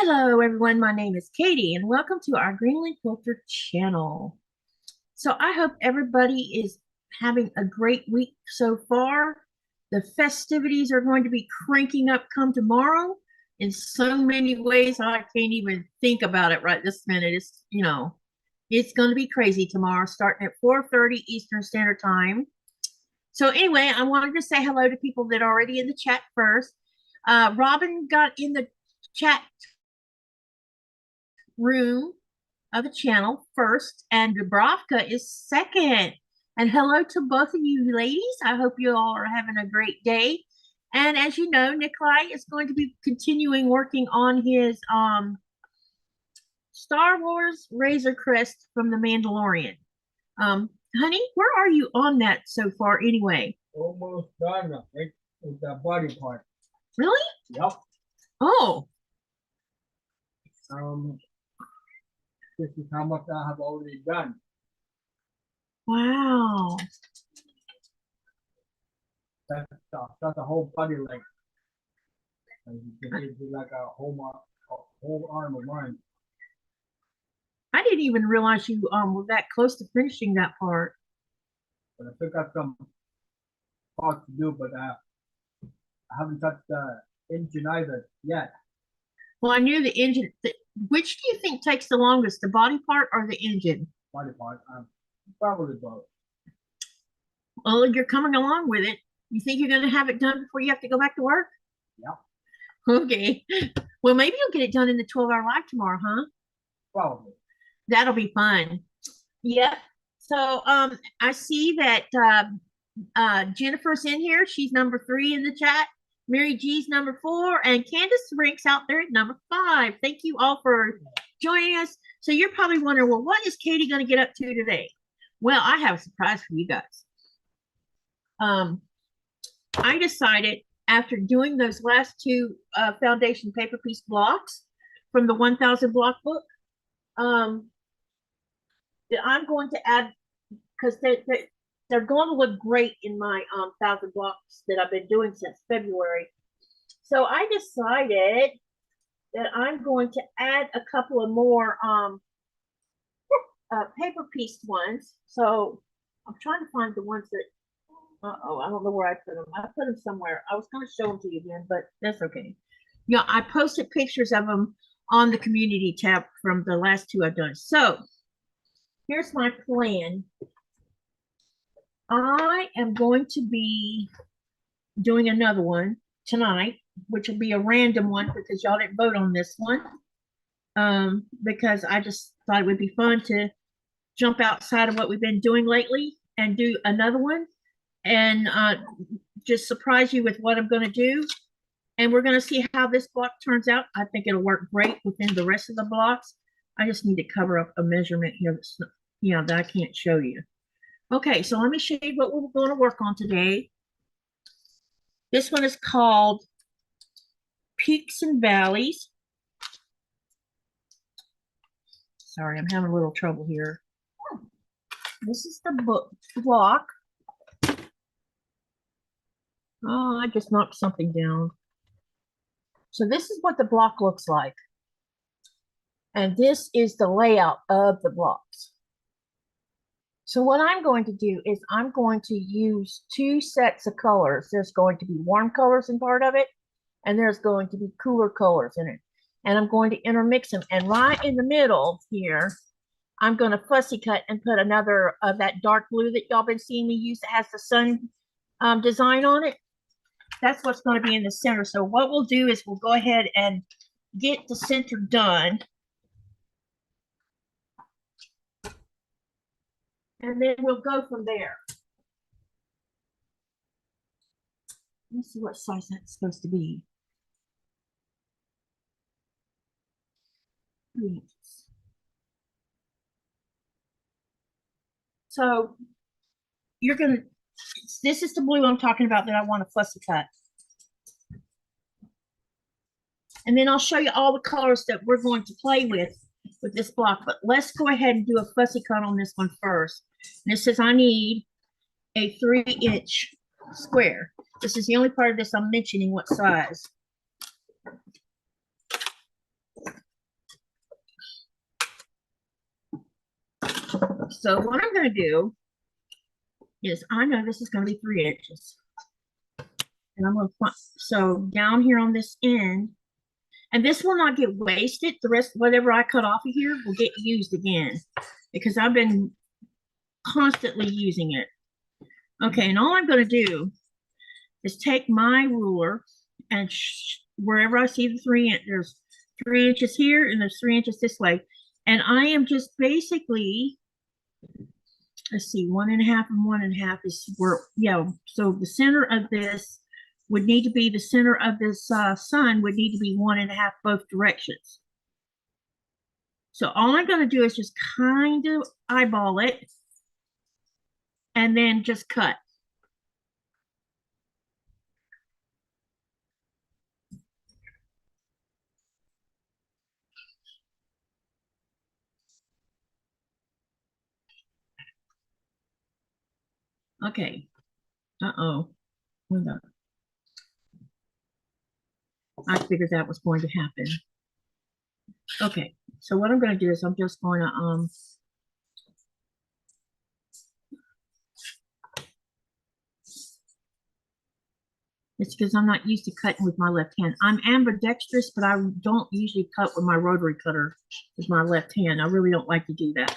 Hello everyone, my name is Katie and welcome to our Greenland Quilter channel. So I hope everybody is having a great week so far. The festivities are going to be cranking up come tomorrow in so many ways I can't even think about it right this minute. It's going to be crazy tomorrow starting at 4:30 Eastern Standard Time. So anyway, I wanted to say hello to people that are already in the chat first. Robin got in the chat room of the channel first, and Dubravka is second. And hello to both of you ladies. I hope you all are having a great day. And as you know, Nikolaj is going to be continuing working on his Star Wars Razor Crest from The Mandalorian. Honey, where are you on that so far anyway? Almost done. It's the body part. Really? Yep. Oh. This is how much I have already done. Wow. That's a whole body length. And you can do like a whole arm of mine. I didn't even realize you were that close to finishing that part. But I still got some parts to do, but I haven't touched the engine either yet. Well, I knew the engine. Which do you think takes the longest, the body part or the engine? Body part. Probably both. Well, you're coming along with it. You think you're going to have it done before you have to go back to work? Yeah. Okay. Well, maybe you'll get it done in the 12-hour live tomorrow, huh? Probably. That'll be fun. Yep. So I see that Jennifer's in here. She's number 3 in the chat. Mary G's number 4, and Candace ranks out there at number 5. Thank you all for joining us. So you're probably wondering, well, what is Katie going to get up to today? Well, I have a surprise for you guys. I decided after doing those last 2 foundation paper piece blocks from the 1000 block book, that I'm going to add, because they're going to look great in my 1000 blocks that I've been doing since February. So I decided that I'm going to add a couple of more paper piece ones. So I'm trying to find the ones that, I don't know where I put them. I put them somewhere. I was going to show them to you again, but that's okay. Yeah, I posted pictures of them on the community tab from the last 2 I've done. So here's my plan. I am going to be doing another one tonight, which will be a random one because y'all didn't vote on this one. Because I just thought it would be fun to jump outside of what we've been doing lately and do another one and just surprise you with what I'm going to do. And we're going to see how this block turns out. I think it'll work great within the rest of the blocks. I just need to cover up a measurement here that's, that I can't show you. Okay, so let me show you what we're going to work on today. This one is called Peaks and Valleys. Sorry, I'm having a little trouble here. This is the block. Oh, I just knocked something down. So this is what the block looks like. And this is the layout of the blocks. So what I'm going to do is I'm going to use 2 sets of colors. There's going to be warm colors in part of it, and there's going to be cooler colors in it. And I'm going to intermix them. And right in the middle here, I'm going to fussy cut and put another of that dark blue that y'all been seeing me use that has the sun design on it. That's what's going to be in the center. So what we'll do is we'll go ahead and get the center done. And then we'll go from there. Let me see what size that's supposed to be. 3 inches. So you're going to, this is the blue I'm talking about that I want to fussy cut. And then I'll show you all the colors that we're going to play with this block. But let's go ahead and do a fussy cut on this one first. And it says I need a 3-inch square. This is the only part of this I'm mentioning what size. So what I'm going to do is I know this is going to be 3 inches. And I'm going to, so down here on this end, and this will not get wasted. The rest, whatever I cut off of here will get used again because I've been constantly using it. Okay, and all I'm going to do is take my ruler and wherever I see the 3 inch, there's 3 inches here and there's 3 inches this way. And I am just basically, let's see, 1.5 and 1.5 is where, yeah. So the center of this would need to be, the center of this sun would need to be 1.5 both directions. So all I'm going to do is just kind of eyeball it and then just cut. Okay. Uh-oh. I figured that was going to happen. Okay. So what I'm going to do is I'm just going to it's because I'm not used to cutting with my left hand. I'm ambidextrous, but I don't usually cut with my rotary cutter with my left hand. I really don't like to do that.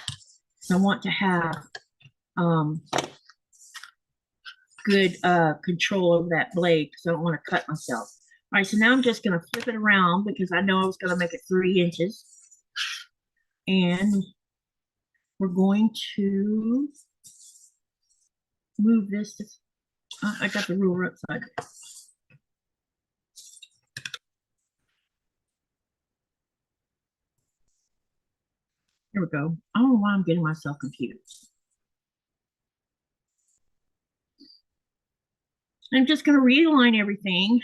So I want to have good control over that blade because I don't want to cut myself. All right, so now I'm just going to flip it around because I know I was going to make it 3 inches. And we're going to move this. I got the ruler upside. Here we go. I don't know why I'm getting myself confused. I'm just going to realign everything.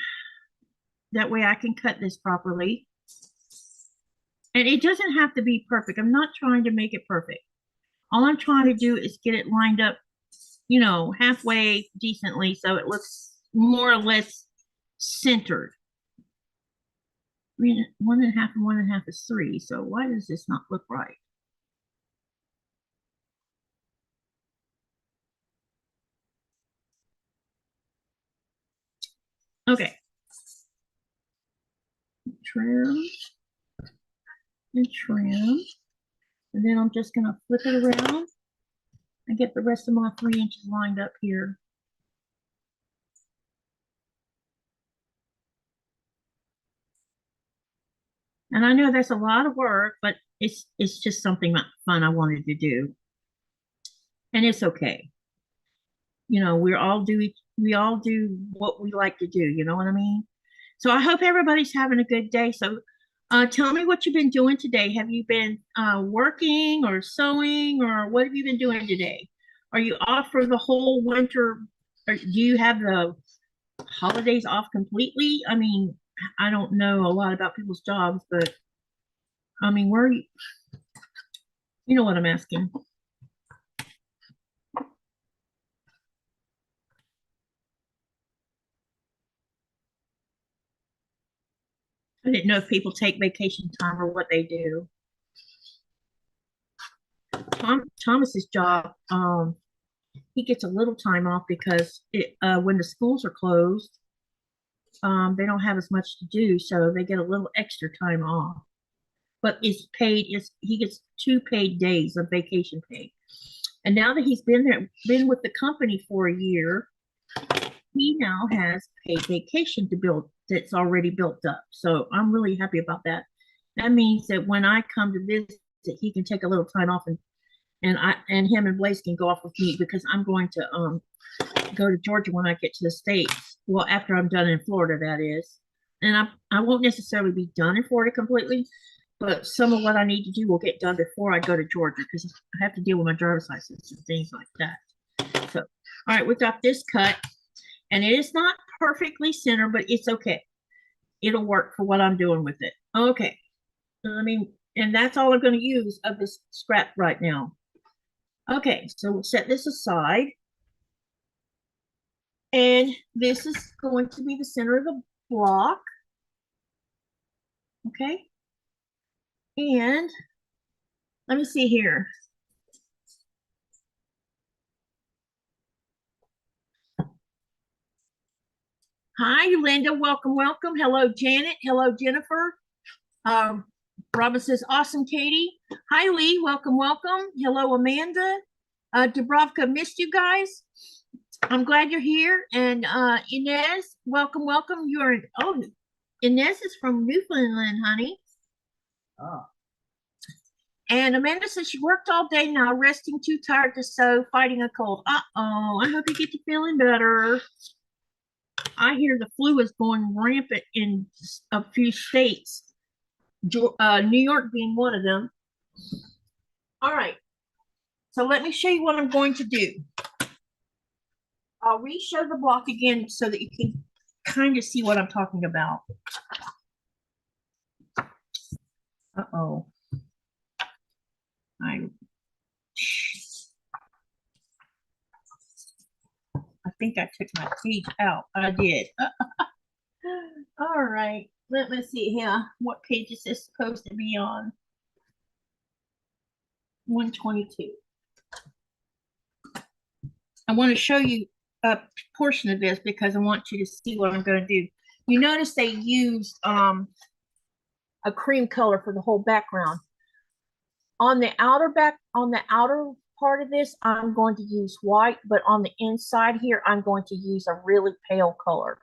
That way I can cut this properly. And it doesn't have to be perfect. I'm not trying to make it perfect. All I'm trying to do is get it lined up, you know, halfway decently so it looks more or less centered. I mean, 1.5 and 1.5 is 3. So why does this not look right? Okay. Trim and trim. And then I'm just going to flip it around and get the rest of my 3 inches lined up here. And I know that's a lot of work, but it's just something fun I wanted to do. And it's okay. You know, we all do what we like to do, you know what I mean? So I hope everybody's having a good day. So tell me what you've been doing today. Have you been working or sewing or what have you been doing today? Are you off for the whole winter? Or do you have the holidays off completely? I mean, I don't know a lot about people's jobs, but I mean, where are you? You know what I'm asking. I didn't know if people take vacation time or what they do. Thomas's job, he gets a little time off because when the schools are closed, they don't have as much to do, so they get a little extra time off. But it's paid. He gets 2 paid days of vacation pay. And now that he's been with the company for a year, he now has paid vacation to build that's already built up. So I'm really happy about that. That means that when I come to visit, he can take a little time off and him and Blaze can go off with me because I'm going to go to Georgia when I get to the States. Well, after I'm done in Florida, that is. And I won't necessarily be done in Florida completely, but some of what I need to do will get done before I go to Georgia because I have to deal with my driver's license and things like that. So, all right, we got this cut. And it is not perfectly centered, but it's okay. It'll work for what I'm doing with it. Okay. I mean, and that's all I'm going to use of this scrap right now. Okay, so we'll set this aside. And this is going to be the center of the block. Okay. And let me see here. Hi, Linda. Welcome, welcome. Hello, Janet. Hello, Jennifer. Robin says, awesome, Katie. Hi, Lee. Welcome, welcome. Hello, Amanda. Dubrovka, missed you guys. I'm glad you're here. And Inez, welcome, welcome. Inez is from Newfoundland, honey. Ah, And Amanda says she worked all day now, resting, too tired to sew, fighting a cold. Uh-oh, I hope you get to feeling better. I hear the flu is going rampant in a few states, New York being one of them. All right, so let me show you what I'm going to do. I'll re-show the block again so that you can kind of see what I'm talking about. Uh-oh. I think I took my page out. I did. All right, let me see here. What page is this supposed to be on? 122. I want to show you a portion of this because I want you to see what I'm going to do. You notice they used a cream color for the whole background. On the outer part of this, I'm going to use white, but on the inside here, I'm going to use a really pale color.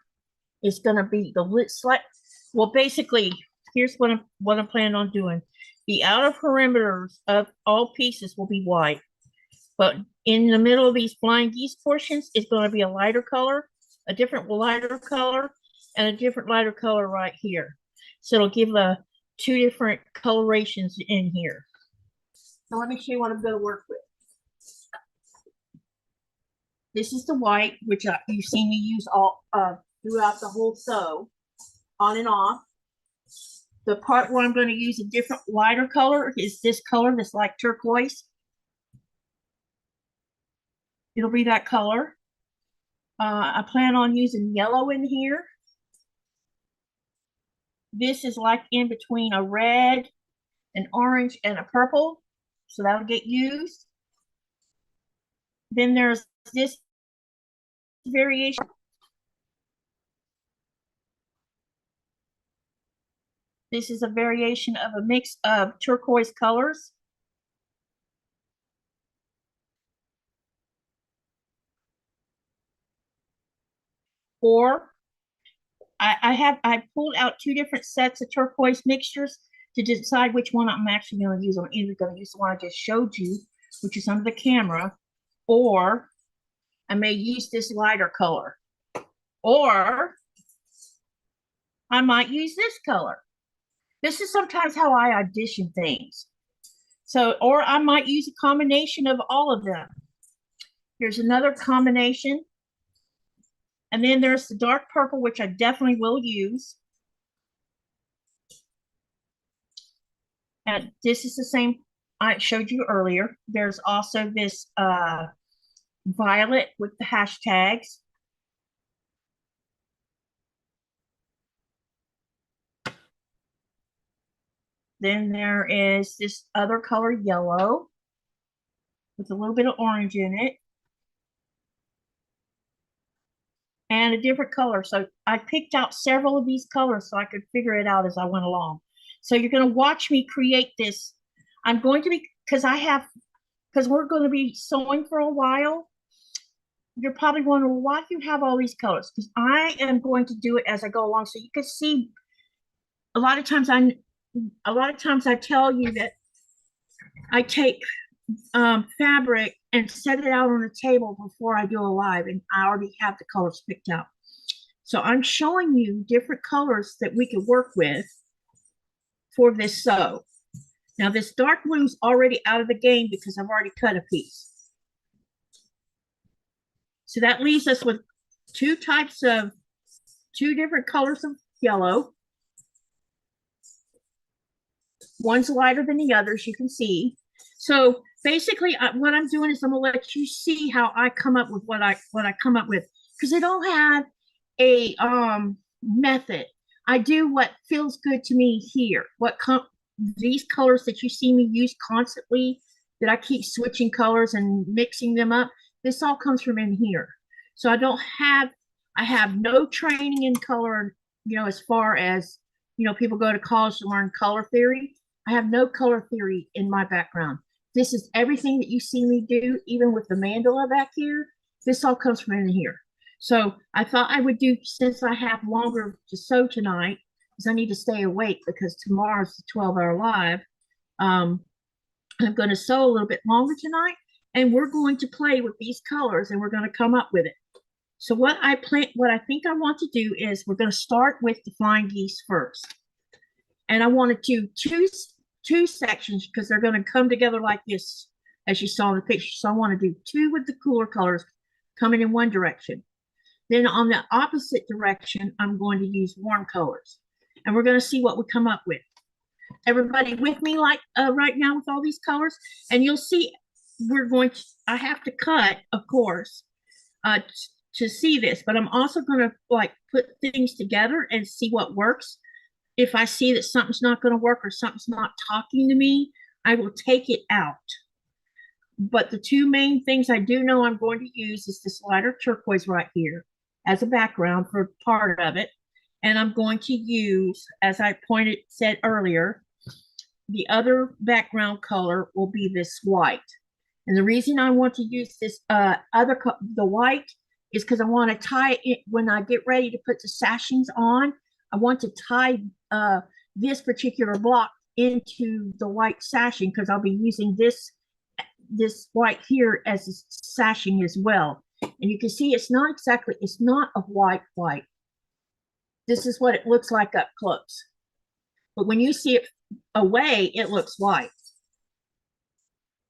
It's going to be well, basically, here's what I'm planning on doing. The outer perimeters of all pieces will be white, but in the middle of these blind geese portions is going to be a lighter color, a different lighter color, and a different lighter color right here. So it'll give two different colorations in here. So let me show you what I'm going to work with. This is the white, which you've seen me use all throughout the whole sew, on and off. The part where I'm going to use a different lighter color is this color, this like turquoise. It'll be that color. I plan on using yellow in here. This is like in between a red, an orange, and a purple. So that'll get used. Then there's this variation. This is a variation of a mix of turquoise colors. Or I pulled out two different sets of turquoise mixtures to decide which one I'm actually going to use. I'm either going to use the one I just showed you, which is under the camera, or I may use this lighter color, or I might use this color. This is sometimes how I audition things. So, or I might use a combination of all of them. Here's another combination. And then there's the dark purple, which I definitely will use. And this is the same I showed you earlier. There's also this violet with the hashtags. Then there is this other color, yellow, with a little bit of orange in it. And a different color. So I picked out several of these colors so I could figure it out as I went along. So you're going to watch me create this. I'm going to be, because we're going to be sewing for a while. You're probably wondering, why do you have all these colors? Because I am going to do it as I go along. So you can see a lot of times I tell you that I take fabric and set it out on a table before I do a live, and I already have the colors picked out. So I'm showing you different colors that we can work with for this sew. Now this dark blue's already out of the game because I've already cut a piece. So that leaves us with two different colors of yellow. One's lighter than the others, you can see. So basically what I'm doing is I'm gonna let you see how I come up with what I come up with, because I don't have a method. I do what feels good to me here. These colors that you see me use constantly, that I keep switching colors and mixing them up, this all comes from in here. So I I have no training in color, as far as, people go to college to learn color theory. I have no color theory in my background. This is everything that you see me do, even with the mandala back here. This all comes from in here. So I thought I would do, since I have longer to sew tonight, because I need to stay awake because tomorrow's the 12-hour live. I'm going to sew a little bit longer tonight, and we're going to play with these colors, and we're going to come up with it. So what I think I want to do is we're going to start with the flying geese first. And I want to do two sections because they're going to come together like this, as you saw in the picture. So I want to do two with the cooler colors coming in one direction. Then on the opposite direction, I'm going to use warm colors. And we're going to see what we come up with. Everybody with me like right now with all these colors? And you'll see I have to cut, of course, to see this. But I'm also going to put things together and see what works. If I see that something's not going to work or something's not talking to me, I will take it out. But the two main things I do know I'm going to use is this lighter turquoise right here as a background for part of it. And I'm going to use, as I said earlier, the other background color will be this white. And the reason I want to use this the white is because I want to tie it when I get ready to put the sashings on. I want to tie this particular block into the white sashing because I'll be using this white here as a sashing as well. And you can see it's not a white. This is what it looks like up close. But when you see it away, it looks white.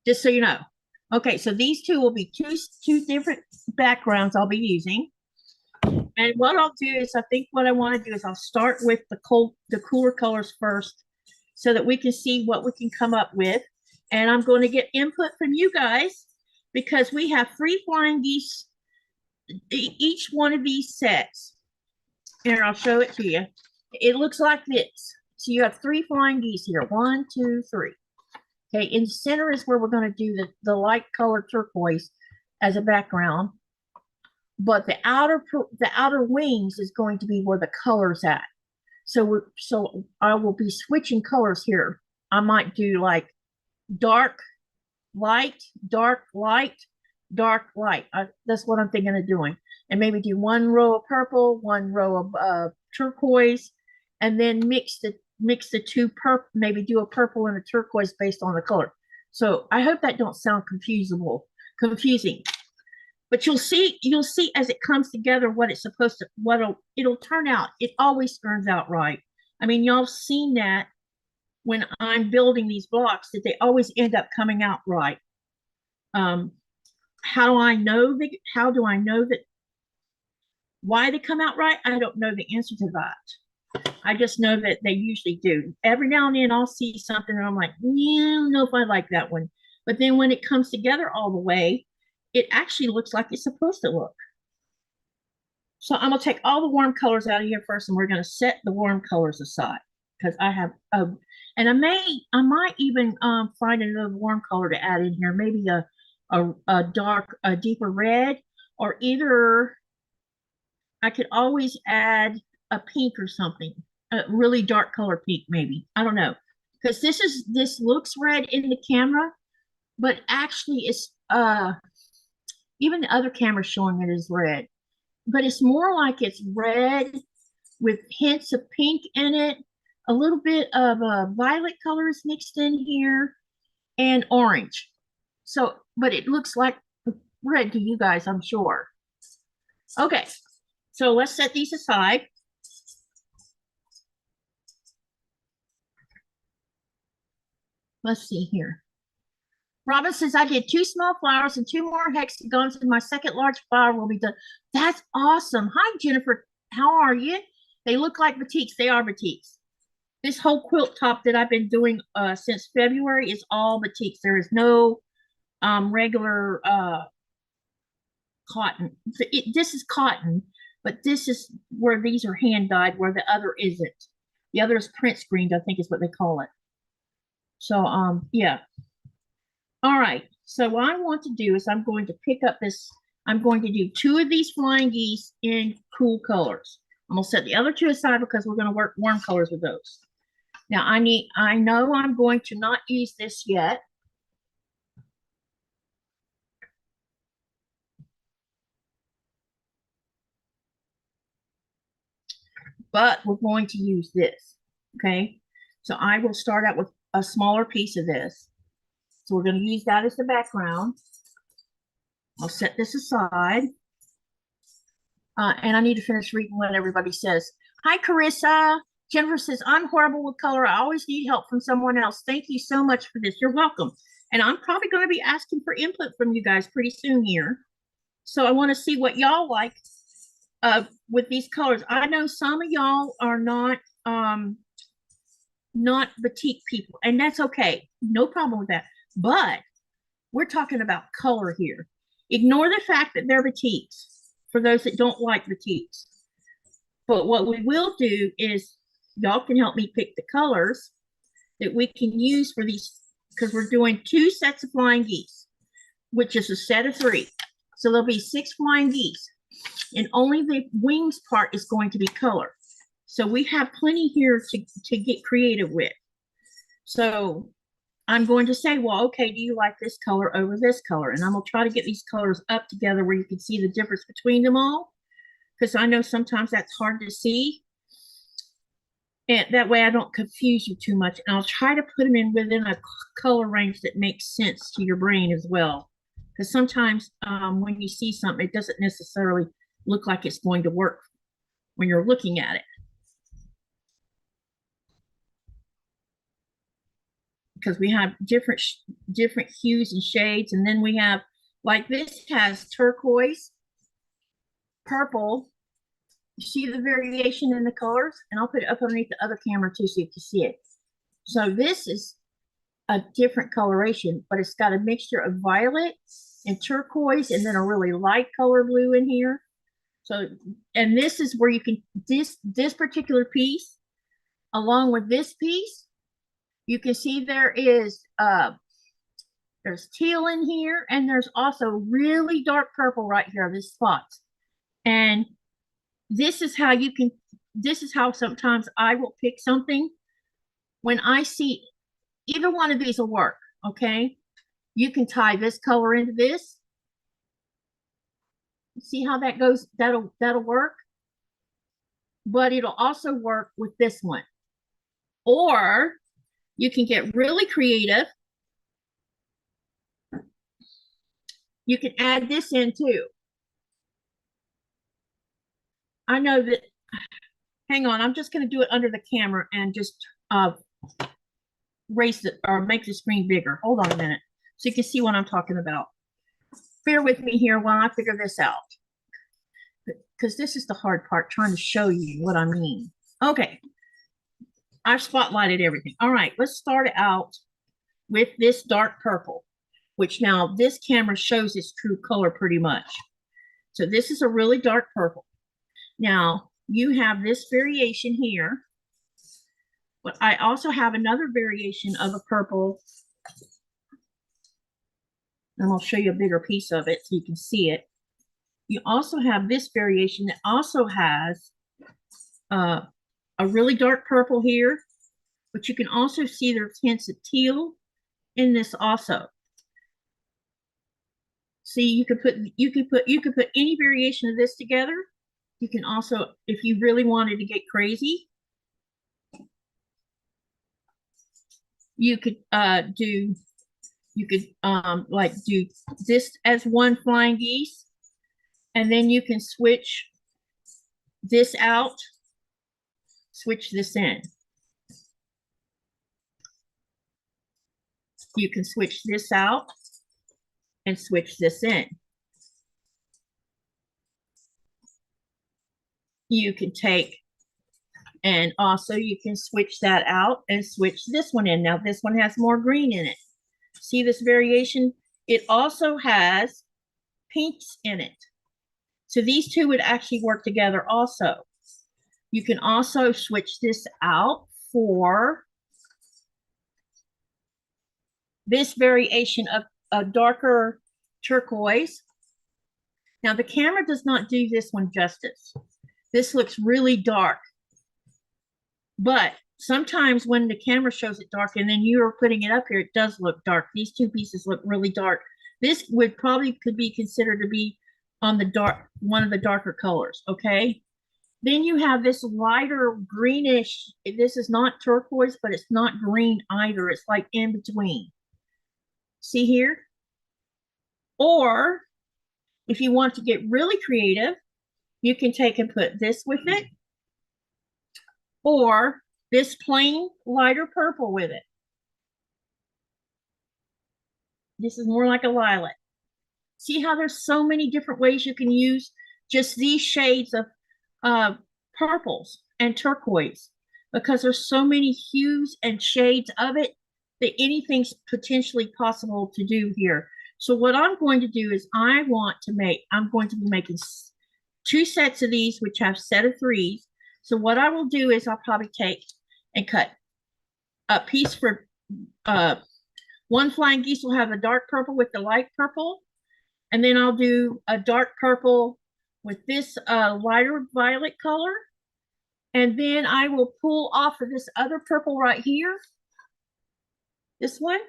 Just so you know. Okay, so these two will be two different backgrounds I'll be using. And what I'll do is, I think what I want to do is I'll start with the cooler colors first so that we can see what we can come up with. And I'm going to get input from you guys because we have 3 flying geese, each one of these sets. Here, I'll show it to you. It looks like this. So you have 3 flying geese here. 1, 2, 3. Okay, in the center is where we're going to do the light colored turquoise as a background. But the outer wings is going to be where the color's at. So I will be switching colors here. I might do like dark, light, dark, light, dark, light. That's what I'm thinking of doing. And maybe do 1 row of purple, 1 row of turquoise, and then mix the two purple, maybe do a purple and a turquoise based on the color. So I hope that don't sound confusing. But you'll see as it comes together what it's supposed to, it'll turn out. It always turns out right. I mean, y'all seen that when I'm building these blocks, that they always end up coming out right. How do I know that why they come out right? I don't know the answer to that. I just know that they usually do. Every now and then I'll see something and I'm like, yeah, I don't know if I like that one. But then when it comes together all the way, it actually looks like it's supposed to look. So I'm gonna take all the warm colors out of here first, and we're gonna set the warm colors aside because I have and I might even find another warm color to add in here, maybe a deeper red, or either I could always add a pink or something, a really dark color pink, maybe. I don't know, because this looks red in the camera, but actually it's even the other camera showing it as red, but it's more like it's red with hints of pink in it. A little bit of violet colors mixed in here and orange. So, but it looks like red to you guys, I'm sure. Okay, so let's set these aside. Let's see here. Robin says, I did 2 small flowers and 2 more hexagons, and my second large flower will be done. That's awesome. Hi, Jennifer. How are you? They look like batiks. They are batiks. This whole quilt top that I've been doing since February is all batiks. There is no regular cotton. This is cotton, but this is where these are hand dyed, where the other isn't. The other is print screened, I think is what they call it. So, yeah. All right, so what I want to do is I'm going to pick up this. I'm going to do 2 of these flying geese in cool colors. I'm gonna set the other 2 aside because we're gonna work warm colors with those. Now I know I'm going to not use this yet. But we're going to use this, okay? So I will start out with a smaller piece of this. So we're going to use that as the background. I'll set this aside. And I need to finish reading what everybody says. Hi, Carissa. Jennifer says, I'm horrible with color. I always need help from someone else. Thank you so much for this. You're welcome. And I'm probably going to be asking for input from you guys pretty soon here. So I want to see what y'all like with these colors. I know some of y'all are not batik people, and that's okay. No problem with that. But we're talking about color here. Ignore the fact that they're batiks for those that don't like batiks. But what we will do is y'all can help me pick the colors that we can use for these, because we're doing 2 sets of flying geese, which is a set of 3. So there'll be 6 flying geese, and only the wings part is going to be color. So we have plenty here to get creative with. So I'm going to say, well, okay, do you like this color over this color? And I'm gonna try to get these colors up together where you can see the difference between them all, because I know sometimes that's hard to see. And that way I don't confuse you too much. And I'll try to put them in within a color range that makes sense to your brain as well. Because sometimes when you see something, it doesn't necessarily look like it's going to work when you're looking at it. Because we have different hues and shades, and then we have, like, this has turquoise, purple. You see the variation in the colors? And I'll put it up underneath the other camera too so you can see it. So this is a different coloration, but it's got a mixture of violet and turquoise and then a really light color blue in here. So, and this is where you can, this particular piece, along with this piece, you can see there is, there's teal in here, and there's also really dark purple right here, this spot. And this is how you can, this is how sometimes I will pick something. When I see either one of these will work, okay? You can tie this color into this. See how that goes? That'll work. But it'll also work with this one. Or you can get really creative. You can add this in too. I know that, hang on, I'm just going to do it under the camera and just raise it or make the screen bigger. Hold on a minute so you can see what I'm talking about. Bear with me here while I figure this out, because this is the hard part, trying to show you what I mean. Okay, I've spotlighted everything. All right, let's start out with this dark purple, which now this camera shows its true color pretty much. So this is a really dark purple. Now you have this variation here, but I also have another variation of a purple, and I'll show you a bigger piece of it so you can see it. You also have this variation that also has a really dark purple here, but you can also see there's hints of teal in this also. See, you could put any variation of this together. You can also, if you really wanted to get crazy, you could do this as one flying geese, and then you can switch this out, switch this in. You can switch this out and switch this in. You can take, and also you can switch that out and switch this one in. Now this one has more green in it. See this variation? It also has pinks in it. So these two would actually work together also. You can also switch this out for this variation of a darker turquoise. Now the camera does not do this one justice. This looks really dark. But sometimes when the camera shows it dark and then you're putting it up here, it does look dark. These two pieces look really dark. This would probably could be considered to be on the dark, one of the darker colors, okay? Then you have this lighter greenish. This is not turquoise, but it's not green either. It's like in between. See here? Or if you want to get really creative, you can take and put this with it, or this plain lighter purple with it. This is more like a lilac. See how there's so many different ways you can use just these shades of purples and turquoise, because there's so many hues and shades of it that anything's potentially possible to do here. So what I'm going to do is I'm going to be making 2 sets of these, which have set of 3s. So what I will do is I'll probably take and cut a piece for one flying geese will have a dark purple with the light purple. And then I'll do a dark purple with this lighter violet color. And then I will pull off of this other purple right here, this one,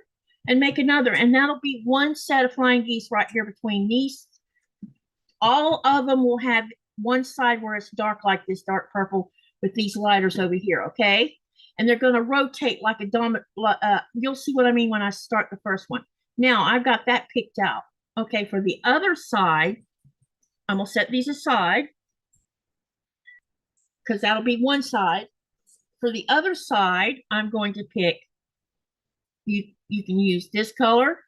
and make another. And that'll be 1 set of flying geese right here between these. All of them will have one side where it's dark like this dark purple with these lighters over here, okay? And they're going to rotate like a dominant. You'll see what I mean when I start the first one. Now I've got that picked out. Okay, for the other side, I'm going to set these aside because that'll be one side. For the other side, I'm going to pick, you can use this color.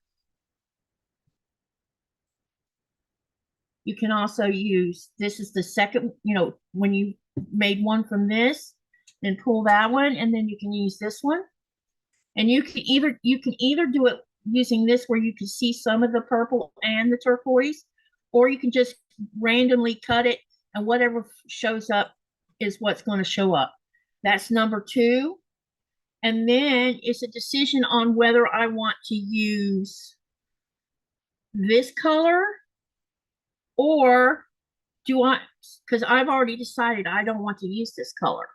You can also use, this is the second, when you made one from this, then pull that one, and then you can use this one. And you can either do it using this where you can see some of the purple and the turquoise, or you can just randomly cut it and whatever shows up is what's going to show up. That's number 2. And then it's a decision on whether I want to use this color or do I, because I've already decided I don't want to use this color.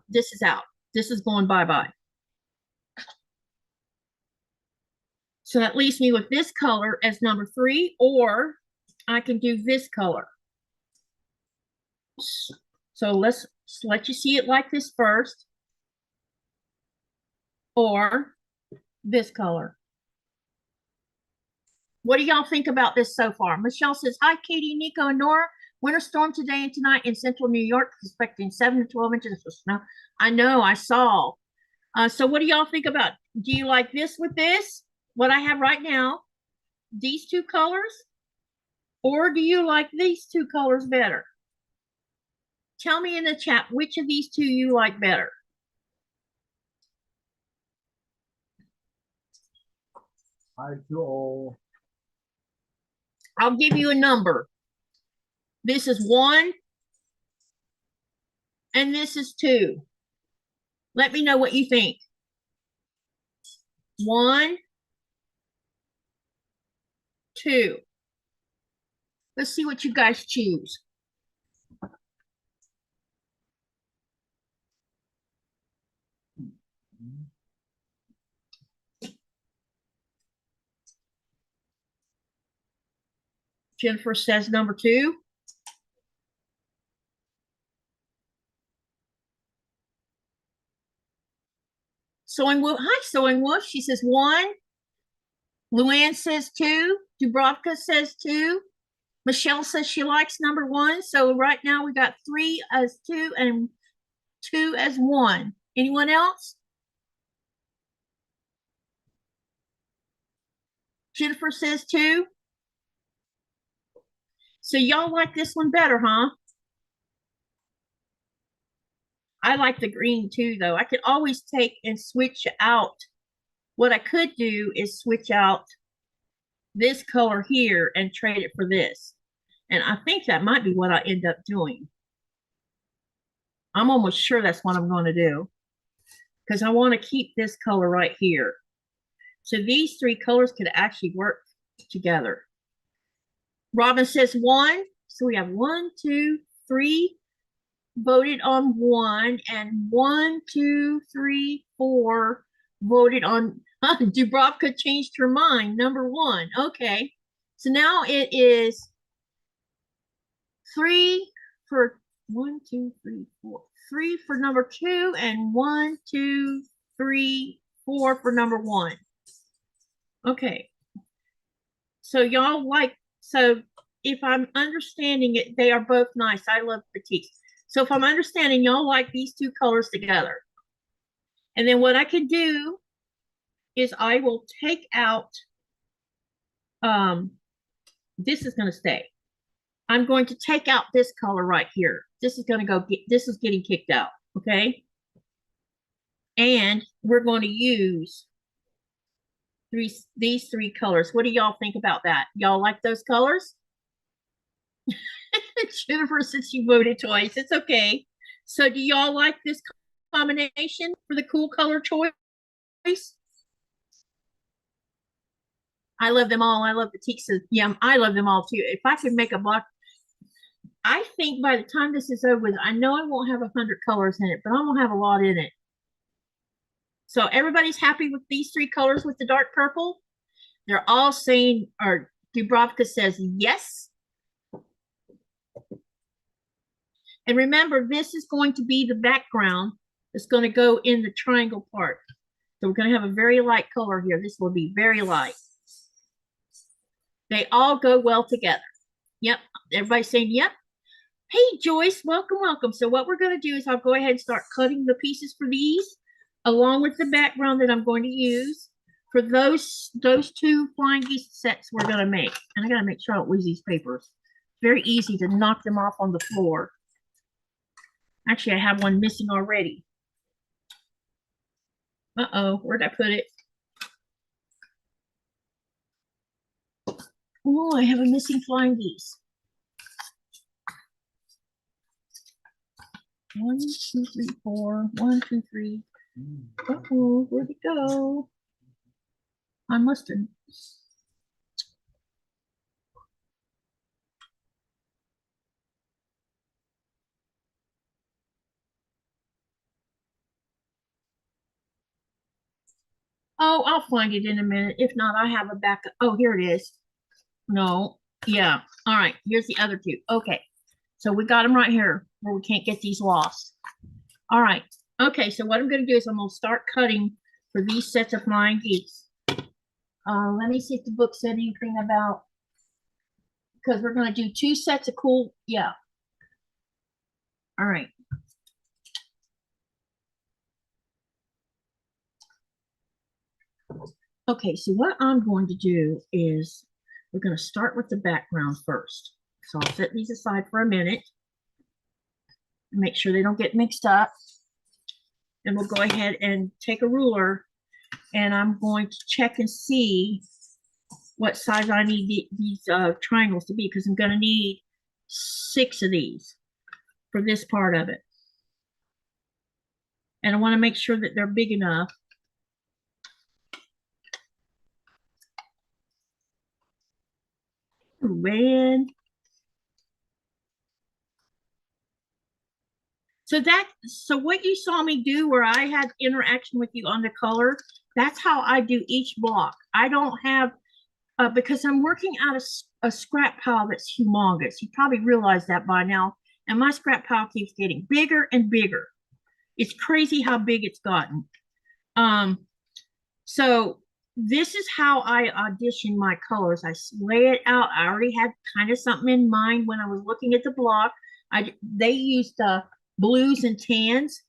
This is out. This is going bye-bye. So that leaves me with this color as number 3, or I can do this color. So let's let you see it like this first, or this color. What do y'all think about this so far? Michelle says, hi, Katie, Nico, and Nora. Winter storm today and tonight in central New York, expecting 7 to 12 inches of snow. I know, I saw. So what do y'all think about? Do you like this with this? What I have right now, these 2 colors, or do you like these 2 colors better? Tell me in the chat which of these 2 you like better. I do. I'll give you a number. This is 1, and this is 2. Let me know what you think. 1, 2. Let's see what you guys choose. Jennifer says number 2. Sewing Wolf, hi Sewing Wolf. She says 1. Luann says 2. Dubrovka says 2. Michelle says she likes number 1. So right now we got 3 as 2 and 2 as 1. Anyone else? Jennifer says 2. So y'all like this one better, huh? I like the green too, though. I could always take and switch out. What I could do is switch out this color here and trade it for this. And I think that might be what I end up doing. I'm almost sure that's what I'm going to do, because I want to keep this color right here. So these 3 colors could actually work together. Robin says one. So we have 1, 2, 3 voted on one, and 1, 2, 3, 4 voted on. Dubrovka changed her mind. Number 1. Okay. So now it is 3 for 1, 2, 3, 4. 3 for number 2, and 1, 2, 3, 4 for number 1. Okay. So y'all like, so if I'm understanding it, they are both nice. I love batiks. So if I'm understanding, y'all like these two colors together. And then what I can do is I will take out, this is going to stay. I'm going to take out this color right here. This is going to go, this is getting kicked out, okay? And we're going to use these 3 colors. What do y'all think about that? Y'all like those colors? Jennifer said she voted twice. It's okay. So do y'all like this combination for the cool color choice? I love them all. I love Batiks. Yeah, I love them all too. If I could make a block, I think by the time this is over with, I know I won't have 100 colors in it, but I'm gonna have a lot in it. So everybody's happy with these 3 colors with the dark purple? They're all saying, or Dubrovka says yes. And remember, this is going to be the background that's going to go in the triangle part. So we're going to have a very light color here. This will be very light. They all go well together. Yep. Everybody's saying, yep. Hey, Joyce, welcome, welcome. So what we're going to do is I'll go ahead and start cutting the pieces for these, along with the background that I'm going to use for those 2 flying geese sets we're going to make. And I got to make sure I don't lose these papers. Very easy to knock them off on the floor. Actually, I have one missing already. Uh-oh, where'd I put it? Oh, I have a missing flying geese. 1, 2, 3, 4. 1, 2, 3. Uh-oh, where'd it go? I must have. Oh, I'll find it in a minute. If not, I have a backup. Oh, here it is. No, yeah. All right, here's the other 2. Okay, so we got them right here where we can't get these lost. All right. Okay, so what I'm going to do is I'm going to start cutting for these sets of flying geese. Let me see if the book said anything about, because we're going to do 2 sets of cool, yeah. All right. Okay, so what I'm going to do is we're going to start with the background first. So I'll set these aside for a minute and make sure they don't get mixed up. And we'll go ahead and take a ruler and I'm going to check and see what size I need these triangles to be, because I'm going to need 6 of these for this part of it. And I want to make sure that they're big enough. Man. So what you saw me do where I had interaction with you on the color, that's how I do each block. I don't have, because I'm working out of a scrap pile that's humongous. You probably realize that by now. And my scrap pile keeps getting bigger and bigger. It's crazy how big it's gotten. So this is how I audition my colors. I lay it out. I already had kind of something in mind when I was looking at the block. They used blues and tans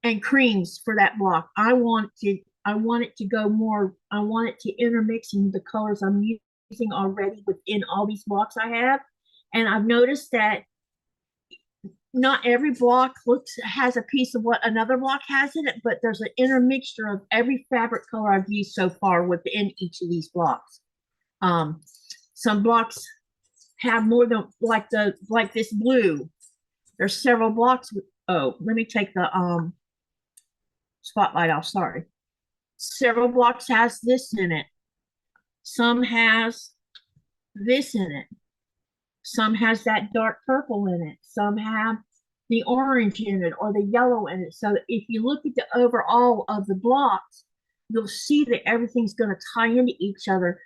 and creams for that block. I want it to go more, I want it to intermix in the colors I'm using already within all these blocks I have. And I've noticed that not every block has a piece of what another block has in it, but there's an intermixture of every fabric color I've used so far within each of these blocks. Some blocks have more than, like this blue. There's several blocks. Oh, let me take the spotlight off, sorry. Several blocks has this in it. Some has this in it. Some has that dark purple in it. Some have the orange in it or the yellow in it. So if you look at the overall of the blocks, you'll see that everything's going to tie into each other.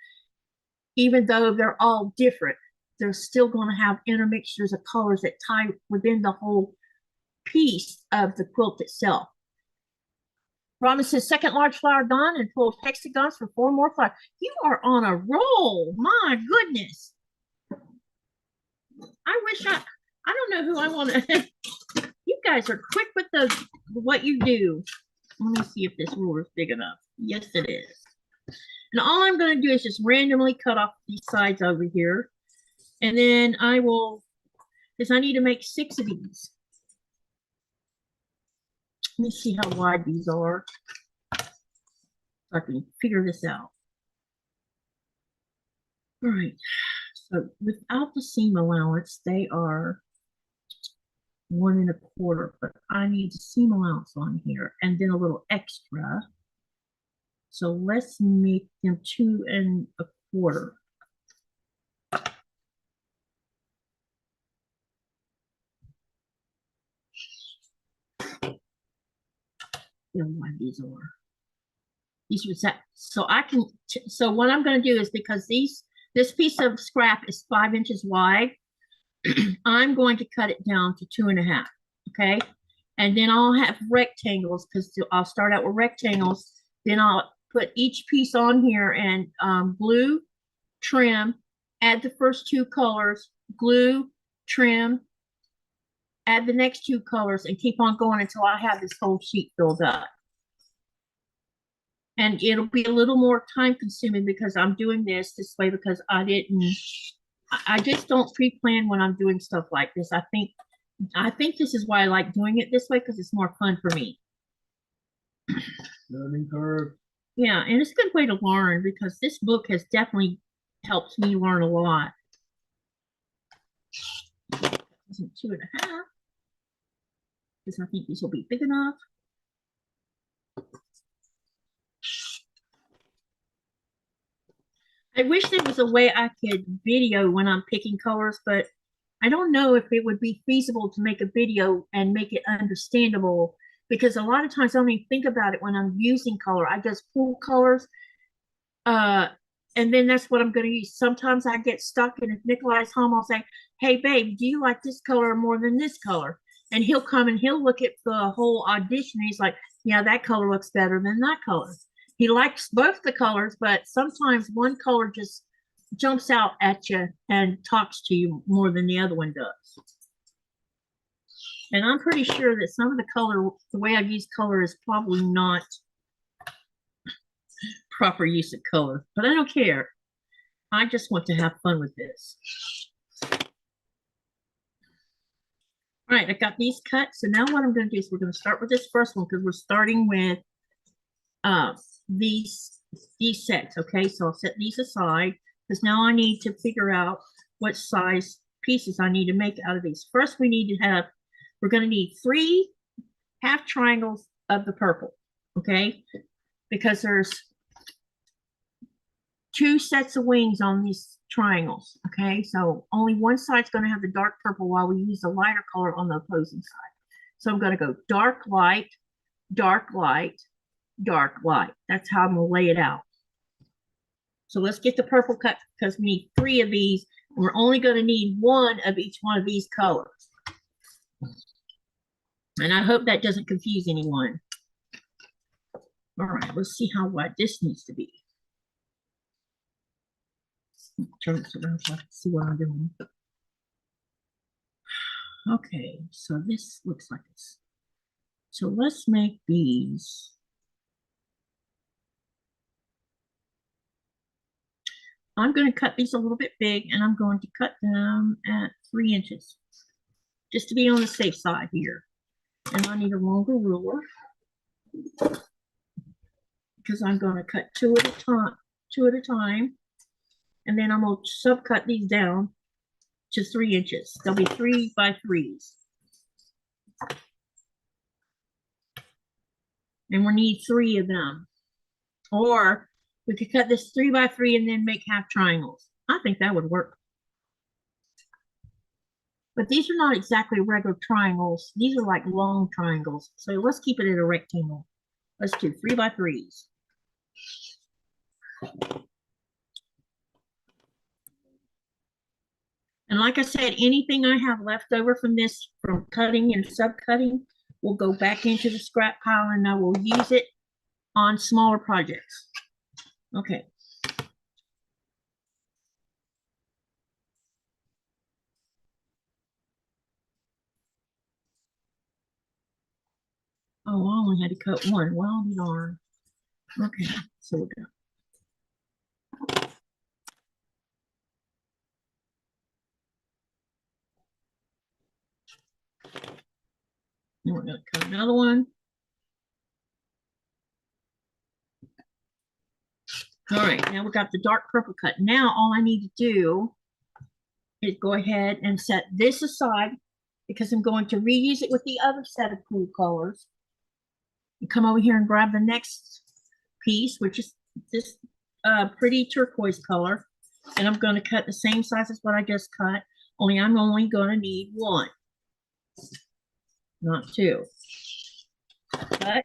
Even though they're all different, they're still going to have intermixtures of colors that tie within the whole piece of the quilt itself. Robin says, second large flower done and 12 hexagons for 4 more flowers. You are on a roll. My goodness. I wish I don't know who I want to. You guys are quick with what you do. Let me see if this ruler is big enough. Yes, it is. And all I'm going to do is just randomly cut off these sides over here. And then I will, because I need to make 6 of these. Let me see how wide these are. So I can figure this out. All right. So without the seam allowance, they are 1 1/4, but I need the seam allowance on here and then a little extra. So let's make them 2 1/4. Why these are. These are set. So I can. So what I'm going to do is because this piece of scrap is 5 inches wide, I'm going to cut it down to 2 1/2. Okay, and then I'll have rectangles because I'll start out with rectangles. Then I'll put each piece on here and glue, trim, add the first 2 colors, glue, trim, add the next 2 colors, and keep on going until I have this whole sheet filled up. And it'll be a little more time consuming because I'm doing this way because I just don't pre-plan when I'm doing stuff like this. I think this is why I like doing it this way because it's more fun for me. Learning curve. Yeah, and it's a good way to learn because this book has definitely helped me learn a lot. 2 1/2 because I think these will be big enough. I wish there was a way I could video when I'm picking colors, but I don't know if it would be feasible to make a video and make it understandable because a lot of times I don't even think about it when I'm using color. I just pull colors, and then that's what I'm going to use. Sometimes I get stuck, and if Nikolaj's home, I'll say, hey, babe, do you like this color more than this color? And he'll come and he'll look at the whole audition, and he's like, yeah, that color looks better than that color. He likes both the colors, but sometimes one color just jumps out at you and talks to you more than the other one does. And I'm pretty sure that some of the color, the way I use color is probably not proper use of color, but I don't care. I just want to have fun with this. All right, I got these cut. So now what I'm going to do is we're going to start with this first one because we're starting with these sets. Okay, so I'll set these aside because now I need to figure out what size pieces I need to make out of these. First, we're going to need 3 half triangles of the purple. Okay, because there's 2 sets of wings on these triangles. Okay, so only one side's going to have the dark purple while we use the lighter color on the opposing side. So I'm going to go dark, light, dark, light, dark, light. That's how I'm going to lay it out. So let's get the purple cut because we need 3 of these. We're only going to need 1 of each one of these colors. And I hope that doesn't confuse anyone. All right, let's see how wide this needs to be. Turn this around so I can see what I'm doing. Okay, so this looks like this. So let's make these. I'm going to cut these a little bit big and I'm going to cut them at 3 inches just to be on the safe side here. And I need a longer ruler because I'm going to cut 2 at a time. And then I'm going to subcut these down to 3 inches. They'll be 3 by 3s. And we need 3 of them. Or we could cut this 3 by 3 and then make half triangles. I think that would work. But these are not exactly regular triangles. These are like long triangles. So let's keep it at a rectangle. Let's do 3 by 3s. And like I said, anything I have left over from this, from cutting and subcutting, will go back into the scrap pile and I will use it on smaller projects. Okay. Oh, I only had to cut one. Well, darn. Okay, so we're done. Then we're going to cut another one. All right, now we got the dark purple cut. Now all I need to do is go ahead and set this aside because I'm going to reuse it with the other set of cool colors. And come over here and grab the next piece, which is this pretty turquoise color. And I'm going to cut the same size as what I just cut, only I'm only going to need one, not two. Cut.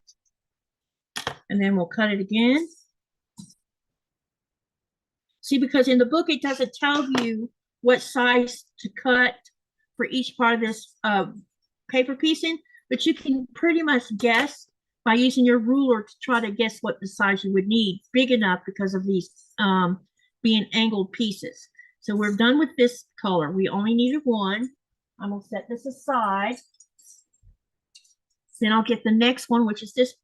And then we'll cut it again. See, because in the book, it doesn't tell you what size to cut for each part of this paper piecing, but you can pretty much guess by using your ruler to try to guess what the size you would need, big enough because of these being angled pieces. So we're done with this color. We only needed one. I'm gonna set this aside. Then I'll get the next one, which is this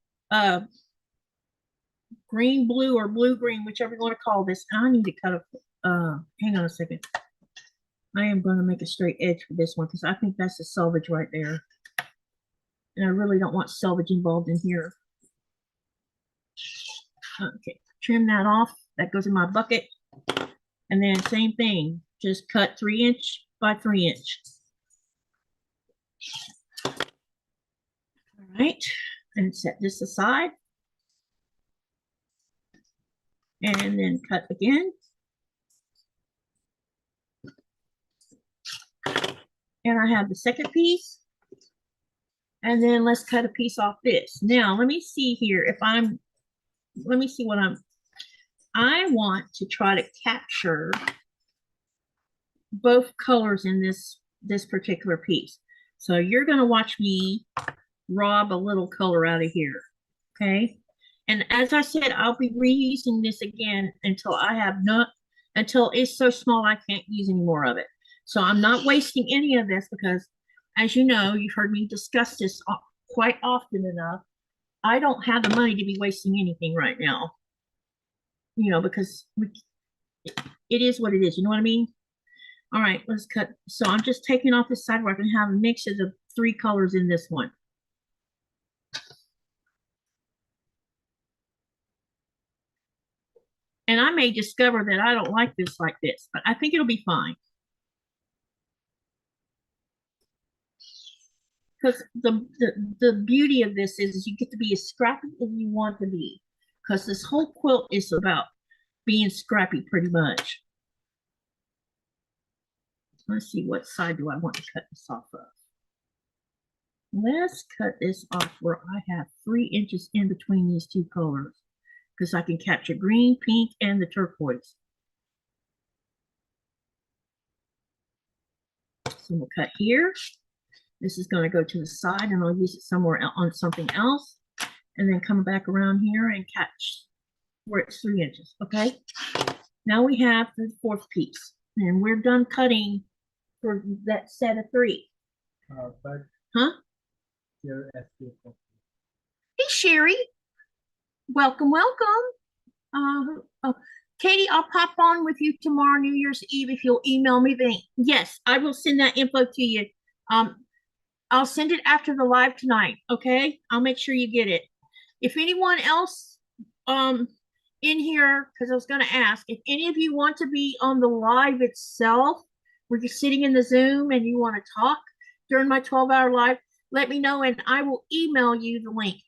green blue or blue green, whichever you want to call this. I need to cut a hang on a second. I am going to make a straight edge for this one because I think that's a selvage right there. And I really don't want selvage involved in here. Okay, trim that off. That goes in my bucket. And then same thing, just cut 3" by 3". All right, and set this aside. And then cut again. And I have the second piece. And then let's cut a piece off this. Now, let me see here if let me see what I want to try to capture both colors in this particular piece. So you're going to watch me rob a little color out of here. Okay. And as I said, I'll be reusing this again until until it's so small I can't use any more of it. So I'm not wasting any of this because, as you know, you've heard me discuss this quite often enough. I don't have the money to be wasting anything right now. You know, because it is what it is. You know what I mean? All right, let's cut. So I'm just taking off this side where I can have a mix of the 3 colors in this one. And I may discover that I don't like this like this, but I think it'll be fine. Because the beauty of this is you get to be as scrappy as you want to be. Because this whole quilt is about being scrappy pretty much. Let's see, what side do I want to cut this off of? Let's cut this off where I have 3 inches in between these 2 colors. Because I can capture green, pink, and the turquoise. So we'll cut here. This is going to go to the side and I'll use it somewhere on something else. And then come back around here and catch where it's 3 inches. Okay. Now we have the 4th piece. And we're done cutting for that set of 3. Huh? Hey, Sherry. Welcome, welcome. Katie, I'll pop on with you tomorrow, New Year's Eve, if you'll email me the. Yes, I will send that info to you. I'll send it after the live tonight, okay? I'll make sure you get it. If anyone else in here, because I was going to ask, if any of you want to be on the live itself, where you're sitting in the Zoom and you want to talk during my 12-hour live, let me know and I will email you the link.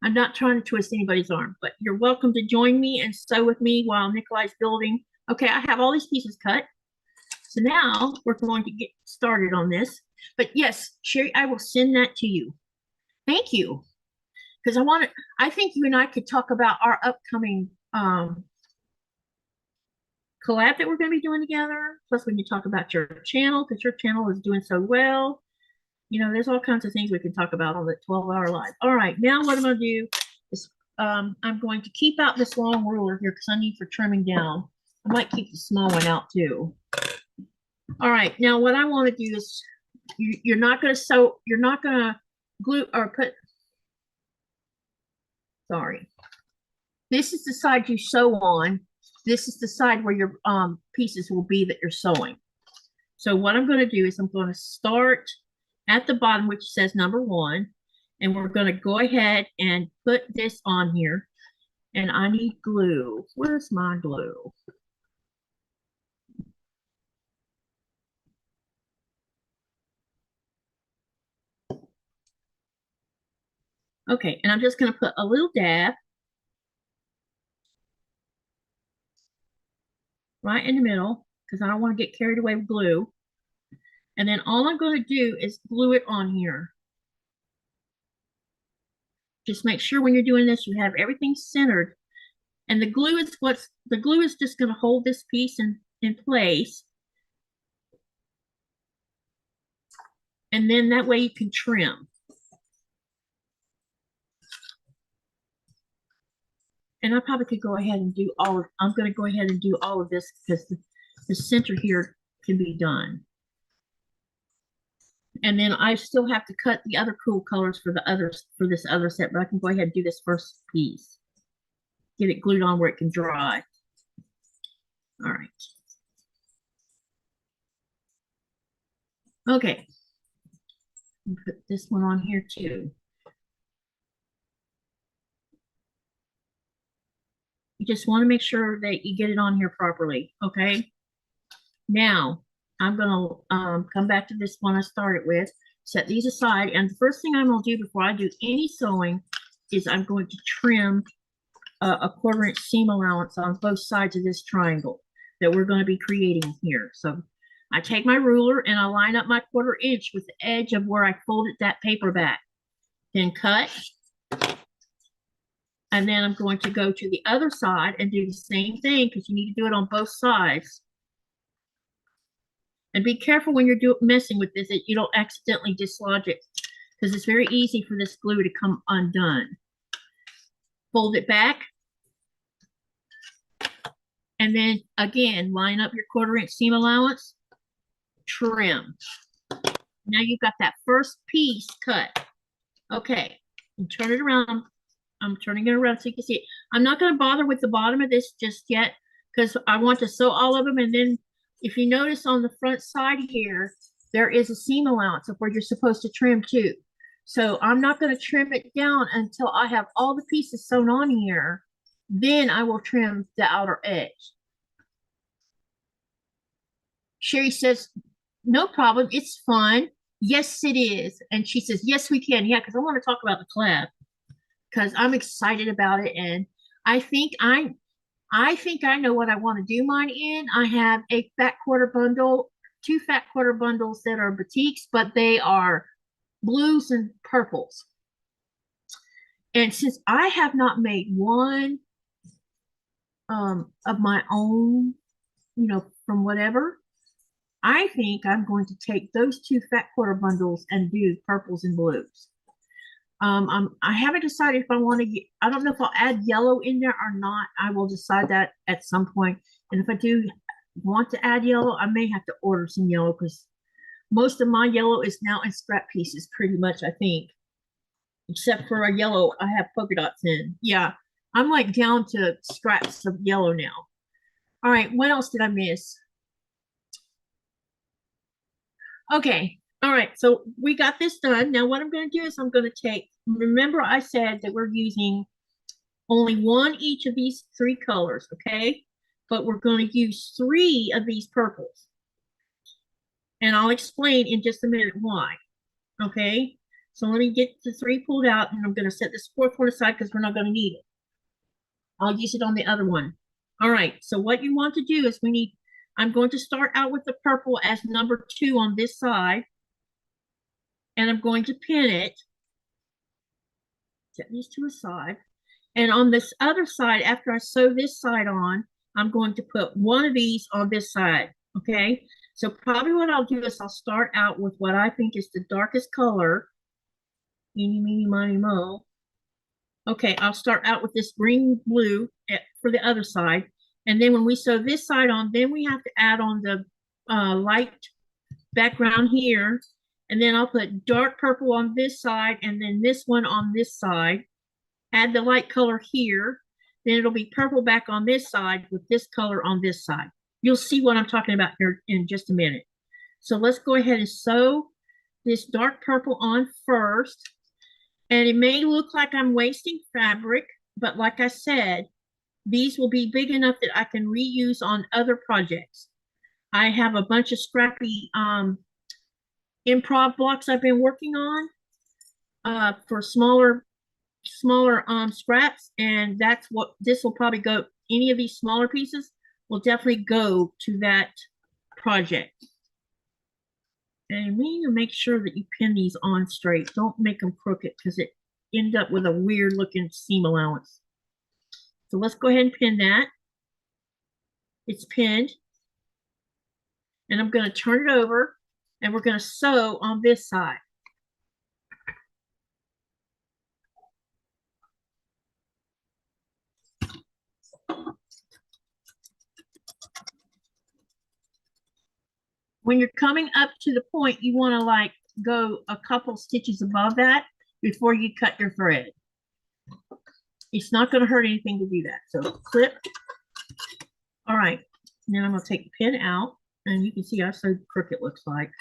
I'm not trying to twist anybody's arm, but you're welcome to join me and sew with me while Nikolaj's building. Okay, I have all these pieces cut. So now we're going to get started on this. But yes, Sherry, I will send that to you. Thank you. Because I think you and I could talk about our upcoming collab that we're going to be doing together. Plus, we can talk about your channel, because your channel is doing so well. You know, there's all kinds of things we can talk about on the 12-hour live. All right, now what I'm going to do is I'm going to keep out this long ruler here because I need for trimming down. I might keep the small one out too. All right, now what I want to do is you're not going to sew, you're not going to glue or put, sorry. This is the side you sew on. This is the side where your pieces will be that you're sewing. So what I'm going to do is I'm going to start at the bottom, which says number 1, and we're going to go ahead and put this on here. And I need glue. Where's my glue? Okay, and I'm just going to put a little dab right in the middle because I don't want to get carried away with glue. And then all I'm going to do is glue it on here. Just make sure when you're doing this, you have everything centered. And the glue is just going to hold this piece in place. And then that way you can trim. And I probably could go ahead and do I'm going to go ahead and do all of this because the center here can be done. And then I still have to cut the other cool colors for this other set, but I can go ahead and do this first piece. Get it glued on where it can dry. All right. Okay. Put this one on here too. You just want to make sure that you get it on here properly, okay? Now, I'm going to come back to this one I started with, set these aside, and the first thing I'm going to do before I do any sewing is I'm going to trim a 1/4 inch seam allowance on both sides of this triangle that we're going to be creating here. So I take my ruler and I line up my 1/4 inch with the edge of where I folded that paper back. Then cut. And then I'm going to go to the other side and do the same thing because you need to do it on both sides. And be careful when you're messing with this that you don't accidentally dislodge it because it's very easy for this glue to come undone. Fold it back. And then again, line up your 1/4 inch seam allowance. Trim. Now you've got that first piece cut. Okay, and turn it around. I'm turning it around so you can see it. I'm not going to bother with the bottom of this just yet because I want to sew all of them. And then if you notice on the front side here, there is a seam allowance of where you're supposed to trim to. So I'm not going to trim it down until I have all the pieces sewn on here. Then I will trim the outer edge. Sherry says, no problem. It's fun. Yes, it is. And she says, yes, we can. Yeah, because I want to talk about the collab. Because I'm excited about it, and I think I know what I want to do mine in. I have a fat 1/4 bundle, 2 fat 1/4 bundles that are batiks, but they are blues and purples. And since I have not made one of my own, you know, from whatever, I think I'm going to take those 2 fat 1/4 bundles and do purples and blues. I haven't decided if I want to, I don't know if I'll add yellow in there or not. I will decide that at some point. And if I do want to add yellow, I may have to order some yellow because most of my yellow is now in scrap pieces pretty much, I think. Except for a yellow I have polka dots in. Yeah, I'm like down to scraps of yellow now. All right, what else did I miss? Okay. All right, so we got this done. Now what I'm going to do is I'm going to take, remember I said that we're using only 1 each of these 3 colors, okay? But we're going to use 3 of these purples. And I'll explain in just a minute why, okay? So let me get the 3 pulled out, and I'm going to set this 4th one aside because we're not going to need it. I'll use it on the other one. All right, so what you want to do is I'm going to start out with the purple as number 2 on this side. And I'm going to pin it. Set these to a side. And on this other side, after I sew this side on, I'm going to put one of these on this side. Okay. So probably what I'll do is I'll start out with what I think is the darkest color. Eeny, meeny, miny, mo. Okay, I'll start out with this green blue for the other side. And then when we sew this side on, then we have to add on the light background here. And then I'll put dark purple on this side and then this one on this side. Add the light color here. Then it'll be purple back on this side with this color on this side. You'll see what I'm talking about here in just a minute. So let's go ahead and sew this dark purple on first. And it may look like I'm wasting fabric, but like I said, these will be big enough that I can reuse on other projects. I have a bunch of scrappy improv blocks I've been working on for smaller scraps, and that's what this will probably go. Any of these smaller pieces will definitely go to that project. And you need to make sure that you pin these on straight. Don't make them crooked because it ends up with a weird looking seam allowance. So let's go ahead and pin that. It's pinned. And I'm going to turn it over and we're going to sew on this side. When you're coming up to the point, you want to like go a couple stitches above that before you cut your thread. It's not going to hurt anything to do that. So clip. All right. Now I'm going to take the pin out and you can see how so crooked it looks like,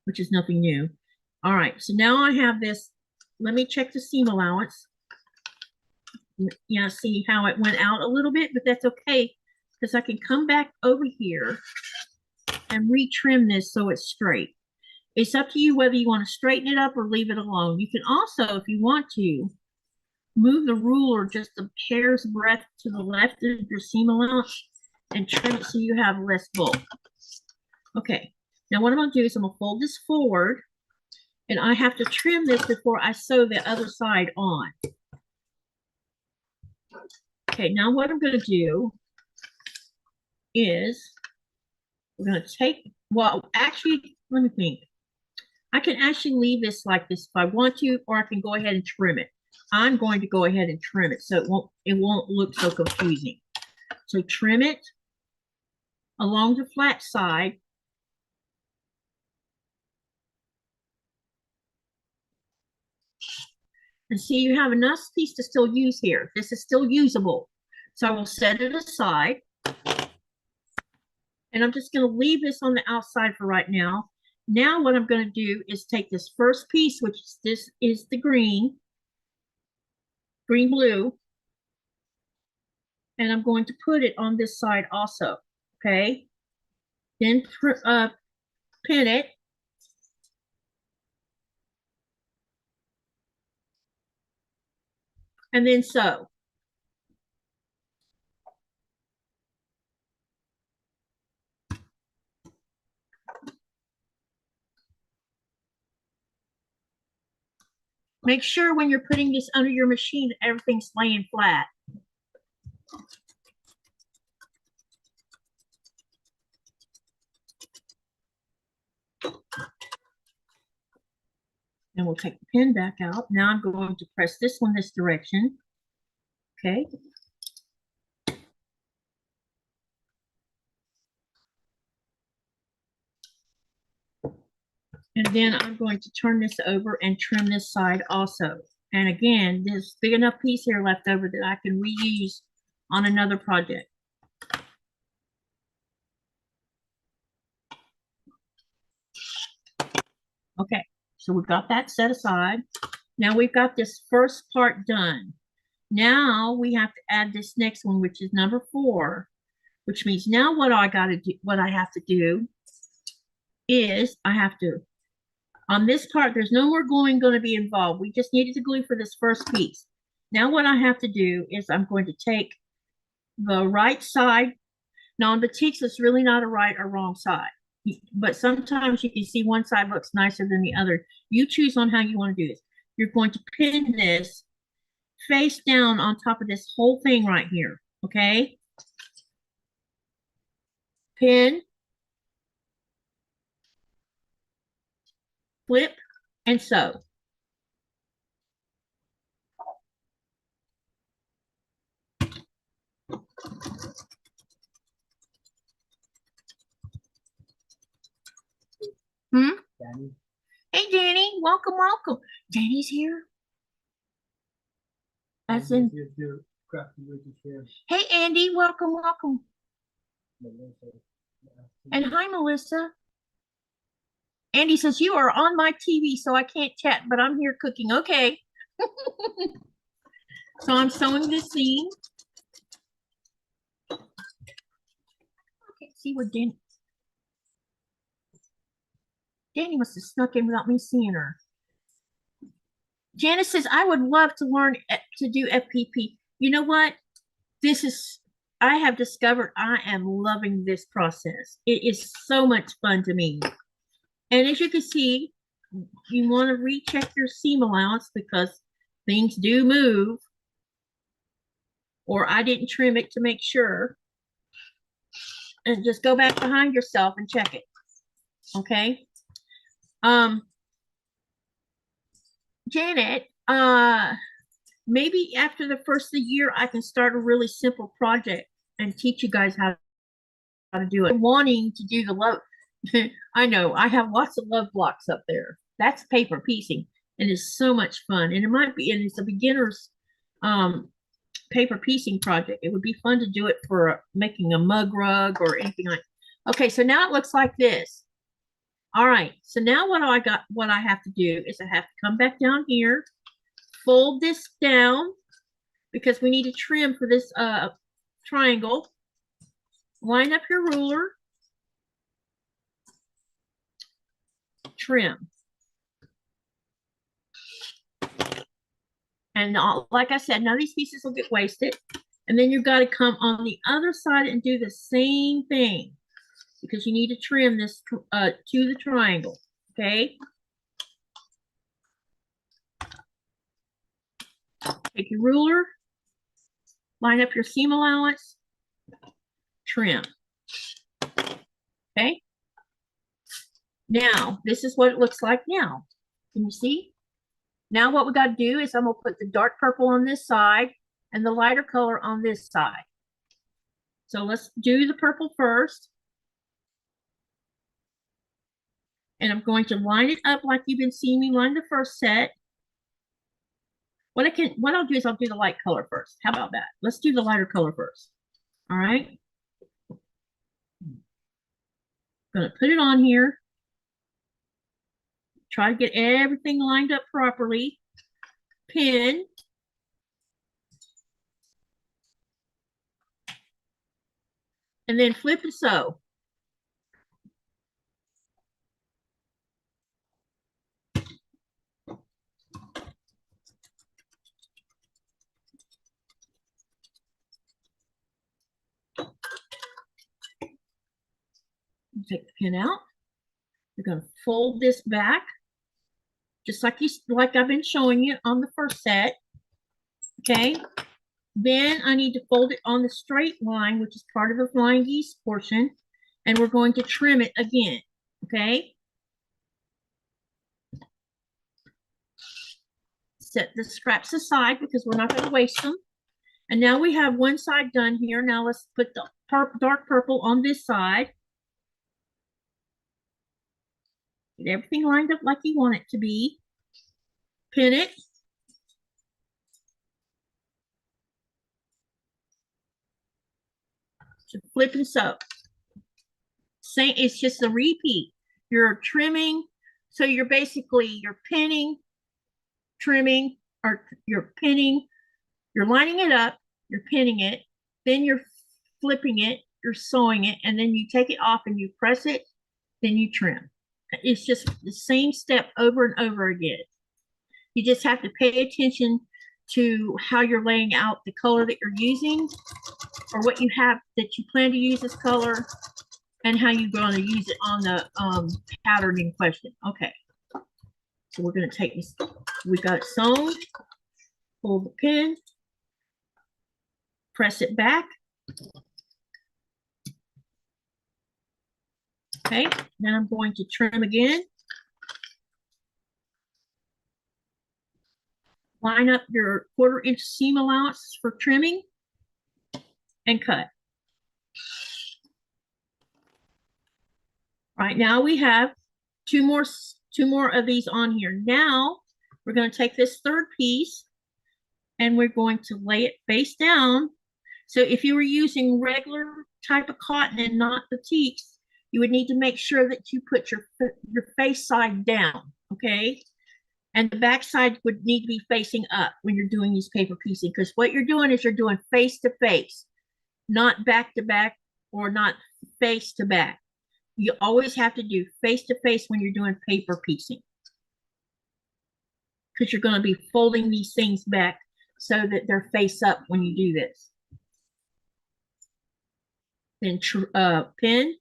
which is nothing new. All right. So now I have this. Let me check the seam allowance. Yeah, see how it went out a little bit, but that's okay because I can come back over here and retrim this so it's straight. It's up to you whether you want to straighten it up or leave it alone. You can also, if you want to, move the ruler just a hair's breadth to the left of your seam allowance and trim it so you have less bulk. Okay, now what I'm going to do is I'm going to fold this forward and I have to trim this before I sew the other side on. Okay, now what I'm going to do is we're going to take, well, actually, let me think. I can actually leave this like this if I want to, or I can go ahead and trim it. I'm going to go ahead and trim it so it won't look so confusing. So trim it along the flat side. And see, you have enough piece to still use here. This is still usable. So I will set it aside. And I'm just going to leave this on the outside for right now. Now what I'm going to do is take this first piece, which is this is the green blue, and I'm going to put it on this side also. Okay. Then pin it. And then sew. Make sure when you're putting this under your machine that everything's laying flat. And we'll take the pin back out. Now I'm going to press this one this direction. Okay. And then I'm going to turn this over and trim this side also. And again, there's big enough piece here left over that I can reuse on another project. Okay, so we've got that set aside. Now we've got this first part done. Now we have to add this next one, which is number 4, which means now what I have to do is I have to, on this part, there's no more gluing going to be involved. We just needed to glue for this first piece. Now what I have to do is I'm going to take the right side Now on batiks, it's really not a right or wrong side, but sometimes you can see one side looks nicer than the other. You choose on how you want to do this. You're going to pin this face down on top of this whole thing right here, okay? Pin, flip, and sew. Danny. Hey, Danny, welcome, welcome. Danny's here. As in, hey, Andy, welcome, welcome. And hi, Melissa. Andy says, you are on my TV, so I can't chat, but I'm here cooking. Okay. So I'm sewing this seam. I can't see where Danny must have snuck in without me seeing her. Janice says, I would love to learn to do FPP. You know what? I have discovered I am loving this process. It is so much fun to me. And as you can see, you want to recheck your seam allowance because things do move. Or I didn't trim it to make sure. And just go back behind yourself and check it. Okay. Janet, maybe after the first of the year, I can start a really simple project and teach you guys how to do it. Wanting to do the love. I know I have lots of love blocks up there. That's paper piecing, and it's so much fun. And it might be, and it's a beginner's paper piecing project. It would be fun to do it for making a mug rug or anything like. Okay, so now it looks like this. All right, so now what I have to do is I have to come back down here, fold this down because we need to trim for this triangle. Line up your ruler, trim. And like I said, none of these pieces will get wasted. And then you've got to come on the other side and do the same thing because you need to trim this to the triangle, okay? Take your ruler, line up your seam allowance, trim, okay? Now, this is what it looks like now. Can you see? Now what we got to do is I'm going to put the dark purple on this side and the lighter color on this side. So let's do the purple first. And I'm going to line it up like you've been seeing me line the first set. What I'll do is I'll do the light color first. How about that? Let's do the lighter color first. All right. I'm going to put it on here. Try to get everything lined up properly. Pin. And then flip and sew. Take the pin out. You're going to fold this back, just like I've been showing you on the first set. Okay. Then I need to fold it on the straight line, which is part of the flying geese portion, and we're going to trim it again. Okay. Set the scraps aside because we're not going to waste them. And now we have one side done here. Now let's put the dark purple on this side. Get everything lined up like you want it to be. Pin it. So flip and sew. Same, it's just a repeat. You're trimming, so you're pinning, trimming, or you're pinning, you're lining it up, you're pinning it, then you're flipping it, you're sewing it, and then you take it off and you press it, then you trim. It's just the same step over and over again. You just have to pay attention to how you're laying out the color that you're using or what you have that you plan to use this color and how you're going to use it on the pattern in question. Okay. So we're going to take this, we got it sewn, pull the pin, press it back. Okay, then I'm going to trim again. Line up your 1/4 inch seam allowance for trimming and cut. All right, now we have two more of these on here. Now we're going to take this third piece and we're going to lay it face down. So if you were using regular type of cotton and not batiks, you would need to make sure that you put your face side down, okay? And the back side would need to be facing up when you're doing these paper piecing, because what you're doing is you're doing face to face, not back to back or not face to back. You always have to do face to face when you're doing paper piecing, because you're going to be folding these things back so that they're face up when you do this. Then pin.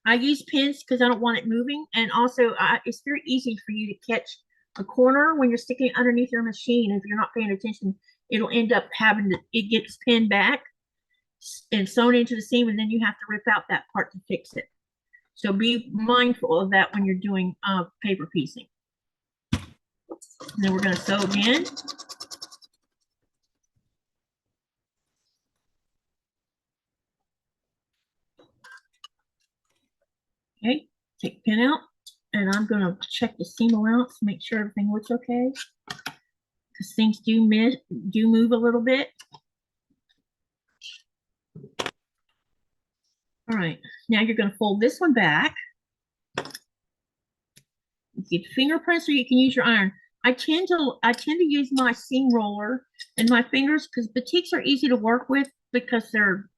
I use pins because I don't want it moving, and also it's very easy for you to catch a corner when you're sticking it underneath your machine. If you're not paying attention, it'll end up having to, it gets pinned back and sewn into the seam, and then you have to rip out that part to fix it. So be mindful of that when you're doing paper piecing. And then we're going to sew again. Okay, take the pin out, and I'm going to check the seam allowance to make sure everything looks okay, because things do move a little bit. All right, now you're going to fold this one back. You get fingerprints, or you can use your iron. I tend to use my seam roller and my fingers, because batiks are easy to work with because they're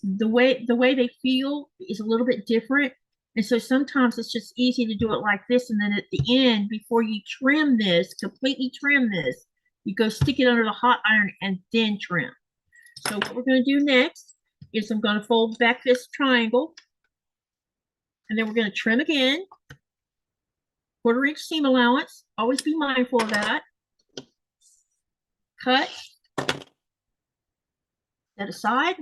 the way they feel is a little bit different. And so sometimes it's just easy to do it like this, and then at the end, before you trim this, completely trim this, you go stick it under the hot iron and then trim. So what we're going to do next is I'm going to fold back this triangle, and then we're going to trim again. 1/4 inch seam allowance. Always be mindful of that. Cut. Set aside.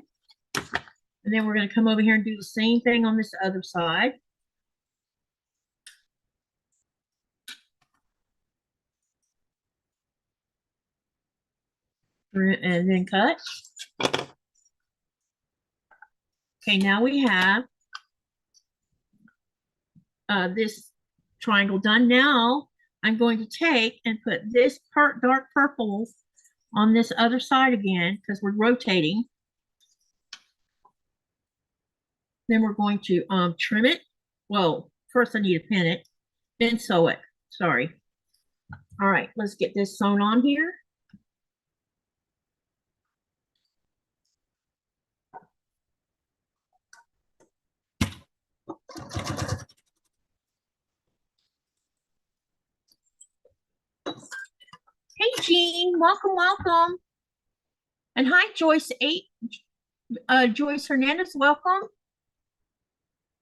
And then we're going to come over here and do the same thing on this other side. And then cut. Okay, now we have this triangle done. Now I'm going to take and put this dark purple on this other side again, because we're rotating. Then we're going to trim it. Well, first I need to pin it, then sew it. Sorry. All right, let's get this sewn on here. Hey, Jean, welcome, welcome. And hi, Joyce Joyce Hernandez, welcome.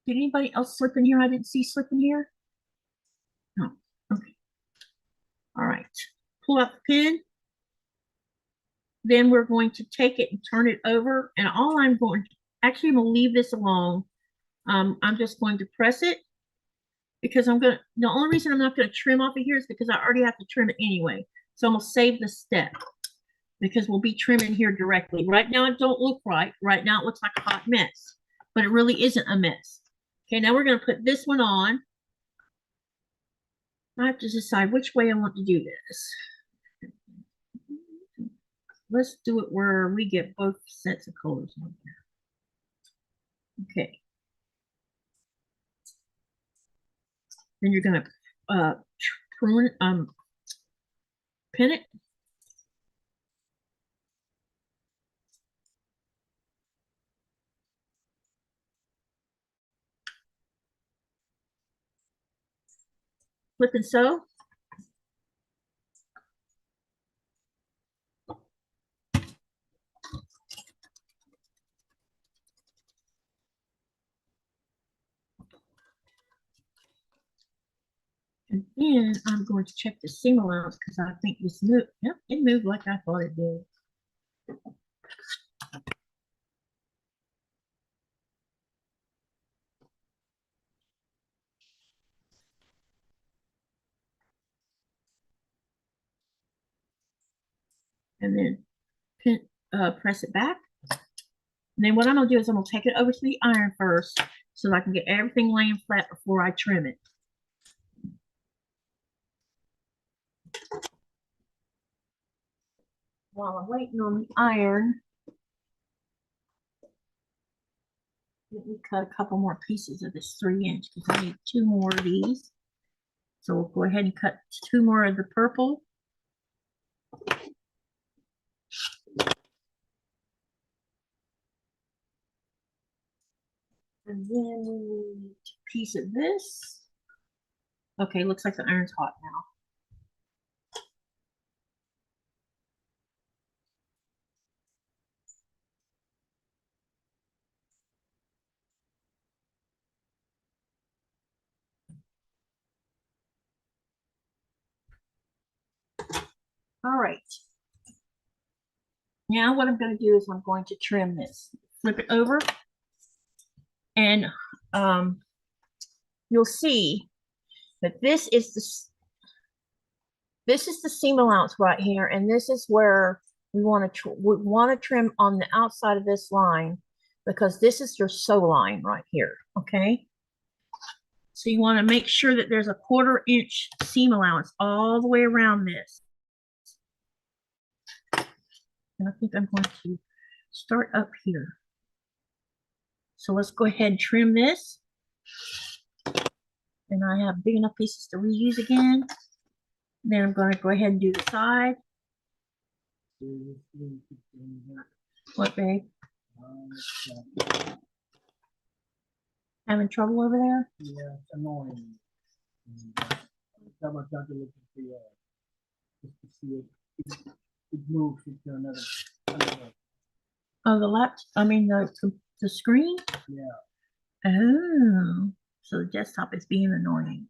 Did anybody else slip in here? I didn't see slip in here. No, okay. All right, pull out the pin. Then we're going to take it and turn it over. And all I'm going to, actually I'm gonna leave this alone. I'm just going to press it, because the only reason I'm not gonna trim off of here is because I already have to trim it anyway. So I'm gonna save the step, because we'll be trimming here directly. Right now it don't look right. Right now it looks like a hot mess, but it really isn't a mess. Okay, now we're gonna put this one on. I have to decide which way I want to do this. Let's do it where we get both sets of colors on there. Okay. Then you're gonna pin it. Flip and sew. And then I'm going to check the seam allowance because I think this moved. Yep, it moved like I thought it did. And then press it back. And then what I'm gonna do is I'm gonna take it over to the iron first so that I can get everything laying flat before I trim it. While I'm waiting on the iron, let me cut a couple more pieces of this 3-inch because I need 2 more of these. So we'll go ahead and cut 2 more of the purple. And then we need a piece of this. Okay, looks like the iron's hot now. All right. Now what I'm going to do is I'm going to trim this. Flip it over. And you'll see that this is the seam allowance right here, and this is where we want to trim on the outside of this line because this is your sew line right here. Okay, so you want to make sure that there's a 1/4 inch seam allowance all the way around this. And I think I'm going to start up here. So let's go ahead and trim this. And I have big enough pieces to reuse again. Then I'm going to go ahead and do the side. What, babe? Having trouble over there? Yeah, it's annoying. I'm trying to look at the just to see it moves into another. Oh, the screen? Yeah. Oh, so the desktop is being annoying.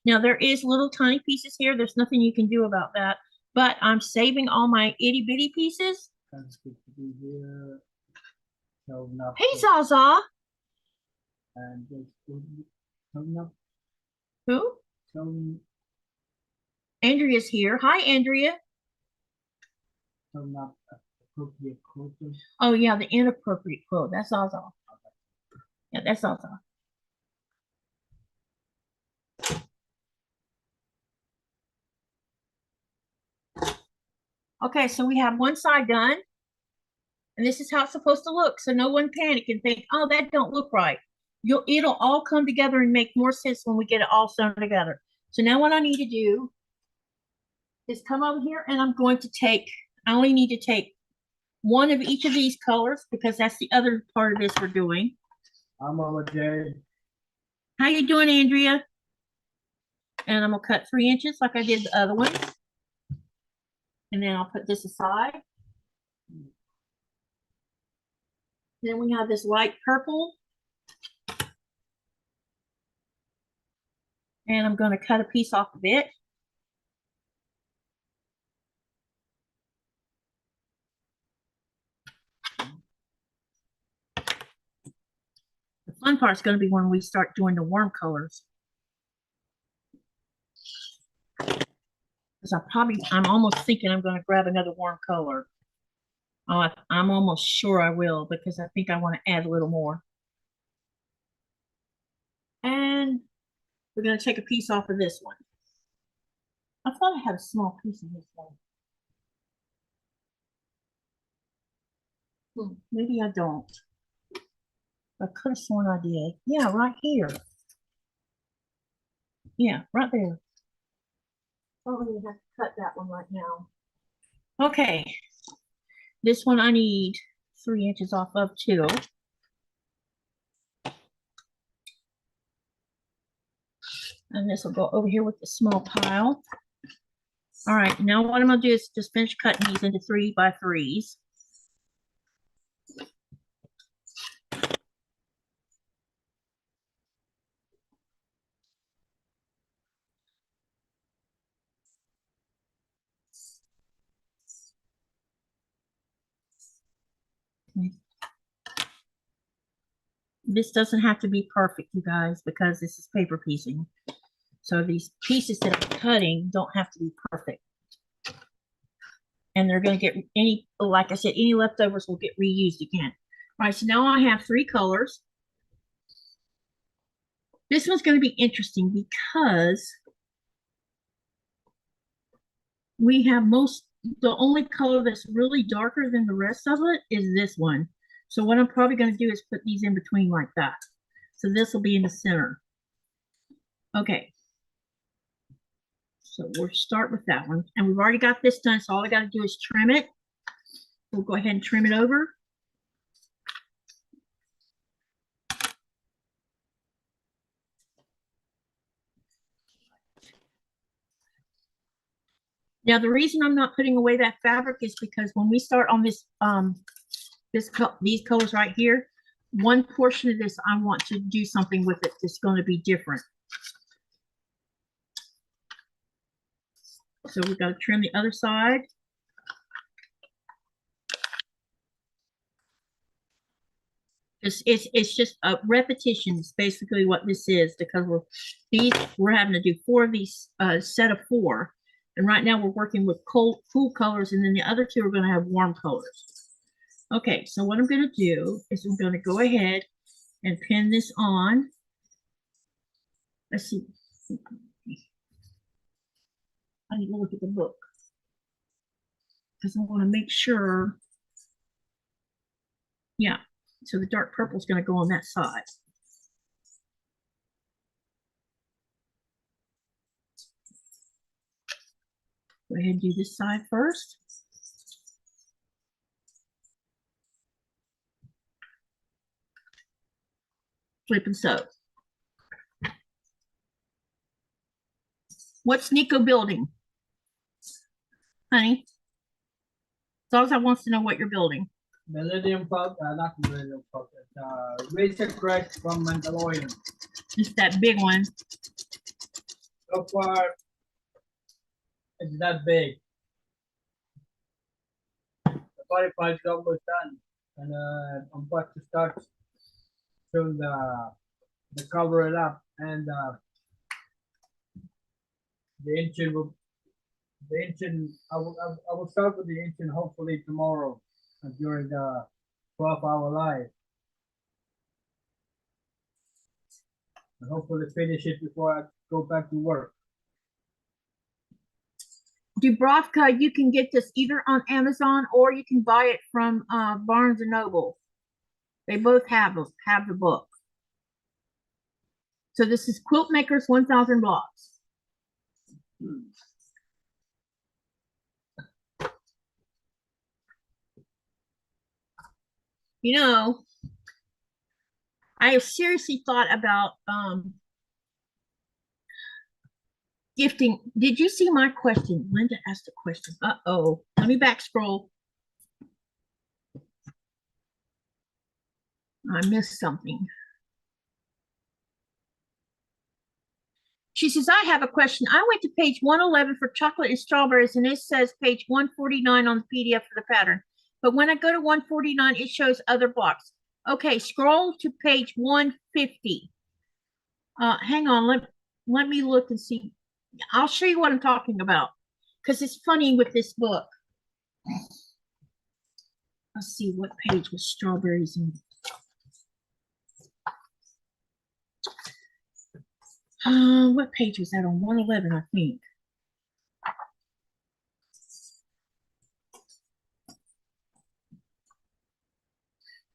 Now there is little tiny pieces here. There's nothing you can do about that. But I'm saving all my itty bitty pieces. That's good to be here. So hey, Zaza. And coming up. Who? So Andrea's here. Hi, Andrea. not appropriate quilting. Oh yeah, the inappropriate quilt. That's Zaza. Yeah, that's Zaza. Okay, so we have one side done. And this is how it's supposed to look. So no one panic and think, oh, that don't look right. It'll all come together and make more sense when we get it all sewn together. So now what I need to do is come over here and I'm going to I only need to take one of each of these colors because that's the other part of this we're doing. I'm over there. How you doing, Andrea? And I'm gonna cut 3 inches like I did the other one. And then I'll put this aside. Then we have this light purple. And I'm going to cut a piece off of it. The fun part's going to be when we start doing the warm colors. Because I'm almost thinking I'm going to grab another warm color. I'm almost sure I will because I think I want to add a little more. And we're going to take a piece off of this one. I thought I had a small piece of this one. Maybe I don't. I could have sworn I did. Yeah, right here. Yeah, right there. Probably have to cut that one right now. Okay. This one I need 3 inches off of too. And this will go over here with the small pile. All right, now what I'm gonna do is just finish cutting these into 3 by 3s. Okay. This doesn't have to be perfect, you guys, because this is paper piecing. So these pieces that I'm cutting don't have to be perfect. And they're going to get any, like I said, any leftovers will get reused again. All right, so now I have 3 colors. This one's going to be interesting because we have the only color that's really darker than the rest of it is this one. So what I'm probably going to do is put these in between like that. So this will be in the center. Okay. So we'll start with that one. And we've already got this done, so all I got to do is trim it. We'll go ahead and trim it over. Now, the reason I'm not putting away that fabric is because when we start on this, these colors right here, one portion of this, I want to do something with it that's going to be different. So we've got to trim the other side. It's just a repetition. It's basically what this is, because we're having to do 4 of these, set of 4. And right now we're working with cool colors, and then the other 2 are going to have warm colors. Okay, so what I'm going to do is I'm going to go ahead and pin this on. Let's see. I need to look at the book because I want to make sure. Yeah, so the dark purple is going to go on that side. Go ahead and do this side first. Flip and sew. What's Nico building? Honey? Salsa wants to know what you're building. Millennium Pulp, not Millennium Pulp, Razor Crest from Mandalorian. It's that big one. So far, it's that big. The body part is almost done. And I'm about to start doing the cover it up, and the engine I will start with the engine hopefully tomorrow during the 12-hour live, and hopefully finish it before I go back to work. Dubrovka, you can get this either on Amazon or you can buy it from Barnes and Noble. They both have the book. So this is Quilt Makers 1000 Blocks. You know, I have seriously thought about gifting. Did you see my question? Linda asked a question. Uh-oh. Let me back scroll. I missed something. She says, I have a question. I went to page 111 for chocolate and strawberries, and it says page 149 on the PDF for the pattern. But when I go to 149, it shows other blocks. Okay, scroll to page 150. Hang on, let me look and see. I'll show you what I'm talking about, because it's funny with this book. Let's see what page was strawberries in. What page was that on? 111, I think.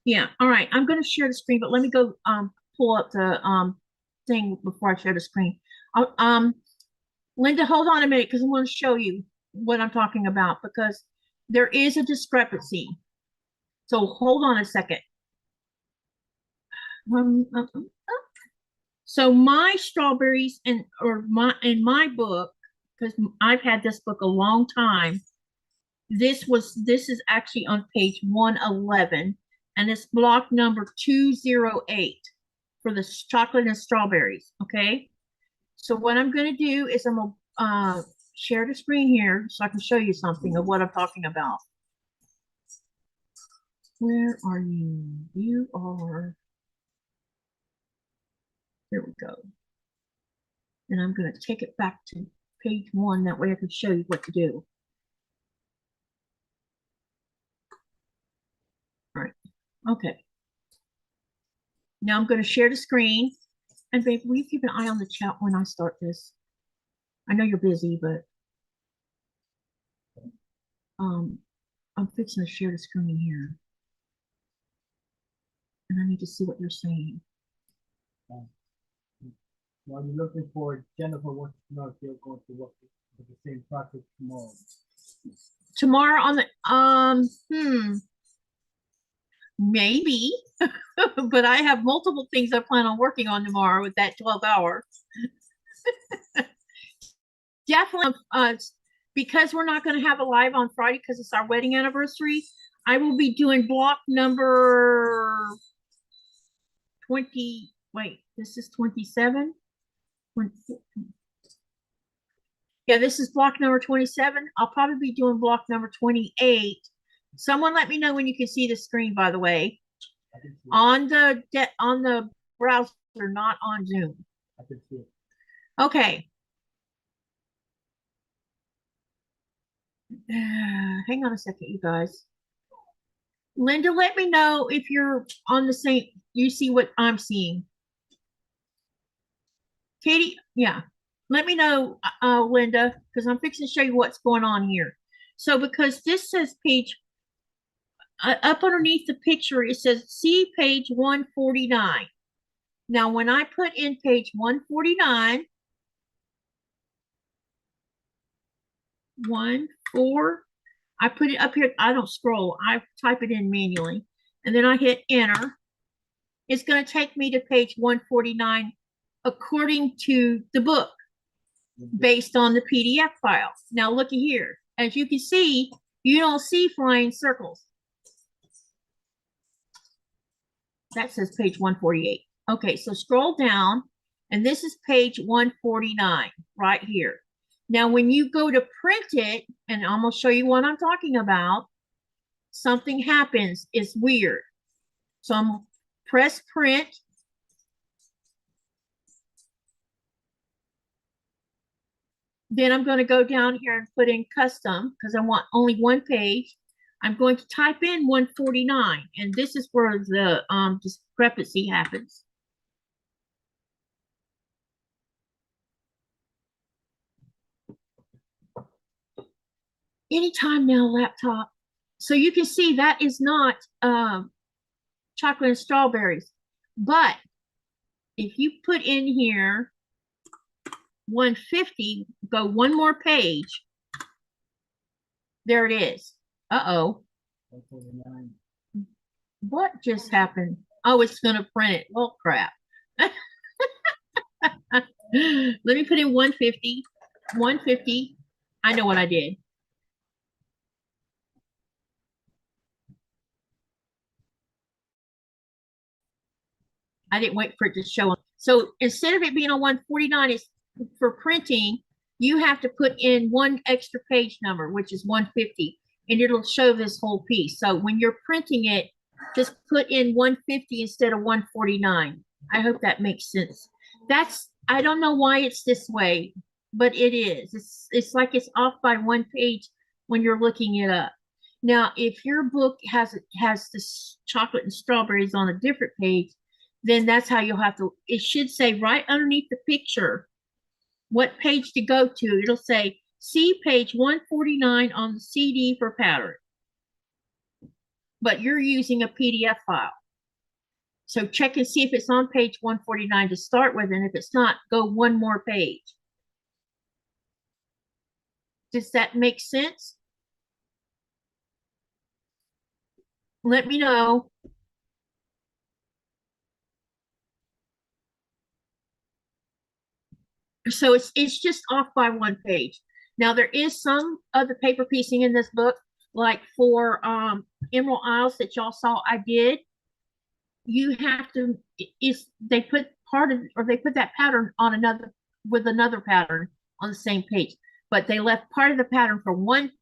Yeah, all right. I'm going to share the screen, but let me go pull up the thing before I share the screen. Linda, hold on a minute, because I want to show you what I'm talking about, because there is a discrepancy. So hold on a second. So my strawberries in my book, because I've had this book a long time, this is actually on page 111, and it's block number 208 for the chocolate and strawberries. Okay, so what I'm going to do is I'm gonna share the screen here so I can show you something of what I'm talking about. Where are you? You are, there we go. And I'm going to take it back to page 1. That way I can show you what to do. All right. Okay. Now I'm going to share the screen. And babe, will you keep an eye on the chat when I start this? I know you're busy, but I'm fixing to share the screen here. And I need to see what you're saying. While you're looking for Jennifer wants to know if you're going to work with the same project tomorrow. Tomorrow on the maybe, but I have multiple things I plan on working on tomorrow with that 12 hour. Definitely, because we're not going to have a live on Friday because it's our wedding anniversary. I will be doing block number 20. Wait, this is 27. Yeah, this is block number 27. I'll probably be doing block number 28. Someone let me know when you can see the screen, by the way. On the browser, not on Zoom. I can see it. Okay. Hang on a second, you guys. Linda, let me know if you're on the same, you see what I'm seeing. Katie, yeah. Let me know, Linda, because I'm fixing to show you what's going on here. So because this says page, up underneath the picture, it says see page 149. Now, when I put in page 149, 1-4, I put it up here. I don't scroll. I type it in manually. And then I hit enter. It's going to take me to page 149 according to the book based on the PDF file. Now, looky here. As you can see, you don't see flying circles. That says page 148. Okay, so scroll down, and this is page 149 right here. Now, when you go to print it, and I'm going to show you what I'm talking about, something happens. It's weird. So I'm going to press print. Then I'm going to go down here and put in custom because I want only one page. I'm going to type in 149, and this is where the discrepancy happens. Anytime now, laptop. So you can see that is not chocolate and strawberries. But if you put in here 150, go one more page. There it is. Uh-oh. 149. What just happened? Oh, it's going to print it. Well, crap. Let me put in 150. 150. I know what I did. I didn't wait for it to show up. So instead of it being on 149, it's for printing, you have to put in one extra page number, which is 150, and it'll show this whole piece. So when you're printing it, just put in 150 instead of 149. I hope that makes sense. I don't know why it's this way, but it is. It's like it's off by one page when you're looking it up. Now, if your book has this chocolate and strawberries on a different page, then that's how you'll have to, it should say right underneath the picture what page to go to. It'll say, see page 149 on the CD for pattern. But you're using a PDF file. So check and see if it's on page 149 to start with, and if it's not, go one more page. Does that make sense? Let me know. So it's just off by one page. Now there is some of the paper piecing in this book, like for Emerald Isles that y'all saw I did. You have to, they put that pattern on another, with another pattern on the same page, but they left part of the pattern for one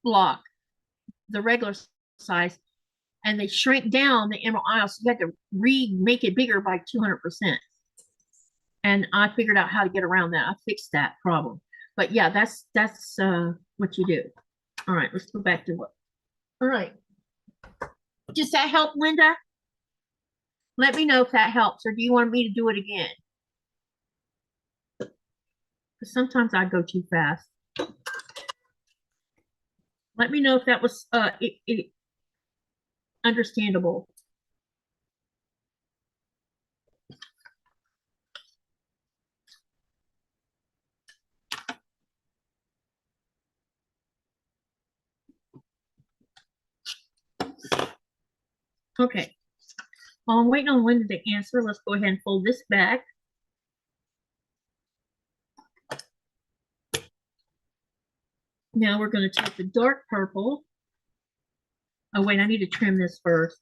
block, the regular size, and they shrink down the emerald isle, so you had to remake it bigger by 200%. And I figured out how to get around that. I fixed that problem. But yeah, that's what you do. All right, let's go back to what. All right. Does that help, Linda? Let me know if that helps, or do you want me to do it again? Because sometimes I go too fast. Let me know if that was understandable. Okay. While I'm waiting on Linda to answer, let's go ahead and fold this back. Now we're going to take the dark purple. Oh, wait, I need to trim this first.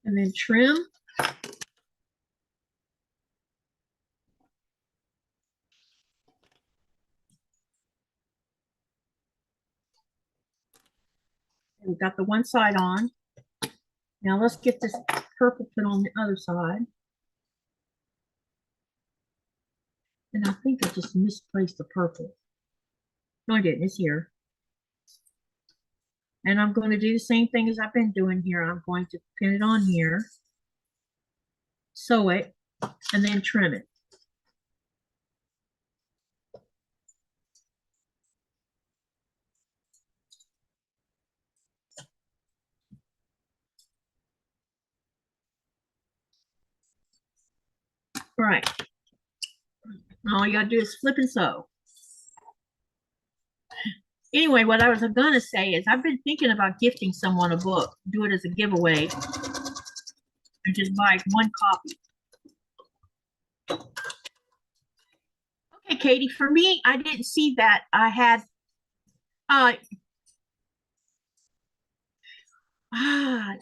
And then trim. We've got the one side on. Now let's get this purple put on the other side. And I think I just misplaced the purple. No, I didn't. It's here. And I'm going to do the same thing as I've been doing here. I'm going to pin it on here, sew it, and then trim it. All right. All you gotta do is flip and sew. Anyway, what I was gonna say is I've been thinking about gifting someone a book, do it as a giveaway, and just buy one copy. Okay, Katie, for me, I didn't see that. I had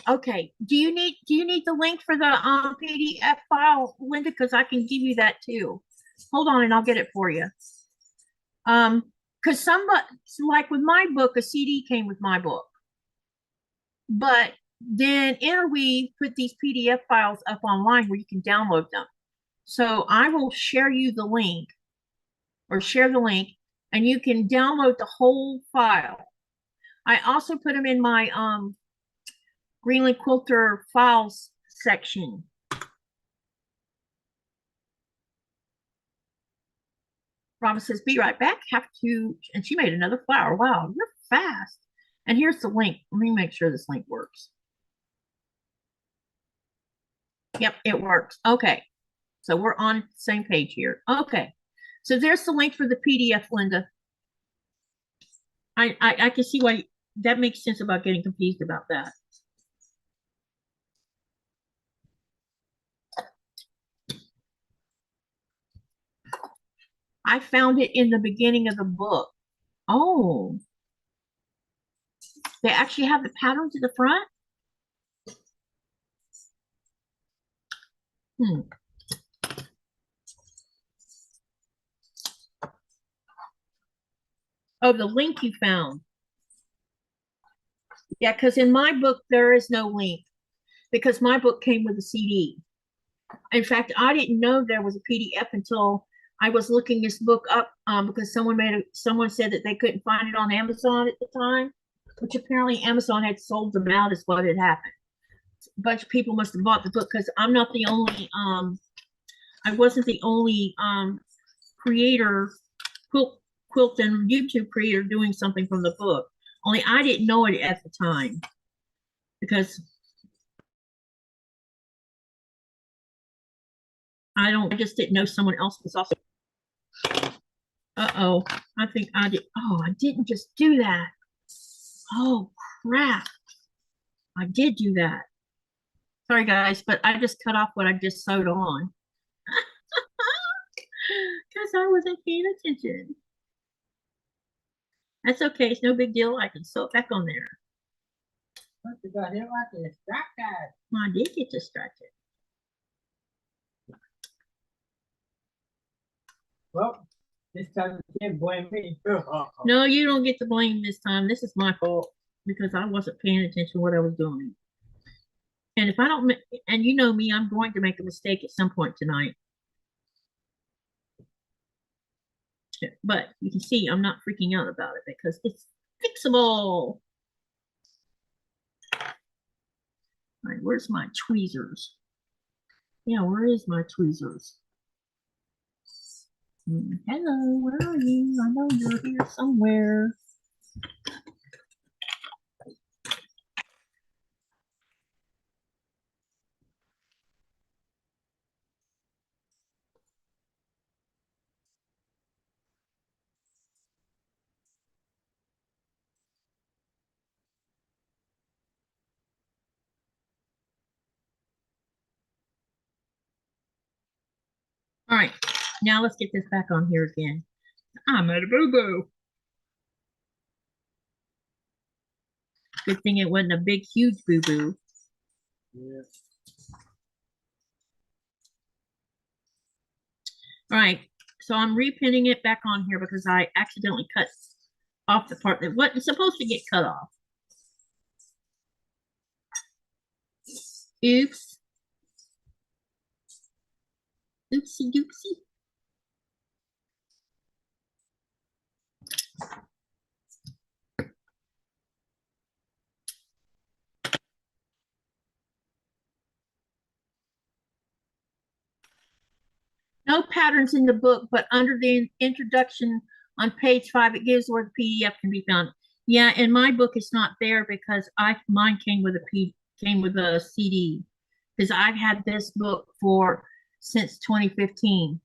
okay. Do you need the link for the PDF file, Linda? Because I can give you that too. Hold on and I'll get it for you. Because somebody, like with my book, a CD came with my book. But then Interweave put these PDF files up online where you can download them. So I will share you the link, or share the link, and you can download the whole file. I also put them in my Greenland Quilter files section. Robin says, be right back. Have to, and she made another flower. Wow, you're fast. And here's the link. Let me make sure this link works. Yep, it works. Okay. So we're on the same page here. Okay. So there's the link for the PDF, Linda. I can see why that makes sense about getting confused about that. I found it in the beginning of the book. Oh. They actually have the patterns at the front? Oh, the link you found. Yeah, because in my book, there is no link because my book came with a CD. In fact, I didn't know there was a PDF until I was looking this book up because someone said that they couldn't find it on Amazon at the time, which apparently Amazon had sold them out is what had happened. A bunch of people must have bought the book because I'm not the only, I wasn't the only creator, quilt and YouTube creator doing something from the book. Only I didn't know it at the time because I just didn't know someone else was also. Uh-oh, I think I did. Oh, I didn't just do that. Oh, crap. I did do that. Sorry, guys, but I just cut off what I just sewed on. Because I wasn't paying attention. That's okay. It's no big deal. I can sew it back on there. What you got here like a distracted? I did get distracted. Well, this time you can't blame me. No, you don't get to blame this time. This is my fault because I wasn't paying attention to what I was doing. And if I don't, and you know me, I'm going to make a mistake at some point tonight. But you can see I'm not freaking out about it because it's fixable. All right, where's my tweezers? Yeah, where is my tweezers? Hello, where are you? I know you're here somewhere. All right, now let's get this back on here again. I'm at a boo-boo. Good thing it wasn't a big, huge boo-boo. Yeah. All right, so I'm repinning it back on here because I accidentally cut off the part that wasn't supposed to get cut off. Oops. Oopsie doopsie. No patterns in the book, but under the introduction on page 5, it gives where the PDF can be found. Yeah, in my book, it's not there because mine came with a CD because I've had this book since 2015.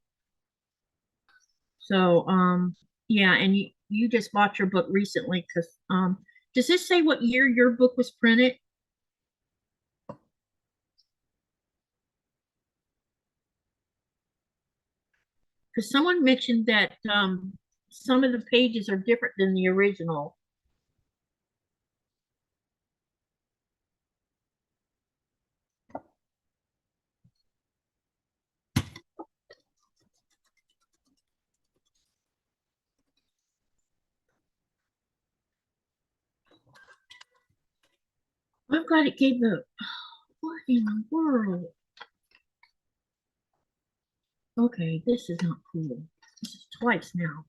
So yeah, and you just bought your book recently because does this say what year your book was printed? Because someone mentioned that some of the pages are different than the original. I'm glad it gave the what in the world? Okay, this is not cool. This is twice now.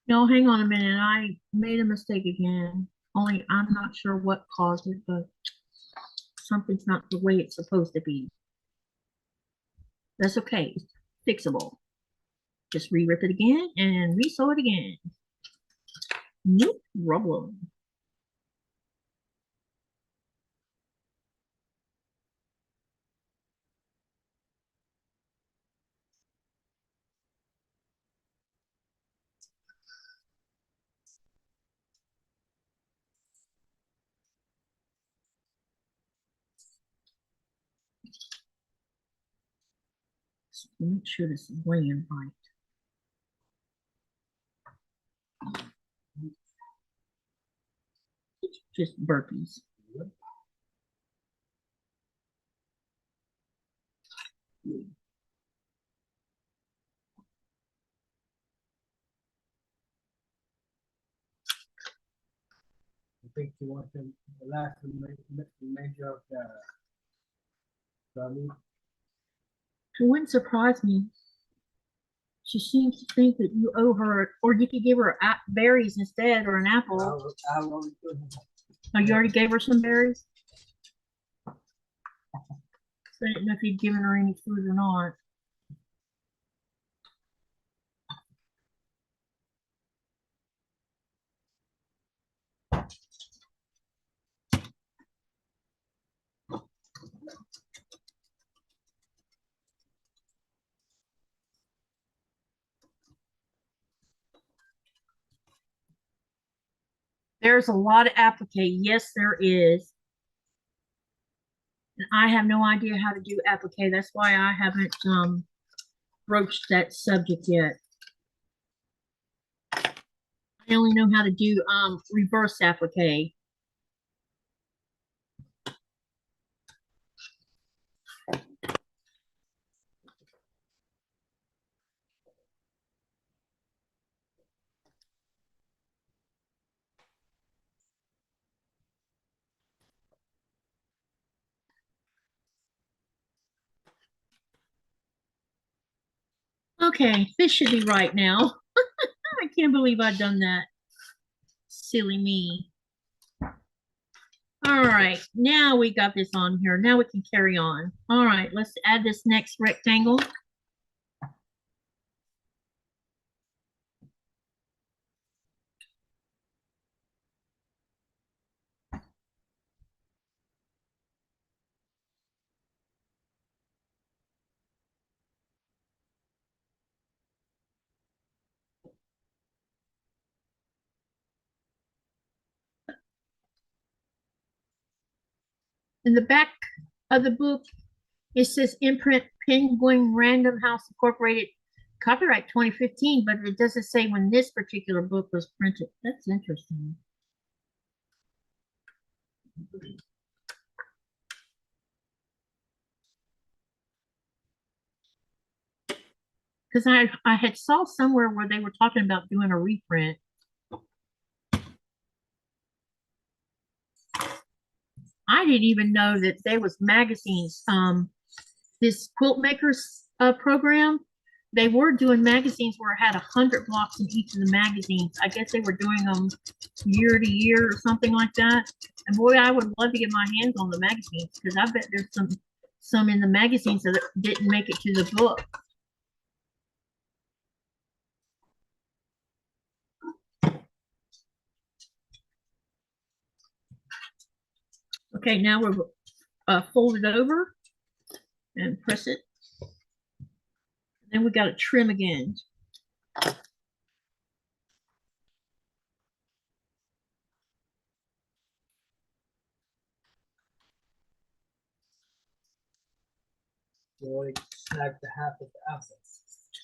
No, hang on a minute. I made a mistake again. Only I'm not sure what caused it, but something's not the way it's supposed to be. That's okay. It's fixable. Just re-rip it again and re-sew it again. No problem. So make sure this is laying right. Just burpees. I think you want the last measure of the It wouldn't surprise me. She seems to think that you owe her, or you could give her berries instead, or an apple. Oh, you already gave her some berries? So I didn't know if you'd given her any food or not. There's a lot of applique. Yes, there is. And I have no idea how to do applique. That's why I haven't broached that subject yet. I only know how to do reverse applique. Okay, this should be right now. I can't believe I've done that. Silly me. All right, now we got this on here. Now we can carry on. All right, let's add this next rectangle. In the back of the book, it says imprint Penguin Random House Incorporated, copyright 2015, but it doesn't say when this particular book was printed. That's interesting. Because I had saw somewhere where they were talking about doing a reprint. I didn't even know that there was magazines. This quilt makers program, they were doing magazines where it had 100 blocks in each of the magazines. I guess they were doing them year to year or something like that. And boy, I would love to get my hands on the magazines because I bet there's some in the magazines that didn't make it to the book. Okay, now we're fold it over and press it. Then we got to trim again. Joy snagged the half of the apple.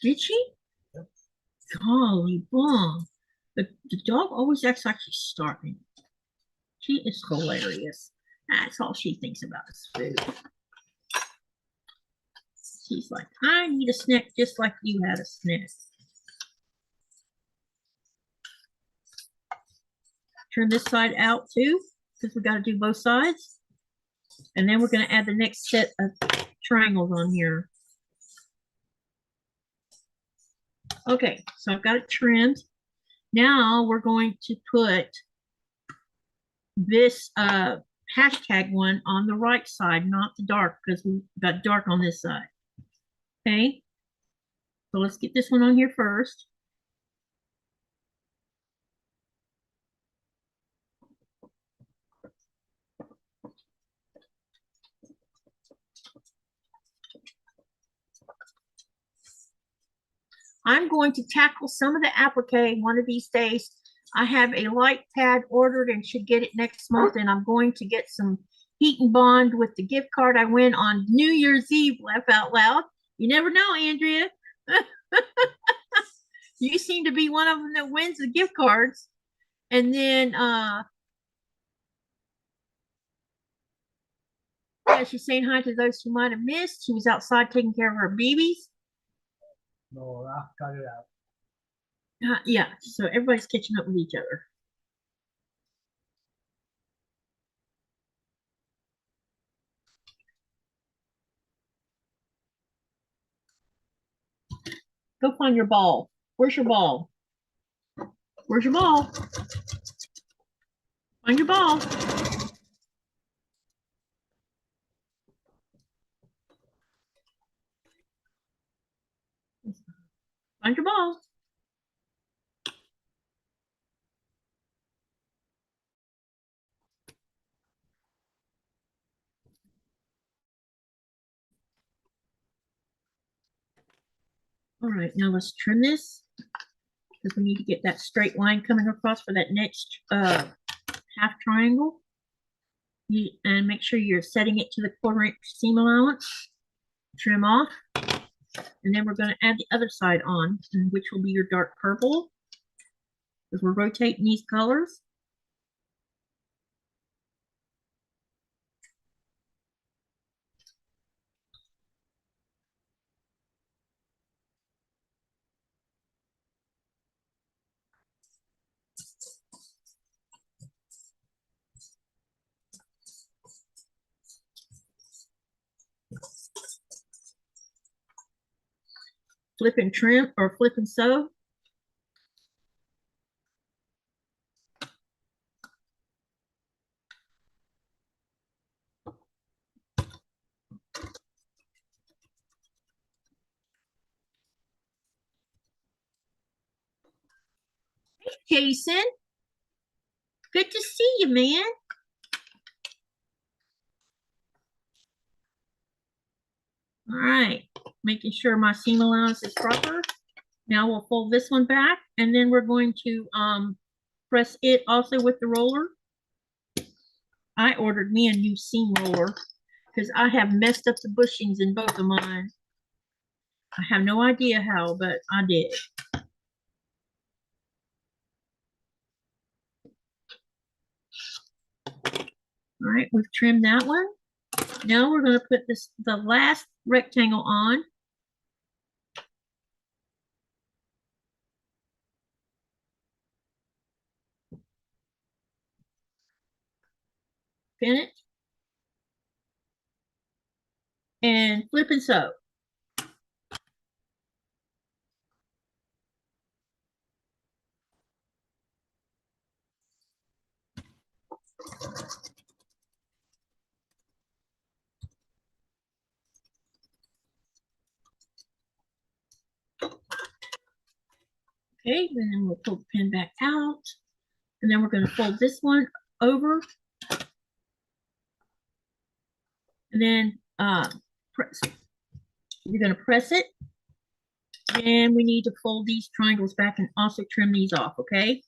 Did she? Yep. Golly, bomb. The dog always acts like she's starving. She is hilarious. That's all she thinks about is food. She's like, I need a snack just like you had a snack. Turn this side out too, because we got to do both sides. And then we're going to add the next set of triangles on here. Okay, so I've got it trimmed. Now we're going to put this hashtag one on the right side, not the dark, because we've got dark on this side. Okay, so let's get this one on here first. I'm going to tackle some of the applique one of these days. I have a light pad ordered and should get it next month, and I'm going to get some heat and bond with the gift card I win on New Year's Eve. Laugh out loud. You never know, Andrea. You seem to be one of them that wins the gift cards. And then yeah, she's saying hi to those who might have missed. She was outside taking care of her babies. No, I got it out. Yeah, so everybody's catching up with each other. Go find your ball. Where's your ball? Where's your ball? Find your ball. Find your ball. All right, now let's trim this because we need to get that straight line coming across for that next half triangle. And make sure you're setting it to the 1/4 inch seam allowance. Trim off. And then we're going to add the other side on, which will be your dark purple. because we're rotating these colors. Flip and trim or flip and sew. Hey, Jason. Good to see you, man. All right, making sure my seam allowance is proper. Now we'll fold this one back, and then we're going to press it also with the roller. I ordered me a new seam roller because I have messed up the bushings in both of mine. I have no idea how, but I did. All right, we've trimmed that one. Now we're going to put the last rectangle on. Pin it. And flip and sew. Okay, and then we'll pull the pin back out. And then we're going to fold this one over. And then you're going to press it. And we need to fold these triangles back and also trim these off, okay?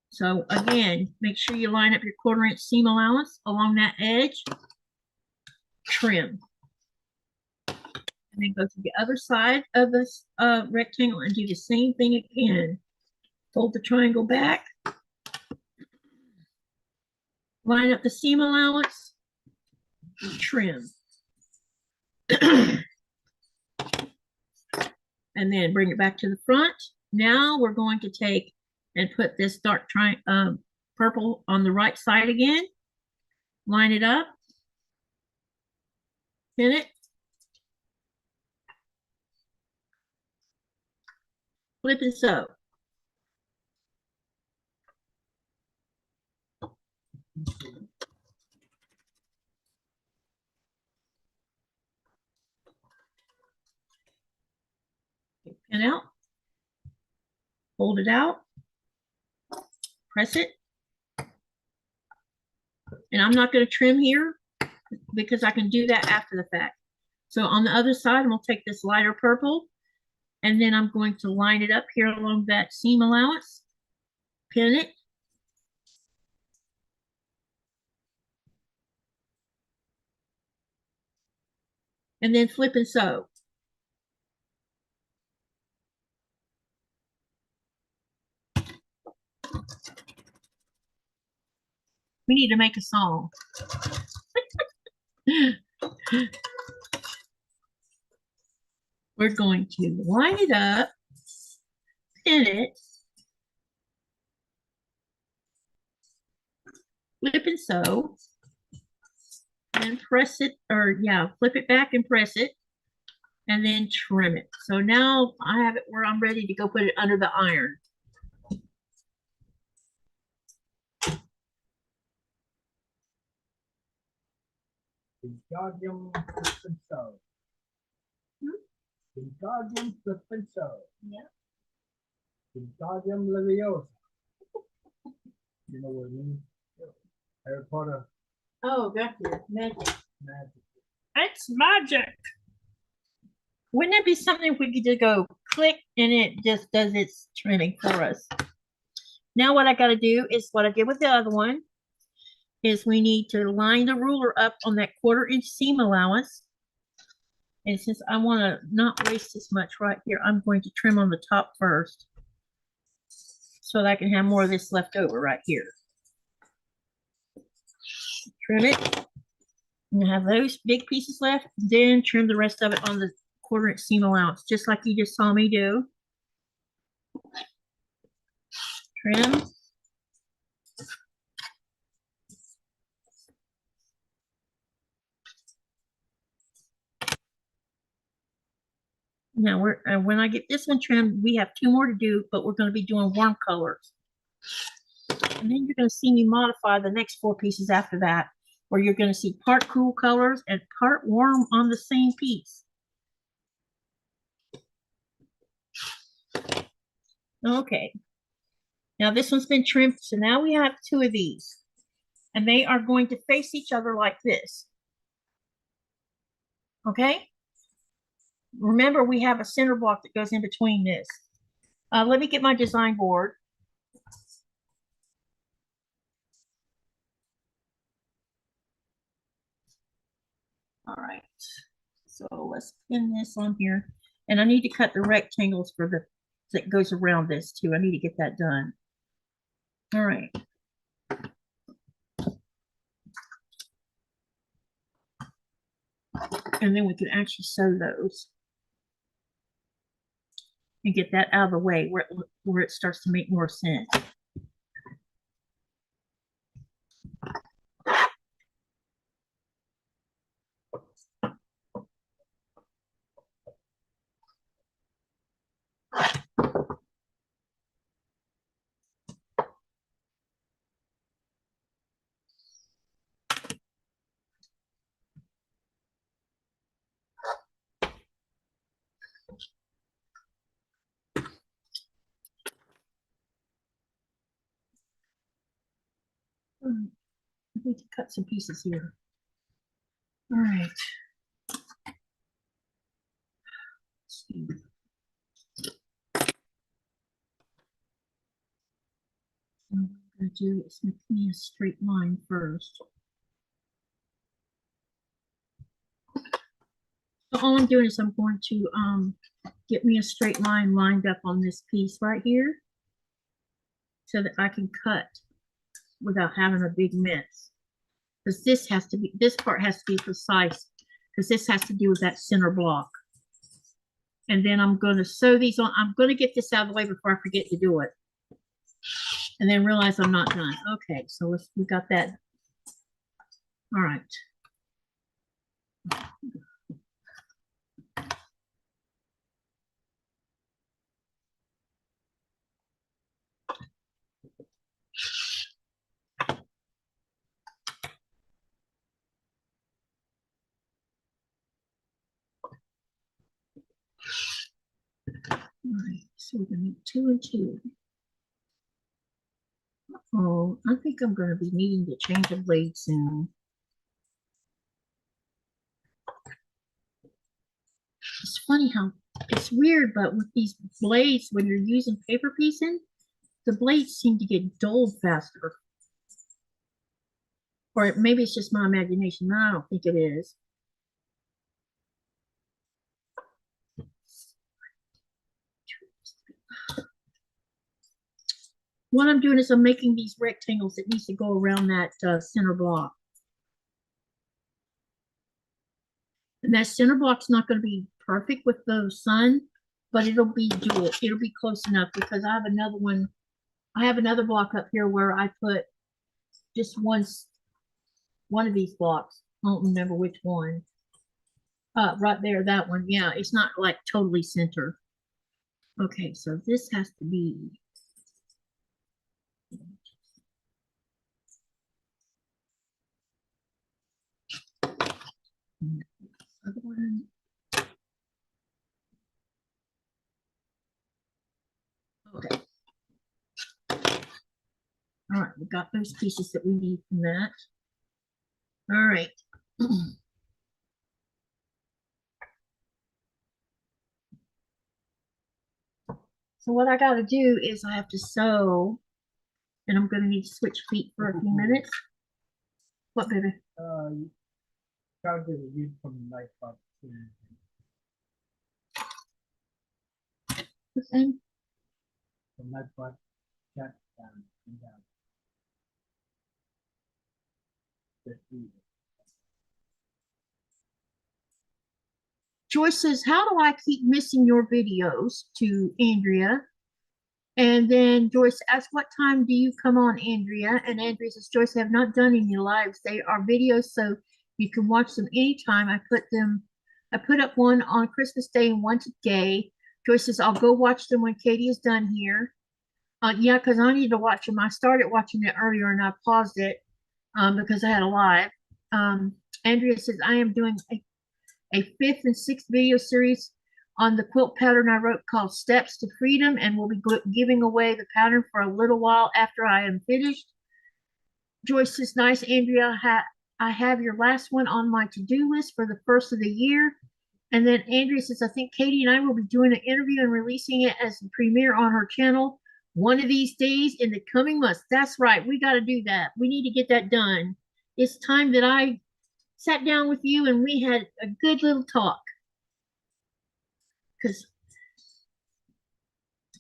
So again, make sure you line up your 1/4 inch seam allowance along that edge. Trim. And then go to the other side of this rectangle and do the same thing again. Fold the triangle back. Line up the seam allowance. Trim. And then bring it back to the front. Now we're going to take and put this dark purple on the right side again. Line it up. Pin it. Flip and sew. Pin out. Hold it out. Press it. And I'm not going to trim here because I can do that after the fact. So on the other side, I'm going to take this lighter purple and then I'm going to line it up here along that seam allowance. Pin it. And then flip and sew. We need to make a song. We're going to line it up, pin it, flip and sew, and press it, or yeah, flip it back and press it, and then trim it. So now I have it where I'm ready to go put it under the iron. Wingardium flip and sew. Wingardium flip and sew. Yeah. Wingardium Leviosa. You know what I mean? Harry Potter. Oh, got you. Magic. Magic. It's magic. Wouldn't it be something if we could just go click and it just does its trimming for us? Now what I got to do is what I did with the other one. Is we need to line the ruler up on that 1/4 inch seam allowance. And since I want to not waste this much right here, I'm going to trim on the top first. so that I can have more of this left over right here. Trim it. And have those big pieces left, then trim the rest of it on the 1/4 inch seam allowance, just like you just saw me do. Trim. Now when I get this one trimmed, we have 2 more to do, but we're going to be doing warm colors. And then you're going to see me modify the next 4 pieces after that, where you're going to see part cool colors and part warm on the same piece. Okay. Now this one's been trimmed, so now we have 2 of these. And they are going to face each other like this. Okay? Remember, we have a center block that goes in between this. Let me get my design board. All right. So let's pin this on here. And I need to cut the rectangles for the that goes around this too. I need to get that done. All right. And then we can actually sew those and get that out of the way where it starts to make more sense. I need to cut some pieces here. All right. Let's see. What I'm going to do is make me a straight line first. So all I'm doing is I'm going to get me a straight line lined up on this piece right here so that I can cut without having a big mess. Because this part has to be precise, because this has to do with that center block. And then I'm going to sew these on. I'm going to get this out of the way before I forget to do it. And then realize I'm not done. Okay, so we got that. All right. All right, so we're going to need 2 and 2. Oh, I think I'm going to be needing to change a blade soon. It's funny how it's weird, but with these blades, when you're using paper piecing, the blades seem to get dulled faster. Or maybe it's just my imagination. No, I don't think it is. What I'm doing is I'm making these rectangles that needs to go around that center block. And that center block's not going to be perfect with the sun, but it'll be doable. It'll be close enough because I have another one. I have another block up here where I put just one of these blocks. I don't remember which one. Right there, that one. Yeah, it's not like totally center. Okay, so this has to be. Other one. Okay. All right, we got those pieces that we need from that. All right. So what I got to do is I have to sew, and I'm going to need to switch feet for a few minutes. What, baby? Try to read from light part. The same? From that part. Shut down and down. Just leave it. Joyce says, how do I keep missing your videos, to Andrea? And then Joyce asks, what time do you come on, Andrea? And Andrea says, Joyce, I have not done any lives. They are videos, so you can watch them anytime. I put up one on Christmas Day and one today. Joyce says, I'll go watch them when Katy is done here. Yeah, because I need to watch them. I started watching it earlier and I paused it because I had a live. Andrea says, I am doing a 5th and 6th video series on the quilt pattern I wrote called Steps to Freedom, and we'll be giving away the pattern for a little while after I am finished. Joyce says, nice, Andrea. I have your last one on my to-do list for the first of the year. And then Andrea says, I think Katy and I will be doing an interview and releasing it as a premiere on her channel one of these days in the coming months. That's right. We got to do that. We need to get that done. It's time that I sat down with you and we had a good little talk. Because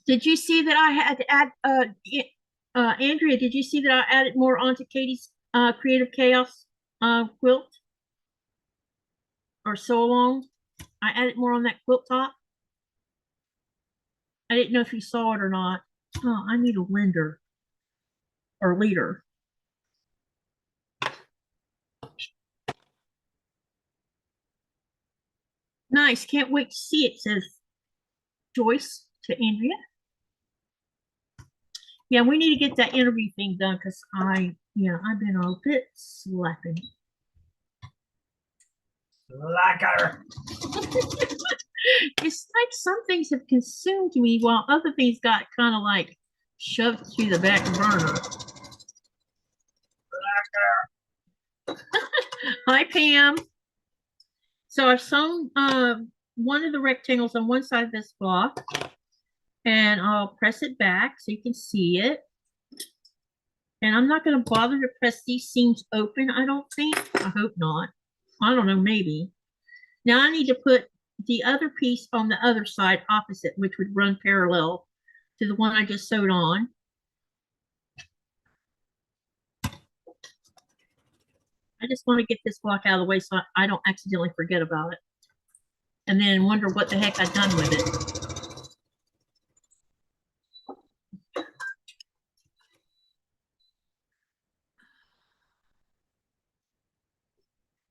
did you see that I had to add, Andrea, did you see that I added more onto Katy's Creative Chaos quilt? Or sew along? I added more on that quilt top. I didn't know if you saw it or not. Oh, I need a lender or leader. Nice, can't wait to see it, says Joyce to Andrea. Yeah, we need to get that interview thing done because I've been a bit slacking. Slacker. It's like some things have consumed me while other things got kind of like shoved to the back burner. Hi, Pam. So I've sewn one of the rectangles on one side of this block, and I'll press it back so you can see it. And I'm not going to bother to press these seams open, I don't think. I hope not. I don't know, maybe. Now I need to put the other piece on the other side opposite, which would run parallel to the one I just sewed on. I just want to get this block out of the way so I don't accidentally forget about it. And then wonder what the heck I've done with it.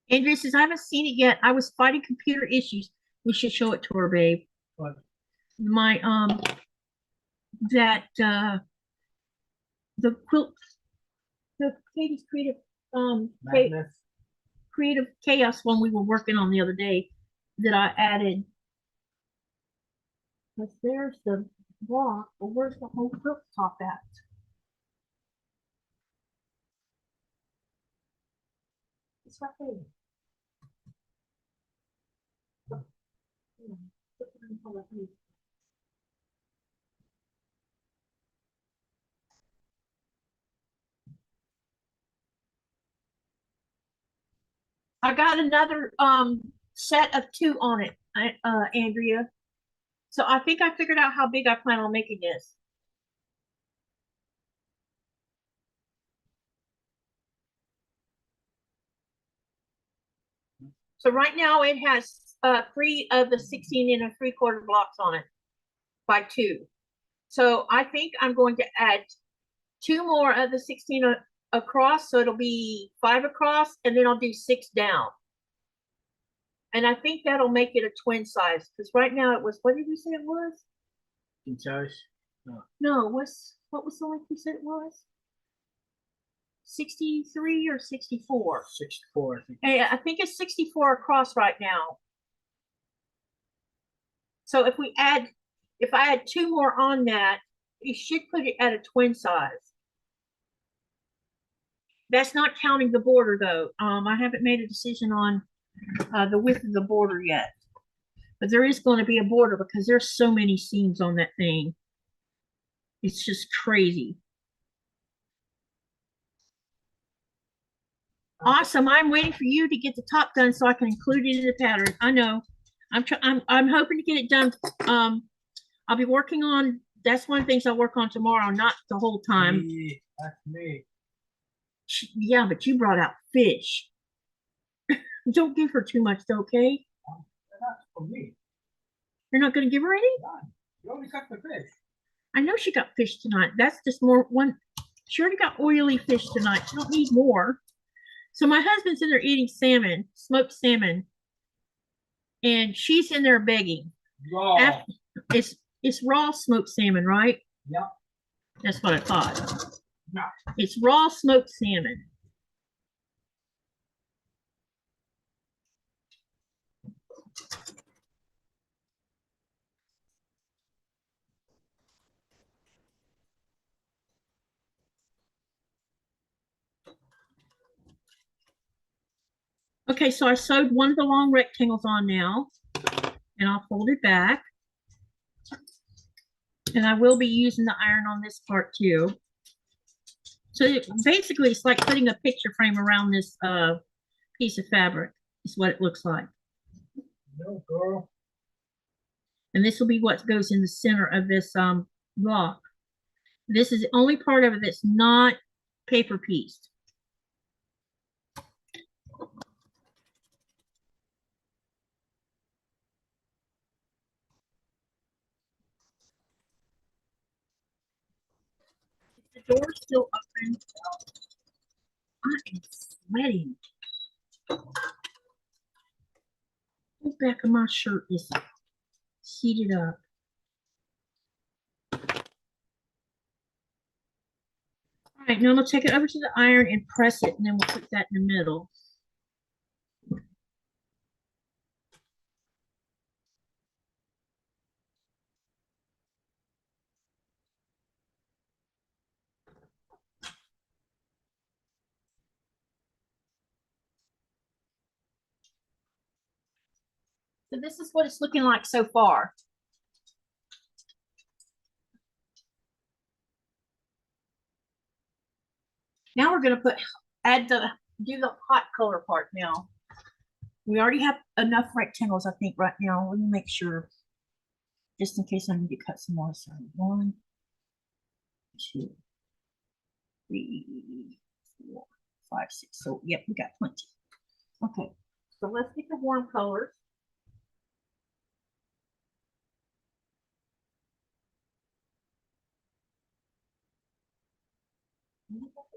Andrea says, I haven't seen it yet. I was fighting computer issues. We should show it to her, babe. What? My, the quilt, the Katy's Creative Chaos one we were working on the other day that I added. But there's the block, but where's the whole quilt top at? It's right there. I got another set of 2 on it, Andrea. So I think I figured out how big I plan on making this. So right now it has 3 of the 16 and 3/4 blocks on it by 2. So I think I'm going to add 2 more of the 16 across, so it'll be 5 across, and then I'll do 6 down. And I think that'll make it a twin size, because right now it was, what did we say it was? In size? No. No, what was the length we said it was? 63 or 64? 64, I think. Hey, I think it's 64 across right now. So if I add 2 more on that, it should put it at a twin size. That's not counting the border though. I haven't made a decision on the width of the border yet. But there is going to be a border because there's so many seams on that thing. It's just crazy. Awesome. I'm waiting for you to get the top done so I can include it in the pattern. I know. I'm hoping to get it done. I'll be working on that's one of the things I'll work on tomorrow, not the whole time. Yeah, that's me. Yeah, but you brought out fish. Don't give her too much, okay? That's for me. You're not going to give her any? None. You only cut the fish. I know she got fish tonight. That's just more one. She already got oily fish tonight. She don't need more. So my husband's in there eating salmon, smoked salmon, and she's in there begging. Raw. It's raw smoked salmon, right? Yep. That's what I thought. No. It's raw smoked salmon. Okay, so I sewed one of the long rectangles on now, and I'll fold it back. And I will be using the iron on this part too. So basically, it's like putting a picture frame around this piece of fabric. Is what it looks like. No, girl. And this will be what goes in the center of this block. This is the only part of it that's not paper pieced. Is the door still open? I am sweating. The back of my shirt is heated up. All right, now I'm gonna take it over to the iron and press it, and then we'll put that in the middle. So this is what it's looking like so far. Now we're gonna do the hot color part now. We already have enough rectangles, I think, right now. Let me make sure, just in case I need to cut some more. So 1, 2, 3, 4, 5, 6. So yep, we got plenty. Okay, so let's get the warm colors.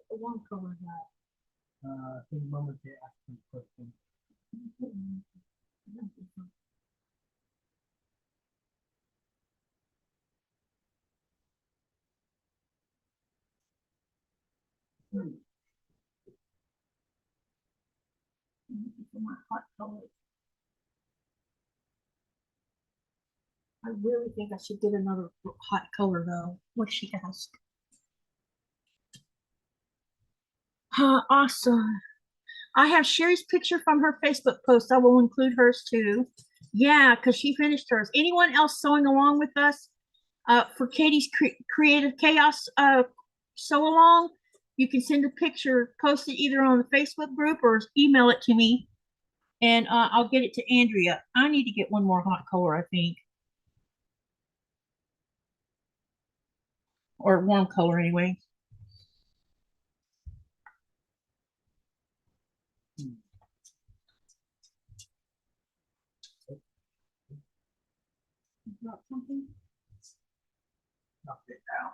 The warm color that. I think Mama J asked me a question. For my hot colors. I really think I should get another hot color though. What she asked. Awesome. I have Sherry's picture from her Facebook post. I will include hers too. Yeah, because she finished hers. Anyone else sewing along with us for Katie's Creative Chaos sew along? You can send a picture, post it either on the Facebook group or email it to me, and I'll get it to Andrea. I need to get one more hot color, I think. Or warm color anyway. Drop something? Knock it down.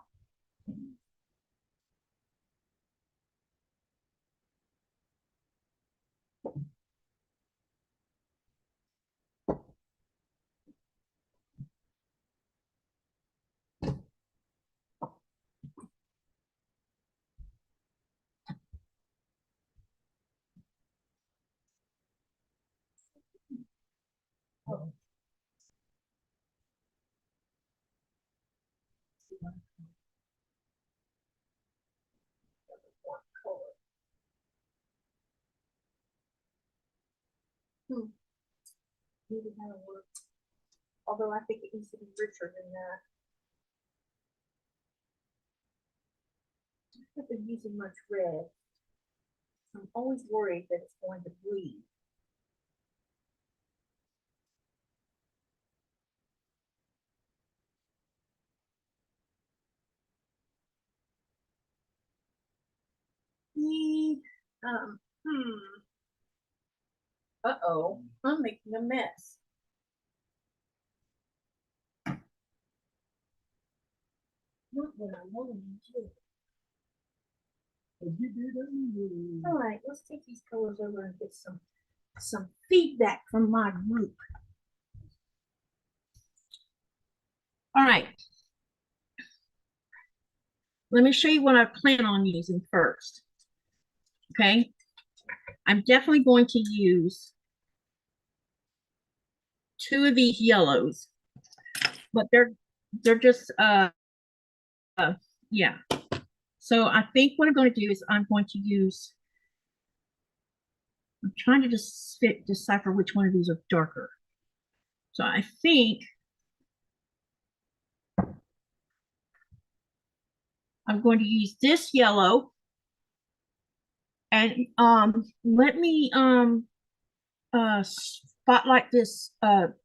Maybe that'll work. Although I think it needs to be richer than that. I haven't been using much red. I'm always worried that it's going to bleed. me, uh-oh, I'm making a mess. Not what I wanted to do. All right, let's take these colors over and get some feedback from my group. All right. Let me show you what I plan on using first. Okay. I'm definitely going to use 2 of these yellows, but they're just yeah. So I think what I'm going to do is I'm going to use, I'm trying to just decipher which one of these are darker. So I think I'm going to use this yellow, and let me spotlight this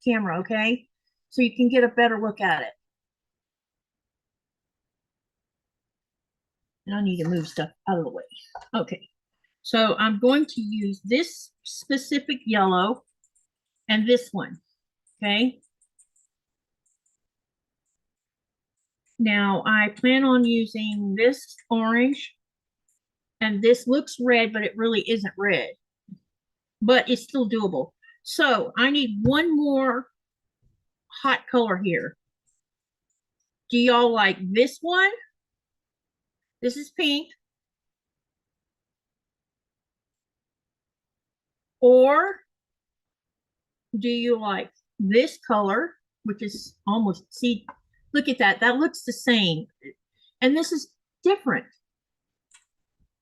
camera, okay? So you can get a better look at it. And I need to move stuff out of the way. Okay, so I'm going to use this specific yellow and this one, okay? Now I plan on using this orange, and this looks red, but it really isn't red, but it's still doable. So I need one more hot color here. Do y'all like this one? This is pink. Or do you like this color, which is almost, see, look at that. That looks the same. And this is different.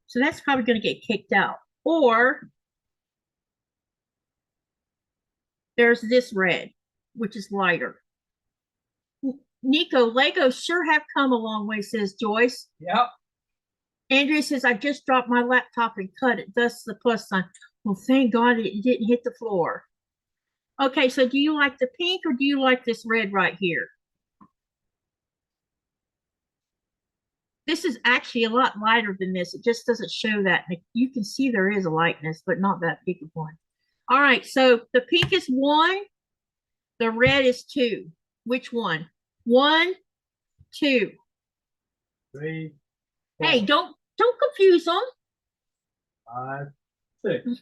So that's probably going to get kicked out. Or there's this red, which is lighter. Nico, Legos sure have come a long way, says Joyce. Yep. Andrea says, I just dropped my laptop and cut it. Thus the plus sign. Well, thank God it didn't hit the floor. Okay, so do you like the pink or do you like this red right here? This is actually a lot lighter than this. It just doesn't show that. You can see there is a lightness, but not that big of one. All right, so the pink is 1. The red is 2. Which one? 1, 2. 3, 4, hey, don't confuse them. 5, 6,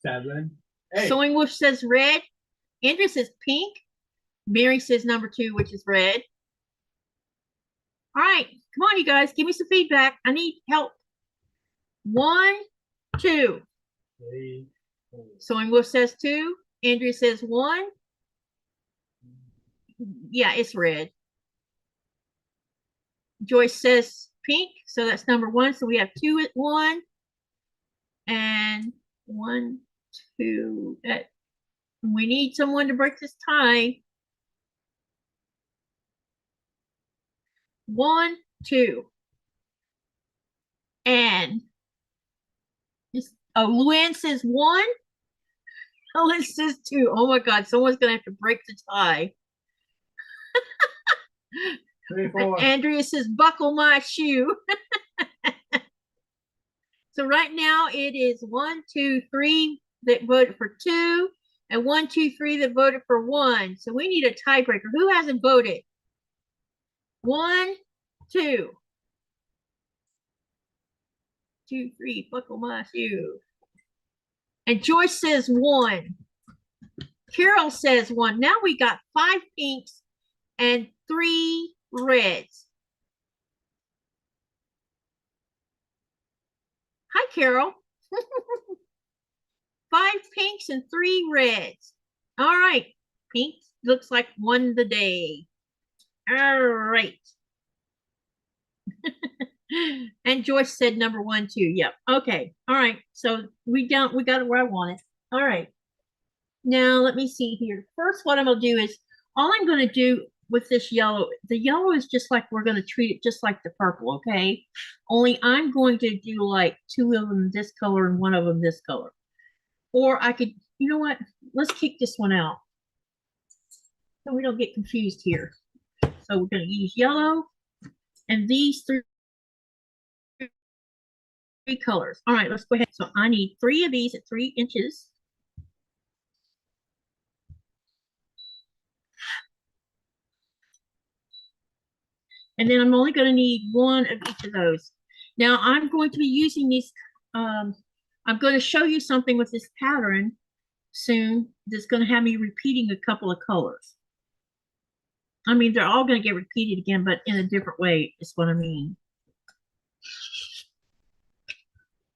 7, 8. Sewing Wolf says red. Andrea says pink. Mary says number 2, which is red. All right, come on, you guys, give me some feedback. I need help. 1, 2. 3, 4. Sewing Wolf says 2. Andrea says 1. Yeah, it's red. Joyce says pink, so that's number 1. So we have 2 at 1, and 1, 2. We need someone to break this tie. 1, 2. And Luann says 1. Ellen says 2. Oh my God, someone's gonna have to break the tie. 3, 4. Andrea says, buckle my shoe. So right now it is 1, 2, 3 that voted for 2, and 1, 2, 3 that voted for 1. So we need a tiebreaker. Who hasn't voted? 1, 2. 2, 3, buckle my shoe. And Joyce says 1. Carol says 1. Now we got 5 pinks and 3 reds. Hi, Carol. 5 pinks and 3 reds. All right. Pink looks like won the day. All right. And Joyce said number 1 too. Yep. Okay. All right. So we got it where I want it. All right. Now let me see here. First, what I'm gonna do is all I'm gonna do with this yellow. The yellow is just like we're gonna treat it just like the purple. Okay. Only I'm going to do like 2 of them this color and 1 of them this color. Or I could, you know what? Let's kick this one out so we don't get confused here. So we're gonna use yellow and these 3 colors. All right, let's go ahead. So I need 3 of these at 3 inches. And then I'm only going to need 1 of each of those. Now I'm going to be using these. I'm going to show you something with this pattern soon that's going to have me repeating a couple of colors. I mean, they're all going to get repeated again, but in a different way is what I mean.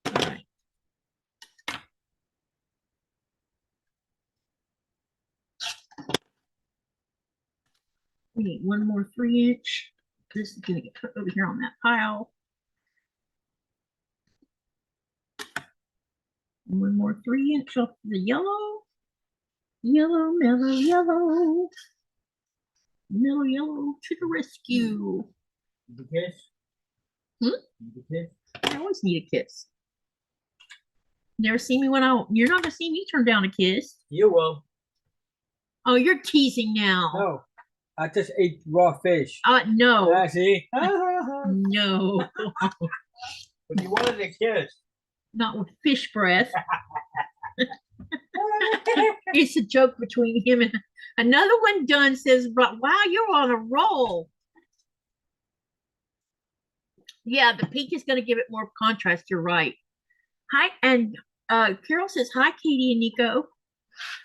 All right. We need 1 more 3-inch. This is going to get put over here on that pile. 1 more 3-inch of the yellow. Yellow, mellow, yellow. Mellow yellow to the rescue. The kiss? The kiss? I always need a kiss. Never see me when you're not gonna see me turn down a kiss. You will. Oh, you're teasing now. No, I just ate raw fish. No. Ah, see? No. But you wanted a kiss. Not with fish breath. It's a joke between him and another one. Done says, "Wow, you're on a roll." Yeah, the pink is going to give it more contrast. You're right. Hi, and Carol says, "Hi, Katie and Nico."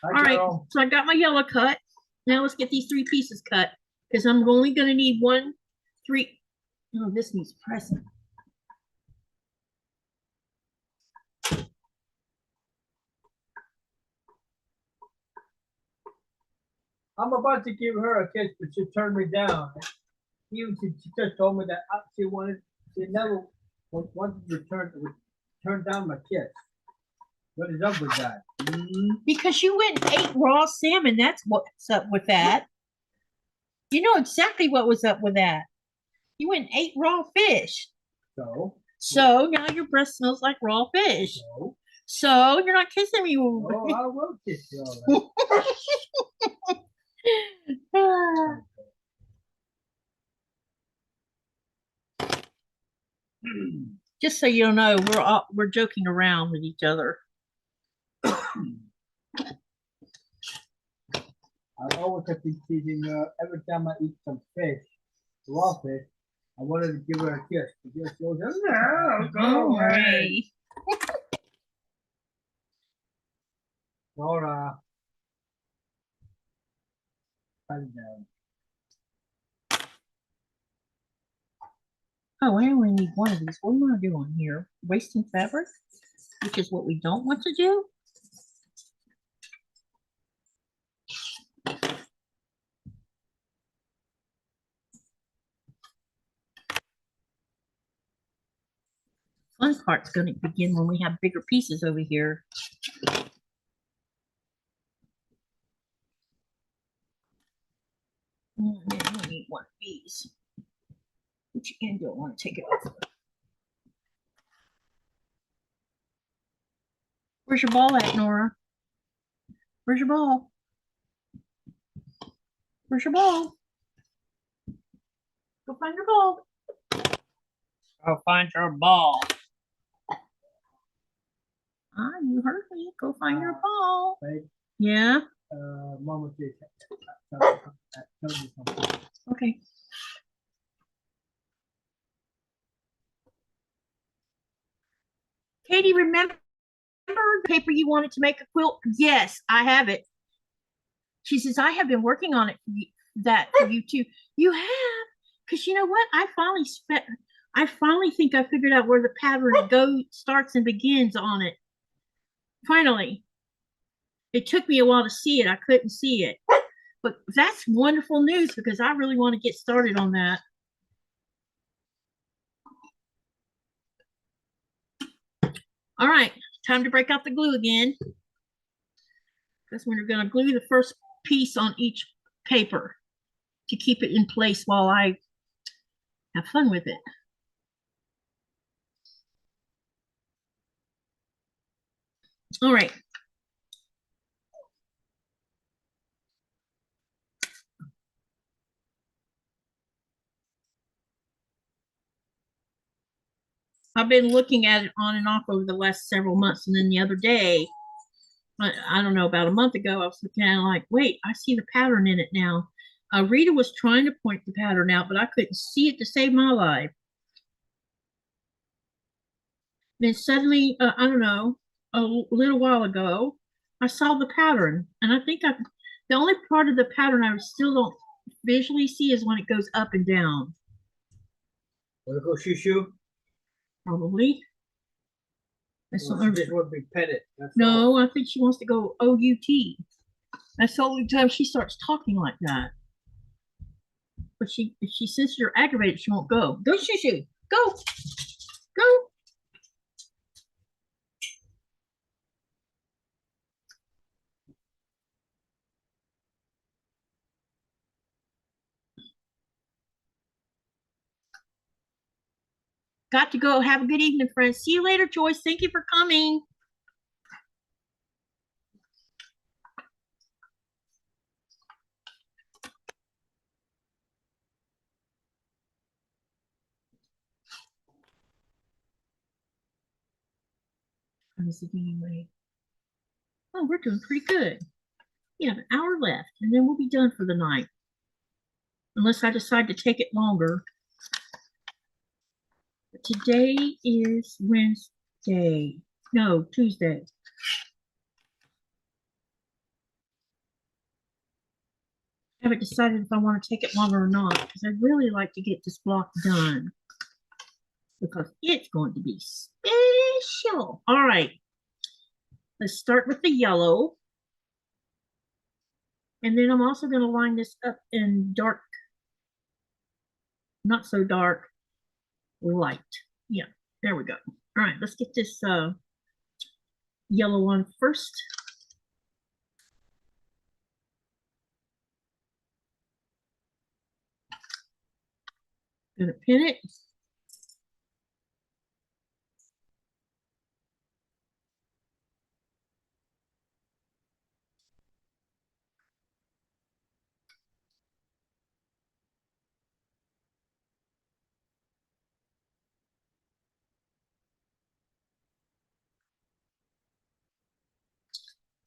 Hi, All right, Carol. so I got my yellow cut. Now let's get these 3 pieces cut because I'm only going to need 1, 3. Oh, this needs pressing. I'm about to give her a kiss, but she turned me down. Even she just told me that she never wanted to turn down my kiss. What is up with that? Because you went and ate raw salmon. That's what's up with that. You know exactly what was up with that. You went and ate raw fish. So now your breath smells like raw fish. So you're not kissing me. Oh, I will kiss you. Just so you know, we're joking around with each other. I always have been teasing her every time I eat some fish, raw fish. I wanted to give her a kiss. She just goes, "No, go away." Laura, cut it down. Oh, I only need 1 of these. What am I doing here? Wasting fabric, which is what we don't want to do. Fun part's going to begin when we have bigger pieces over here. I need 1 of these. Which end do I want to take it off? Where's your ball at, Nora? Where's your ball? Where's your ball? Go find your ball. Go find your ball. You heard me. Go find your ball. Babe, Yeah. Mama did tell you something. Okay. Katie, remember the paper you wanted to make a quilt? Yes, I have it. She says, I have been working on it for you too. You have? Because you know what? I finally think I figured out where the pattern starts and begins on it. Finally. It took me a while to see it. I couldn't see it. But that's wonderful news because I really want to get started on that. All right, time to break out the glue again. Because we're going to glue the first piece on each paper to keep it in place while I have fun with it. All right. I've been looking at it on and off over the last several months, and then the other day, I don't know, about a month ago, I was looking at it like, wait, I see the pattern in it now. Rita was trying to point the pattern out, but I couldn't see it to save my life. Then suddenly, I don't know, a little while ago, I saw the pattern, and I think the only part of the pattern I still don't visually see is when it goes up and down. Want to go shoo-shoo? Probably. She just want to be petted. No, I think she wants to go OUT. That's the only time she starts talking like that. But if she says you're aggravated, she won't go. Go shoo-shoo. Go. Go. Got to go. Have a good evening, friends. See you later, Joyce. Thank you for coming. Anyway. Oh, we're doing pretty good. We have an hour left, and then we'll be done for the night. Unless I decide to take it longer. But today is Wednesday. No, Tuesday. I haven't decided if I want to take it longer or not, because I'd really like to get this block done. Because it's going to be special. All right. Let's start with the yellow. And then I'm also going to line this up in dark, not so dark, light. Yeah, there we go. All right, let's get this yellow one first. Gonna pin it.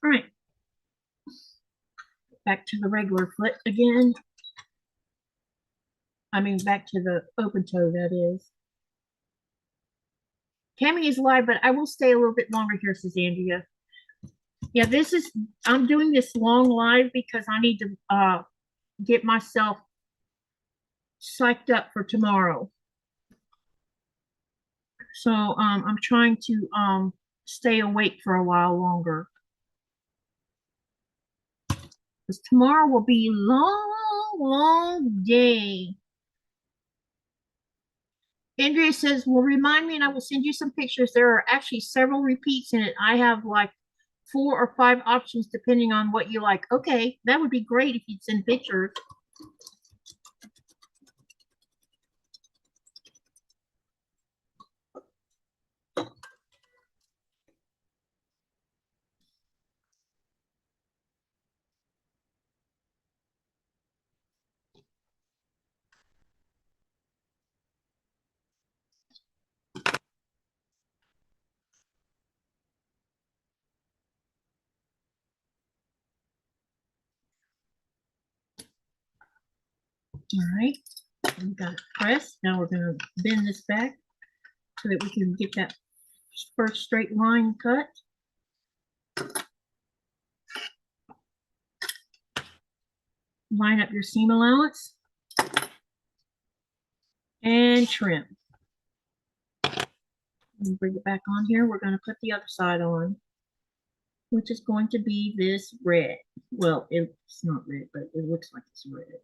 All right. Back to the regular foot again. I mean, back to the open toe, that is. Cammy is live, but I will stay a little bit longer here, says Andrea. Yeah, I'm doing this long live because I need to get myself psyched up for tomorrow. So I'm trying to stay awake for a while longer. Because tomorrow will be a long, long day. Andrea says, well, remind me and I will send you some pictures. There are actually several repeats in it. I have like 4 or 5 options depending on what you like. Okay, that would be great if you'd send pictures. All right, we got it pressed. Now we're going to bend this back so that we can get that first straight line cut. Line up your seam allowance and trim. And bring it back on here. We're going to put the other side on, which is going to be this red. Well, it's not red, but it looks like it's red.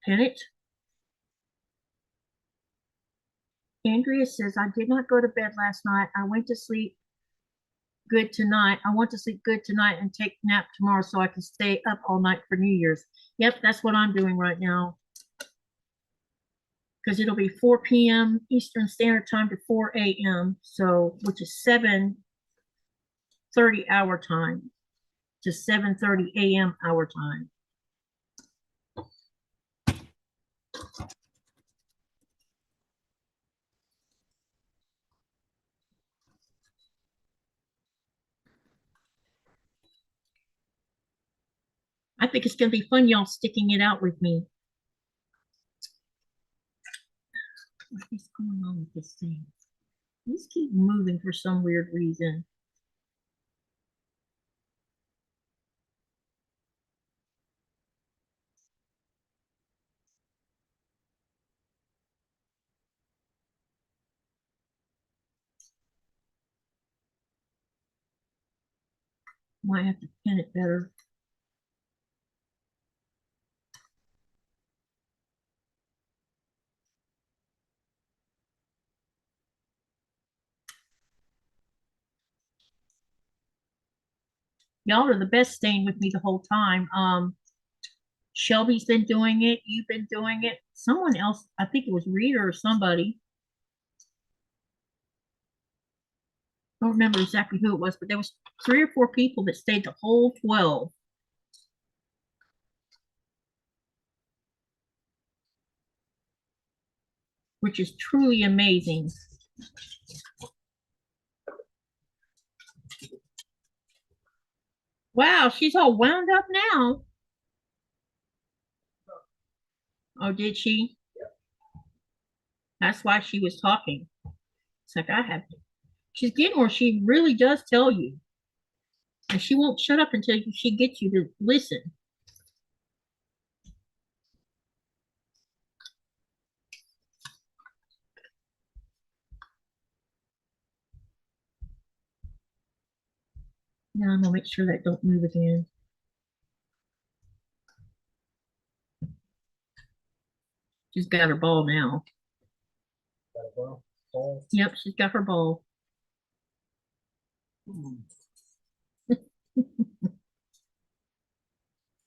Pin it. Andrea says, I did not go to bed last night. I went to sleep good tonight. I want to sleep good tonight and take a nap tomorrow so I can stay up all night for New Year's. Yep, that's what I'm doing right now. Because it'll be 4 p.m. Eastern Standard Time to 4 a.m. So, which is 7:30 our time to 7:30 a.m. our time. I think it's going to be fun, y'all sticking it out with me. What is going on with this thing? These keep moving for some weird reason. Might have to pin it better. Y'all are the best staying with me the whole time. Shelby's been doing it. You've been doing it. Someone else, I think it was Rita or somebody. I don't remember exactly who it was, but there was 3 or 4 people that stayed the whole 12. Which is truly amazing. Wow, she's all wound up now. Oh, did she? That's why she was talking. It's like I have to. She's getting where she really does tell you. And she won't shut up until she gets you to listen. Now I'm gonna make sure that don't move again. She's got her ball now. Got a ball? Ball? Yep, she's got her ball.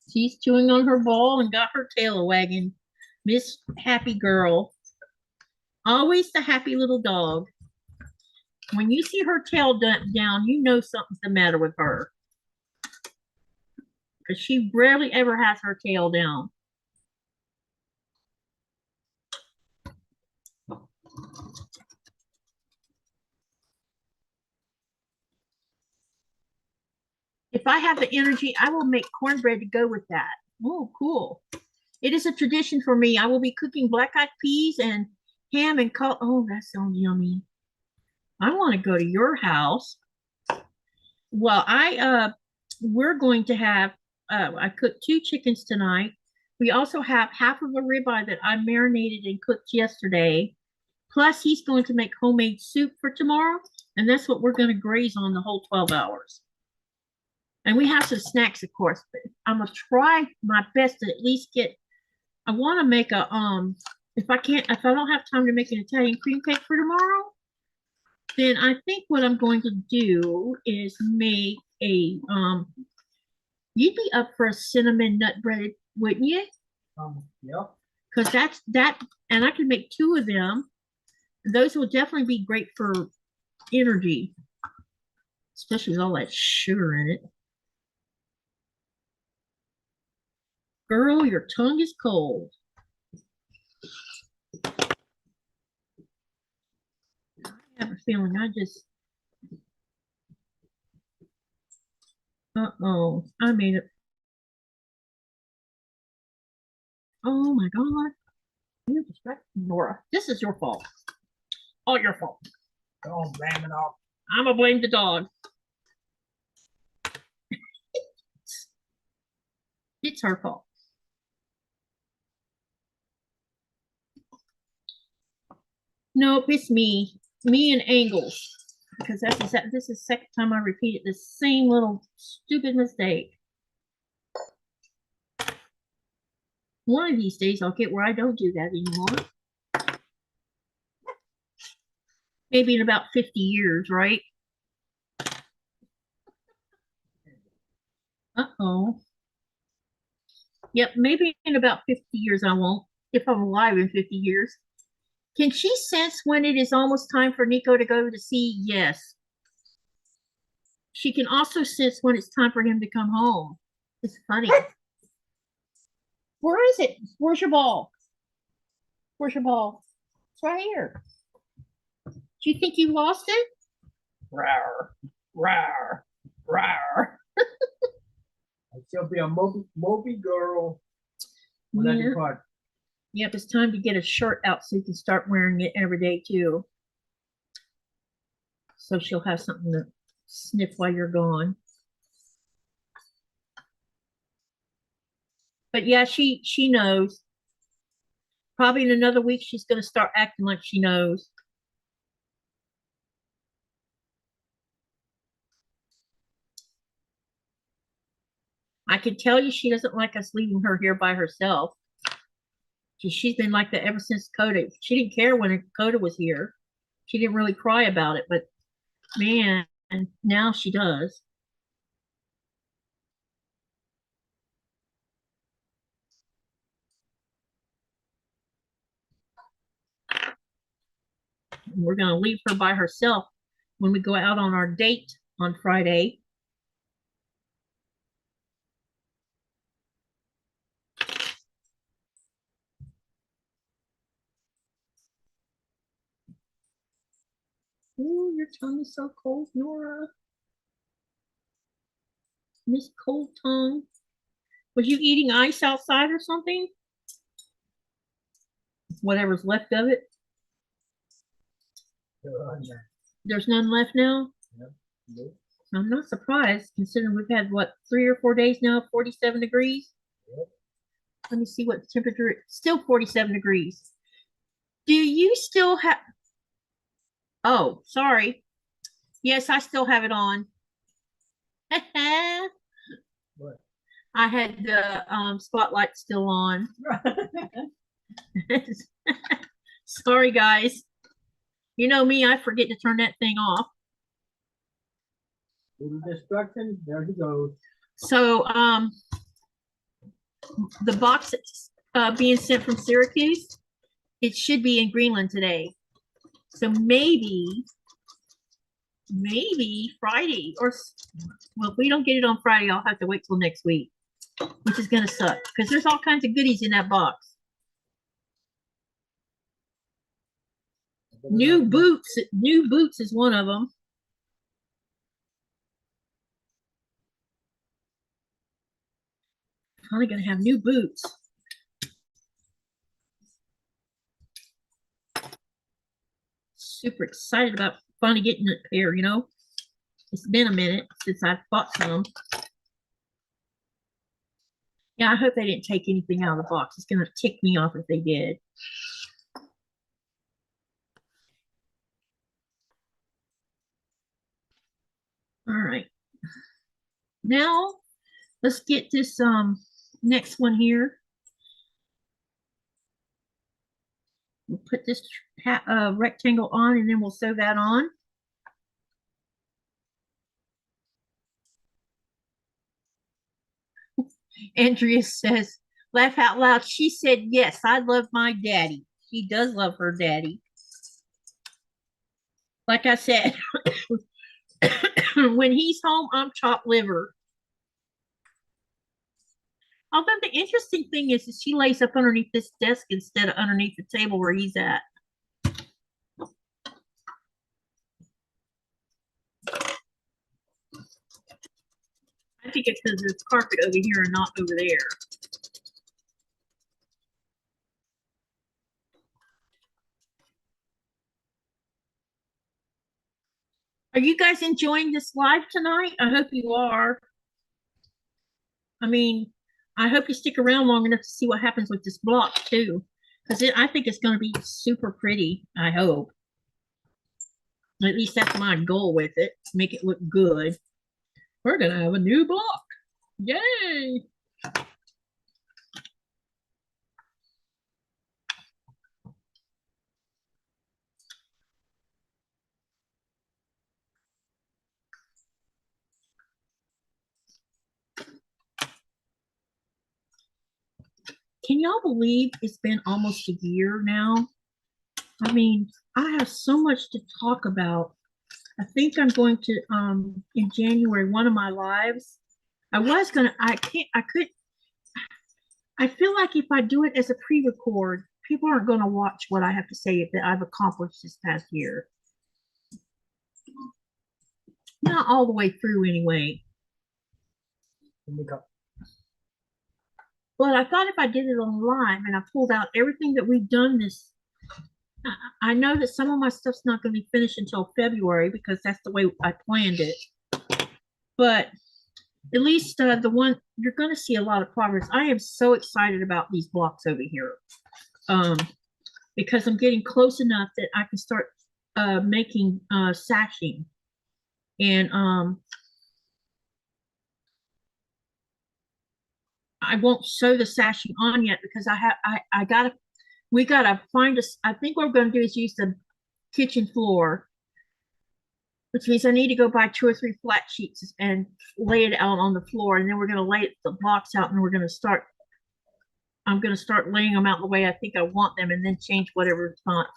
She's chewing on her ball and got her tail wagging. Miss Happy Girl. Always the happy little dog. When you see her tail down, you know something's the matter with her. Because she rarely ever has her tail down. If I have the energy, I will make cornbread to go with that. Oh, cool. It is a tradition for me. I will be cooking black-eyed peas and ham and oh, that sounds yummy. I want to go to your house. Well, we're going to have, I cooked 2 chickens tonight. We also have half of a ribeye that I marinated and cooked yesterday. Plus, he's going to make homemade soup for tomorrow. And that's what we're going to graze on the whole 12 hours. And we have some snacks, of course, but I'm going to try my best to at least get, I want to make a, if I don't have time to make an Italian cream cake for tomorrow, then I think what I'm going to do is make a, you'd be up for a cinnamon nut bread, wouldn't you? Yeah. Because that, and I can make 2 of them. Those will definitely be great for energy, especially with all that sugar in it. Girl, your tongue is cold. I have a feeling uh-oh, I made it. Oh my God. You're distracted, Nora. This is your fault. All your fault. Don't blame it off. I'm gonna blame the dog. It's her fault. Nope, it's me. Me and Angles. Because this is the second time I repeated the same little stupid mistake. One of these days I'll get where I don't do that anymore. Maybe in about 50 years, right? Uh-oh. Yep, maybe in about 50 years I won't, if I'm alive in 50 years. Can she sense when it is almost time for Nico to go to sea? Yes. She can also sense when it's time for him to come home. It's funny. Where is it? Where's your ball? Where's your ball? It's right here. Do you think you lost it? Rawr, rawr, rawr. She'll be a Moby girl when I Yeah. depart. Yep, it's time to get a shirt out so you can start wearing it every day too. So she'll have something to sniff while you're gone. But yeah, she knows. Probably in another week she's gonna start acting like she knows. I can tell you she doesn't like us leaving her here by herself. She's been like that ever since Coda. She didn't care when Coda was here. She didn't really cry about it, but man, now she does. We're going to leave her by herself when we go out on our date on Friday. Oh, your tongue is so cold, Nora. Miss Cold Tongue. Was you eating ice outside or something? Whatever's left of it. There's none left now? Yep. I'm not surprised considering we've had what 3 or 4 days now, 47 degrees. Yep. Let me see what the temperature is. Still 47 degrees. Do you still have? Oh, sorry. Yes, I still have it on. What? I had the spotlight still on. Sorry, guys. You know me, I forget to turn that thing off. Little destruction, there he goes. So, the box being sent from Syracuse, it should be in Greenland today. So maybe Friday, or well, if we don't get it on Friday, I'll have to wait till next week, which is gonna suck because there's all kinds of goodies in that box. New boots is one of them. Probably gonna have new boots. Super excited about finally getting a pair, you know. It's been a minute since I've bought some. Yeah, I hope they didn't take anything out of the box. It's gonna tick me off if they did. All right. Now let's get this next one here. We'll put this rectangle on and then we'll sew that on. Andrea says, laugh out loud. She said, yes, I love my daddy. She does love her daddy. Like I said, when he's home, I'm chopped liver. Although the interesting thing is she lays up underneath this desk instead of underneath the table where he's at. I think it's because there's carpet over here and not over there. Are you guys enjoying this live tonight? I hope you are. I mean, I hope you stick around long enough to see what happens with this block too. Because I think it's going to be super pretty, I hope. At least that's my goal with it, to make it look good. We're going to have a new block. Yay! Can y'all believe it's been almost a year now? I mean, I have so much to talk about. I think I'm going to, in January, one of my lives. I feel like if I do it as a pre-record, people aren't going to watch what I have to say that I've accomplished this past year. Not all the way through anyway. But I thought if I did it on live and I pulled out everything that we've done this, I know that some of my stuff's not going to be finished until February because that's the way I planned it. But at least the one, you're going to see a lot of progress. I am so excited about these blocks over here. Because I'm getting close enough that I can start making sashing. And I won't sew the sashing on yet because we gotta find I think what we're gonna do is use the kitchen floor, which means I need to go buy 2 or 3 flat sheets and lay it out on the floor, and then we're gonna lay the blocks out, and I'm gonna start laying them out the way I think I want them, and then change whatever font.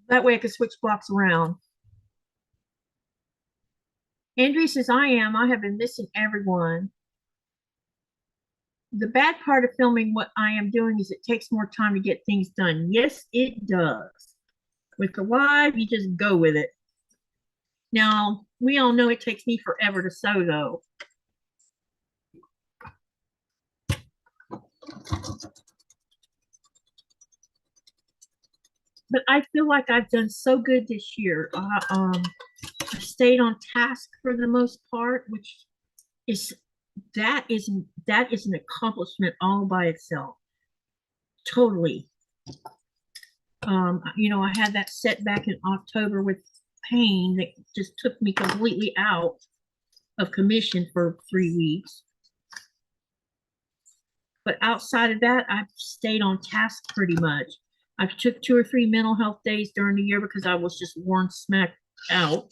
That way I can switch blocks around. Andrew says, I have been missing everyone. The bad part of filming what I am doing is it takes more time to get things done. Yes, it does. With the live, you just go with it. Now, we all know it takes me forever to sew, though. But I feel like I've done so good this year. I stayed on task for the most part, which is that is an accomplishment all by itself. Totally. You know, I had that setback in October with pain that just took me completely out of commission for 3 weeks. But outside of that, I've stayed on task pretty much. I took 2 or 3 mental health days during the year because I was just worn smack out.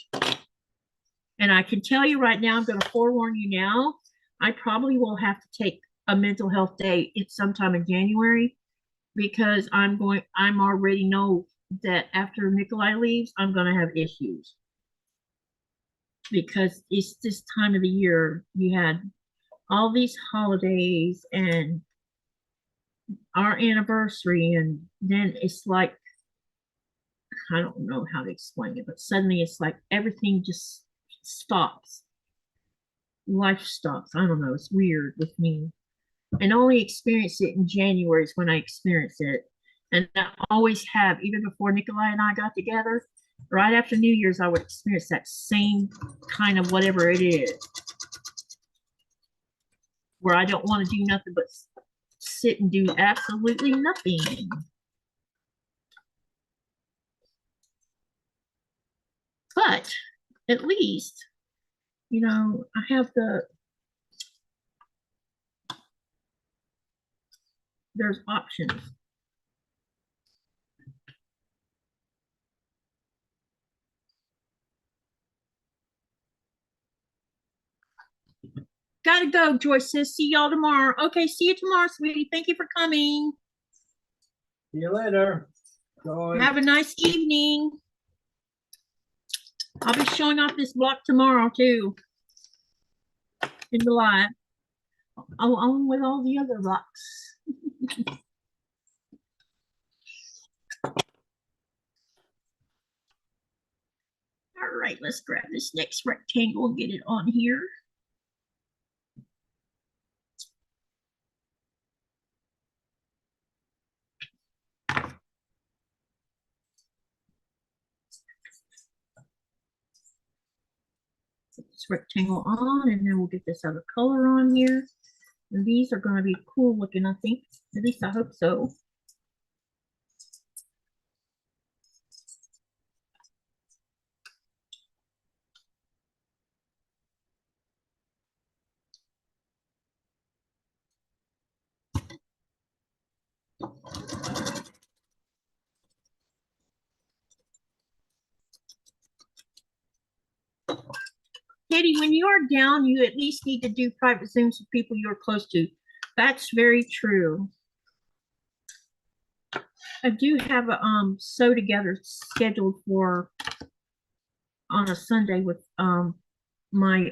And I can tell you right now, I'm going to forewarn you now, I probably will have to take a mental health day sometime in January because I already know that after Nikolaj leaves, I'm going to have issues. Because it's this time of the year, you had all these holidays and our anniversary, and then it's like, I don't know how to explain it, but suddenly it's like everything just stops. Life stops. I don't know. It's weird with me. And only experience it in January is when I experience it. And I always have, even before Nikolaj and I got together, right after New Year's, I would experience that same kind of whatever it is, where I don't want to do nothing but sit and do absolutely nothing. But at least, you know, I have there's options. Gotta go, Joyce says. See y'all tomorrow. Okay, see you tomorrow, sweetie. Thank you for coming. See you later. Joy. Have a nice evening. I'll be showing off this block tomorrow, too. In the live. Along with all the other blocks. All right, let's grab this next rectangle and get it on here. Put this rectangle on, and then we'll get this other color on here. And these are going to be cool looking, I think. At least I hope so. Katie, when you are down, you at least need to do private Zooms with people you're close to. That's very true. I do have a sew together scheduled for on a Sunday with my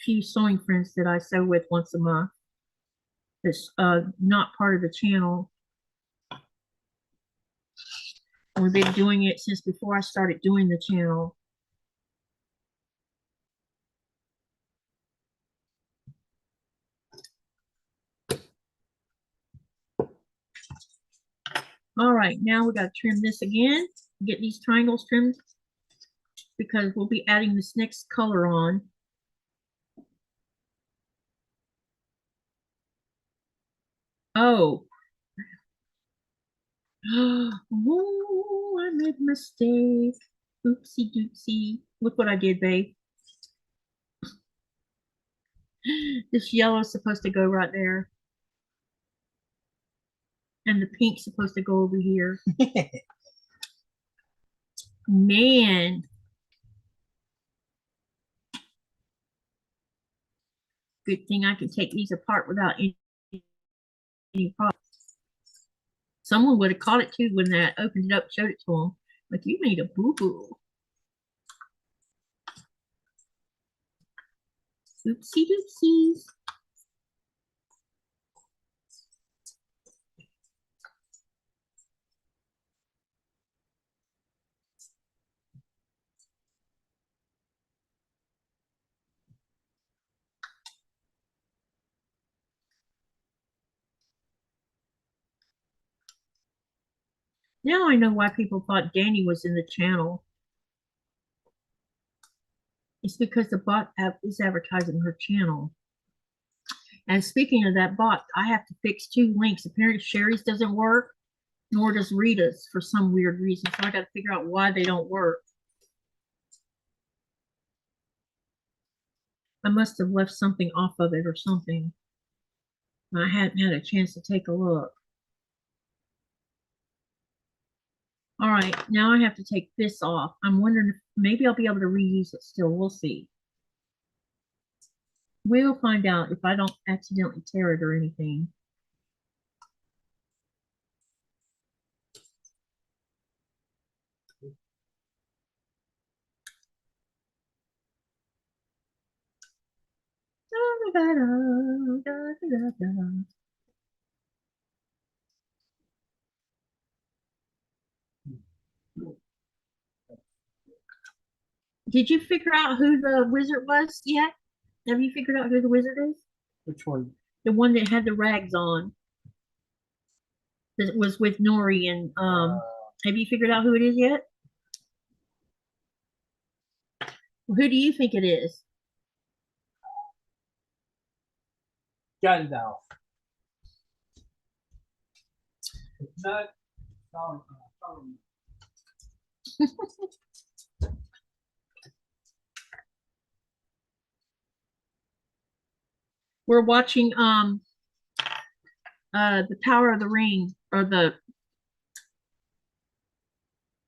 few sewing friends that I sew with once a month. That's not part of the channel. And we've been doing it since before I started doing the channel. All right, now we got to trim this again. Get these triangles trimmed because we'll be adding this next color on. Oh. Oh, I made a mistake. Oopsie doopsie. Look what I did, babe. This yellow is supposed to go right there. And the pink's supposed to go over here. Man. Good thing I can take these apart without any problem. Someone would have caught it too when I opened it up, showed it to them. Like, you made a boo-boo. Oopsie doopsies. Now I know why people thought Danny was in the channel. It's because the bot app is advertising her channel. And speaking of that bot, I have to fix 2 links. Apparently Sherry's doesn't work, nor does Rita's for some weird reason. So I got to figure out why they don't work. I must have left something off of it or something. I hadn't had a chance to take a look. All right, now I have to take this off. I'm wondering if maybe I'll be able to reuse it still. We'll see. We'll find out if I don't accidentally tear it or anything. Da, da, da, da, da, da. Did you figure out who the wizard was yet? Have you figured out who the wizard is? Which one? The one that had the rags on. That was with Nori and have you figured out who it is yet? Who do you think it is? Gandalf. It's not. We're watching the Power of the Ring, or the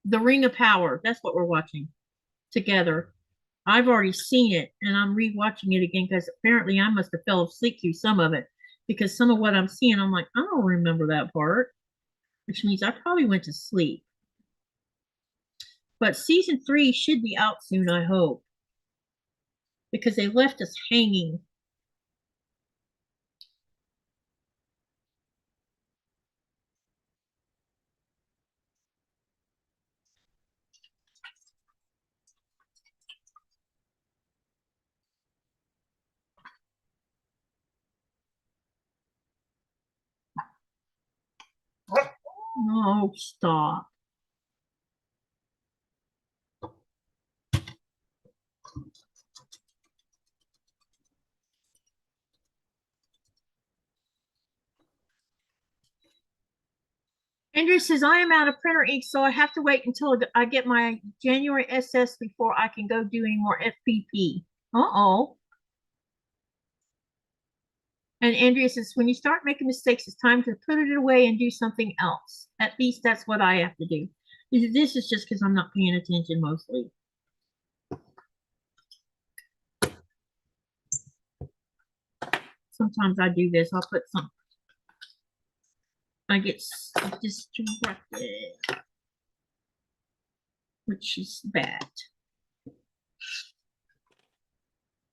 Ring of Power. That's what we're watching together. I've already seen it and I'm rewatching it again because apparently I must have fell asleep through some of it, because some of what I'm seeing, I'm like, I don't remember that part, which means I probably went to sleep. But season 3 should be out soon, I hope, because they left us hanging. Oh, stop. Andrew says, I am out of printer ink, so I have to wait until I get my January SS before I can go do any more FPP. Uh-oh. And Andrea says, when you start making mistakes, it's time to put it away and do something else. At least that's what I have to do. This is just because I'm not paying attention mostly. Sometimes I do this. I'll put some. I get distracted, which is bad.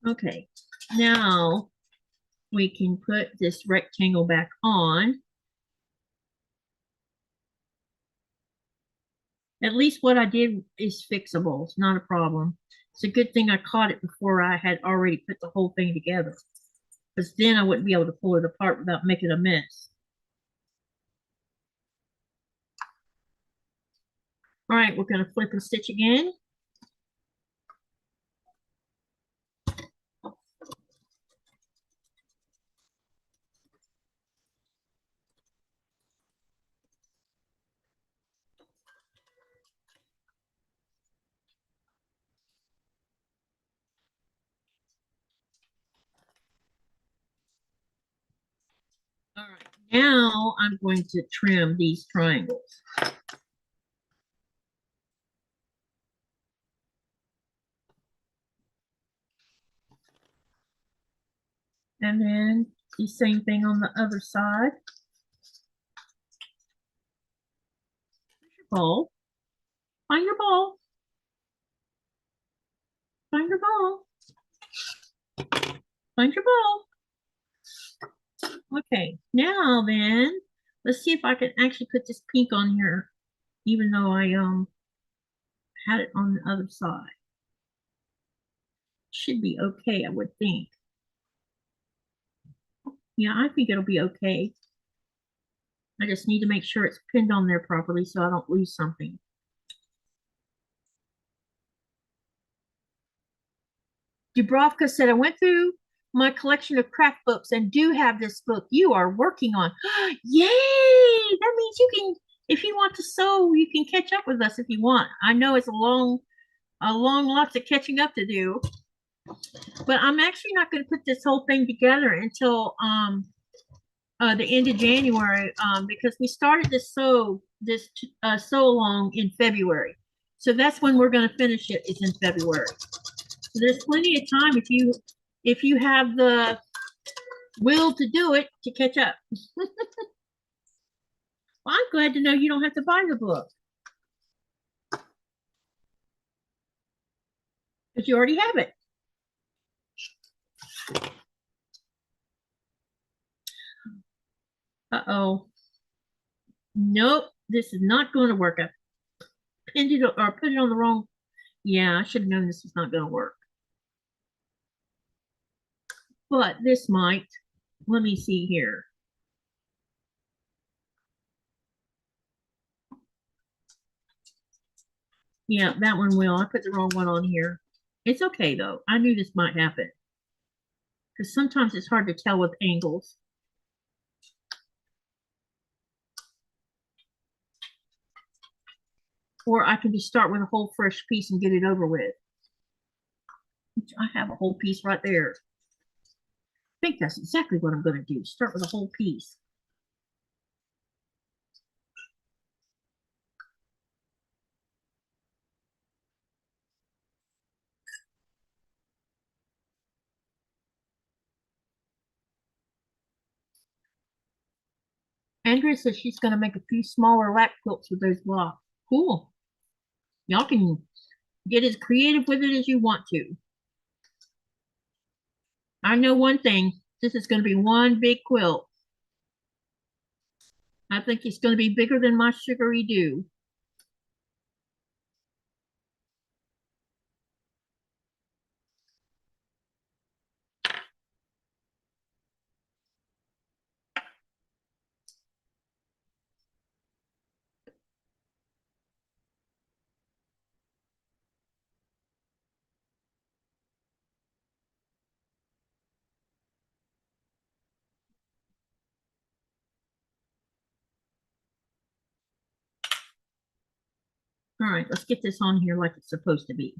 Okay. Now we can put this rectangle back on. At least what I did is fixable. It's not a problem. It's a good thing I caught it before I had already put the whole thing together, because then I wouldn't be able to pull it apart without making a mess. All right, we're going to flip and stitch again. All right, now I'm going to trim these triangles. And then the same thing on the other side. Your ball. Find your ball. Find your ball. Find your ball. Okay, now then, let's see if I can actually put this pink on here, even though I had it on the other side. Should be okay, I would think. Yeah, I think it'll be okay. I just need to make sure it's pinned on there properly so I don't lose something. Dubrovka said, I went through my collection of craft books and do have this book you are working on. Yay! That means you can, if you want to sew, you can catch up with us if you want. I know it's a long lots of catching up to do. But I'm actually not going to put this whole thing together until the end of January, because we started this sew along in February. So that's when we're going to finish it, is in February. So there's plenty of time if you have the will to do it, to catch up. Well, I'm glad to know you don't have to buy the book, because you already have it. Uh-oh. Nope, this is not going to work. I pinned it or put it on the wrong. Yeah, I should have known this was not going to work. But this might. Let me see here. Yeah, that one will. I put the wrong one on here. It's okay though. I knew this might happen, because sometimes it's hard to tell with angles. Or I can just start with a whole fresh piece and get it over with. I have a whole piece right there. I think that's exactly what I'm going to do. Start with a whole piece. Andrea says she's going to make a few smaller lap quilts with those blocks. Cool. Y'all can get as creative with it as you want to. I know one thing. This is going to be one big quilt. I think it's going to be bigger than my sugary dew. All right, let's get this on here like it's supposed to be.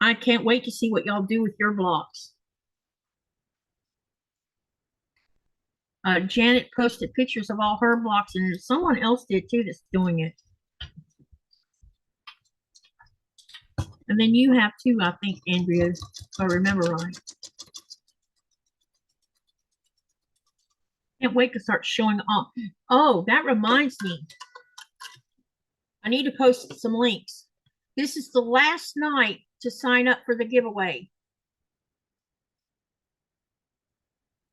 I can't wait to see what y'all do with your blocks. Janet posted pictures of all her blocks, and someone else did too that's doing it. And then you have too, I think, Andrea, if I remember right. Can't wait to start showing off. Oh, that reminds me. I need to post some links. This is the last night to sign up for the giveaway.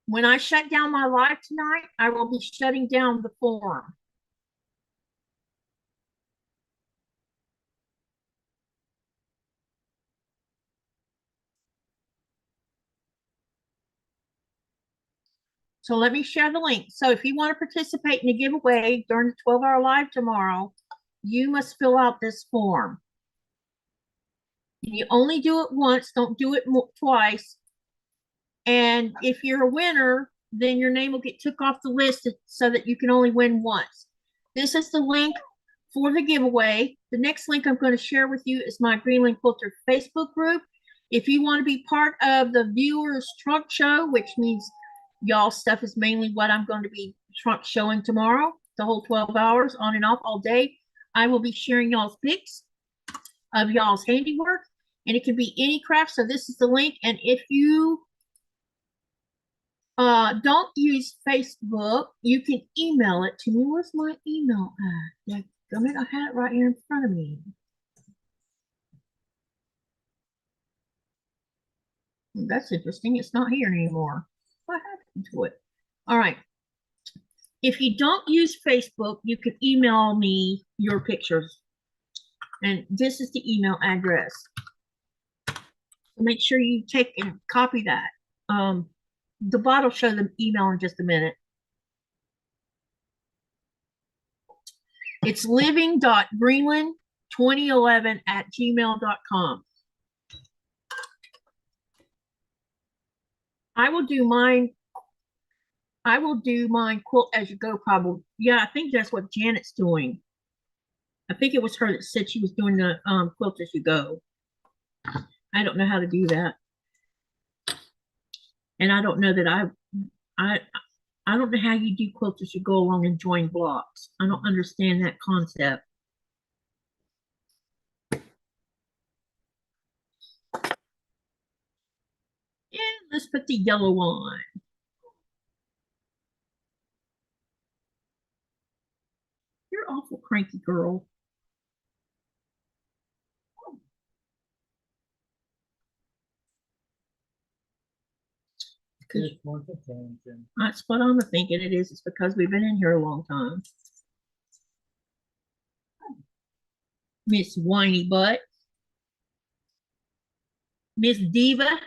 When I shut down my live tonight, I will be shutting down the forum. So let me share the link. So if you want to participate in the giveaway during the 12-hour live tomorrow, you must fill out this form. You only do it once, don't do it twice. And if you're a winner, then your name will get took off the list so that you can only win once. This is the link for the giveaway. The next link I'm going to share with you is my Greenland Quilter Facebook group. If you want to be part of the viewers trunk show, which means y'all stuff is mainly what I'm going to be trunk showing tomorrow, the whole 12 hours on and off all day, I will be sharing y'all's pics of y'all's handiwork, and it can be any craft. So this is the link. And if you don't use Facebook, you can email it to me. Where's my email at? I had it right here in front of me. That's interesting. It's not here anymore. What happened to it? All right. If you don't use Facebook, you can email me your pictures. And this is the email address. So make sure you take and copy that. The bot will show the email in just a minute. It's living.greenland2011@gmail.com. I will do mine quilt as you go, probably. Yeah, I think that's what Janet's doing. I think it was her that said she was doing the quilt as you go. I don't know how to do that. And I don't know that I don't know how you do quilts as you go along and join blocks. I don't understand that concept. And let's put the yellow on. You're awful cranky, girl. That's what I'm thinking it is. It's because we've been in here a long time. Miss Whiny Butt. Miss Diva.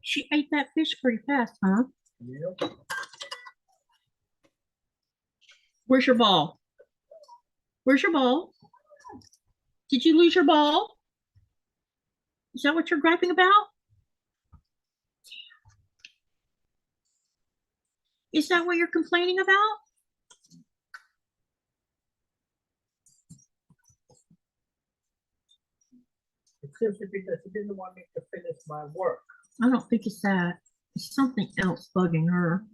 She ate that fish pretty fast, huh? Yep. Where's your ball? Where's your ball? Did you lose your ball? Is that what you're griping about? Is that what you're complaining about? It seems to be that she didn't want me to finish my work. I don't think it's that. It's something else bugging her.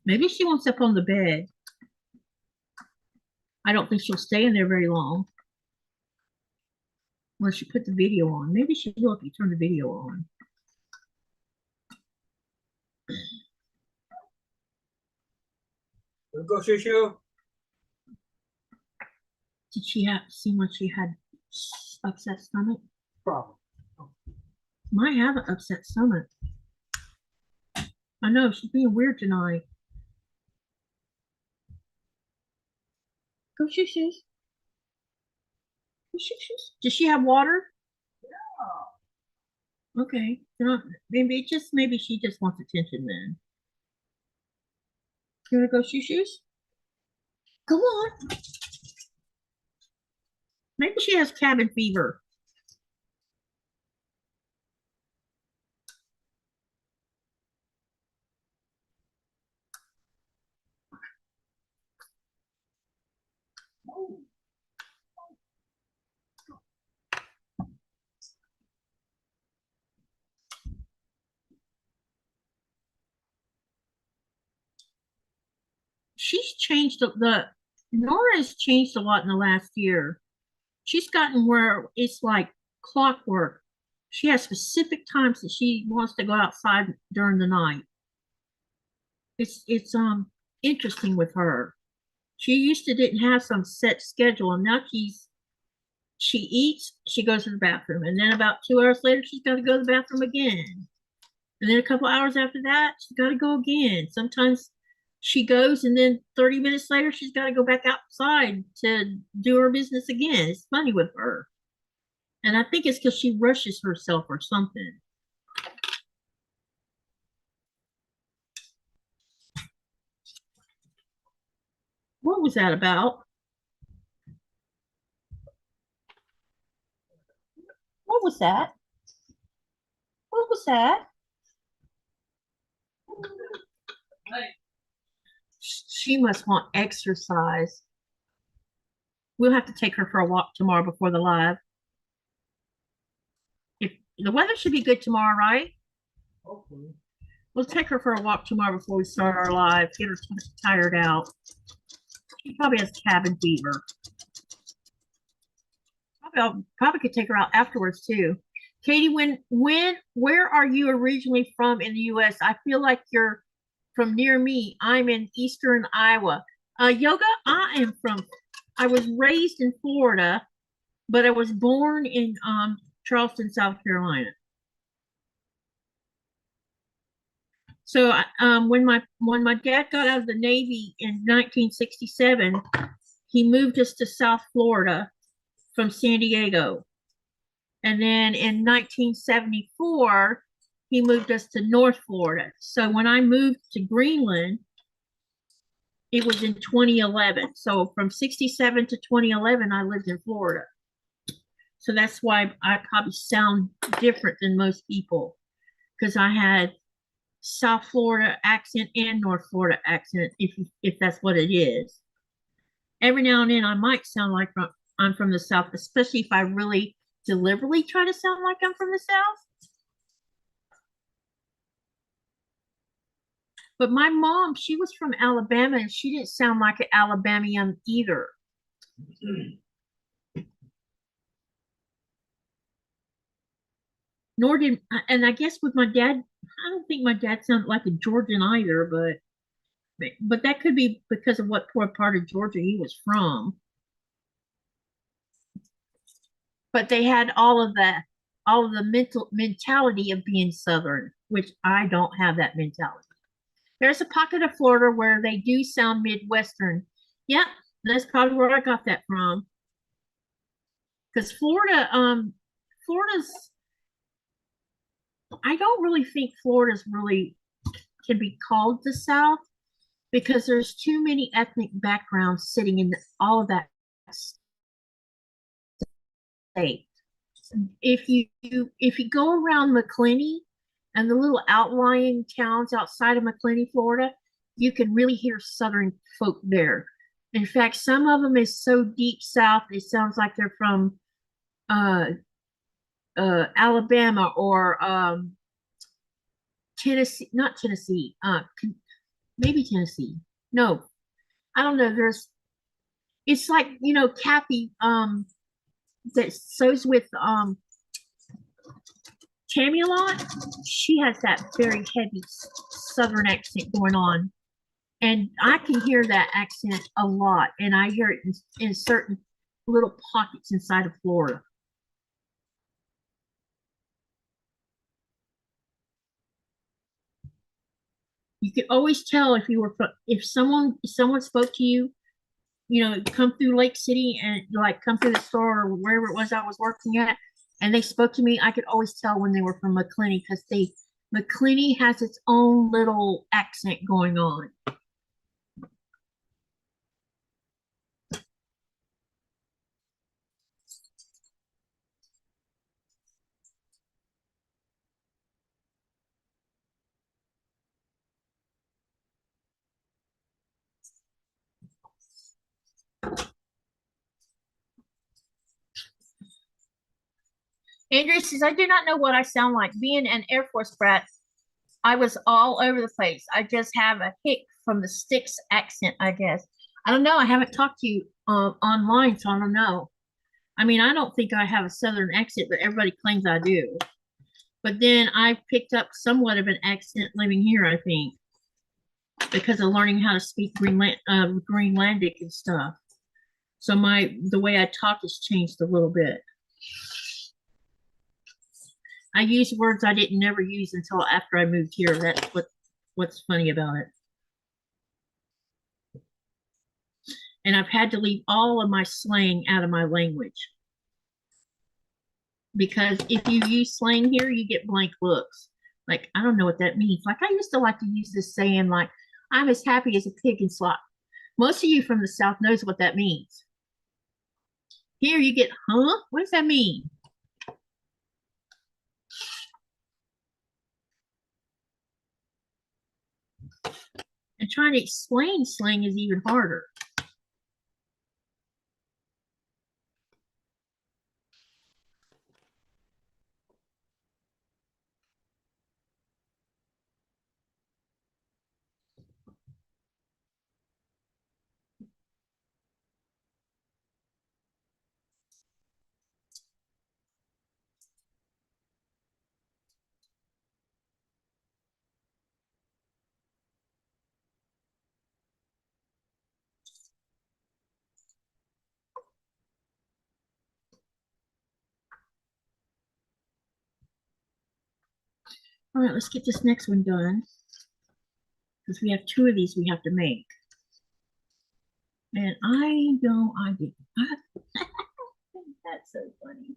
Maybe she wants up on the bed. I don't think she'll stay in there very long. Unless she put the video on. Maybe she will if you turn the video on. We'll go, Shushu. Did she seem like she had upset stomach? Problem. Might have an upset stomach. I know, she's being weird tonight. Go shoo-shoos. Go shoo-shoos. Does she have water? Yeah. Okay. Maybe she just wants attention then. You wanna go shoo-shoos? Go on. Maybe she has cabin fever. she's changed Nora has changed a lot in the last year. She's gotten where it's like clockwork. She has specific times that she wants to go outside during the night. It's interesting with her. She used to didn't have some set schedule, and now she eats, she goes to the bathroom, and then about 2 hours later, she's got to go to the bathroom again. And then a couple hours after that, she's got to go again. Sometimes she goes, and then 30 minutes later, she's got to go back outside to do her business again. It's funny with her. And I think it's because she rushes herself or something. What was that about? What was that? What was that? She must want exercise. We'll have to take her for a walk tomorrow before the live. If the weather should be good tomorrow, right? Hopefully. We'll take her for a walk tomorrow before we start our live. Get her tired out. She probably has cabin fever. Probably could take her out afterwards too. Katie, where are you originally from in the U.S.? I feel like you're from near me. I'm in eastern Iowa. Yoga, I was raised in Florida, but I was born in Charleston, South Carolina. So when my dad got out of the Navy in 1967, he moved us to South Florida from San Diego. And then in 1974, he moved us to North Florida. So when I moved to Greenland, it was in 2011. So from 67 to 2011, I lived in Florida. So that's why I probably sound different than most people, because I had South Florida accent and North Florida accent, if that's what it is. Every now and then I might sound like I'm from the South, especially if I really deliberately try to sound like I'm from the South. But my mom, she was from Alabama, and she didn't sound like an Alabamian either. Nor did, and I guess with my dad, I don't think my dad sounded like a Georgian either, but that could be because of what poor part of Georgia he was from. But they had all of the mentality of being Southern, which I don't have that mentality. There's a pocket of Florida where they do sound Midwestern. Yep, that's probably where I got that from. Because Florida's, I don't really think Florida's really can be called the South, because there's too many ethnic backgrounds sitting in all of that state. If you go around McClenny and the little outlying towns outside of McClenny, Florida, you can really hear Southern folk there. In fact, some of them is so deep south, it sounds like they're from Alabama or Tennessee, not Tennessee, maybe Tennessee. No, I don't know. It's like, Kathy, that sews with Tammy a lot. She has that very heavy Southern accent going on. And I can hear that accent a lot. And I hear it in certain little pockets inside of Florida. You could always tell if someone spoke to you, come through Lake City and like come through the store or wherever it was I was working at, and they spoke to me, I could always tell when they were from McClenny, because McClenny has its own little accent going on. Andrea says, I do not know what I sound like. Being an Air Force brat, I was all over the place. I just have a hick from the sticks accent, I guess. I don't know. I haven't talked to you online, so I don't know. I mean, I don't think I have a southern accent, but everybody claims I do. But then I picked up somewhat of an accent living here, I think, because of learning how to speak Greenlandic and stuff. So the way I talk has changed a little bit. I use words I didn't never use until after I moved here. That's what's funny about it. And I've had to leave all of my slang out of my language. Because if you use slang here, you get blank looks. Like, I don't know what that means. Like, I used to like to use this saying, like, I'm as happy as a pig in slop. Most of you from the South knows what that means. Here you get, huh? What does that mean? And trying to explain slang is even harder. All right, let's get this next one done. Because we have 2 of these we have to make. And I know I did. That's so funny.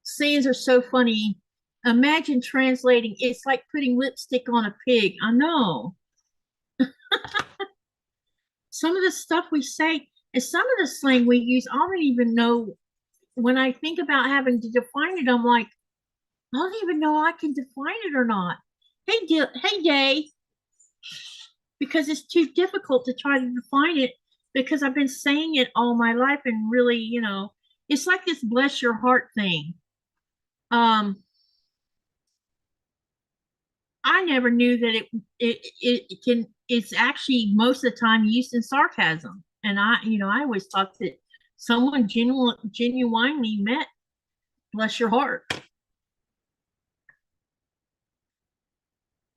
Sayings are so funny. Imagine translating. It's like putting lipstick on a pig. I know. Some of the stuff we say and some of the slang we use, I don't even know. When I think about having to define it, I'm like, I don't even know I can define it or not. Hey, Day, because it's too difficult to try to define it because I've been saying it all my life and really, it's like this bless your heart thing. I never knew that it's actually most of the time used in sarcasm. And I always thought that someone genuinely meant bless your heart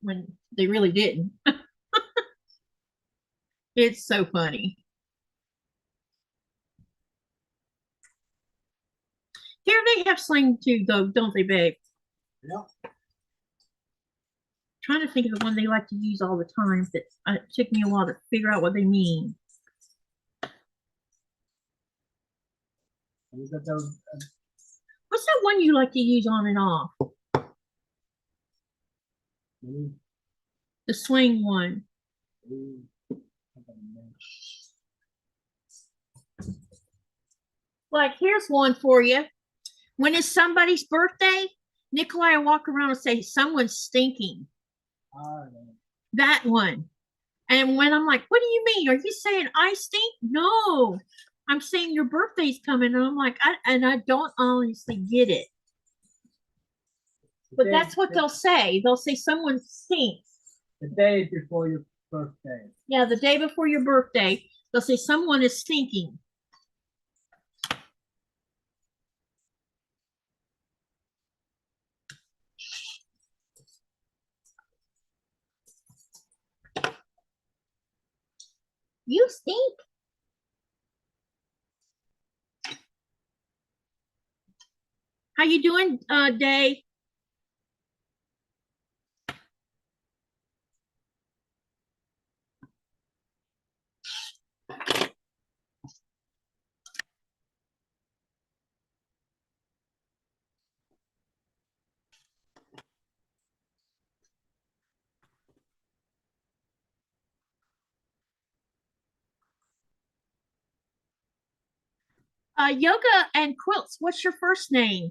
when they really didn't. It's so funny. Here they have slang too, though, don't they, babe? Yeah. Trying to think of the one they like to use all the time that it took me a while to figure out what they mean. We got those, What's that one you like to use on and off? The swing one. Like, here's one for you. When it's somebody's birthday, Nikolaj will walk around and say, someone's stinking. That one. And when I'm like, what do you mean? Are you saying I stink? No, I'm saying your birthday's coming. And I'm like, I don't honestly get it. But that's what they'll say. They'll say someone stinks. The day before your birthday. Yeah, the day before your birthday, they'll say someone is stinking. You stink. How you doing, Day? Yoga and quilts, what's your first name?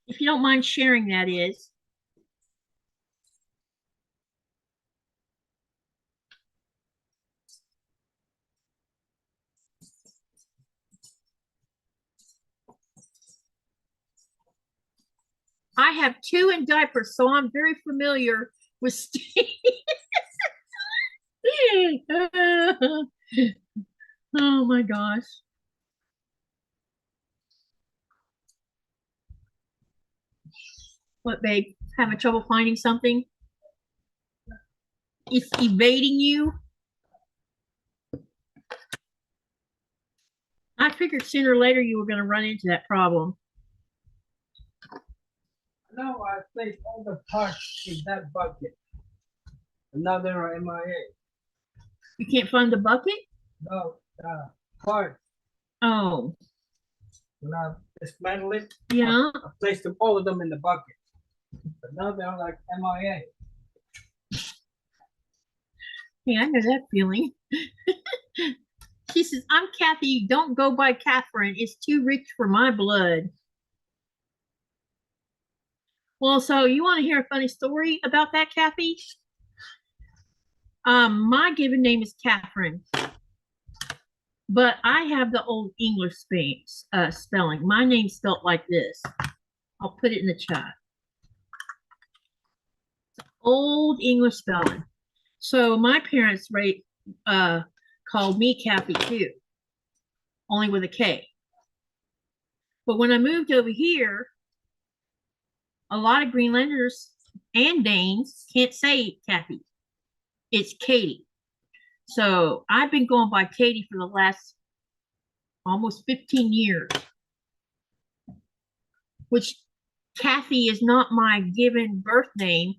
If you don't mind sharing, that is. I have two in diapers, so I'm very familiar with Steve. Oh my gosh. What, babe? Having trouble finding something? It's evading you? I figured sooner or later you were going to run into that problem. No, I placed all the parts in that bucket. And now they're MIA. You can't find the bucket? No, parts. Oh, When I dismantled it, yeah. I placed them, all of them in the bucket. But now they're like MIA. Hey, I know that feeling. She says, I'm Kathy. Don't go by Catherine. It's too rich for my blood. Well, so you want to hear a funny story about that, Kathy? My given name is Catherine, but I have the old English spelling. My name's spelled like this. I'll put it in the chat. Old English spelling. So my parents called me Kathy too, only with a K. But when I moved over here, a lot of Greenlanders and Danes can't say Kathy. It's Katy. So I've been going by Katy for the last almost 15 years, which Kathy is not my given birth name.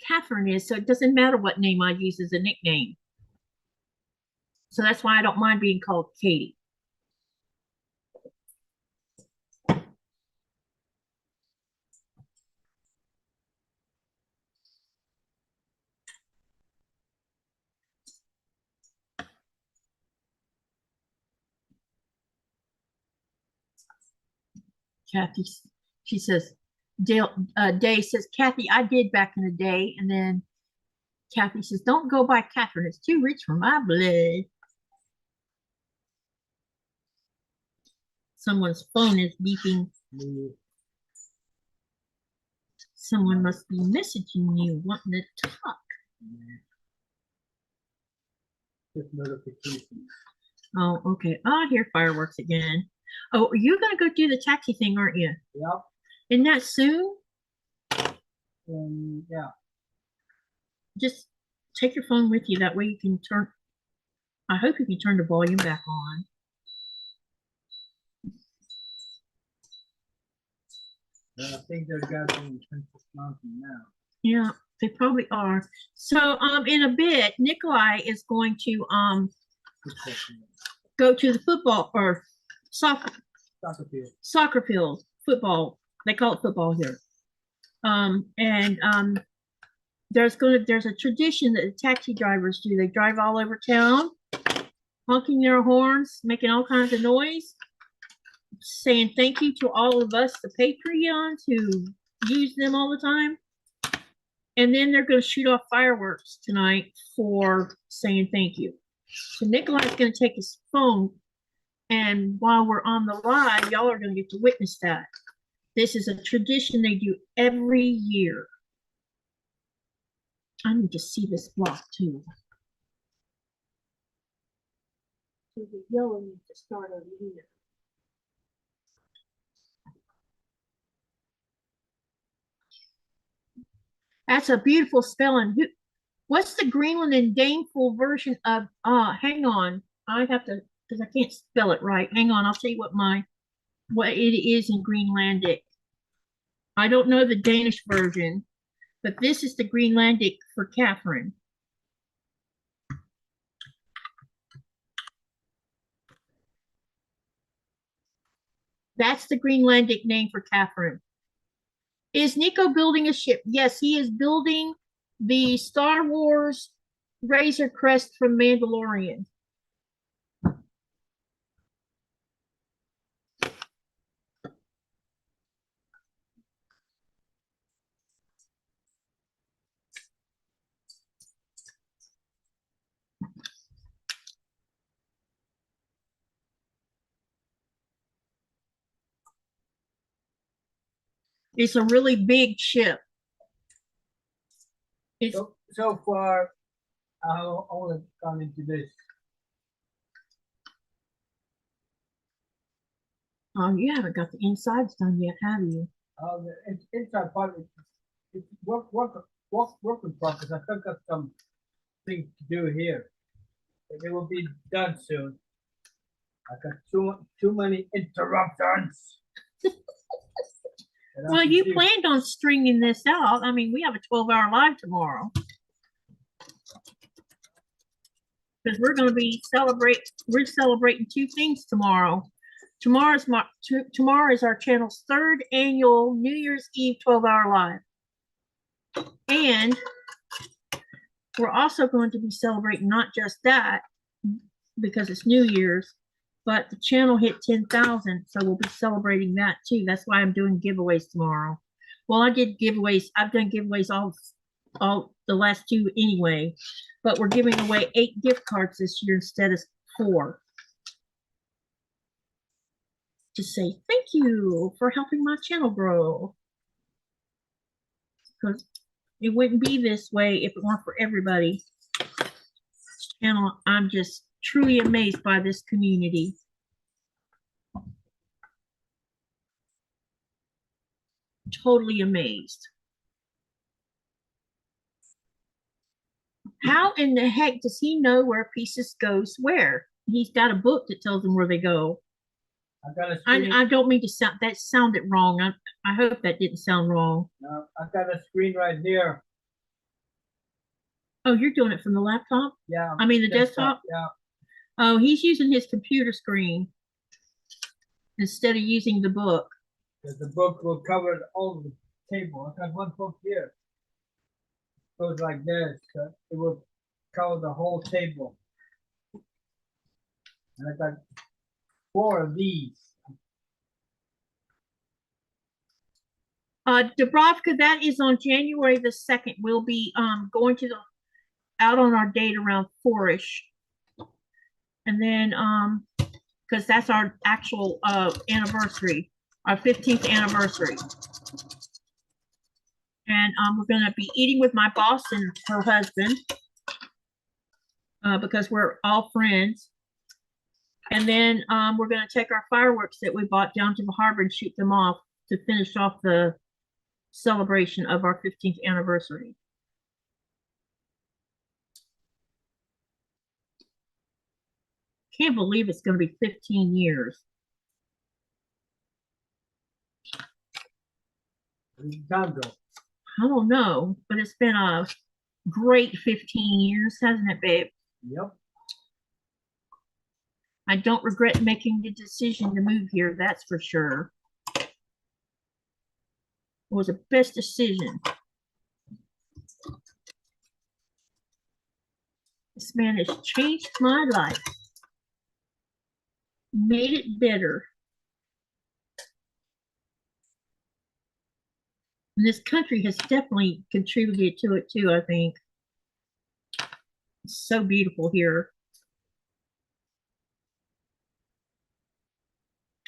Catherine is, so it doesn't matter what name I use as a nickname. So that's why I don't mind being called Katy. Kathy, she says, Day says, Kathy, I did back in the day. And then Kathy says, don't go by Catherine. It's too rich for my blood. Someone's phone is beeping. Someone must be messaging you, wanting to talk. Just notification. Oh, okay. Oh, I hear fireworks again. Oh, you're going to go do the taxi thing, aren't you? Yep. Isn't that soon? Yeah. Just take your phone with you. That way you can turn, I hope you can turn the volume back on. I think they're gathering in Princess Mountain now. Yeah, they probably are. So in a bit, Nikolaj is going to go to the football or soccer field. Football. They call it football here. There's a tradition that the taxi drivers do. They drive all over town, honking their horns, making all kinds of noise, saying thank you to all of us, the Patreons who use them all the time. And then they're going to shoot off fireworks tonight for saying thank you. So Nikolaj's going to take his phone, and while we're on the live, y'all are going to get to witness that. This is a tradition they do every year. I need to see this block too. So the yellow needs to start over here. That's a beautiful spelling. What's the Greenland and Daneful version of, hang on. I have to, because I can't spell it right. Hang on, I'll tell you what it is in Greenlandic. I don't know the Danish version, but this is the Greenlandic for Catherine. That's the Greenlandic name for Catherine. Is Nico building a ship? Yes, he is building the Star Wars Razor Crest from Mandalorian. It's a really big ship. It's So far, I've only gone into this. you haven't got the insides done yet, have you? The inside part, it's work in progress. I still got some things to do here. It will be done soon. I got too many interruptions. Well, you planned on stringing this out. I mean, we have a 12-hour live tomorrow. Because we're going to be we're celebrating two things tomorrow. Tomorrow is our channel's 3rd annual New Year's Eve 12-hour live. And we're also going to be celebrating not just that, because it's New Year's, but the channel hit 10,000, so we'll be celebrating that too. That's why I'm doing giveaways tomorrow. Well, I did giveaways. I've done giveaways all the last 2 anyway, but we're giving away 8 gift cards this year instead of 4. To say thank you for helping my channel grow. Because it wouldn't be this way if it weren't for everybody. This channel, I'm just truly amazed by this community. Totally amazed. How in the heck does he know where pieces goes where? He's got a book that tells him where they go. I don't mean to sound, that sounded wrong. I hope that didn't sound wrong. No, I've got a screen right here. Oh, you're doing it from the laptop? Yeah. I mean the desktop? Yeah. Oh, he's using his computer screen instead of using the book. The book will cover all the table. I've got one book here. It goes like this. It will cover the whole table. And I got 4 of these. Dubrovka, that is on January the 2nd. We'll be going to out on our date around 4-ish. And then because that's our actual anniversary, our 15th anniversary. And we're gonna be eating with my boss and her husband because we're all friends. And then we're gonna take our fireworks that we bought down to the harbor and shoot them off to finish off the celebration of our 15th anniversary. Can't believe it's going to be 15 years. I don't know, but it's been a great 15 years, hasn't it, babe? Yep. I don't regret making the decision to move here, that's for sure. It was the best decision. This man has changed my life. Made it better. And this country has definitely contributed to it too, I think. It's so beautiful here.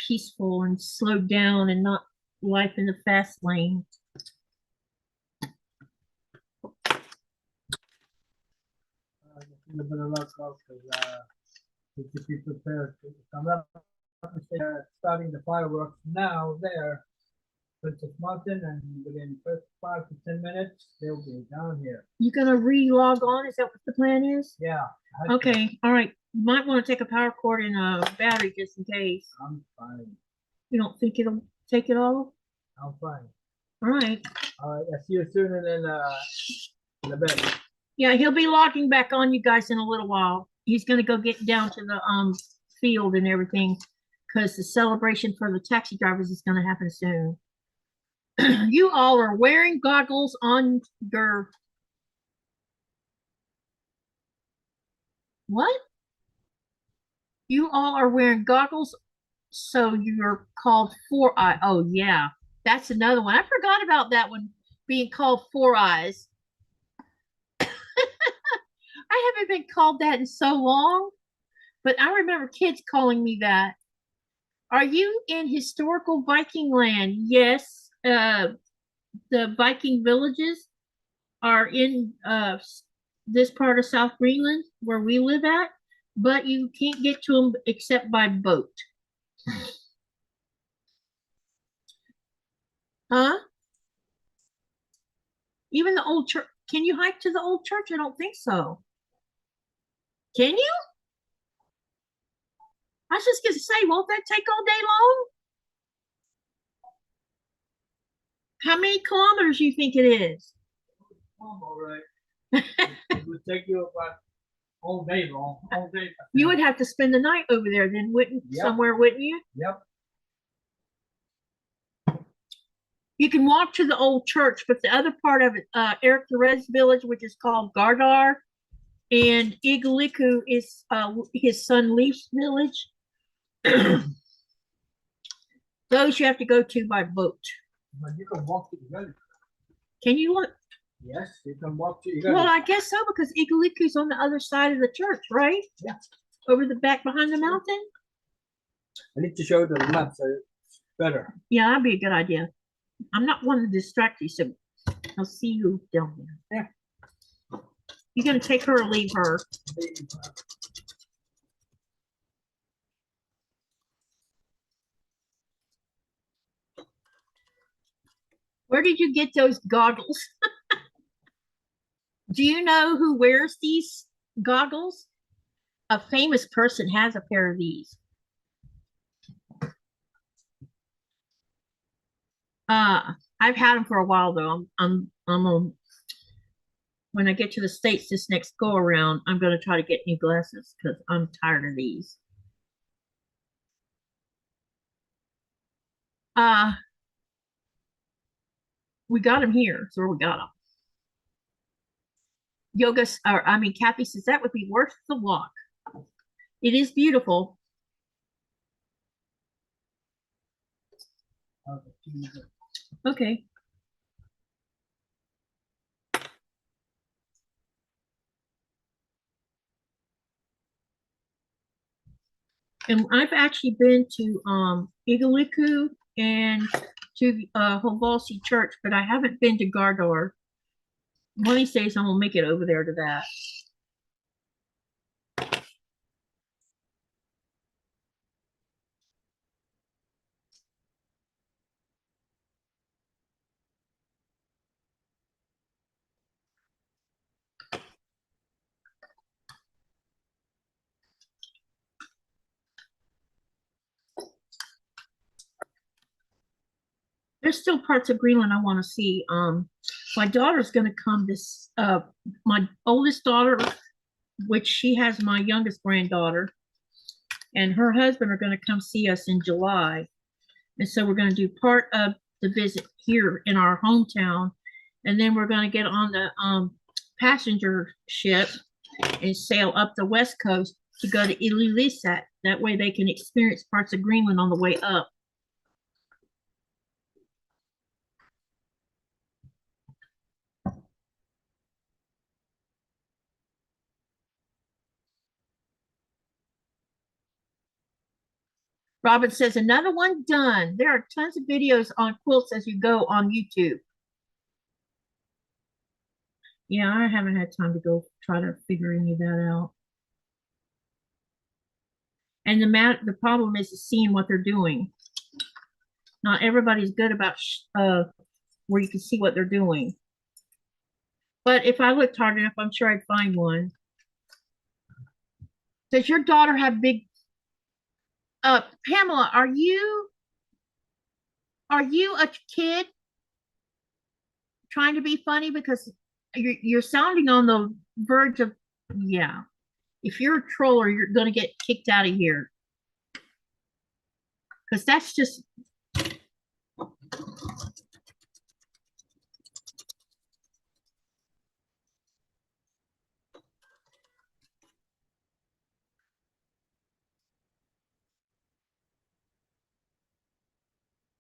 Peaceful and slowed down and not life in the fast lane. A little bit of luck because to be prepared. I'm not starting the fireworks now there. Princess Mountain, and within first 5 to 10 minutes they'll be down here. You gonna re-log on? Is that what the plan is? Yeah. Okay. All right. You might want to take a power cord and a battery just in case. I'm fine. You don't think it'll take it all? I'm fine. All right. All right. I'll see you soon and then in a bit. Yeah, he'll be logging back on you guys in a little while. He's gonna go get down to the field and everything because the celebration for the taxi drivers is gonna happen soon. You all are wearing goggles on your what? You all are wearing goggles, so you're called 4-eye. Oh yeah, that's another one. I forgot about that one being called 4 eyes. I haven't been called that in so long, but I remember kids calling me that. Are you in historical Viking land? Yes. the Viking villages are in this part of South Greenland where we live at, but you can't get to them except by boat. Huh? Even the old church. Can you hike to the old church? I don't think so. Can you? I was just gonna say, won't that take all day long? How many kilometers do you think it is? All right. It would take you about all day long. All day. You would have to spend the night over there, then, wouldn't somewhere, wouldn't you? Yep. You can walk to the old church, but the other part of it, Eric Therese village, which is called Gardar, and Igaliku is his son Leaf's village. Those you have to go to by boat. But you can walk to the village. Can you look? Yes, you can walk to. Well, I guess so, because Igaliku's on the other side of the church, right? Yeah. Over the back behind the mountain? I need to show the map so it's better. Yeah, that'd be a good idea. I'm not one to distract you, so I'll see you down there. Yeah. You gonna take her or leave her? Where did you get those goggles? Do you know who wears these goggles? A famous person has a pair of these. I've had them for a while though. When I get to the States this next go around, I'm gonna try to get new glasses because I'm tired of these. We got them here, so we got them. Yoga, or I mean, Kathy says that would be worth the walk. It is beautiful. Okay. And I've actually been to Igaliku and to Hovalsi Church, but I haven't been to Gardar. One of these days I'm gonna make it over there to that. There's still parts of Greenland I want to see. My daughter's going to come this, my oldest daughter, which she has my youngest granddaughter, and her husband are going to come see us in July. And so we're going to do part of the visit here in our hometown. And then we're going to get on the passenger ship and sail up the west coast to go to Ilulissat. That way they can experience parts of Greenland on the way up. Robin says, another one done. There are tons of videos on quilts as you go on YouTube. Yeah, I haven't had time to go try to figure any of that out. And the problem is seeing what they're doing. Not everybody's good about where you can see what they're doing. But if I looked hard enough, I'm sure I'd find one. Does your daughter have big Pamela, are you a kid trying to be funny? Because you're sounding on the verge of, yeah. If you're a troller, you're gonna get kicked out of here. Because that's just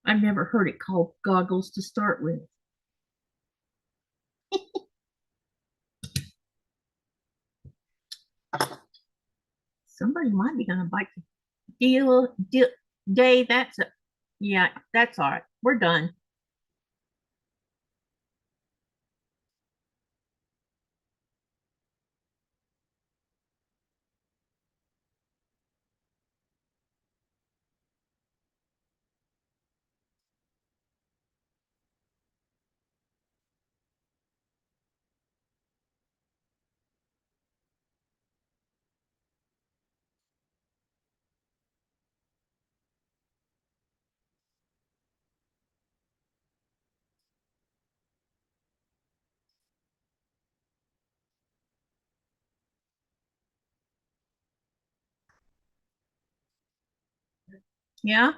I've never heard it called goggles to start with. Somebody might be gonna bite the deal day. Yeah, that's all right. We're done. Yeah?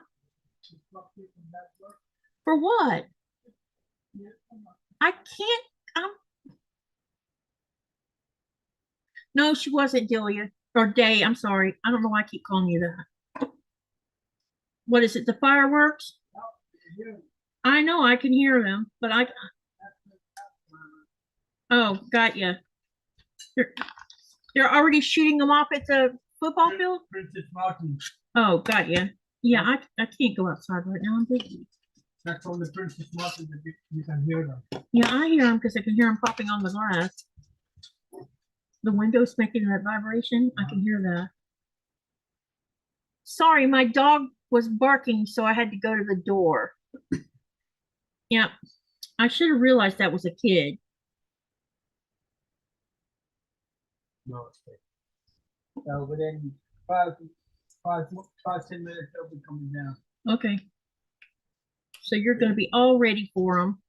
For what? I can't. I'm, no, she wasn't Delia or Day. I'm sorry. I don't know why I keep calling you that. What is it? The fireworks? I know I can hear them, but I. Oh, got you. They're already shooting them off at the football field? Princess Mountain. Oh, got you. Yeah, I can't go outside right now. I'm busy. That's on the Princess Mountain that you can hear them. Yeah, I hear them because I can hear them popping on the glass. The windows making that vibration. I can hear that. Sorry, my dog was barking, so I had to go to the door. Yeah, I should have realized that was a kid. No, it's okay. So within 10 minutes, they'll be coming down. Okay. So you're going to be all ready for them.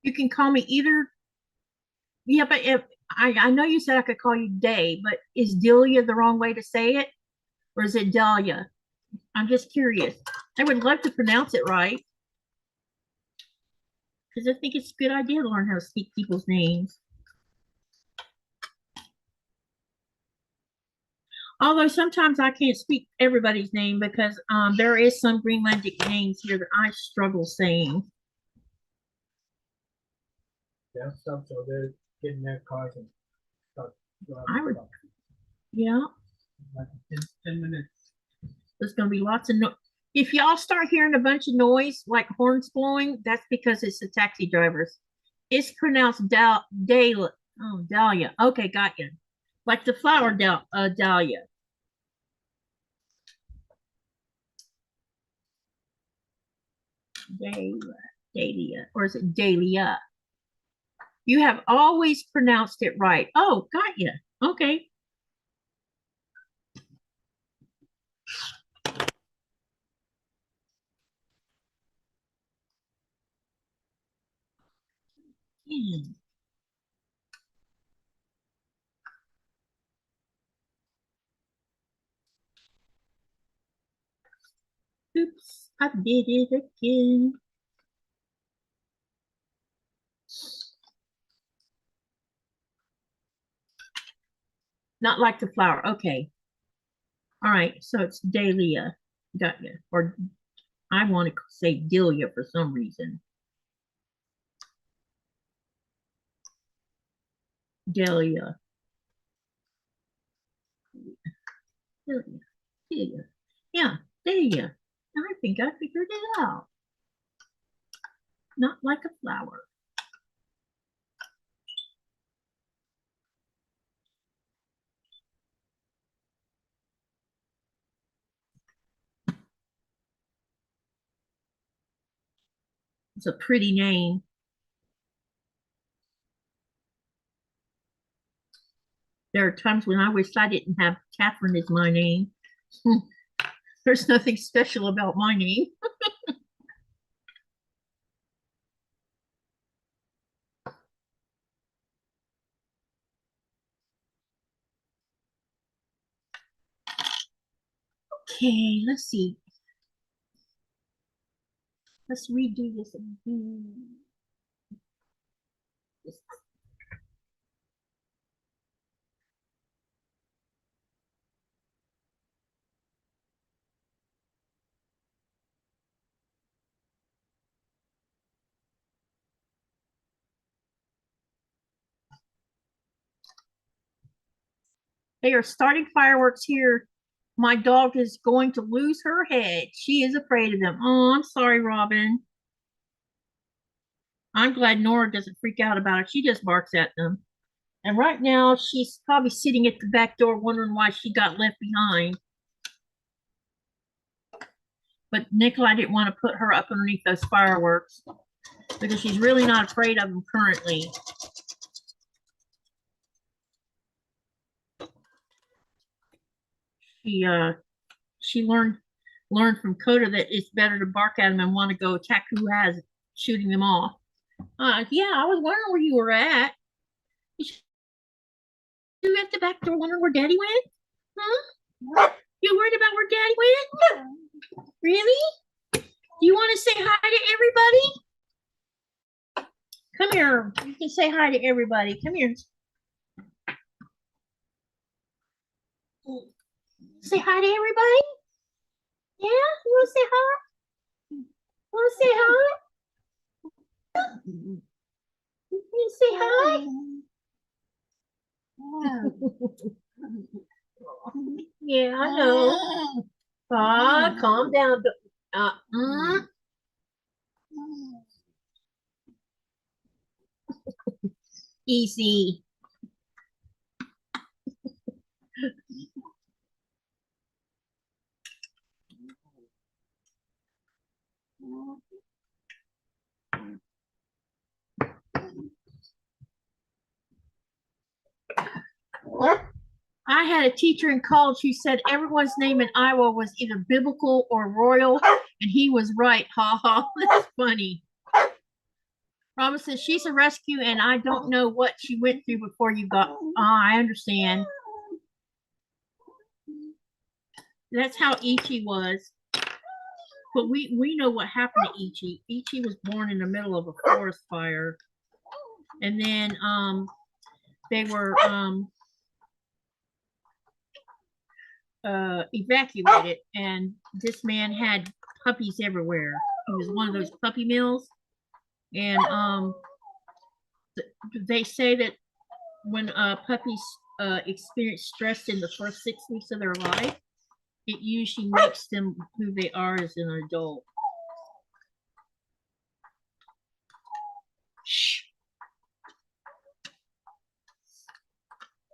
You can call me either. Yeah, but if I know you said I could call you Day, but is Delia the wrong way to say it? Or is it Dahlia? I'm just curious. I would love to pronounce it right. Because I think it's a good idea to learn how to speak people's names. Although sometimes I can't speak everybody's name because there is some Greenlandic names here that I struggle saying. Yeah, so they're getting their cars and stuff. I would, yeah. Like 10 minutes. There's going to be lots of noise. If y'all start hearing a bunch of noise, like horns blowing, that's because it's the taxi drivers. It's pronounced Dahlia. Oh, Dahlia. Okay, got you. Like the flower Dahlia. Dahlia. Or is it Dahlia? You have always pronounced it right. Oh, got you. Okay. Hmm. Oops, I did it again. Not like the flower. Okay. All right. So it's Dahlia. Got you. Or I want to say Delia for some reason. Delia. Delia. Delia. Yeah, Delia. I think I figured it out. Not like a flower. It's a pretty name. There are times when I wish I didn't have Catherine as my name. There's nothing special about my name. Okay, let's see. Let's redo this. They are starting fireworks here. My dog is going to lose her head. She is afraid of them. Oh, I'm sorry, Robin. I'm glad Nora doesn't freak out about it. She just barks at them. And right now, she's probably sitting at the back door wondering why she got left behind. But Nikolaj didn't want to put her up underneath those fireworks because she's really not afraid of them currently. She learned learned from Coda that it's better to bark at them and want to go attack who has it, shooting them off. Yeah, I was wondering where you were at. You at the back door wondering where Daddy went? Huh? You worried about where Daddy went? Really? Do you want to say hi to everybody? Come here. You can say hi to everybody. Come here. Say hi to everybody? Yeah? You want to say hi? Want to say hi? You say hi? Yeah, I know. Calm down. Easy. I had a teacher in college who said everyone's name in Iowa was either biblical or royal, and he was right. Ha ha. That's funny. Robin says she's a rescue, and I don't know what she went through before you got. I understand. That's how Ichi was. But we know what happened to Ichi. Ichi was born in the middle of a forest fire, and then they were evacuated, and this man had puppies everywhere. He was one of those puppy mills, and they say that when puppies experience stress in the first 6 weeks of their life, it usually makes them who they are as an adult. Shh.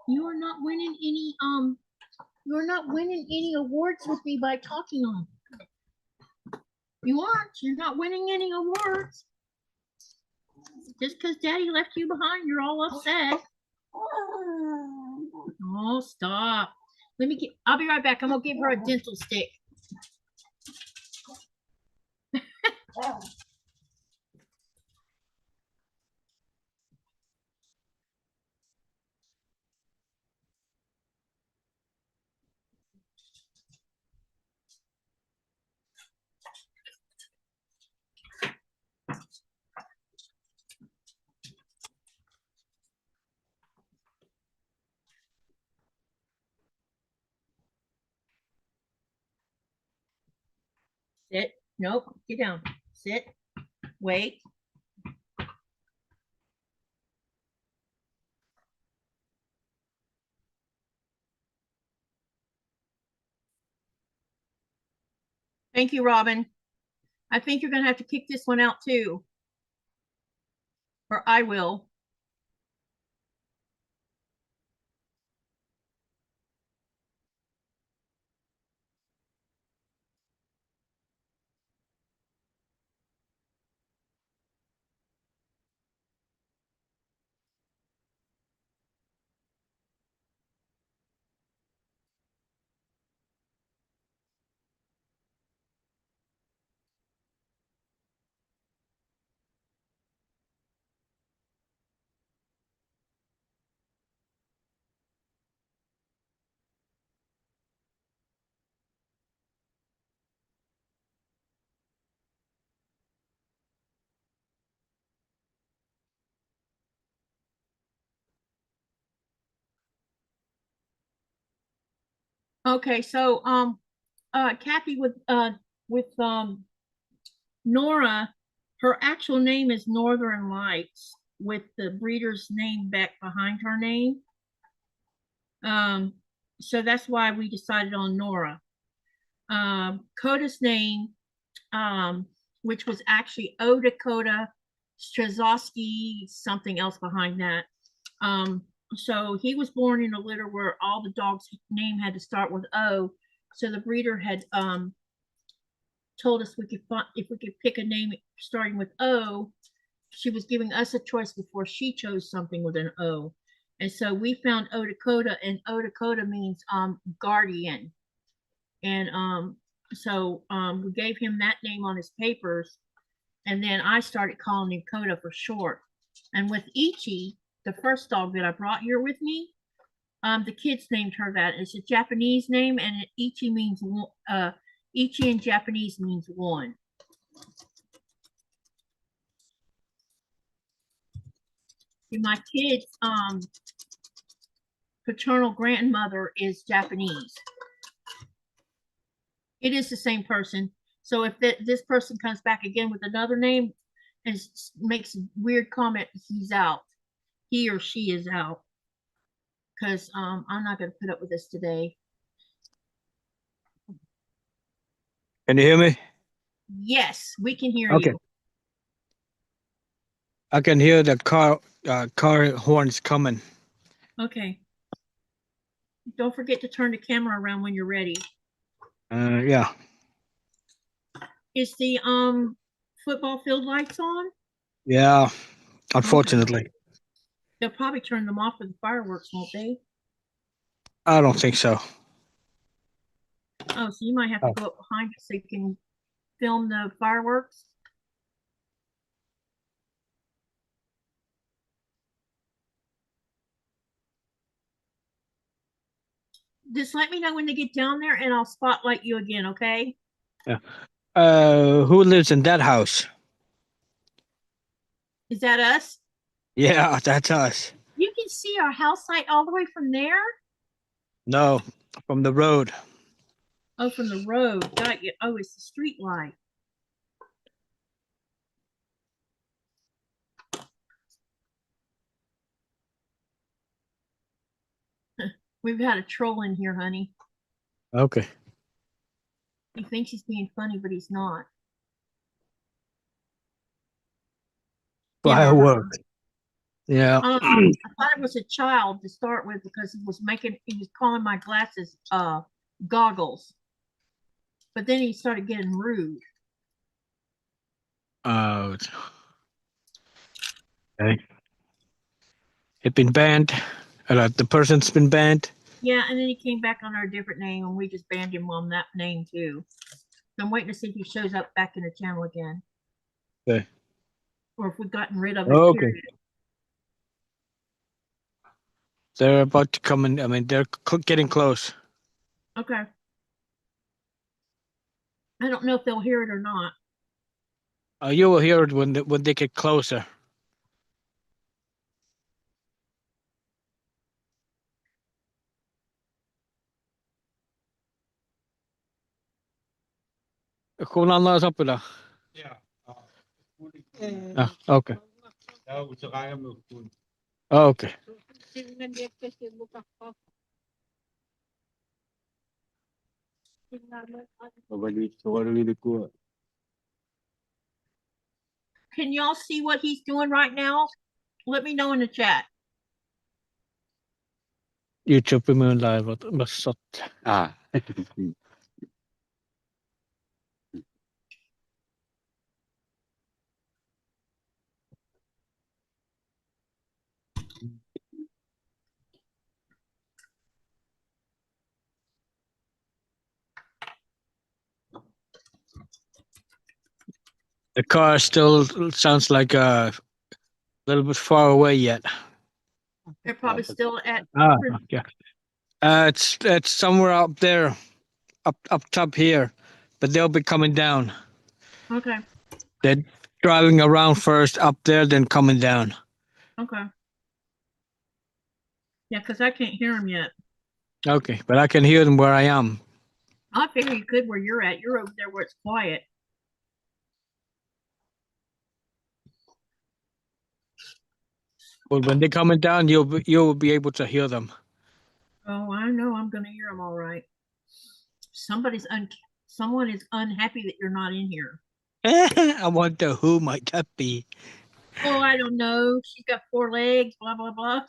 You are not winning any you're not winning any awards with me by talking on. You aren't. You're not winning any awards. Just because Daddy left you behind, you're all upset. Oh, stop. I'll be right back. I'm gonna give her a dental stick. Sit. Nope. Get down. Sit. Wait. Thank you, Robin. I think you're going to have to kick this one out too. Or I will. Okay, so Kathy with Nora, her actual name is Northern Lights with the breeder's name back behind her name. So that's why we decided on Nora. Coda's name, which was actually O Dakota Strzezoski, something else behind that. So he was born in a litter where all the dogs' name had to start with O. So the breeder had told us if we could pick a name starting with O. She was giving us a choice before she chose something with an O. And so we found O Dakota, and O Dakota means guardian. And So we gave him that name on his papers, and then I started calling him Coda for short. And with Ichi, the first dog that I brought here with me, the kids named her that. It's a Japanese name, and Ichi means Ichi in Japanese means one. My kid's paternal grandmother is Japanese. It is the same person. So if this person comes back again with another name and makes a weird comment, he's out. He or she is out. Because I'm not going to put up with this today. Can you hear me? Yes, we can hear Okay. you. I can hear the car horns coming. Okay. Don't forget to turn the camera around when you're ready. Yeah. Is the football field lights on? Yeah. Unfortunately. Okay. They'll probably turn them off for the fireworks, won't they? I don't think so. Oh, so you might have to go up behind it so you can film the fireworks. Just let me know when they get down there and I'll spotlight you again, okay? Yeah. Who lives in that house? Is that us? Yeah, that's us. You can see our house site all the way from there? No, from the road. Oh, from the road. Got you. Oh, it's the street light. We've had a troll in here, honey. Okay. He thinks he's being funny, but he's not. Fireworks. Yeah. I thought it was a child to start with because he was calling my glasses goggles. But then he started getting rude. Oh. Okay. It's been banned. The person's been banned. Yeah, and then he came back under a different name, and we just banned him on that name too. So I'm waiting to see if he shows up back in the channel again. Okay. Or if we've gotten rid of it. Okay. Period. They're about to come in. I mean, they're getting close. Okay. I don't know if they'll hear it or not. You will hear it when they get closer. Kulang na sa pula. Ja. Ah, okay. Oh, okay. Can y'all see what he's doing right now? Let me know in the chat. YouTube mo yung live at masot. Ah. The car still sounds like a little bit far away yet. They're probably still at. Yeah. It's somewhere up there, up top here, but they'll be coming down. Okay. They're driving around first up there, then coming down. Okay. Yeah, because I can't hear him yet. Okay, but I can hear them where I am. I figure you could where you're at. You're over there where it's quiet. But when they're coming down, you'll be able to hear them. Oh, I know. I'm going to hear them all right. Someone is unhappy that you're not in here. I wonder who might that be. Oh, I don't know. She's got 4 legs, blah, blah, blah.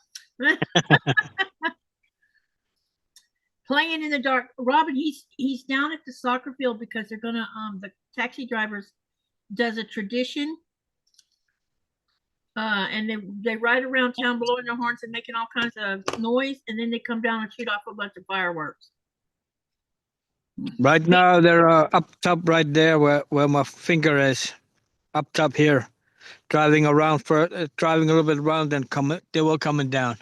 Playing in the dark. Robin, he's down at the soccer field because they're gonna the taxi drivers does a tradition. And they ride around town blowing their horns and making all kinds of noise, and then they come down and shoot off a bunch of fireworks. Right now, they're up top right there where my finger is. Up top here. Driving around driving a little bit around and they will coming down.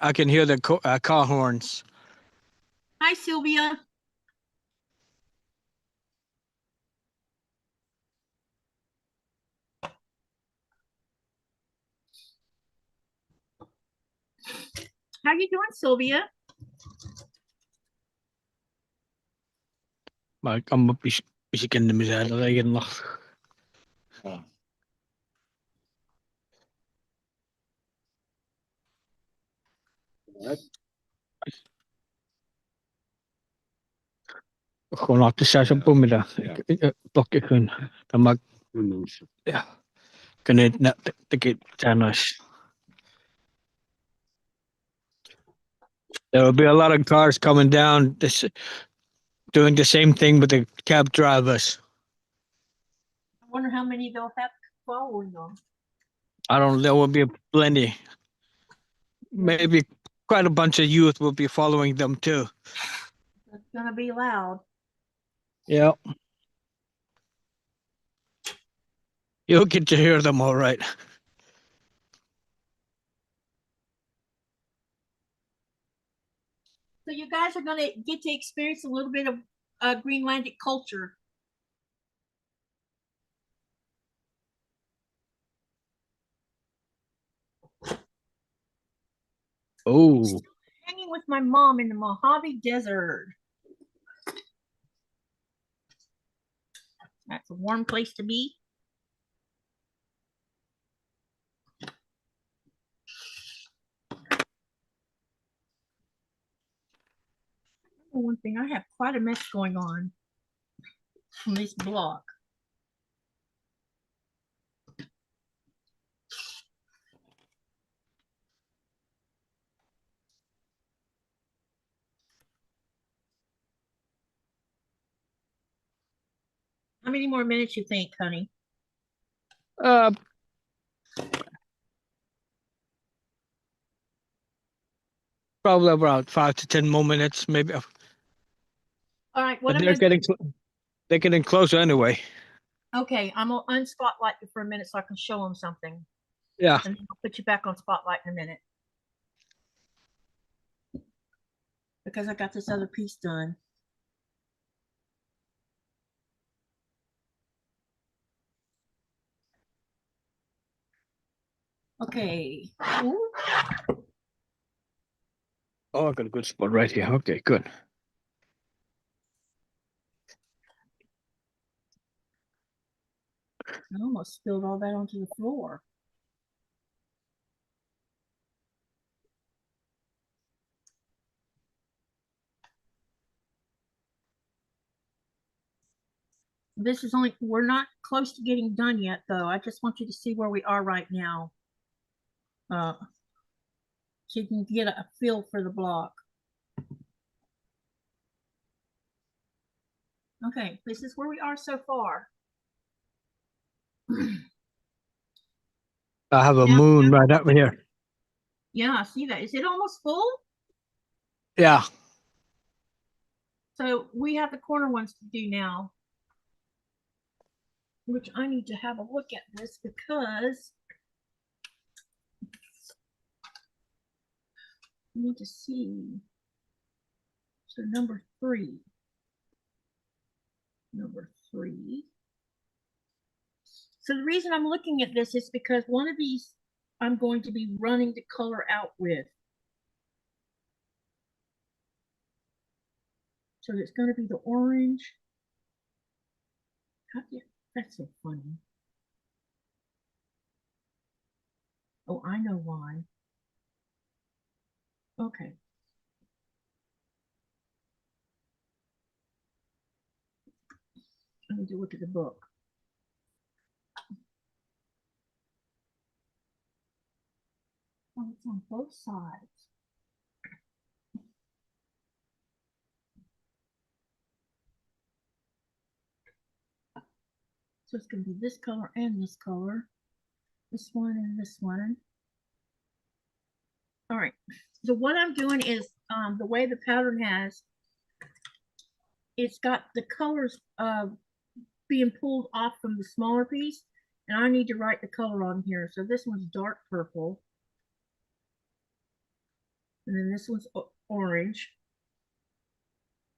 I can hear the car horns. Hi, Sylvia. How you doing, Sylvia? Maar ik kan me bisikin na misal lagyan lang. Gewoon achter zes op pomidor. Plok ik hun. Dan mag. Ja. Kan het net te channels. There will be a lot of cars coming down doing the same thing with the cab drivers. I wonder how many they'll have following them. I don't know, there will be plenty. Maybe quite a bunch of youth will be following them too. It's gonna be loud. Yeah. You'll get to hear them all right. So you guys are gonna get to experience a little bit of Greenlandic culture. Oh. Hanging with my mom in the Mojave Desert. That's a warm place to be. One thing, I have quite a mess going on this block. How many more minutes you think, honey? Probably about 5 to 10 more minutes, maybe. All right, But they're getting closer anyway. Okay, I'm gonna unspotlight you for a minute so I can show them something. Yeah. And then I'll put you back on spotlight in a minute. Because I got this other piece done. Okay. Ooh. Oh, I got a good spot right here. Okay, good. I almost spilled all that onto the floor. This is only, we're not close to getting done yet, though. I just want you to see where we are right now. So you can get a feel for the block. Okay, this is where we are so far. I have a moon right up here. Yeah, I see that. Is it almost full? Yeah. So we have the corner ones to do now. Which I need to have a look at this because I need to see. So number 3. Number 3. So the reason I'm looking at this is because one of these I'm going to be running the color out with. So it's going to be the orange. That's so funny. Oh, I know why. Okay. I need to look at the book. Oh, it's on both sides. So it's going to be this color and this color. This one and this one. All right. So what I'm doing is the way the pattern has, it's got the colors being pulled off from the smaller piece, and I need to write the color on here. So this one's dark purple, and then this one's orange.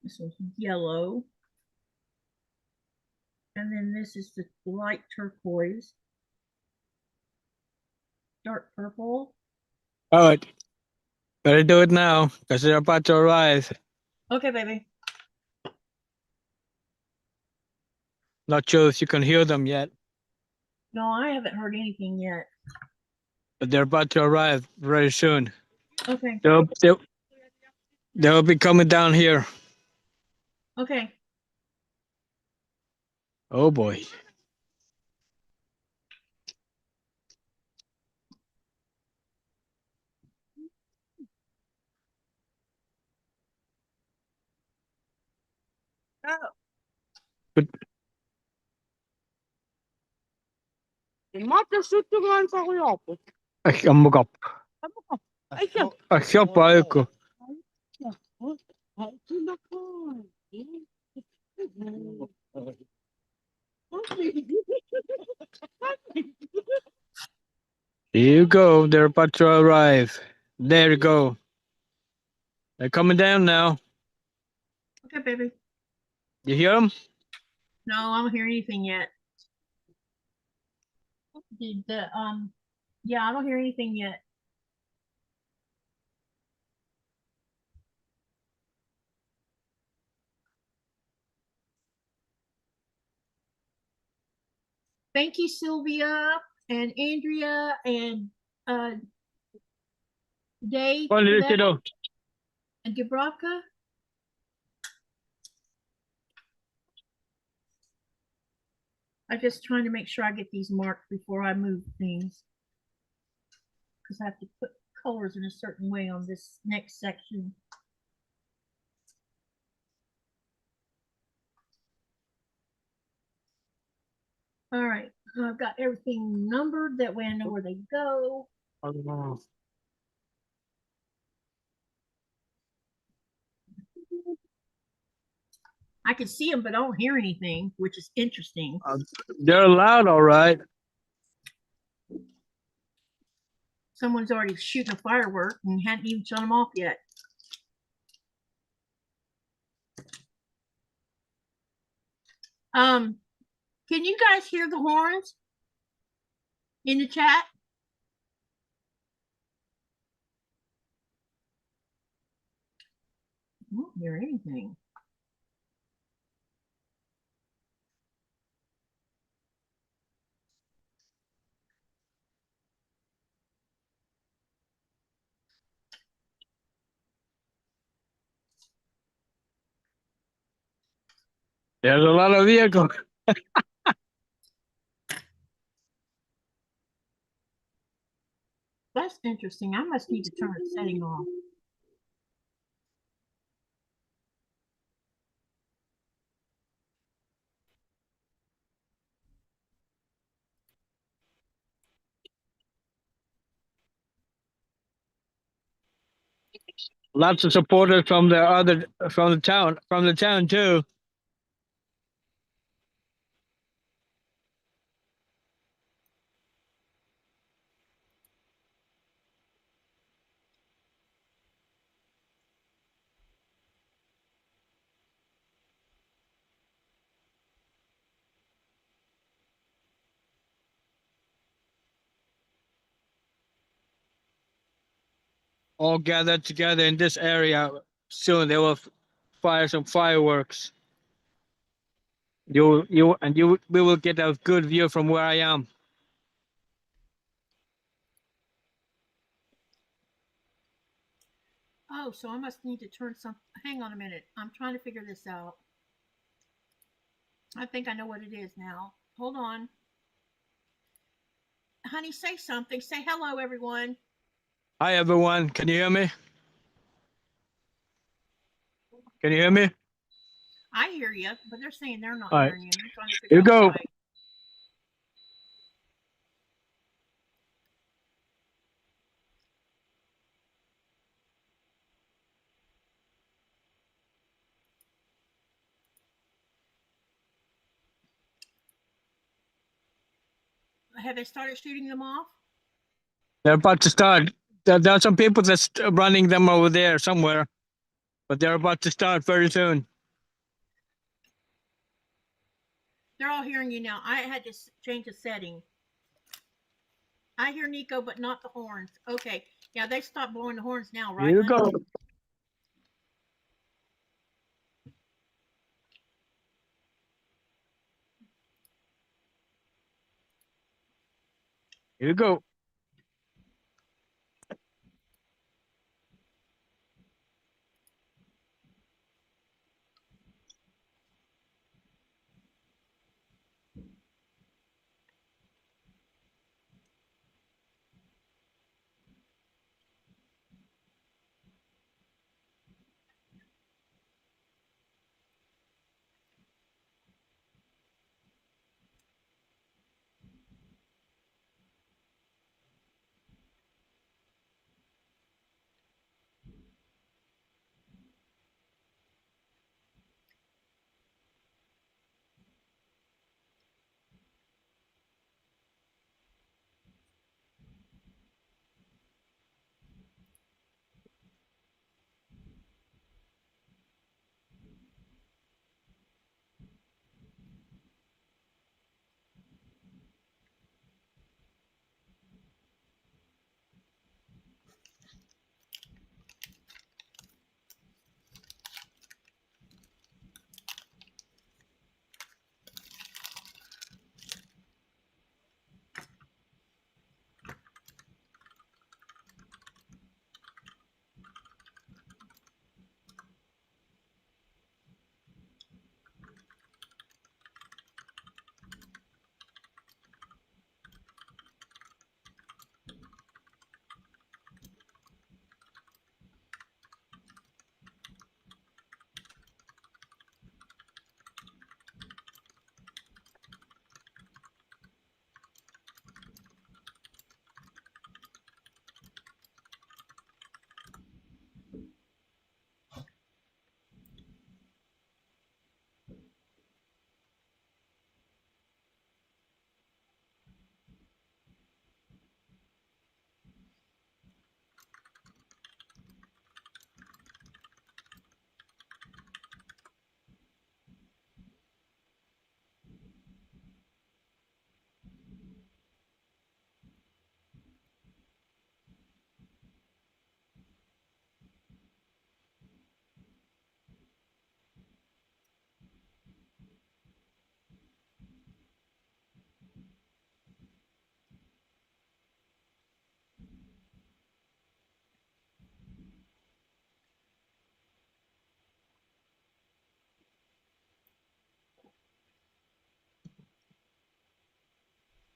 This one's yellow, and then this is the light turquoise, dark purple. Oh, better do it now because they're about to arrive. Okay, baby. Not sure if you can hear them yet, No, I haven't heard anything yet. but they're about to arrive very soon. Okay. They'll be coming down here. Okay. Oh boy. Ehkä mukap. Ehkä paikko. Here you go. They're about to arrive. There you go. They're coming down now. Okay, baby. You hear them? No, I don't hear anything yet. Yeah, I don't hear anything yet. Thank you, Sylvia and Andrea and Dave and Dubravka. I'm just trying to make sure I get these marked before I move things, because I have to put colors in a certain way on this next section. All right, I've got everything numbered, that way I know where they go. I can see them, but I don't hear anything, which is interesting. They're loud, all right. Someone's already shooting a firework and hadn't even shut them off yet. Can you guys hear the horns in the chat? I don't hear anything. There's a lot of vehicles. That's interesting. I must need to turn the setting off. Lots of supporters from the town too. All gathered together in this area. Soon they will fire some fireworks. We will get a good view from where I am. Oh, so I must need to turn some. Hang on a minute. I'm trying to figure this out. I think I know what it is now. Hold on. Honey, say something. Say hello, everyone. Hi, everyone. Can you hear me? Can you hear me? I hear you, but they're saying they're not All right. hearing you. I'm trying to Here figure you go. out why. have they started shooting them off? They're about to start. There are some people that's running them over there somewhere, but they're about to start very soon. They're all hearing you now. I had to change the setting. I hear Nico, but not the horns. Okay. Yeah, they stopped blowing the horns now, right? Here you honey? go. Here you go.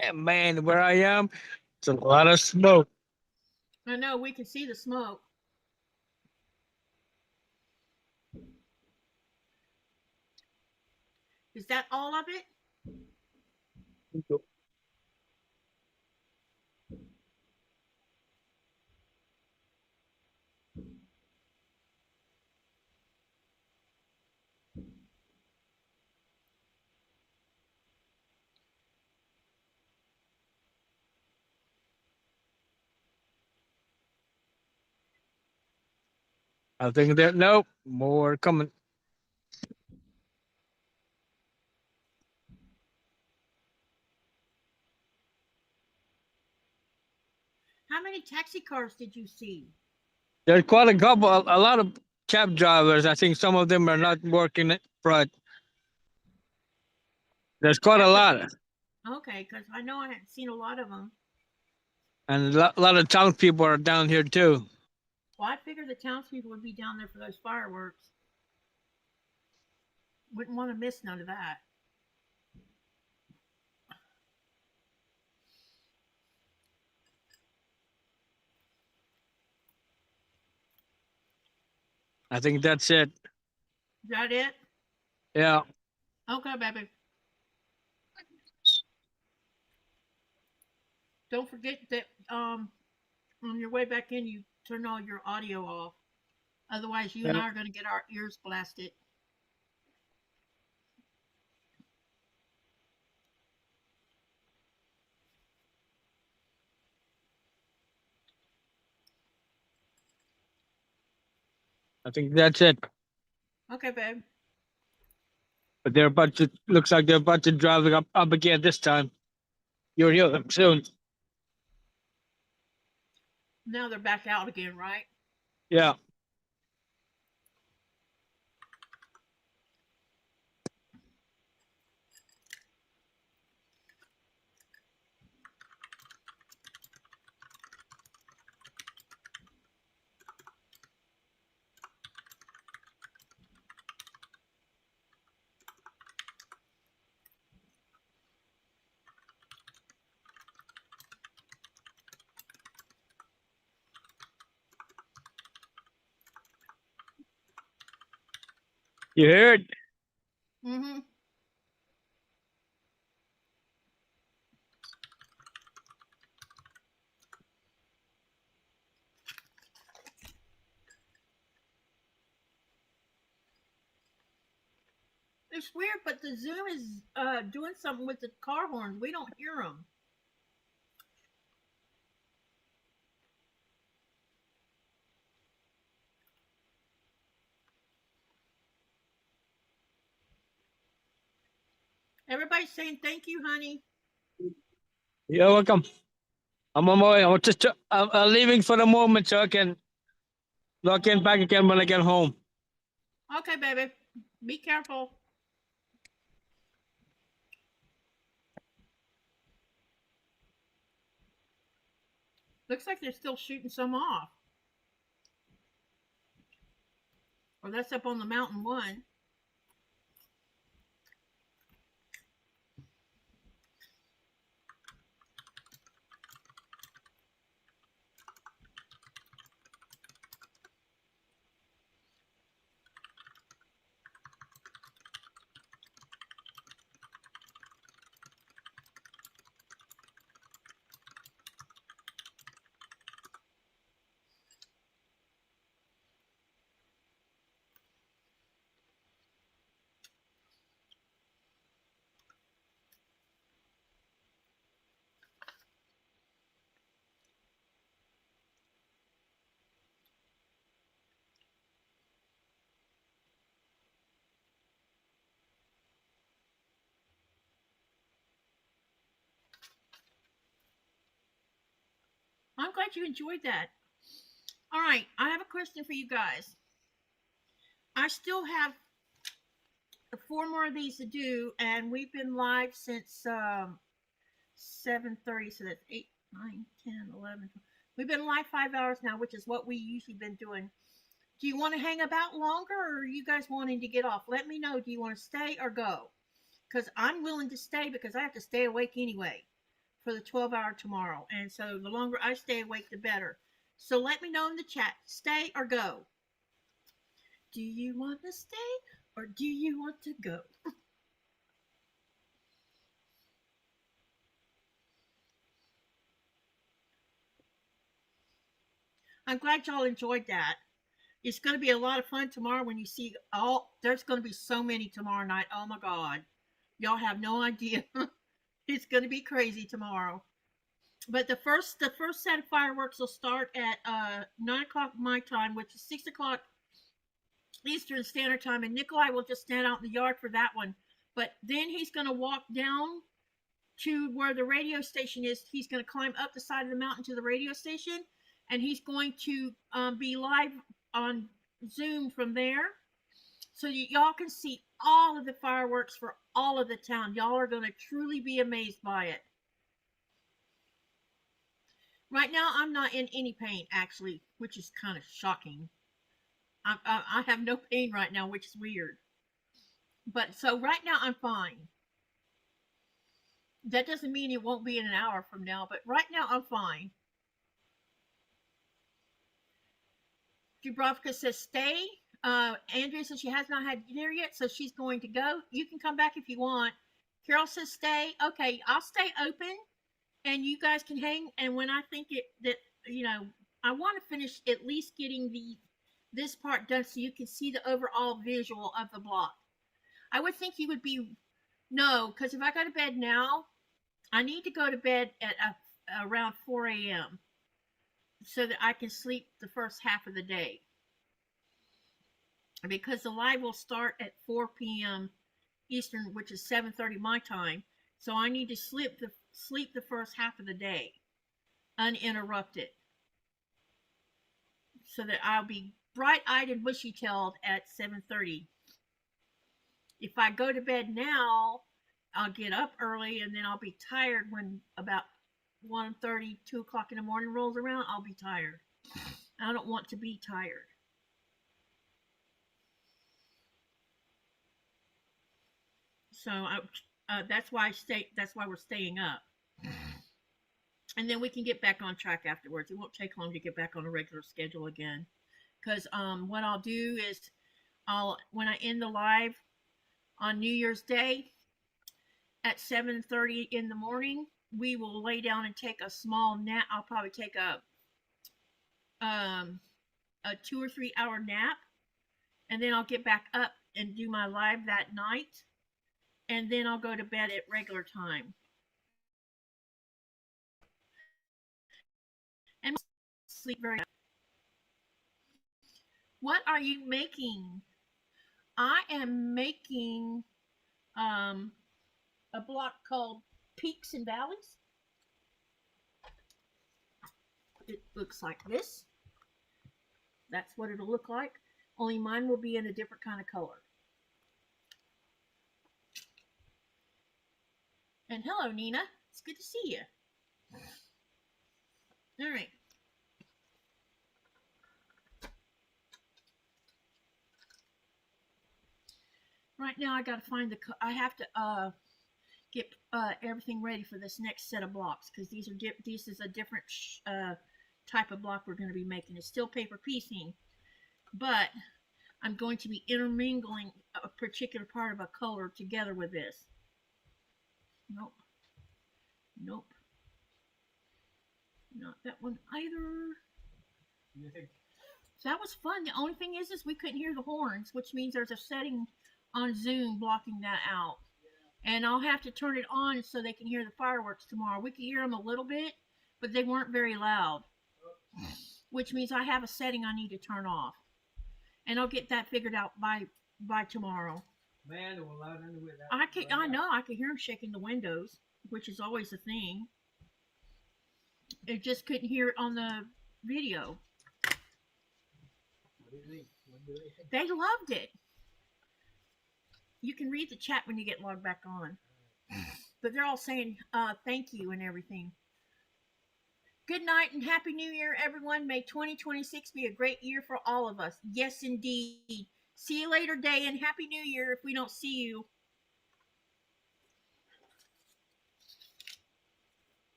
And man, where I am, it's a lot of smoke. I know, we can see the smoke. Is that all of it? I think that nope, more coming. How many taxi cars did you see? There's quite a couple, a lot of cab drivers. I think some of them are not working it, but there's quite a lot, Okay, because I know I hadn't seen a lot of them. and a lot of townspeople are down here too. Well, I figured the townspeople would be down there for those fireworks. Wouldn't want to miss none of that. I think that's it. Is that it? Yeah. Okay, baby. Don't forget that on your way back in, you turn all your audio off. Otherwise, you and I are going to get our ears blasted. I think that's it. Okay, babe. But they're about to, looks like they're about to drive it up again this time. You'll hear them soon. Now they're back out again, right? Yeah. You heard? Mm-hmm. It's weird, but the Zoom is doing something with the car horns. We don't hear them. Everybody's saying thank you, honey. You're welcome. I'm on my way. I'm leaving for the moment so I can log in back again when I get home. Okay, baby. Be careful. Looks like they're still shooting some off. Or that's up on the mountain one. I'm glad you enjoyed that. All right, I have a question for you guys. I still have 4 more of these to do, and we've been live since 7:30, so that's 8, 9, 10, 11. 12. We've been live 5 hours now, which is what we usually been doing. Do you want to hang about longer, or are you guys wanting to get off? Let me know. Do you want to stay or go? Because I'm willing to stay because I have to stay awake anyway for the 12-hour tomorrow. And so the longer I stay awake, the better. So let me know in the chat, stay or go. Do you want to stay or do you want to go? I'm glad y'all enjoyed that. It's going to be a lot of fun tomorrow when you see there's going to be so many tomorrow night. Oh my God. Y'all have no idea. It's going to be crazy tomorrow. But the first set of fireworks will start at 9 o'clock my time, which is 6 o'clock Eastern Standard Time, and Nikolaj will just stand out in the yard for that one. But then he's going to walk down to where the radio station is. He's going to climb up the side of the mountain to the radio station, and he's going to be live on Zoom from there. So y'all can see all of the fireworks for all of the town. Y'all are going to truly be amazed by it. Right now, I'm not in any pain, actually, which is kind of shocking. I have no pain right now, which is weird. But so right now, I'm fine. That doesn't mean it won't be in an hour from now, but right now, I'm fine. Dubrovka says stay. Andrea says she has not had dinner yet, so she's going to go. You can come back if you want. Carol says stay. Okay, I'll stay open, and you guys can hang. And when I think I want to finish at least getting this part done so you can see the overall visual of the block. I would think you would be no, because if I go to bed now, I need to go to bed at around 4 a.m. so that I can sleep the first half of the day. because the live will start at 4 p.m. Eastern, which is 7:30 my time. So I need to sleep the first half of the day uninterrupted, so that I'll be bright-eyed and bushy-tailed at 7:30. If I go to bed now, I'll get up early and then I'll be tired when about 1:30, 2 o'clock in the morning rolls around. I'll be tired. I don't want to be tired. So that's why we're staying up, and then we can get back on track afterwards. It won't take long to get back on a regular schedule again, because what I'll do is when I end the live on New Year's Day at 7:30 in the morning, we will lay down and take a small nap. I'll probably take a 2 or 3 hour nap, and then I'll get back up and do my live that night, and then I'll go to bed at regular time. And sleep very well. What are you making? I am making a block called Peaks and Valleys. It looks like this. That's what it'll look like, only mine will be in a different kind of color. And hello, Nina. It's good to see you. All right. Right now, I got to find I have to get everything ready for this next set of blocks, because this is a different type of block we're going to be making. It's still paper piecing, but I'm going to be intermingling a particular part of a color together with this. Nope. Nope. Not that one either. So that was fun. The only thing is we couldn't hear the horns, which means there's a setting on Zoom blocking that out. And I'll have to turn it on so they can hear the fireworks tomorrow. We could hear them a little bit, but they weren't very loud, which means I have a setting I need to turn off. And I'll get that figured out by tomorrow. Man, it was loud anyway. I know, I can hear them shaking the windows, which is always a thing. It just couldn't hear it on the video. What do you think? What do they think? They loved it. You can read the chat when you get logged back on. But they're all saying thank you and everything. Good night and Happy New Year, everyone. May 2026 be a great year for all of us. Yes, indeed. See you later, Day, and Happy New Year if we don't see you.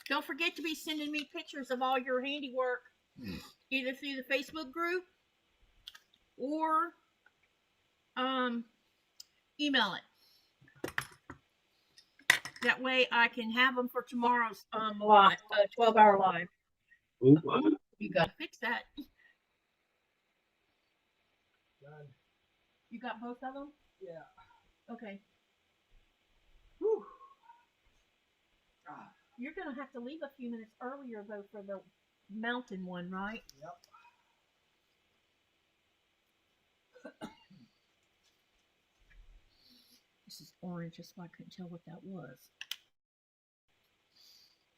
Don't forget to be sending me pictures of all your handiwork, either through the Facebook group or email it. That way I can have them for tomorrow's live, 12-hour live. You got to fix that. Done. You got both of them? Yeah. Okay. Whew. You're going to have to leave a few minutes earlier, though, for the mountain one, right? Yep. This is orange, that's why I couldn't tell what that was.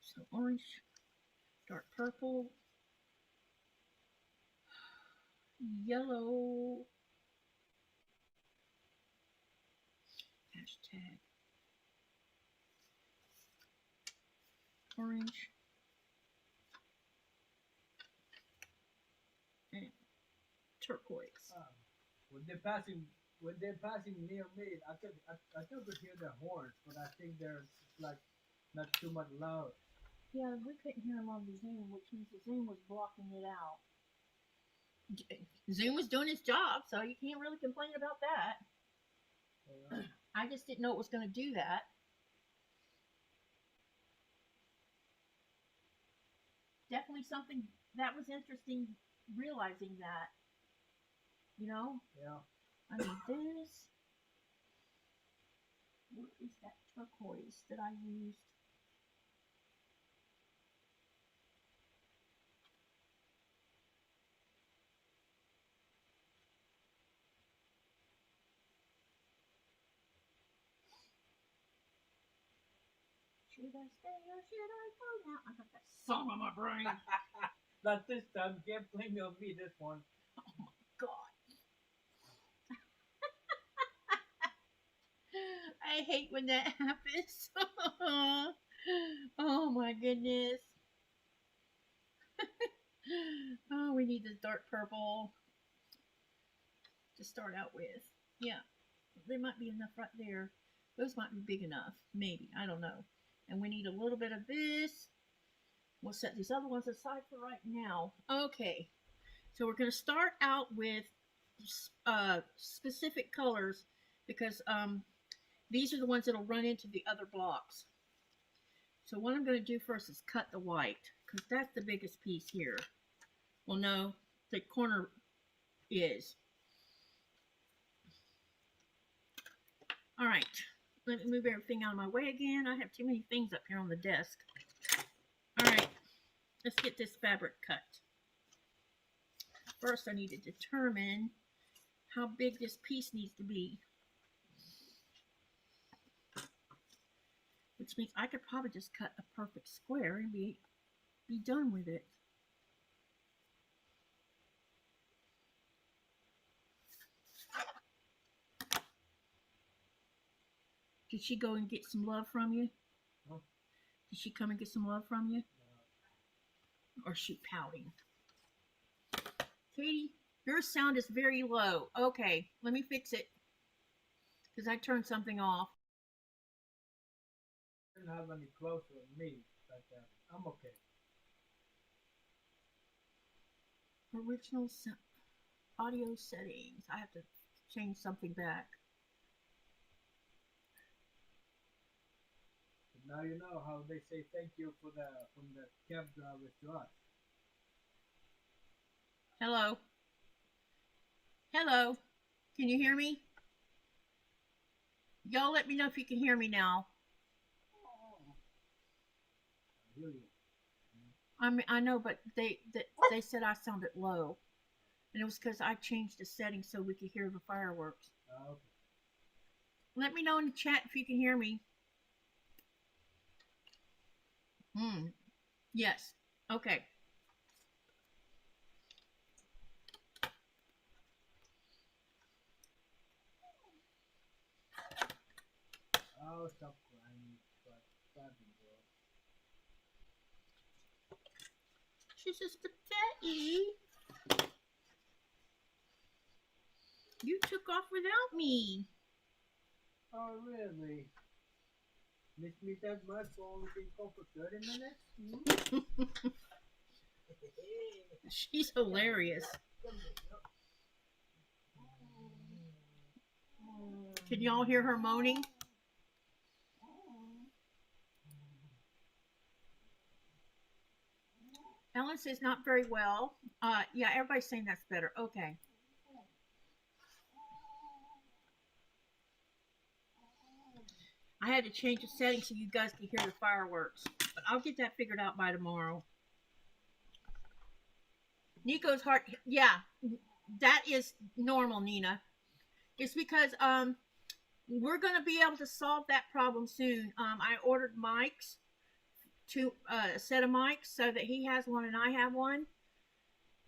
So orange, dark purple, yellow, hashtag, orange, and turquoise. When they're passing near me, I could hear their horns, but I think they're like not too much loud. Yeah, we couldn't hear them on the Zoom, which means the Zoom was blocking it out. Zoom was doing its job, so you can't really complain about that. Yeah. I just didn't know it was going to do that. Definitely something that was interesting, realizing that, you know? Yeah. I mean, this, what is that turquoise that I used? Should I stay or should I go now? I got that song on my brain. Not this time. You can't blame me on me this one. Oh my God. I hate when that happens. Oh my goodness. Oh, we need this dark purple to start out with. Yeah, there might be enough right there. Those might be big enough. Maybe. I don't know. And we need a little bit of this. We'll set these other ones aside for right now. Okay. So we're going to start out with specific colors because these are the ones that'll run into the other blocks. So what I'm going to do first is cut the white because that's the biggest piece here. Well, no, the corner is. All right, let me move everything out of my way again. I have too many things up here on the desk. All right, let's get this fabric cut. First, I need to determine how big this piece needs to be. Which means I could probably just cut a perfect square and be done with it. Did she go and get some love from you? Huh? Did she come and get some love from you? No. Or is she pouting? Katie, your sound is very low. Okay, let me fix it. Because I turned something off. Didn't have any closer than me, but I'm okay. Original audio settings. I have to change something back. But now you know how they say thank you for from the cab drivers to us. Hello. Hello. Can you hear me? Y'all let me know if you can hear me now. I hear you. I know, but they said I sounded low. And it was because I changed the settings so we could hear the fireworks. Okay. Let me know in the chat if you can hear me. Yes. Okay. Oh, stop crying. Stop girl. She's just a daddy. You took off without me. Oh, really? Miss me that much for only being gone for 30 minutes? She's hilarious. Can y'all hear her moaning? Ellen says not very well. Yeah, everybody's saying that's better. Okay. I had to change the settings so you guys could hear the fireworks. But I'll get that figured out by tomorrow. Nico's heart, yeah, that is normal, Nina. It's because we're going to be able to solve that problem soon. I ordered mics, a set of mics, so that he has one and I have one.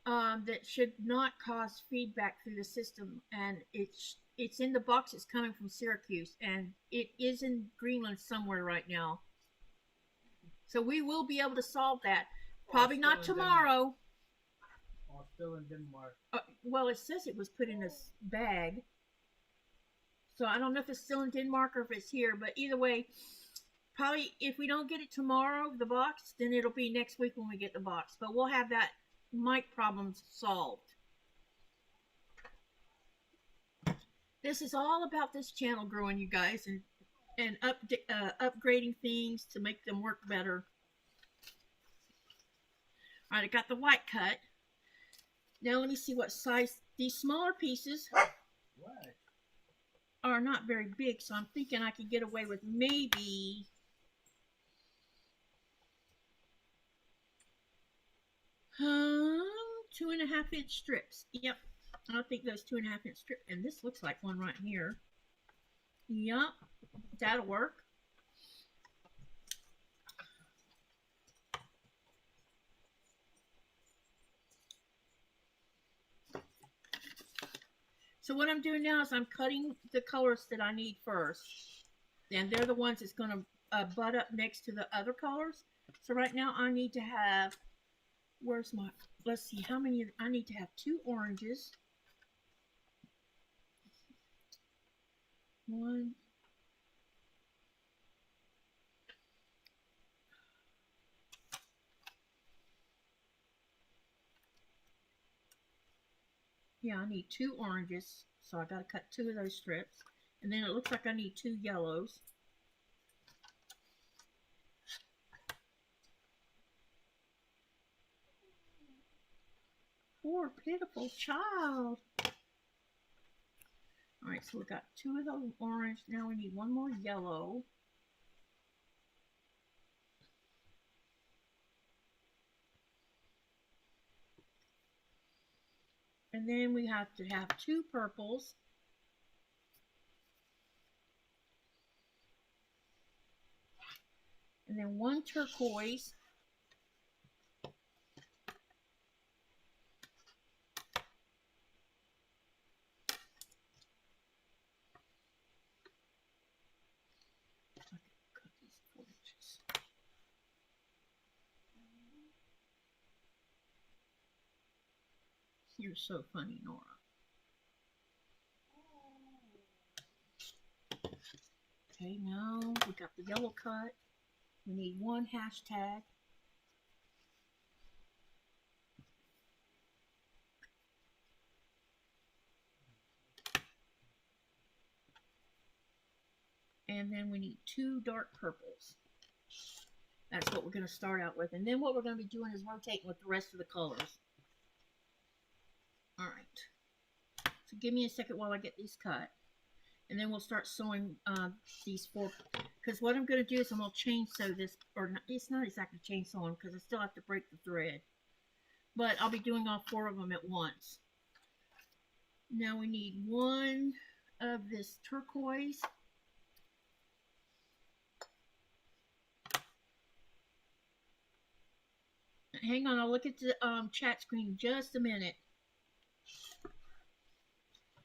That should not cause feedback through the system, and it's in the box. It's coming from Syracuse, and it is in Greenland somewhere right now. So we will be able to solve that. Probably not tomorrow. Or still in Denmark. Well, it says it was put in a bag. So I don't know if it's still in Denmark or if it's here, but either way, probably if we don't get it tomorrow, the box, then it'll be next week when we get the box. But we'll have that mic problems solved. This is all about this channel growing, you guys, and upgrading things to make them work better. All right, I got the white cut. Now let me see what size. These smaller pieces are not very big, so I'm thinking I could get away with maybe 2.5-inch strips. Yep, I think those 2.5-inch strips, and this looks like one right here. Yep, that'll work. So what I'm doing now is I'm cutting the colors that I need first. And they're the ones that's going to butt up next to the other colors. So right now I need to have, where's my, let's see, how many, I need to have 2 oranges. 1. Yeah, I need 2 oranges. So I got to cut 2 of those strips. And then it looks like I need 2 yellows. Poor pitiful child. Alright, so we got 2 of those orange. Now we need 1 more yellow. And then we have to have 2 purples. And then 1 turquoise. Cut these 4 inches. You're so funny, Nora. Okay, now we got the yellow cut. We need 1 hashtag. And then we need 2 dark purples. That's what we're going to start out with. And then what we're going to be doing is rotating with the rest of the colors. Alright. So give me a second while I get these cut. And then we'll start sewing these 4. Because what I'm going to do is I'm going to chain sew this. Or not, it's not exactly chain sewing because I still have to break the thread. But I'll be doing all 4 of them at once. Now we need 1 of this turquoise. Hang on, I'll look at the chat screen just a minute.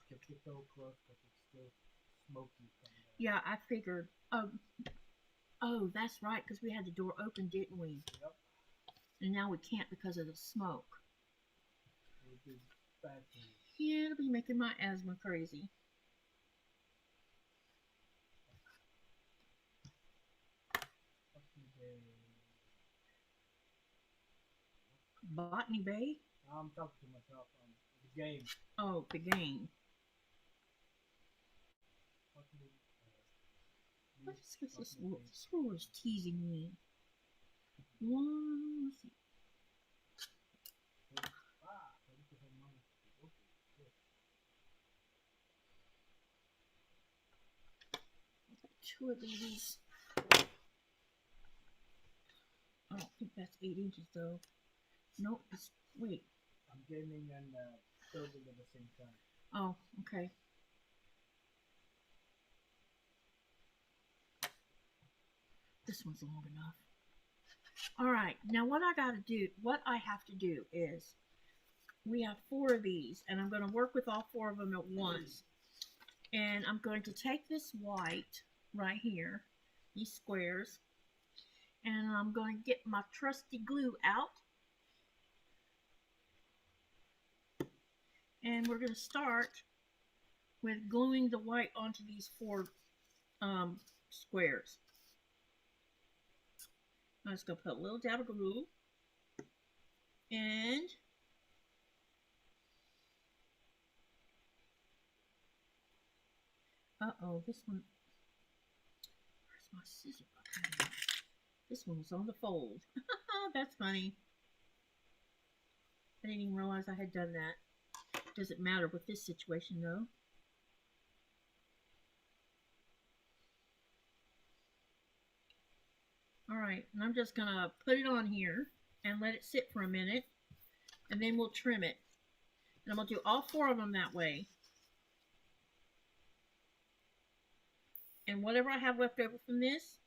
Kept it so close because it's still smoky. Yeah, I figured. Oh, that's right, because we had the door open, didn't we? Yep. And now we can't because of the smoke. It'll be bad for you. Yeah, it'll be making my asthma crazy. Botany Bay? I'm talking to myself on the game. Oh, the game. What is this? This rule is teasing me. 1, let's see. 2 of these. I don't think that's 8 inches though. Nope, it's, wait. I'm gaming and building at the same time. Oh, okay. This one's long enough. Alright, now what I have to do is, we have 4 of these, and I'm going to work with all 4 of them at once. And I'm going to take this white right here, these squares, and I'm going to get my trusty glue out. And we're going to start with gluing the white onto these 4 squares. I'm just going to put a little dab of glue. And uh-oh, this one, where's my scissor? This one was on the fold. That's funny. I didn't even realize I had done that. Doesn't matter with this situation though. Alright, and I'm just gonna put it on here and let it sit for a minute, and then we'll trim it. And I'm gonna do all 4 of them that way. And whatever I have left over from this,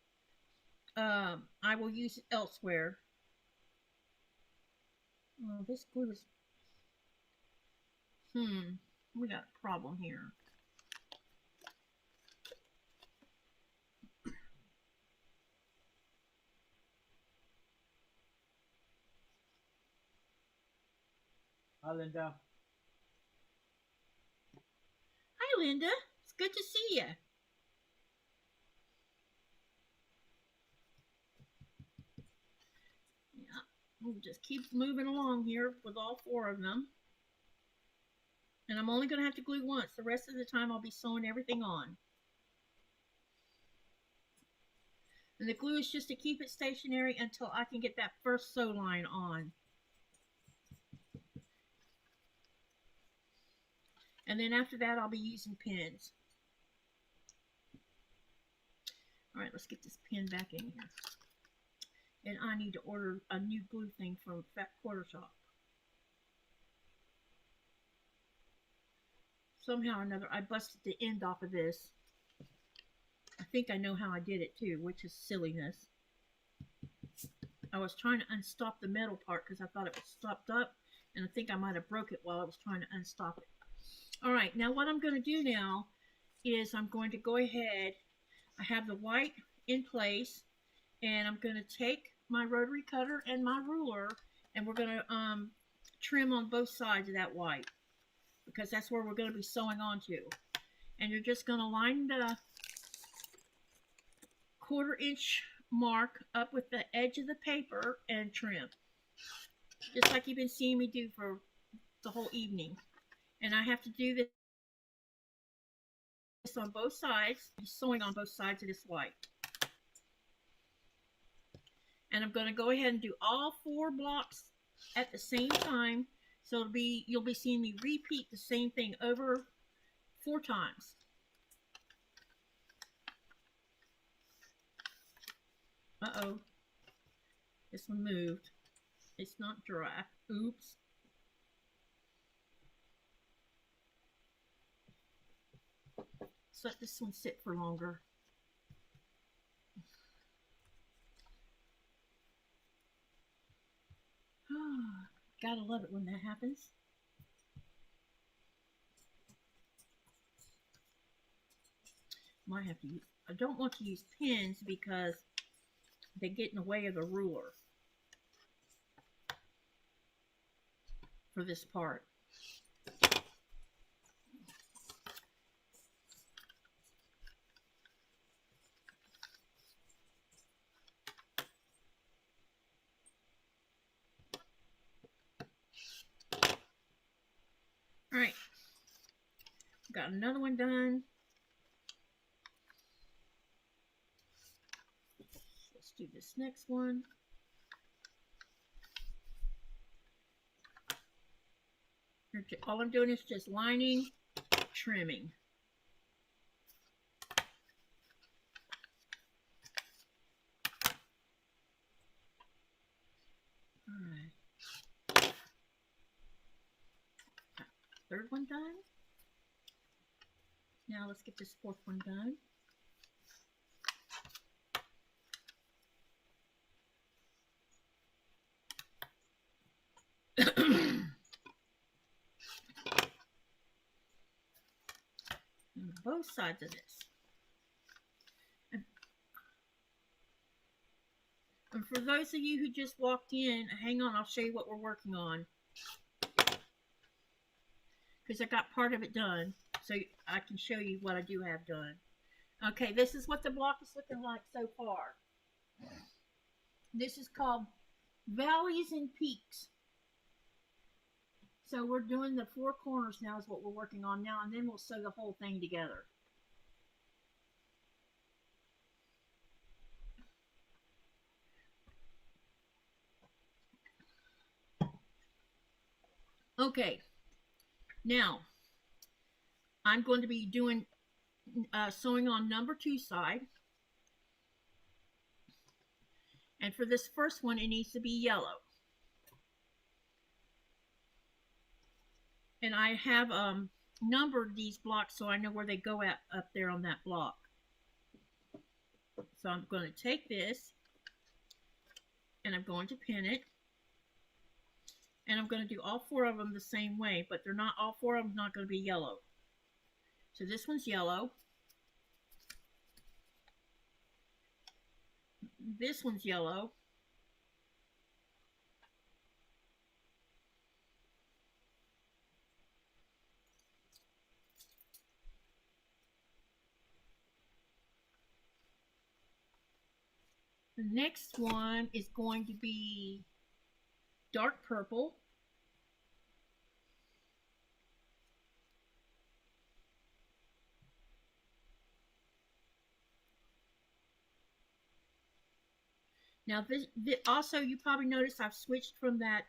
I will use it elsewhere. Oh, this glue is... We got a problem here. Hi, Linda. Hi, Linda. It's good to see you. Yeah, we'll just keep moving along here with all 4 of them. And I'm only going to have to glue once. The rest of the time I'll be sewing everything on. And the glue is just to keep it stationary until I can get that first sew line on. And then after that, I'll be using pins. All right, let's get this pin back in here. And I need to order a new glue thing from Fat Quarter Shop. Somehow or another, I busted the end off of this. I think I know how I did it too, which is silliness. I was trying to unstop the metal part because I thought it was stopped up, and I think I might have broke it while I was trying to unstop it. All right, now what I'm going to do now is I'm going to go ahead. I have the white in place, and I'm going to take my rotary cutter and my ruler, and we're going to trim on both sides of that white, because that's where we're going to be sewing onto. And you're just going to line the 1/4 inch mark up with the edge of the paper and trim, just like you've been seeing me do for the whole evening. And I have to do this on both sides, sewing on both sides of this white. And I'm going to go ahead and do all 4 blocks at the same time, so you'll be seeing me repeat the same thing over 4 times. Uh-oh. This one moved. It's not dry. Oops. Let's let this one sit for longer. Gotta love it when that happens. Might have to use, I don't want to use pins because they get in the way of the ruler for this part. All right, got another one done. Let's do this next one. All I'm doing is just lining, trimming. All right. 3rd one done. Now let's get this 4th one done. And both sides of this. And for those of you who just walked in, hang on, I'll show you what we're working on. Because I got part of it done, so I can show you what I do have done. Okay, this is what the block is looking like so far. This is called Valleys and Peaks. So we're doing the 4 corners now is what we're working on now, and then we'll sew the whole thing together. Okay, now I'm going to be doing sewing on number 2 side. And for this first one, it needs to be yellow. And I have numbered these blocks so I know where they go at up there on that block. So I'm going to take this and I'm going to pin it. And I'm going to do all 4 of them the same way, but they're not, all 4 of them not going to be yellow. So this one's yellow. This one's yellow. The next one is going to be dark purple. Now this also, you probably noticed I've switched from that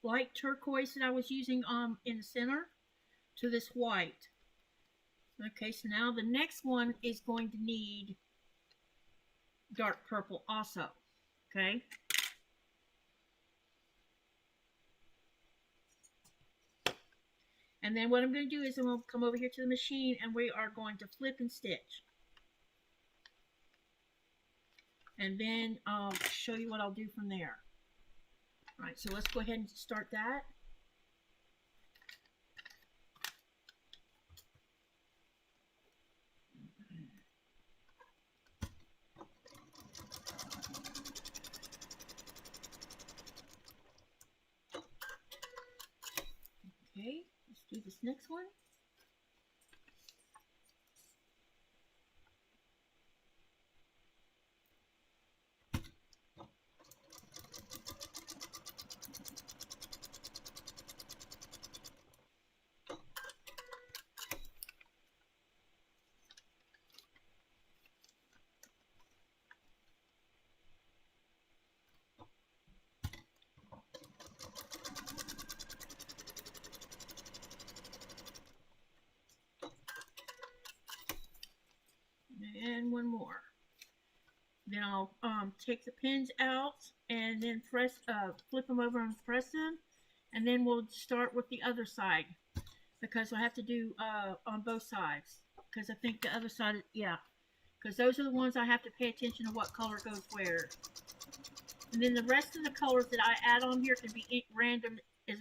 light turquoise that I was using in the center to this white. Okay, so now the next one is going to need dark purple also. Okay. And then what I'm going to do is I'm going to come over here to the machine and we are going to flip and stitch. And then I'll show you what I'll do from there. All right, so let's go ahead and start that. Okay, let's do this next one. And one more. Then I'll take the pins out and then press, flip them over and press them, and then we'll start with the other side because I have to do on both sides because I think the other side, yeah, because those are the ones I have to pay attention to what color goes where. And then the rest of the colors that I add on here can be random as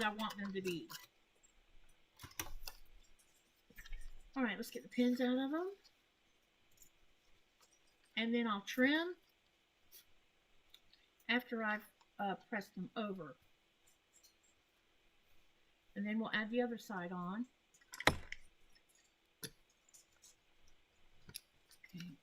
I want them to be. All right, let's get the pins out of them. And then I'll trim after I've pressed them over. And then we'll add the other side on. Okay.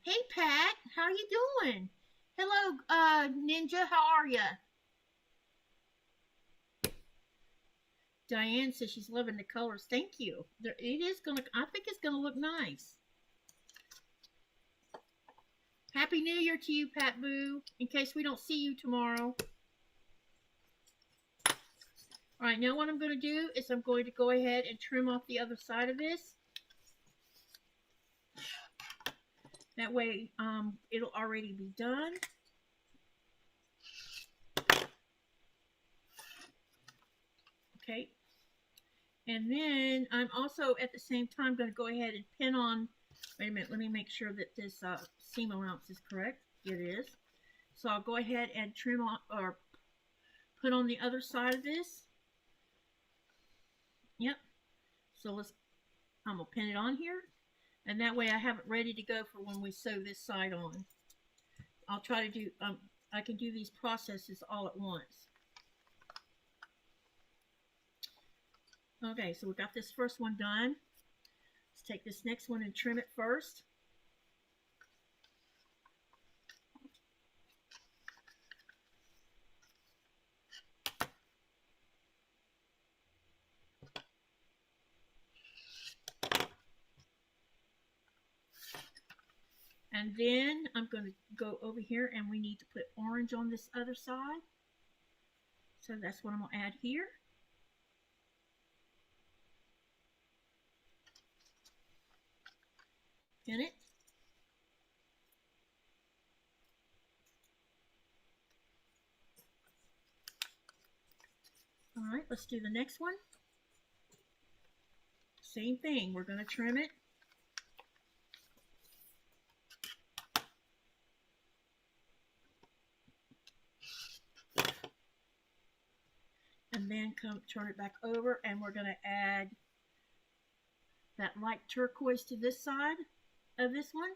Hey Pat, how you doing? Hello, Ninja, how are ya? Diane says she's loving the colors. Thank you. It is gonna. I think it's gonna look nice. Happy New Year to you, Pat Boo. In case we don't see you tomorrow. All right, now what I'm going to do is I'm going to go ahead and trim off the other side of this. That way, it'll already be done. Okay. And then I'm also at the same time going to go ahead and pin on. Wait a minute, let me make sure that this seam allowance is correct. It is. So I'll go ahead and trim on or put on the other side of this. Yep. So I'm going to pin it on here. And that way I have it ready to go for when we sew this side on. I'll try to do, I can do these processes all at once. Okay, so we got this first one done. Let's take this next one and trim it first. And then I'm going to go over here and we need to put orange on this other side. So that's what I'm going to add here. Pin it. let's do the next one. Same thing, we're going to trim it. And then turn it back over, and we're going to add that light turquoise to this side of this one.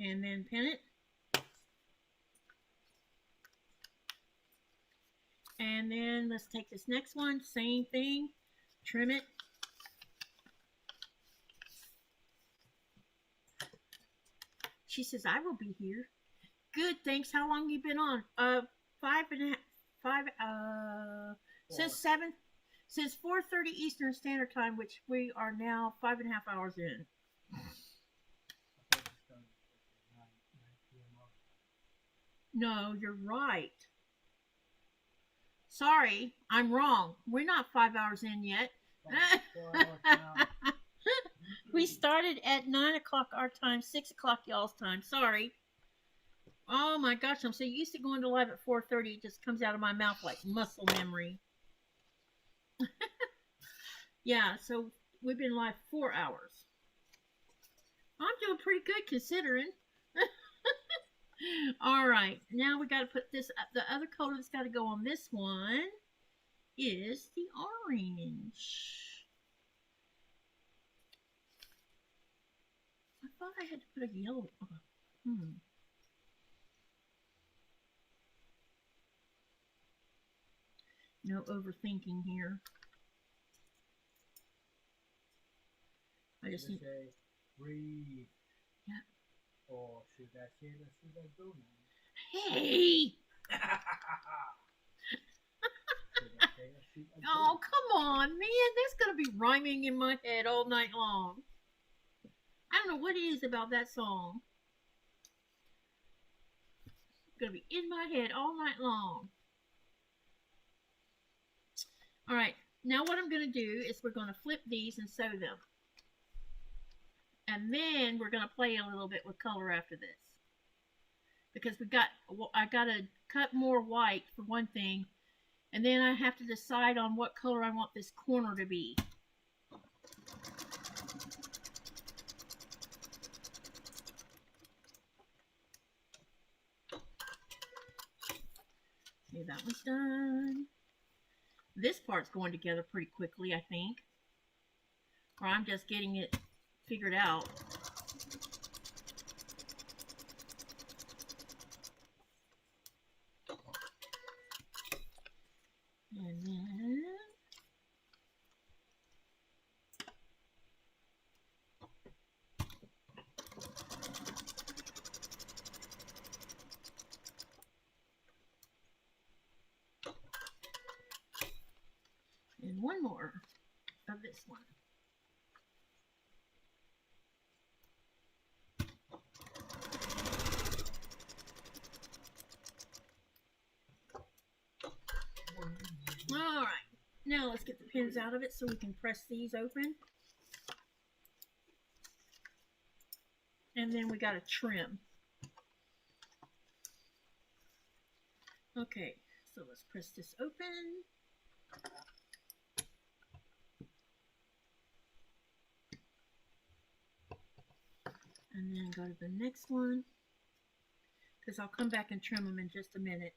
And then pin it. And then let's take this next one, same thing, trim it. She says, I will be here. Good, thanks. How long you been on? Since 4:30 Eastern Standard Time, which we are now 5.5 hours in. No, you're right. Sorry, I'm wrong. We're not 5 hours in yet. We started at 9 o'clock our time, 6 o'clock y'all's time. Sorry. Oh my gosh, I'm so used to going to live at 4:30. It just comes out of my mouth like muscle memory. Yeah, so we've been live 4 hours. I'm doing pretty good considering. All right, now we got to put this, the other color that's got to go on this one is the orange. I thought I had to put a yellow on. No overthinking here. I just need to breathe. Yeah. Or should I say that? Should I go now? Hey! Oh, come on, man. That's going to be rhyming in my head all night long. I don't know what it is about that song. It's going to be in my head all night long. All right. Now what I'm going to do is we're going to flip these and sew them. And then we're going to play a little bit with color after this. Because I got to cut more white for one thing. And then I have to decide on what color I want this corner to be. Okay, that one's done. This part's going together pretty quickly, I think. Or I'm just getting it figured out. And then one more of this one. All right, now let's get the pins out of it so we can press these open. And then we got to trim. Okay, so let's press this open. And then go to the next one, because I'll come back and trim them in just a minute.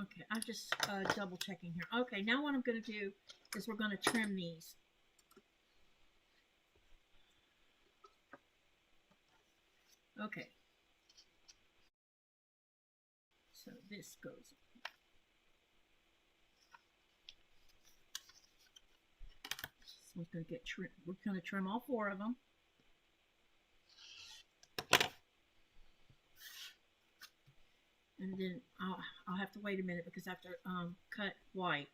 Okay, I'm just double checking here. Okay, now what I'm going to do is we're going to trim these. Okay. So this goes. one's going to get trimmed. We're going to trim all 4 of them. And then I'll have to wait a minute because I have to cut white.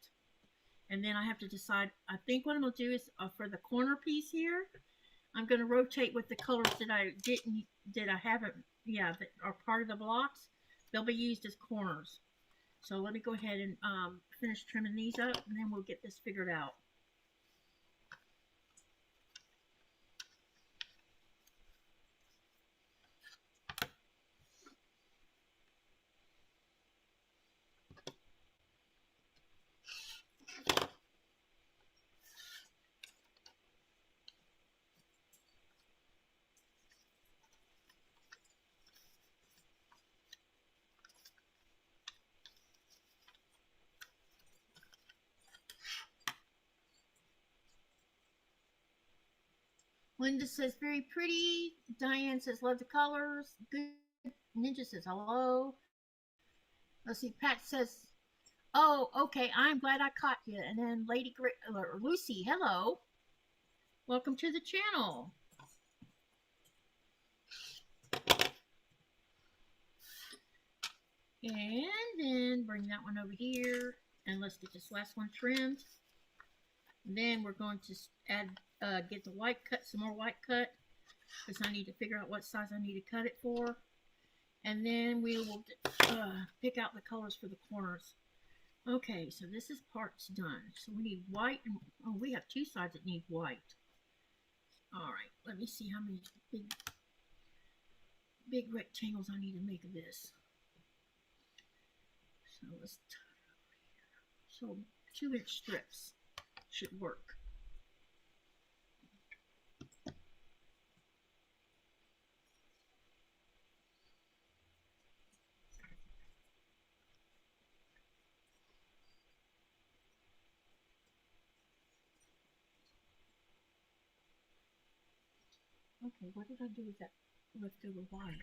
And then I have to decide, I think what I'm going to do is for the corner piece here, I'm going to rotate with the colors that I haven't, that are part of the blocks. They'll be used as corners. So let me go ahead and finish trimming these up, and then we'll get this figured out. Linda says, very pretty. Diane says, love the colors. Good. Ninja says, hello. Let's see. Pat says, oh, okay. I'm glad I caught you. And then Lady Lucy, hello. Welcome to the channel. And then bring that one over here. And let's get this last one trimmed. And then we're going to add, get the white cut, some more white cut, because I need to figure out what size I need to cut it for. And then we will pick out the colors for the corners. Okay, so this is parts done. So we need white, and oh, we have 2 sides that need white. All right, let me see how many big rectangles I need to make of this. So let's tie it over here. So 2-inch strips should work. Okay, what did I do with that leftover white?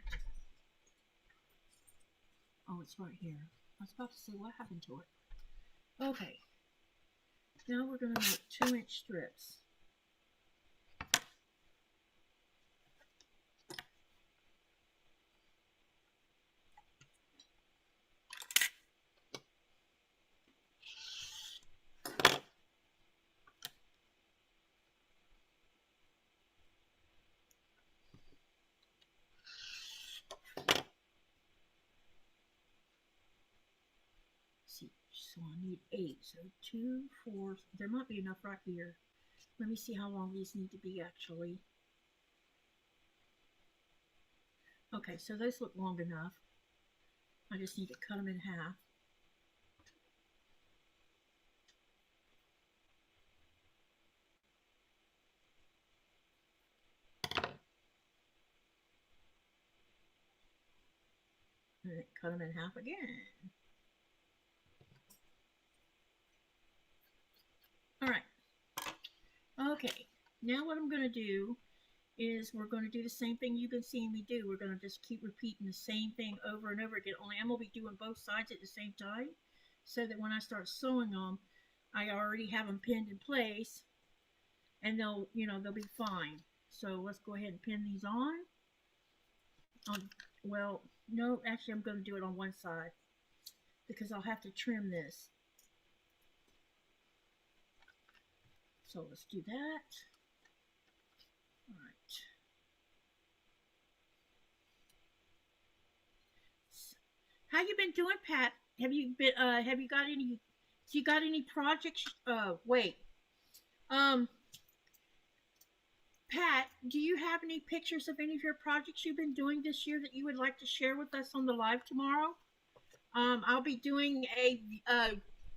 Oh, it's right here. I was about to say, what happened to it? Okay. Now we're going to make 2-inch strips. So I need 8. So 2, 4. There might be enough right here. Let me see how long these need to be actually. Okay, so those look long enough. I just need to cut them in half. And then cut them in half again. All right. Okay, now what I'm going to do is we're going to do the same thing you've been seeing me do. We're going to just keep repeating the same thing over and over again. Only I'm going to be doing both sides at the same time so that when I start sewing them, I already have them pinned in place and they'll be fine. So let's go ahead and pin these on. Well, no, actually I'm going to do it on one side because I'll have to trim this. So let's do that. All right. How you been doing, Pat? Have you got any projects? Wait. Pat, do you have any pictures of any of your projects you've been doing this year that you would like to share with us on the live tomorrow? I'll be doing a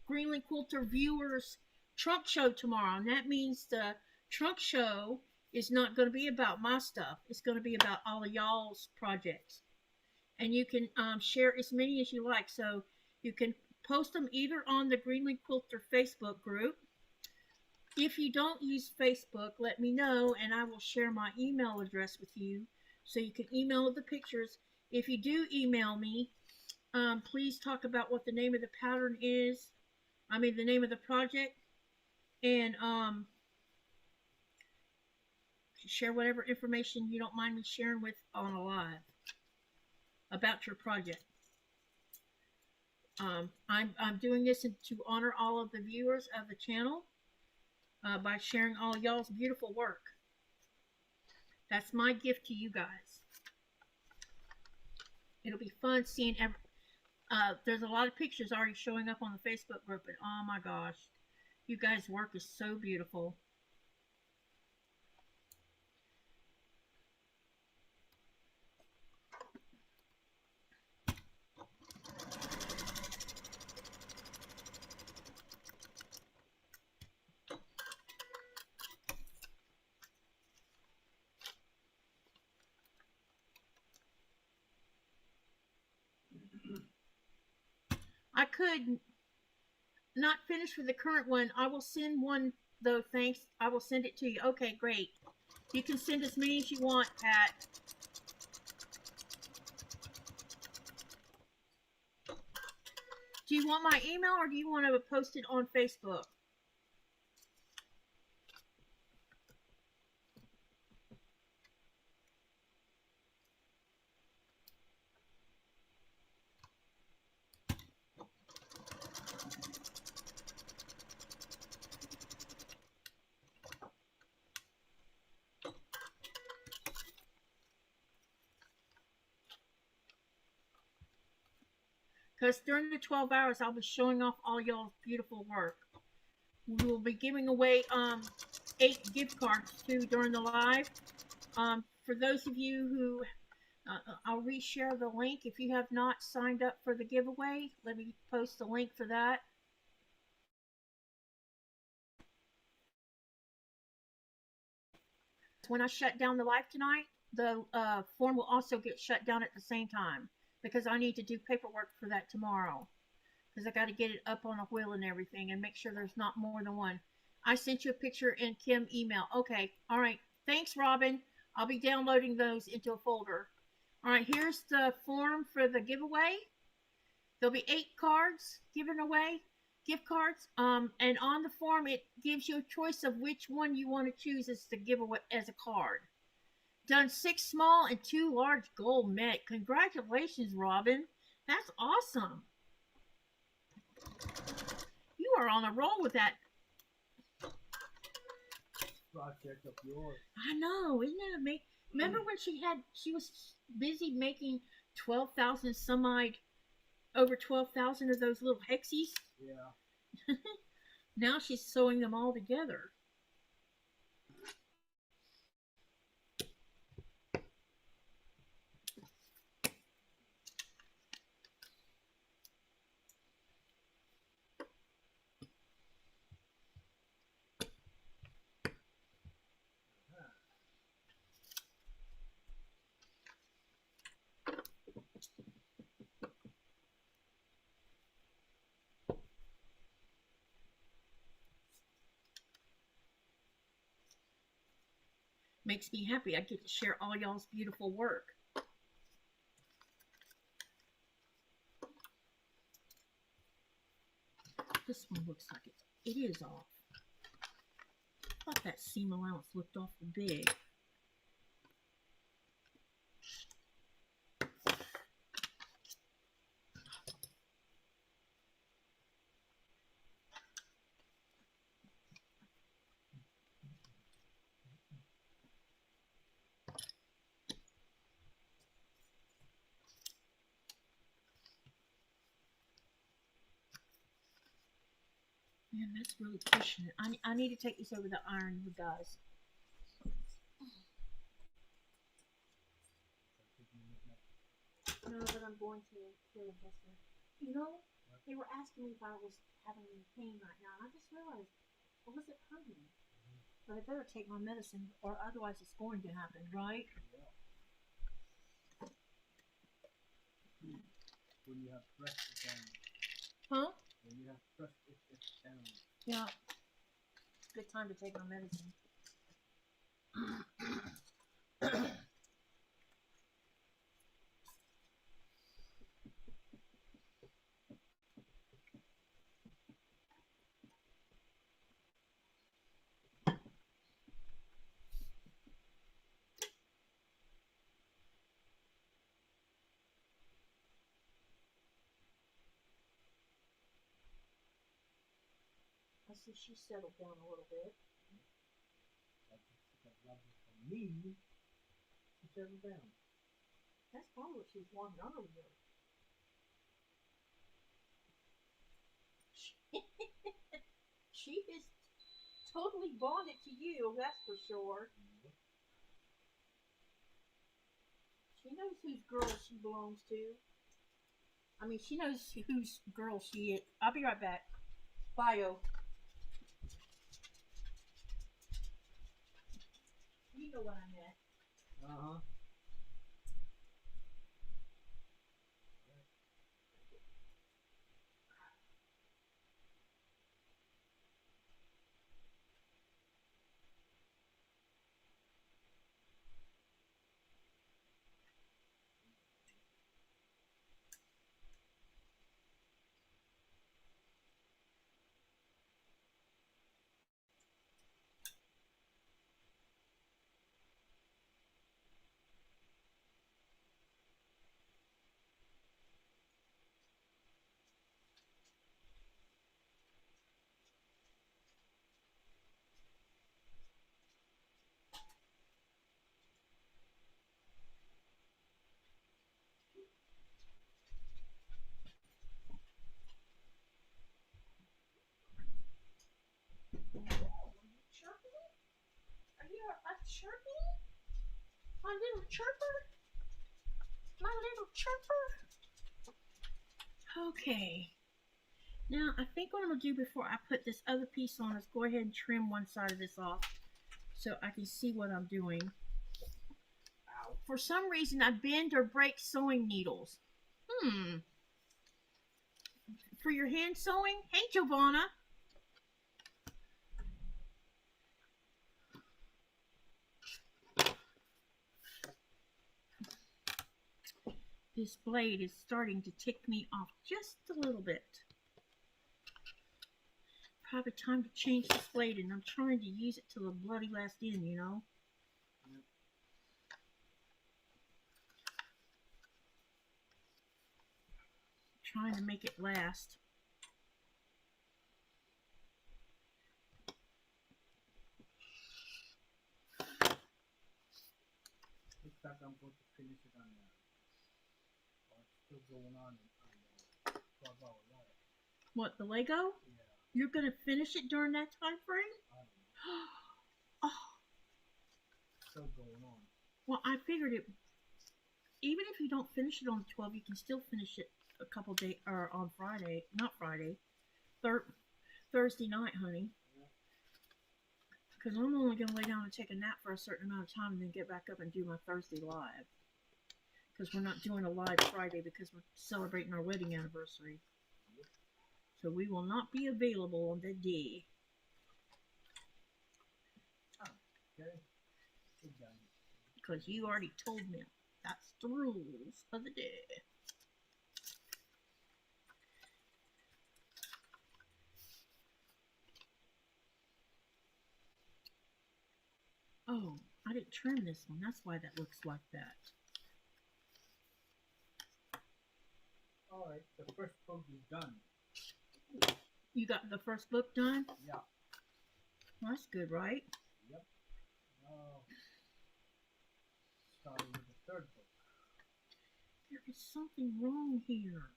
Greenland Quilter viewers trunk show tomorrow, and that means the trunk show is not going to be about my stuff. It's going to be about all of y'all's projects, and you can share as many as you like. So you can post them either on the Greenland Quilter Facebook group. If you don't use Facebook, let me know, and I will share my email address with you, so you can email the pictures. If you do email me, please talk about what the name of the pattern is. I mean, the name of the project. And share whatever information you don't mind me sharing with on a live about your project. I'm doing this to honor all of the viewers of the channel by sharing all y'all's beautiful work. That's my gift to you guys. It'll be fun seeing there's a lot of pictures already showing up on the Facebook group, and oh my gosh, you guys' work is so beautiful. I could not finish with the current one. I will send one though, thanks. I will send it to you. Okay, great. You can send as many as you want, Pat. Do you want my email or do you want to post it on Facebook? Because during the 12 hours, I'll be showing off all y'all's beautiful work. We will be giving away 8 gift cards too during the live. For those of you who, I'll reshare the link. If you have not signed up for the giveaway, let me post the link for that. When I shut down the live tonight, the form will also get shut down at the same time, because I need to do paperwork for that tomorrow, because I got to get it up on a wheel and everything and make sure there's not more than one. I sent you a picture in Kim email. Okay, all right, thanks Robin. I'll be downloading those into a folder. All right, here's the form for the giveaway. There'll be 8 cards given away, gift cards, and on the form it gives you a choice of which one you want to choose as the giveaway as a card. Done 6 small and 2 large gold met. Congratulations, Robin. That's awesome. You are on a roll with that. Project of yours. I know, isn't it amazing? Remember when she was busy making 12,000 over 12,000 of those little hexies? Yeah. Now she's sewing them all together. Makes me happy. I get to share all y'all's beautiful work. This one looks like it is off. I thought that seam allowance looked awful big. Man, that's really pushing it. I need to take this over the iron, you guys. No, but I'm going to kill this one. You know, they were asking me if I was having any pain right now, and I just realized, what was it hurting? But I better take my medicine, or otherwise it's going to happen, right? Yeah. When you have pressed it down. Huh? When you have pressed it down. Yeah. Good time to take my medicine. I see she settled down a little bit. For me, she settled down. That's probably what she was wanting earlier. She is totally bonded to you, that's for sure. She knows whose girl she belongs to. I mean, she knows whose girl she is. I'll be right back. Bio. You know what I meant. Uh-huh. Chirping? Are you a chirping? My little chirper? My little chirper? Okay. Now, I think what I'm going to do before I put this other piece on is go ahead and trim one side of this off so I can see what I'm doing. Ow. For some reason, I bend or break sewing needles. For your hand sewing? Hey, Giovanna. This blade is starting to tick me off just a little bit. Probably time to change this blade, and I'm trying to use it till the bloody last end, you know? Trying to make it last. Looks like I'm going to finish it on still going on 12-hour life. What, the Lego? Yeah. You're going to finish it during that time frame? I don't know. Oh, Still going on. well, I figured it, even if you don't finish it on the 12th, you can still finish it a couple days, or on Friday, not Friday, Thursday night, honey. Because I'm only going to lay down and take a nap for a certain amount of time and then get back up and do my Thursday live. Because we're not doing a live Friday because we're celebrating our wedding anniversary. So we will not be available on that day. Okay. Good done. Because you already told me that's the rules of the day. Oh, I didn't trim this one. That's why that looks like that. Alright, the first book is done. You got the first book done? Yeah. Well, that's good, right? Yep. Starting with the third book. There is something wrong here.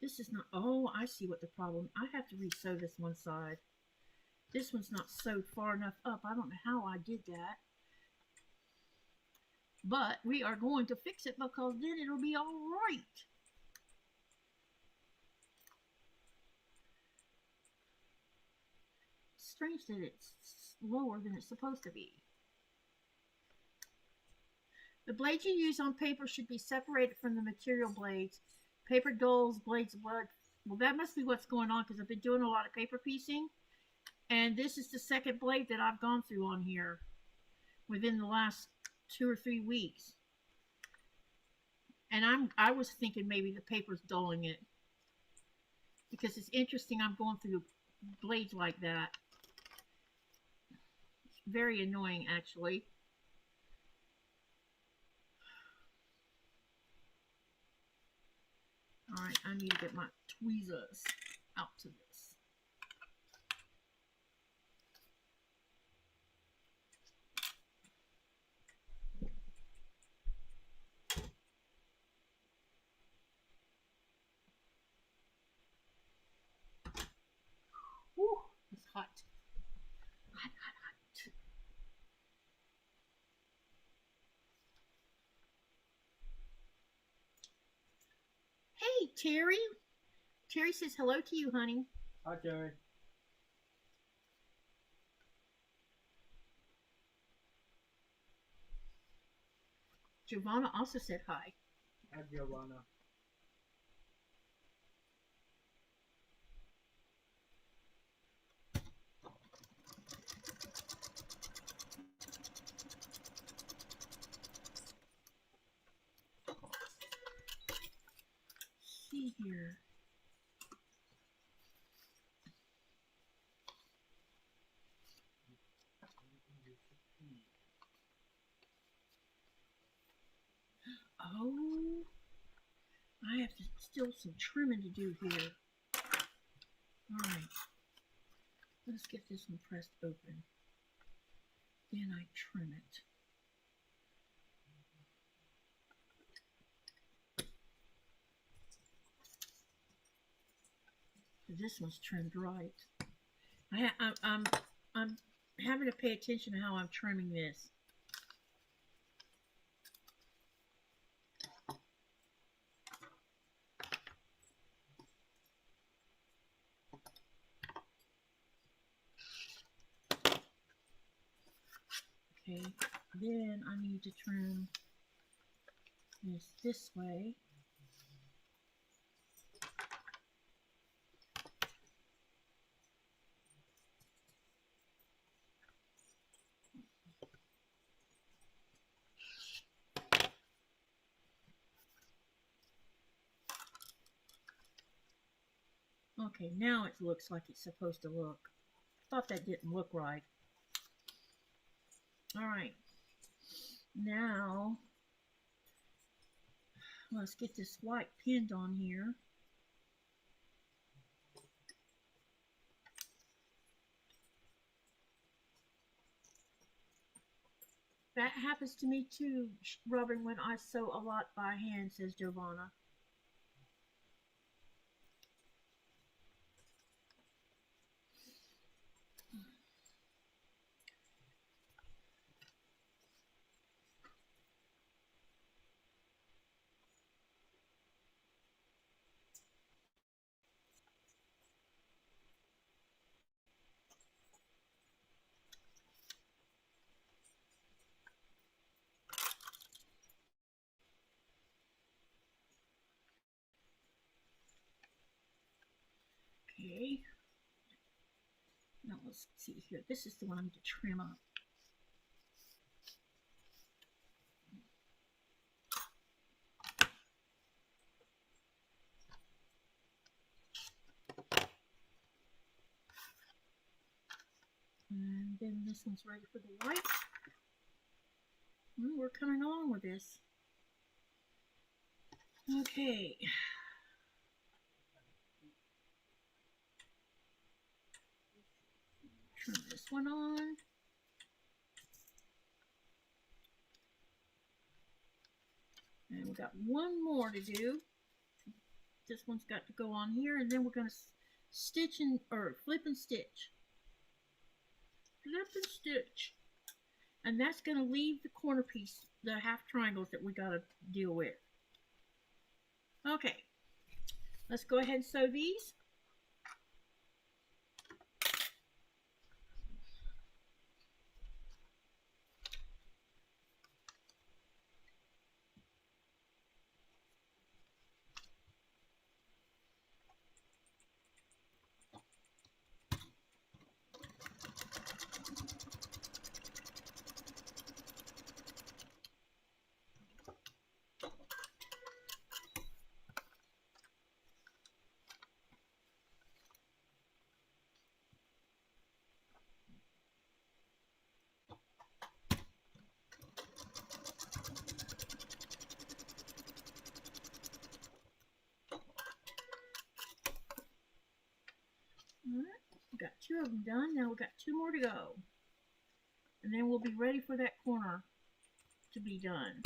This is not... Oh, I see what the problem... I have to re-sew this one side. This one's not sewed far enough up. I don't know how I did that. But we are going to fix it because then it'll be all right. Strange that it's lower than it's supposed to be. The blades you use on paper should be separated from the material blades. Paper dulls, blades of blood. Well, that must be what's going on because I've been doing a lot of paper piecing. And this is the second blade that I've gone through on here within the last 2 or 3 weeks. And I was thinking maybe the paper's dulling it. Because it's interesting I'm going through blades like that. It's very annoying, actually. Alright, I need to get my tweezers out to this. hot. Hot, hot, hot. Hey, Terry. Terry says hello to you, honey. Hi, Jerry. Giovanna also said hi. Hi, Giovanna. See here. Oh, I have to still some trimming to do here. All right, let's get this one pressed open. Then I trim it. This one's trimmed right. I'm having to pay attention to how I'm trimming this. Okay, then I need to trim this way. Okay, now it looks like it's supposed to look. I thought that didn't look right. All right, now let's get this white pinned on here. That happens to me too, Robin, when I sew a lot by hand, says Giovanna. Okay. Now let's see here. This is the one I need to trim up. And then this one's ready for the white. We're coming along with this. Okay. Turn this one on. And we've got one more to do. This one's got to go on here, and then we're going to stitch and or flip and stitch. Flip and stitch. And that's going to leave the corner piece, the half triangles that we got to deal with. Okay. Let's go ahead and sew these. Alright, we got two of them done. Now we've got two more to go. And then we'll be ready for that corner to be done.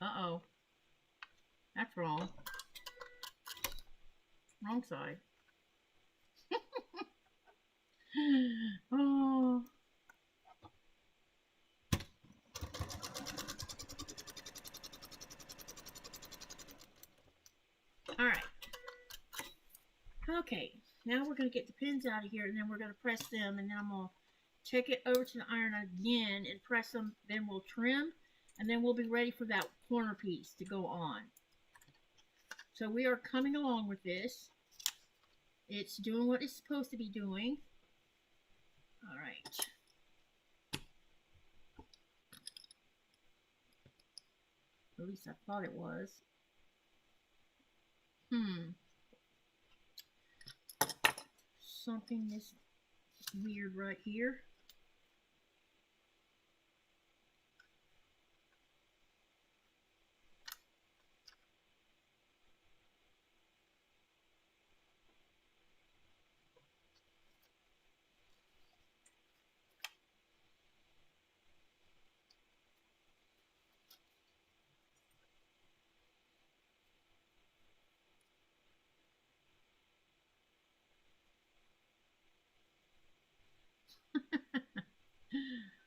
Uh-oh. That's wrong. Wrong side. Oh. All right. Okay. Now we're going to get the pins out of here, and then we're going to press them, and then I'm going to take it over to the iron again and press them. Then we'll trim, and then we'll be ready for that corner piece to go on. So we are coming along with this. It's doing what it's supposed to be doing. All right. At least I thought it was. Something is weird right here.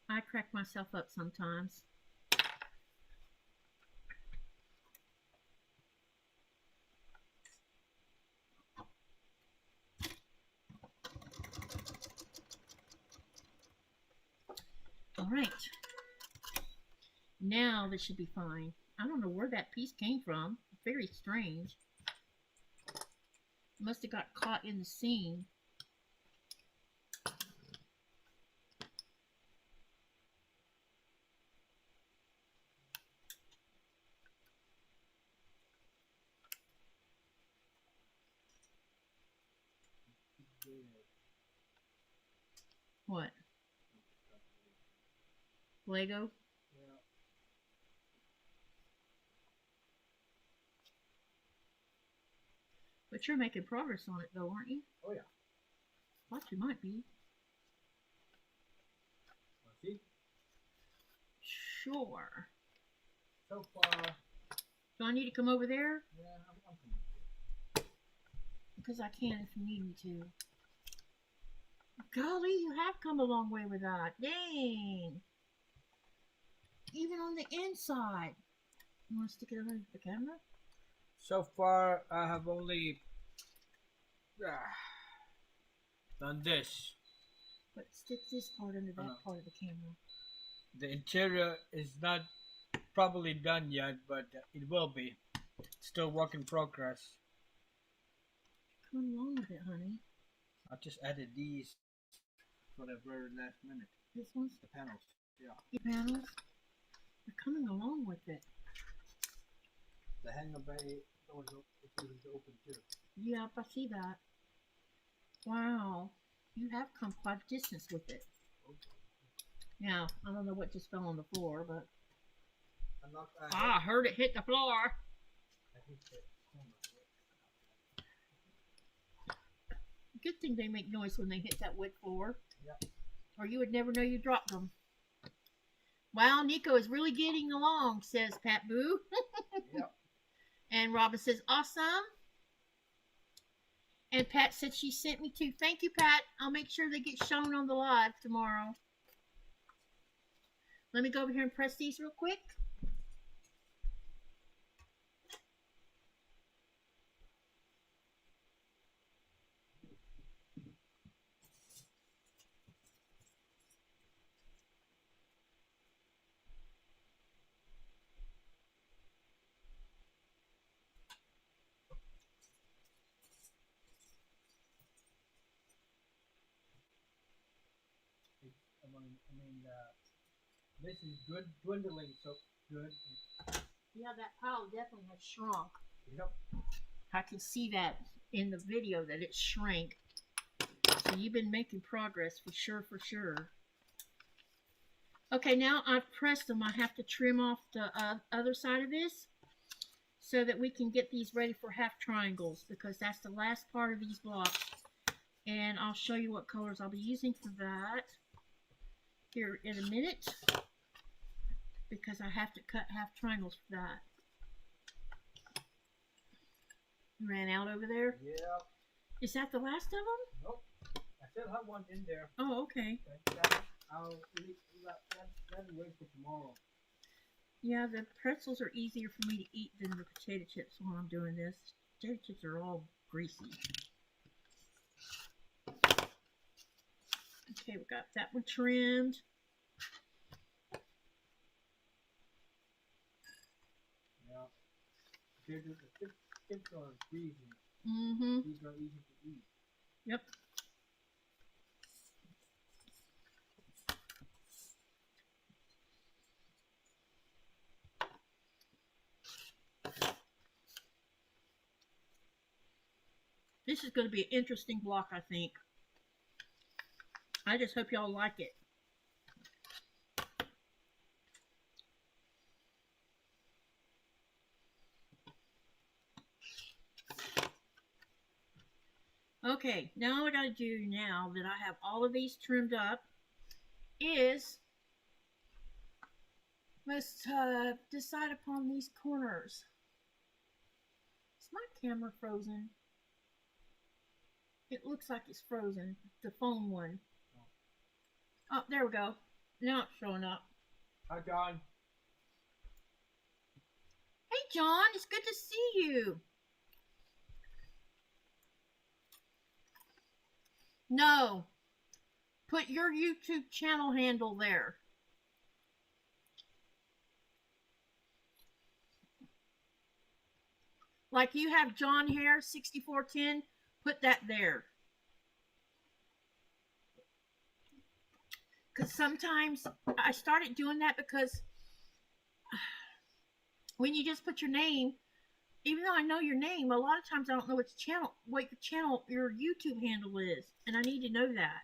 I crack myself up sometimes. All right. Now this should be fine. I don't know where that piece came from. Very strange. Must have got caught in the seam. What? Lego? Yeah. But you're making progress on it though, aren't you? Oh yeah. Thought you might be. See? Sure. So far. Do I need to come over there? Yeah, I'm coming. Because I can if you need me to. Golly, you have come a long way with that. Dang. Even on the inside. You want to stick it under the camera? So far, I have only done this. But stick this part under that part of the camera. The interior is not probably done yet, but it will be. Still work in progress. Come along with it, honey. I just added these for the very last minute. This one's The panels. Yeah. the panels. You're coming along with it. The hanger bay was open too. Yep, I see that. Wow. You have come quite a distance with it. Okay. Now, I don't know what just fell on the floor, but... I I heard it hit the floor. hit the corner. Good thing they make noise when they hit that wood floor. Yep. Or you would never know you dropped them. Wow, Nico is really getting along, says Pat Boo. Yep. And Robin says, awesome. And Pat said she sent me two. Thank you, Pat. I'll make sure they get shown on the live tomorrow. Let me go over here and press these real quick. This is good, dwindling so good. Yeah, that pile definitely has shrunk. Yep. I can see that in the video that it shrank. So you've been making progress for sure, for sure. Okay, now I've pressed them. I have to trim off the other side of this so that we can get these ready for half triangles, because that's the last part of these blocks. And I'll show you what colors I'll be using for that here in a minute, because I have to cut half triangles for that. Ran out over there. Yeah. Is that the last of them? Nope. I still have one in there. Oh, okay. I'll wait for tomorrow. Yeah, the pretzels are easier for me to eat than the potato chips while I'm doing this. Potato chips are all greasy. Okay, we got that one trimmed. Yeah. The chips are greasy. Mm-hmm. These are easy to eat. Yep. This is going to be an interesting block, I think. I just hope y'all like it. Okay, now what I gotta do now that I have all of these trimmed up is must decide upon these corners. Is my camera frozen? It looks like it's frozen, the phone one. Oh, there we go. Now it's showing up. Hi, John. Hey, John, it's good to see you. No, put your YouTube channel handle there. Like you have John here, 6410, put that there. Because sometimes I started doing that because when you just put your name, even though I know your name, a lot of times I don't know what your YouTube handle is, and I need to know that.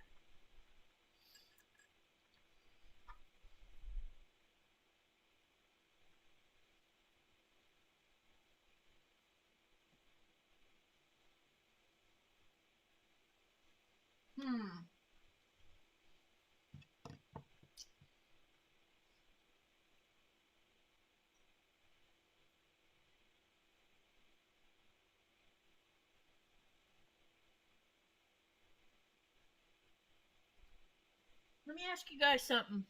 Let me ask you guys something.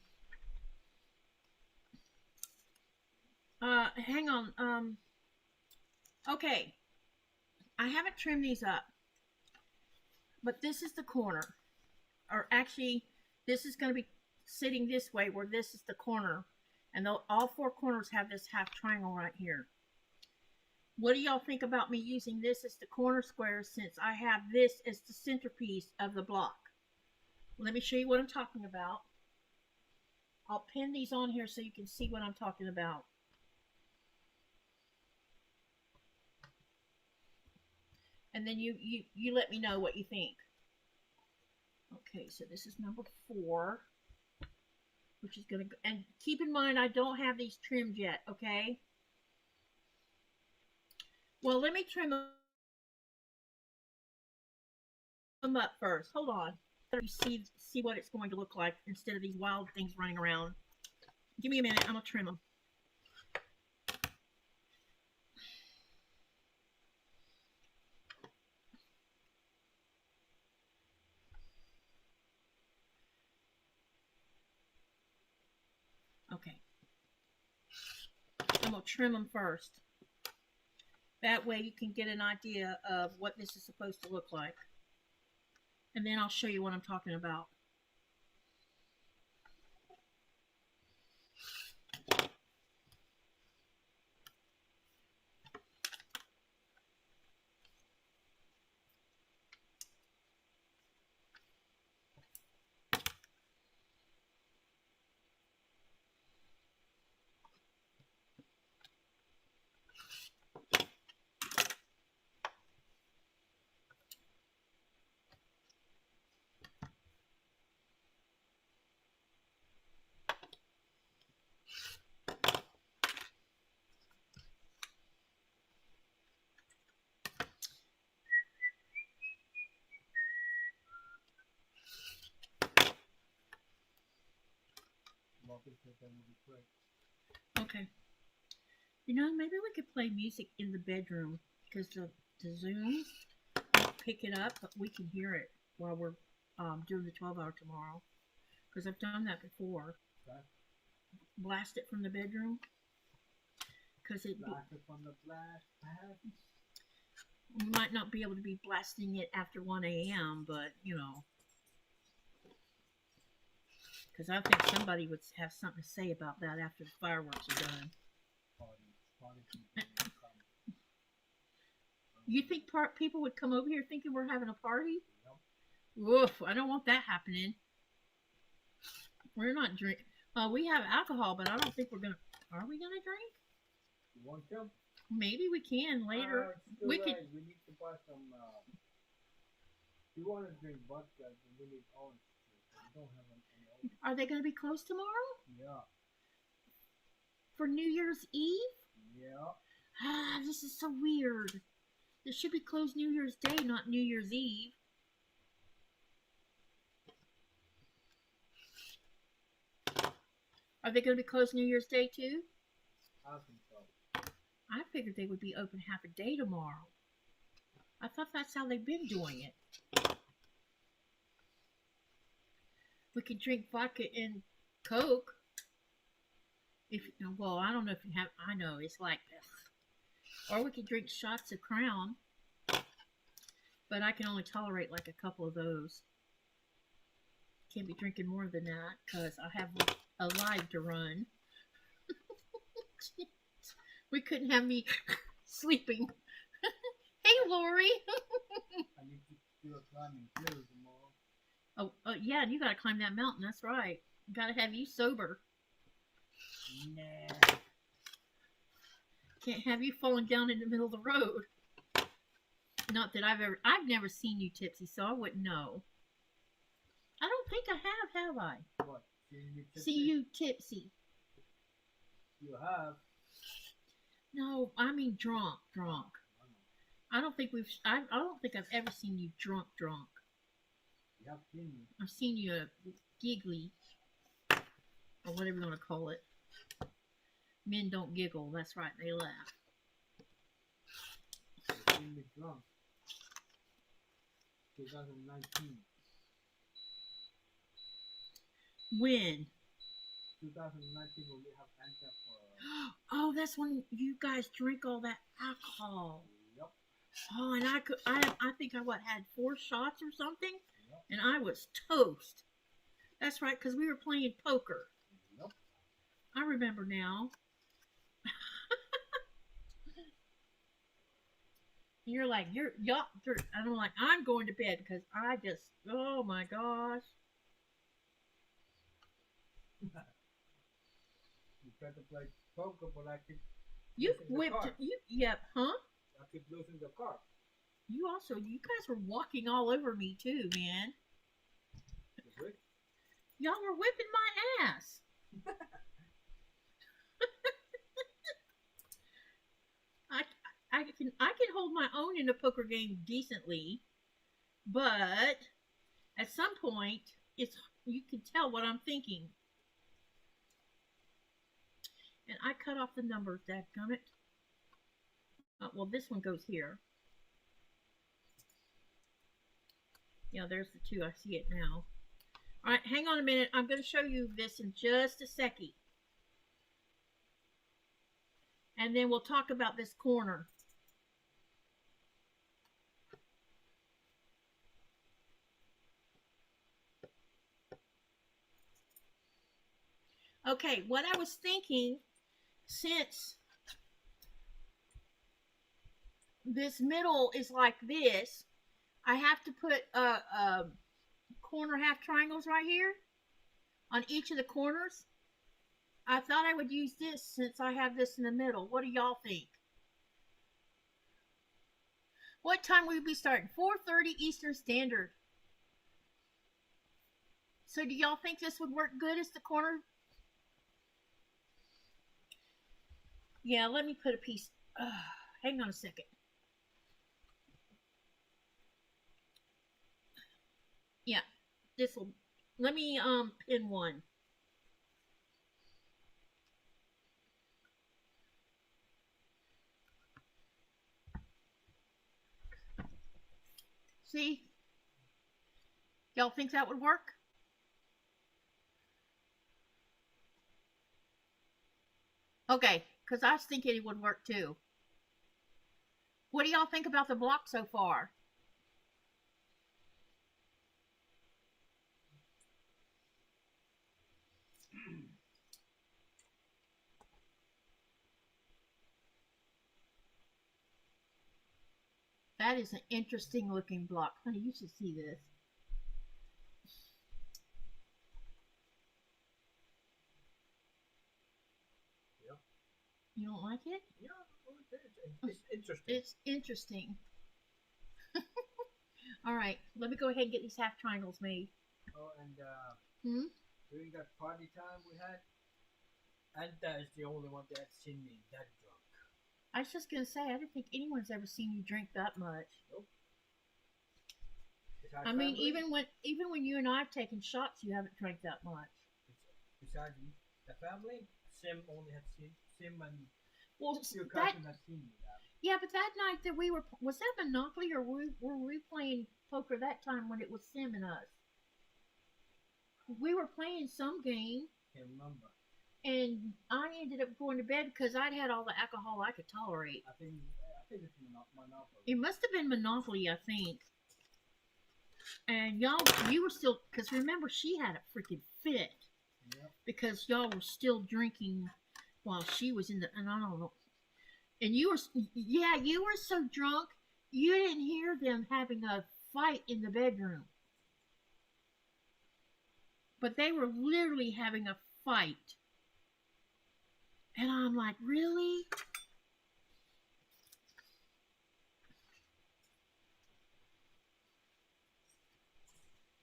Hang on. Okay. I haven't trimmed these up, but this is the corner. Or actually, this is going to be sitting this way where this is the corner. And all four corners have this half triangle right here. What do y'all think about me using this as the corner square since I have this as the centerpiece of the block? Let me show you what I'm talking about. I'll pin these on here so you can see what I'm talking about. And then you let me know what you think. Okay, so this is number 4, which is gonna go, and keep in mind I don't have these trimmed yet, okay? Well, let me trim them up first. Hold on. You see what it's going to look like instead of these wild things running around. Give me a minute. I'm gonna trim them. Okay. I'm gonna trim them first. That way you can get an idea of what this is supposed to look like. And then I'll show you what I'm talking about. Okay. You know, maybe we could play music in the bedroom because the the Zoom pick it up, but we can hear it while we're doing the 12-hour tomorrow. Because I've done that before. Okay. Blast it from the bedroom. Because it Blast it from the blast pad. you might not be able to be blasting it after 1 a.m., but you know. Because I think somebody would have something to say about that after the fireworks are done. Party people will come. You think people would come over here thinking we're having a party? Yep. Woof, I don't want that happening. We're not drinking. We have alcohol, but I don't think we're going to. Are we going to drink? You want some? Maybe we can later. We could. We need to buy some. You want to drink vodka? We need orange juice. We don't have any orange. Are they going to be closed tomorrow? Yeah. For New Year's Eve? Yeah. Ah, this is so weird. It should be closed New Year's Day, not New Year's Eve. Are they going to be closed New Year's Day too? I think so. I figured they would be open half a day tomorrow. I thought that's how they've been doing it. We could drink vodka and Coke. Well, I don't know if you have. I know it's like this. Or we could drink shots of Crown. But I can only tolerate like a couple of those. Can't be drinking more than that because I have a live to run. We couldn't have me sleeping. Hey, Lori. I need to do a climbing too tomorrow. Oh, yeah, you gotta climb that mountain. That's right. Gotta have you sober. Nah. Can't have you falling down in the middle of the road. Not that I've never seen you tipsy, so I wouldn't know. I don't think I have I? What? See you tipsy. You have. No, I mean drunk. I don't think I've ever seen you drunk. You have seen me. I've seen you giggly, or whatever you want to call it. Men don't giggle. That's right. They laugh. You've seen me drunk. 2019. When? 2019 when we have Anta for. Oh, that's when you guys drink all that alcohol. Yep. Oh, and I think I had 4 shots or something, Yep. and I was toast. That's right, because we were playing poker. Yep. I remember now. And you're like, y'all, and I'm like, I'm going to bed because I just, oh my gosh. You tried to play poker, but I keep. You losing the whipped, card. yep, huh? I keep losing the car. You guys were walking all over me too, man. Y'all were whipping my ass. I can hold my own in a poker game decently, but at some point you can tell what I'm thinking. And I cut off the numbers, dadgummit. Well, this one goes here. Yeah, there's the 2. I see it now. All right, hang on a minute. I'm going to show you this in just a second. And then we'll talk about this corner. Okay, what I was thinking, since this middle is like this, I have to put corner half triangles right here on each of the corners. I thought I would use this since I have this in the middle. What do y'all think? What time will we be starting? 4:30 Eastern Standard. So do y'all think this would work good as the corner? Yeah, let me put a piece. Hang on a second. Yeah, this will. Let me pin one. See? Y'all think that would work? Okay, because I was thinking it would work too. What do y'all think about the block so far? That is an interesting looking block. Honey, you should see this. Yeah. You don't like it? Yeah, it's interesting. It's interesting. All right, let me go ahead and get these half triangles made. Oh, and Hmm? during that party time we had, Anta is the only one that's seen me that drunk. I was just gonna say, I don't think anyone's ever seen you drink that much. Nope. I mean, even when you and I have taken shots, you haven't drank that much. Besides the family, Sim only had seen Sim and Well, your that cousin had seen me that. yeah, but that night that was that Monopoly or were we playing poker that time when it was Sim and us? We were playing some game. Can't remember. And I ended up going to bed because I'd had all the alcohol I could tolerate. I think it's Monopoly. It must have been Monopoly, I think. And y'all, you were still, because remember, she had a freaking fit. Yep. Because y'all were still drinking while she was in the, and I don't know. And you were, yeah, you were so drunk, you didn't hear them having a fight in the bedroom. But they were literally having a fight. And I'm like, really?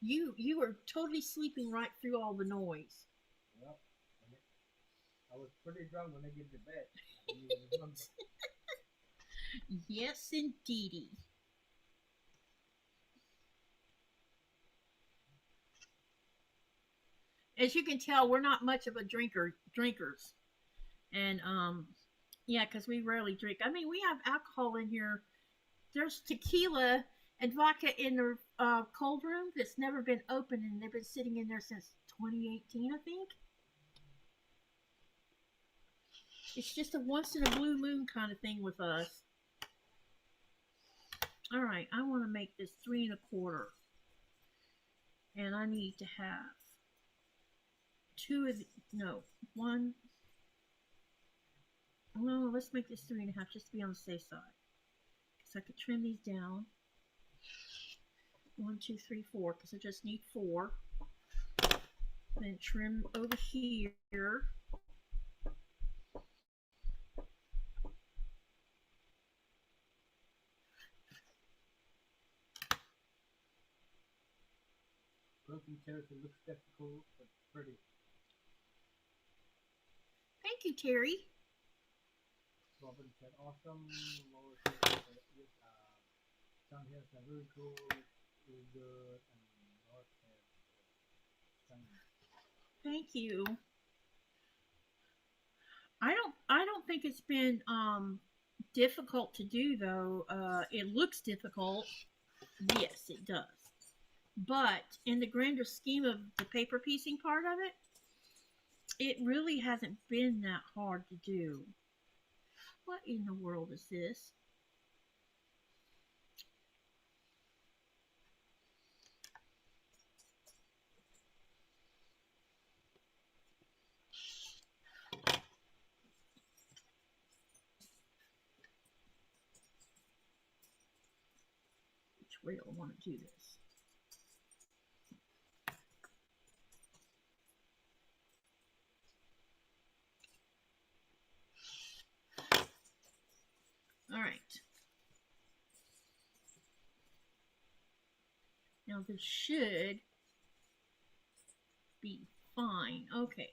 You were totally sleeping right through all the noise. Yep. I was pretty drunk when I get to bed. I didn't even remember. Yes, indeedy. As you can tell, we're not much of a drinkers. And yeah, because we rarely drink. I mean, we have alcohol in here. There's tequila and vodka in the cold room that's never been opened, and they've been sitting in there since 2018, I think. It's just a once in a blue moon kind of thing with us. All right, I want to make this 3 1/4, and I need to have one. No, let's make this 3 1/2 just to be on the safe side. So I could trim these down. 1, 2, 3, 4, because I just need 4. Then trim over here. Quilting chairs, it looks difficult, but pretty. Thank you, Terry. Robin said, awesome. Lois said, some here said, really cool, really good, and North said, stunning. Thank you. I don't think it's been difficult to do though. It looks difficult. Yes, it does. But in the grander scheme of the paper piecing part of it, it really hasn't been that hard to do. What in the world is this? Which way do I want to do this? All right. Now this should be fine. Okay.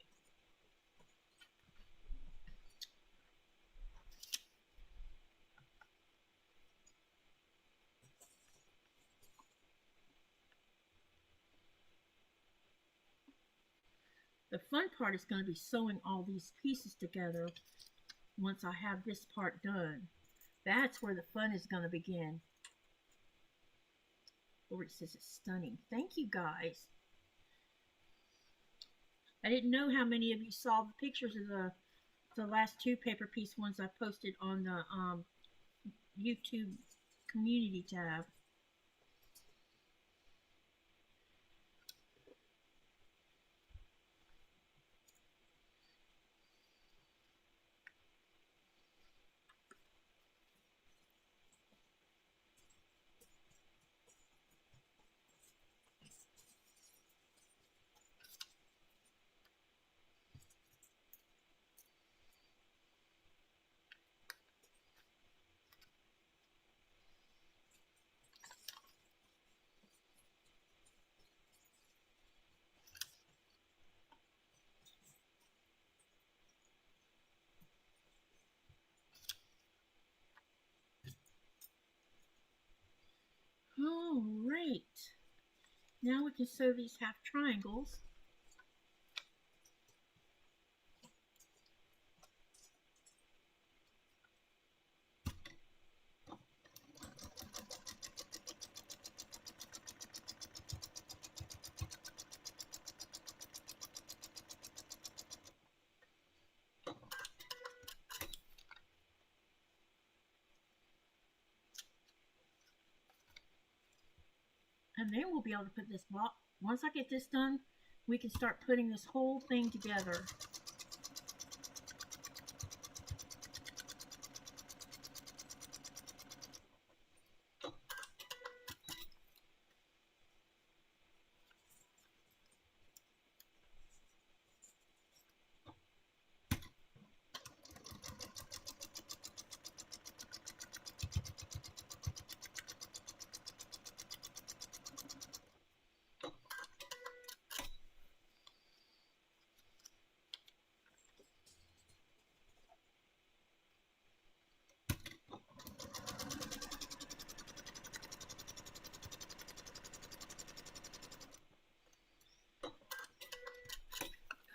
The fun part is going to be sewing all these pieces together once I have this part done. That's where the fun is going to begin. Lori says it's stunning. Thank you guys. I didn't know how many of you saw the pictures of the last two paper piece ones I posted on the YouTube community tab. All right. Now we can sew these half triangles. And then we'll be able to put this block. Once I get this done, we can start putting this whole thing together.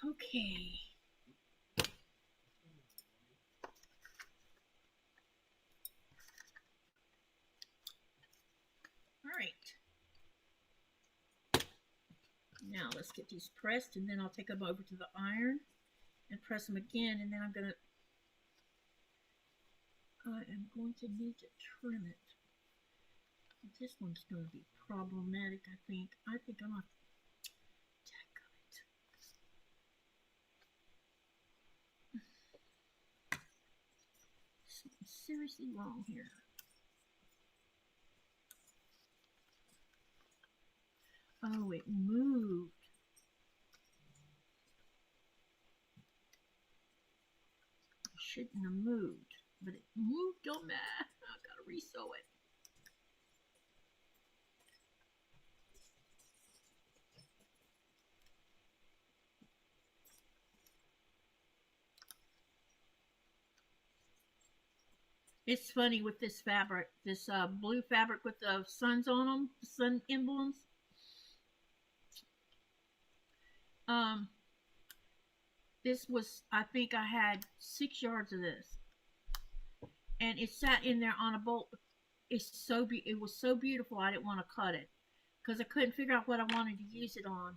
Okay. All right. Now let's get these pressed, and then I'll take them over to the iron and press them again, and then I am going to need to trim it. This one's going to be problematic, I think. I think I'm going to tackle it. Something's seriously wrong here. Oh, it moved. It shouldn't have moved, but it moved on me. I gotta resew it. It's funny with this fabric, this blue fabric with the suns on them, the sun emblems. This was, I think I had 6 yards of this, and it sat in there on a bolt. It was so beautiful. I didn't want to cut it because I couldn't figure out what I wanted to use it on.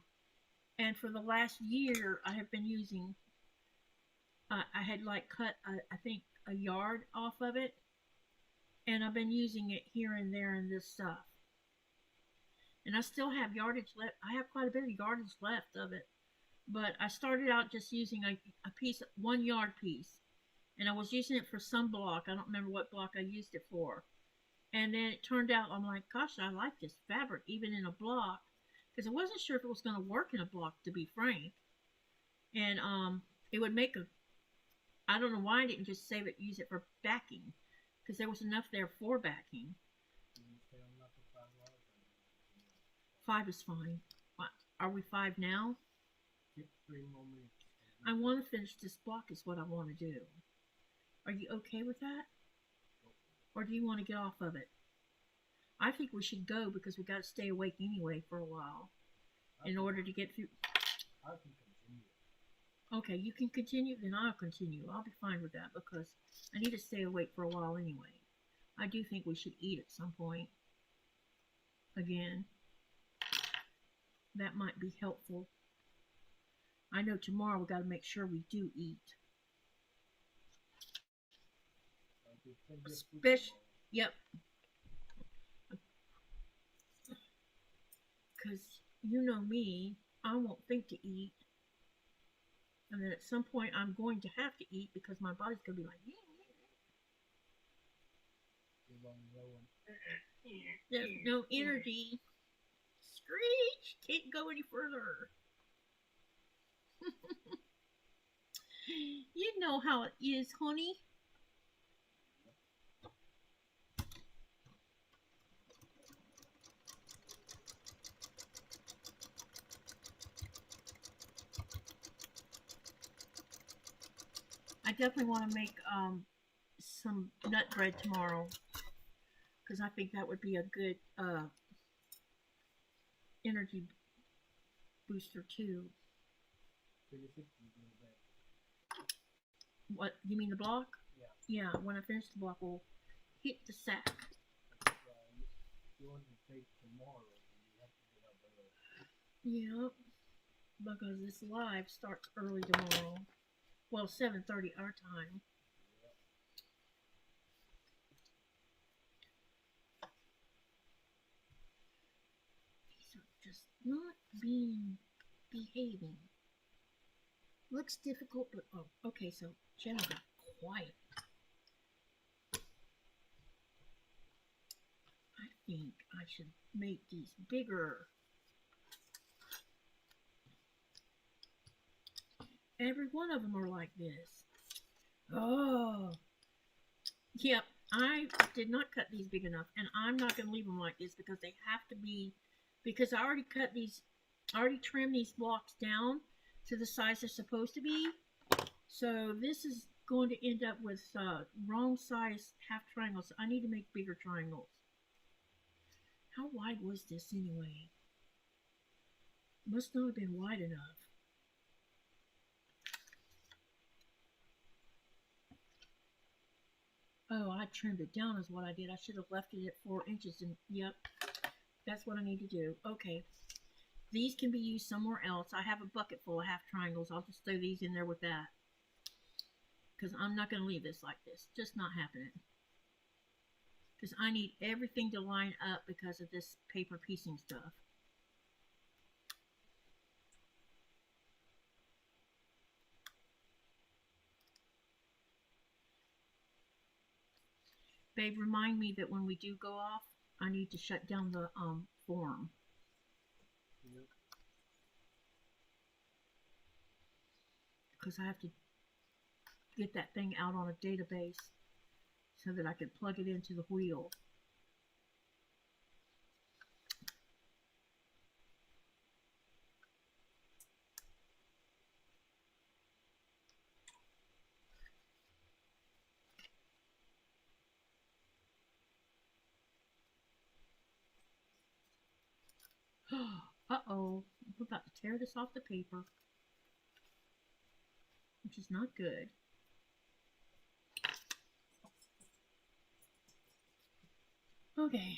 And for the last year, I have been using. I had like cut, I think, a yard off of it, and I've been using it here and there in this stuff. And I still have yardage left. I have quite a bit of yardage left of it. But I started out just using a piece, 1 yard piece. And I was using it for some block. I don't remember what block I used it for. And then it turned out, I'm like, gosh, I like this fabric, even in a block. Because I wasn't sure if it was going to work in a block, to be frank. And it would make a, I don't know why I didn't just save it, use it for backing. Because there was enough there for backing. 5 is fine. What, are we 5 now? 3 more minutes. I want to finish this block is what I want to do. Are you okay with that? Or do you want to get off of it? I think we should go because we got to stay awake anyway for a while in order to get through. I can continue. Okay, you can continue, then I'll continue. I'll be fine with that because I need to stay awake for a while anyway. I do think we should eat at some point. again. That might be helpful. I know tomorrow we got to make sure we do eat. Yep. Because you know me, I won't think to eat. And then at some point I'm going to have to eat because my body's going to be like, there's no energy. Screech! Can't go any further. You know how it is, honey. I definitely want to make some nut bread tomorrow because I think that would be a good energy booster too. What, you mean the block? Yeah, when I finish the block, we'll hit the sack. Yep, because this live starts early tomorrow. Well, 7:30 our time. These are just not behaving. Looks difficult, but oh, okay, so Jenna got quiet. I think I should make these bigger. Every one of them are like this. Oh, yep. I did not cut these big enough, and I'm not going to leave them like this because they have to be, because I already cut these, I already trimmed these blocks down to the size they're supposed to be. So this is going to end up with wrong size half triangles. I need to make bigger triangles. How wide was this anyway? Must not have been wide enough. Oh, I trimmed it down is what I did. I should have left it at 4 inches. And yep, that's what I need to do. Okay. These can be used somewhere else. I have a bucket full of half triangles. I'll just throw these in there with that. Because I'm not going to leave this like this. Just not happening. Because I need everything to line up because of this paper piecing stuff. Babe, remind me that when we do go off, I need to shut down the form. Because I have to get that thing out on a database so that I can plug it into the wheel. Uh-oh, we're about to tear this off the paper, which is not good. Okay.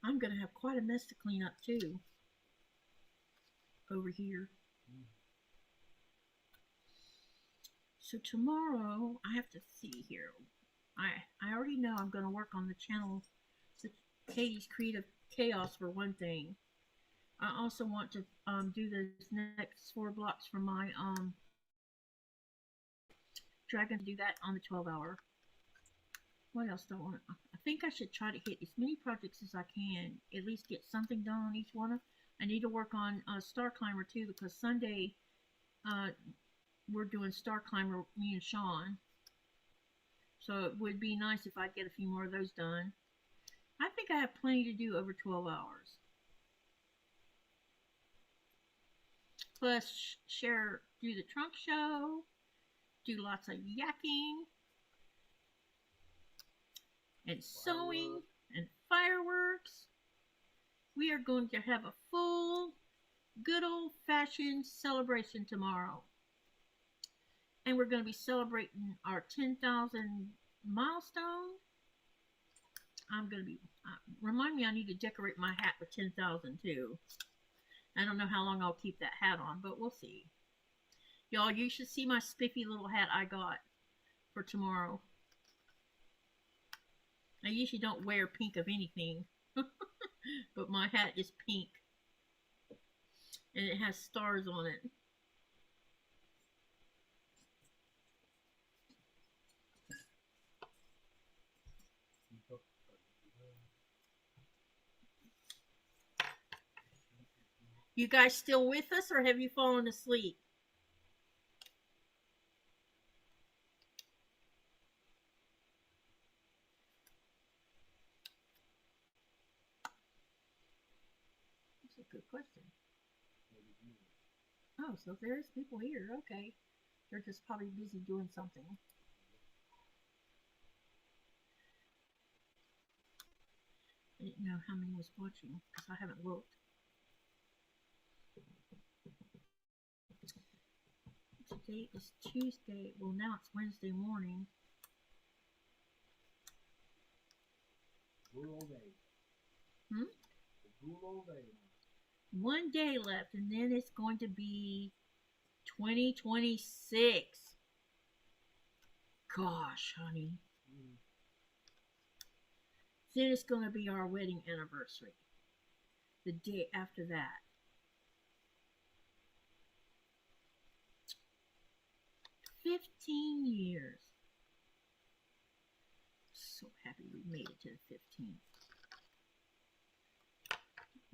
I'm going to have quite a mess to clean up too. Over here. So tomorrow, I have to see here. I already know I'm going to work on the channel, Katy's Creative Chaos for one thing. I also want to do the next 4 blocks for my Dragon, to do that on the 12-hour. What else do I want? I think I should try to hit as many projects as I can. At least get something done on each one. I need to work on Star Climber too, because Sunday we're doing Star Climber, me and Sean. So it would be nice if I'd get a few more of those done. I think I have plenty to do over 12 hours. Plus do the trunk show, do lots of yakking, and sewing, and fireworks. We are going to have a full, good old-fashioned celebration tomorrow. And we're going to be celebrating our 10,000 milestone. I'm gonna be. Remind me, I need to decorate my hat for 10,000 too. I don't know how long I'll keep that hat on, but we'll see. Y'all, you should see my spiffy little hat I got for tomorrow. I usually don't wear pink of anything, but my hat is pink, and it has stars on it. You guys still with us, or have you fallen asleep? That's a good question. Oh, so there's people here. Okay. They're just probably busy doing something. I didn't know how many was watching because I haven't looked. Today is Tuesday. Well, now it's Wednesday morning. Good old day. Hmm? Good old day. One day left, and then it's going to be 2026. Gosh, honey. Then it's going to be our wedding anniversary. The day after that. $15 years. So happy we made it to the 15th.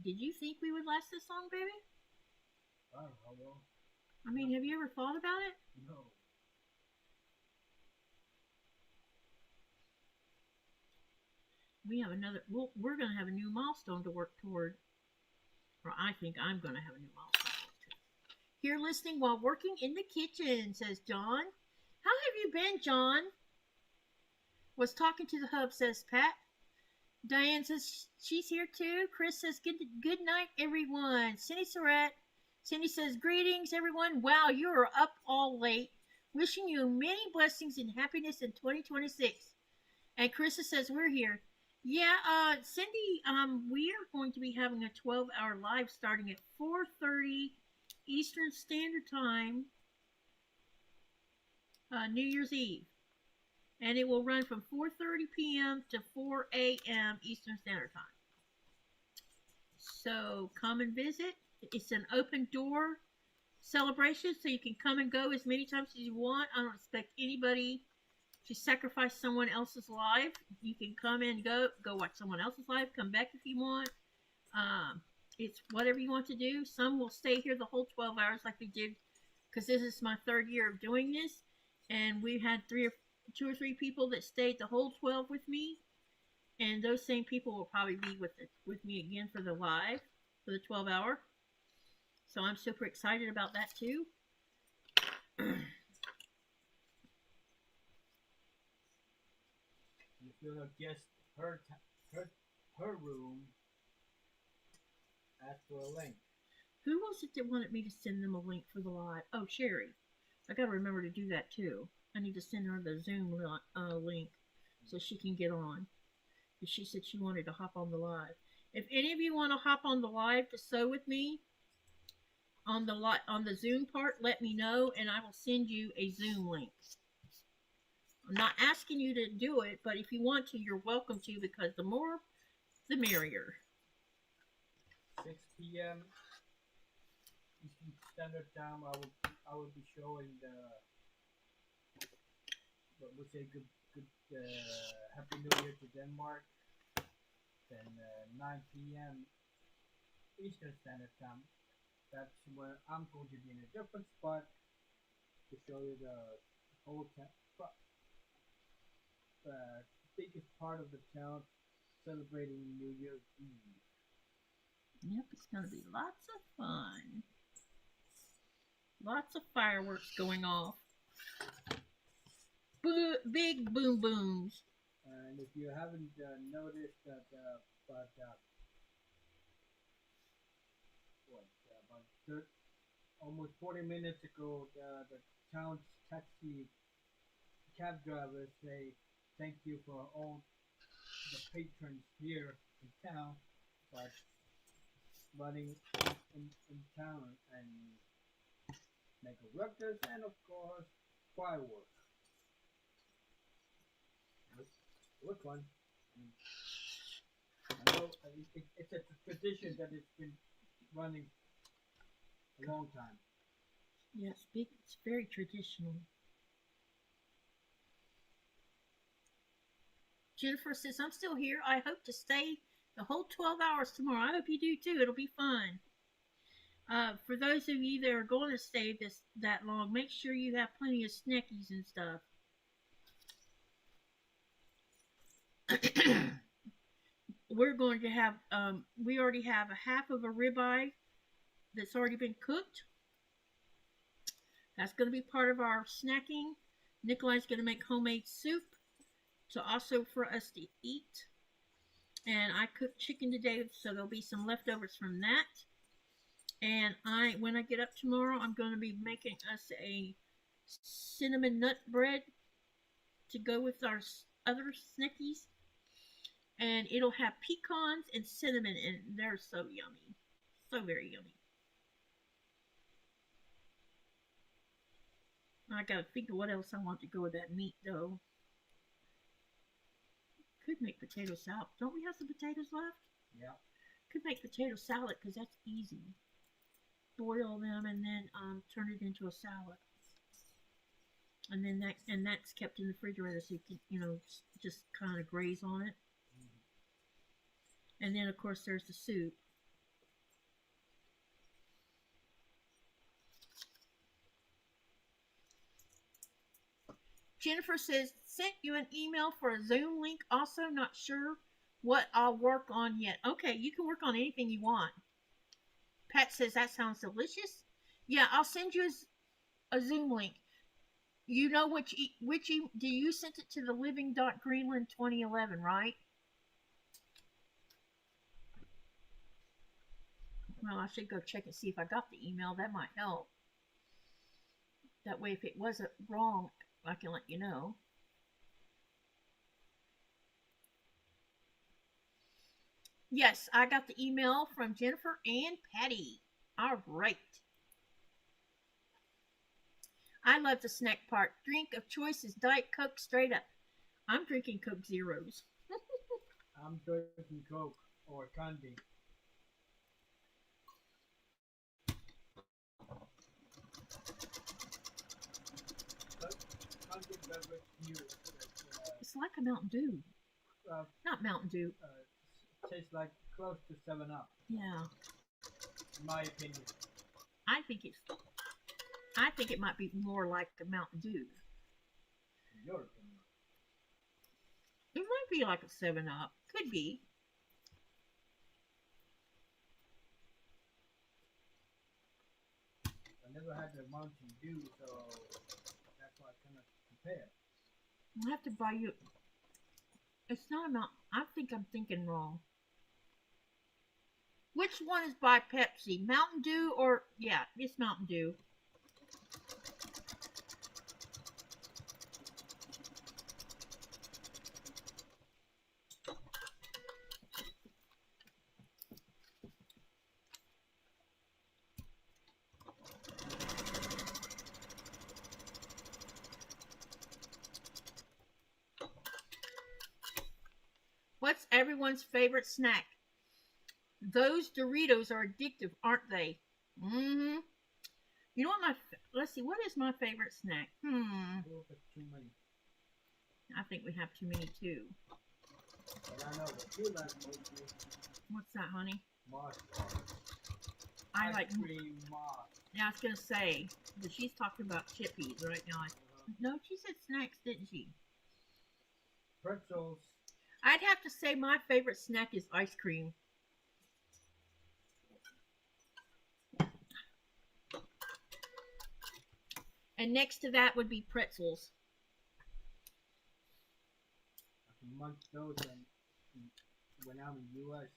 Did you think we would last this long, baby? I don't know. I mean, have you ever thought about it? No. We have another, we're going to have a new milestone to work toward. Or I think I'm going to have a new milestone to work toward. Here listening while working in the kitchen, says John. How have you been, John? Was talking to the hub, says Pat. Diane says she's here too. Chris says good night, everyone. Cindy Surratt. Cindy says greetings, everyone. Wow, you are up all late. Wishing you many blessings and happiness in 2026. And Carissa says we're here. Yeah, Cindy, we are going to be having a 12-hour live starting at 4:30 Eastern Standard Time, New Year's Eve. And it will run from 4:30 p.m. to 4 a.m. Eastern Standard Time. So come and visit. It's an open door celebration, so you can come and go as many times as you want. I don't expect anybody to sacrifice someone else's life. You can come and go watch someone else's life, come back if you want. It's whatever you want to do. Some will stay here the whole 12 hours like we did, because this is my third year of doing this, and we had two or three people that stayed the whole 12 with me, and those same people will probably be with me again for the 12 hour. So I'm super excited about that too. If you're gonna guess her room, ask for a link. Who was it that wanted me to send them a link for the live? Oh, Sherry. I gotta remember to do that too. I need to send her the Zoom link so she can get on. She said she wanted to hop on the live. If any of you want to hop on the live to sew with me on the Zoom part, let me know and I will send you a Zoom link. I'm not asking you to do it, but if you want to, you're welcome to, because the more, the merrier. 6 p.m. Eastern Standard Time. I will be showing the what we say good Happy New Year to Denmark. Then 9 p.m. Eastern Standard Time. That's where I'm going to be in a different spot to show you the whole biggest part of the town celebrating New Year's Eve. Yep, it's going to be lots of fun. Lots of fireworks going off. Big boom booms. And if you haven't noticed that, almost 40 minutes ago, the town's taxi cab drivers say thank you for all the patrons here in town, but running in town and making records and of course fireworks. Which one? I know it's a tradition that it's been running a long time. Yes, it's very traditional. Jennifer says, I'm still here. I hope to stay the whole 12 hours tomorrow. I hope you do too. It'll be fun. For those of you that are going to stay that long, make sure you have plenty of snackies and stuff. We're going to have, we already have a half of a ribeye that's already been cooked. That's going to be part of our snacking. Nikolaj's going to make homemade soup to also for us to eat. And I cooked chicken today, so there'll be some leftovers from that. And when I get up tomorrow, I'm going to be making us a cinnamon nut bread to go with our other snackies. And it'll have pecans and cinnamon, and they're so yummy. So very yummy. I gotta think of what else I want to go with that meat, though. Could make potato salad. Don't we have some potatoes left? Yeah. Could make potato salad because that's easy. Boil them and then turn it into a salad. And then that's kept in the refrigerator so you can, just kind of graze on it. And then of course there's the soup. Jennifer says, sent you an email for a Zoom link. Also, not sure what I'll work on yet. Okay, you can work on anything you want. Pat says, that sounds delicious. Yeah, I'll send you a Zoom link. You know do you sent it to the living.greenland 2011, right? Well, I should go check and see if I got the email. That might help. That way, if it wasn't wrong, I can let you know. Yes, I got the email from Jennifer and Patty. All right. I love the snack part. Drink of choice is Diet Coke straight up. I'm drinking Coke Zeros. I'm drinking Coke or candy. It's like a Mountain Dew. Not Mountain Dew. Tastes like close to 7-Up. Yeah. In my opinion. I think it might be more like a Mountain Dew. In your opinion. It might be like a 7-Up. Could be. I never had the Mountain Dew, so that's why I cannot compare. I'll have to buy you. It's not a Mountain. I think I'm thinking wrong. Which one is by Pepsi? Mountain Dew or yeah, it's Mountain Dew. What's everyone's favorite snack? Those Doritos are addictive, aren't they? Mm-hmm. You know what let's see, what is my favorite snack? Too many. I think we have too many too. But I know what you like mostly. What's that, honey? Mars. I like cream Mars. Yeah, I was gonna say, but she's talking about chippies right now. No, she said snacks, didn't she? Pretzels. I'd have to say my favorite snack is ice cream. And next to that would be pretzels. I can munch those when I'm in the U.S.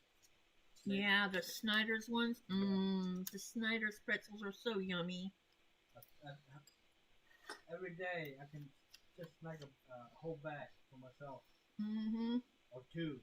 Yeah, the Snyder's ones. The Snyder's pretzels are so yummy. Every day I can just make a whole bag for myself. Mm-hmm. or two.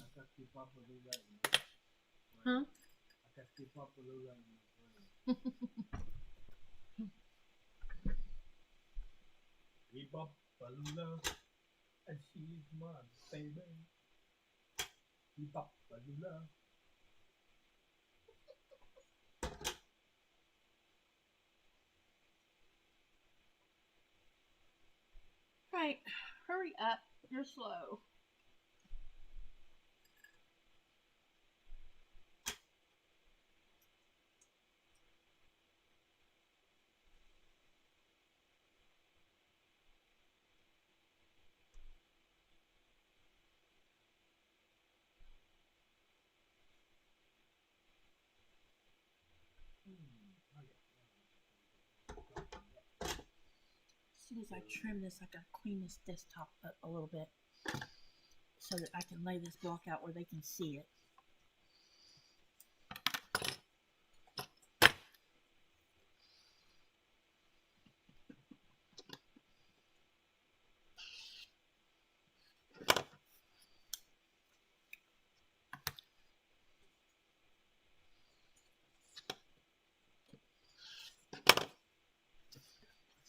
I got to keep up with you right now. Huh? I got to keep up with you right now. Keep up, Balula, and she's my baby. Keep up, Balula. Right, hurry up. You're slow. As soon as I trim this, I gotta clean this desktop up a little bit so that I can lay this block out where they can see it.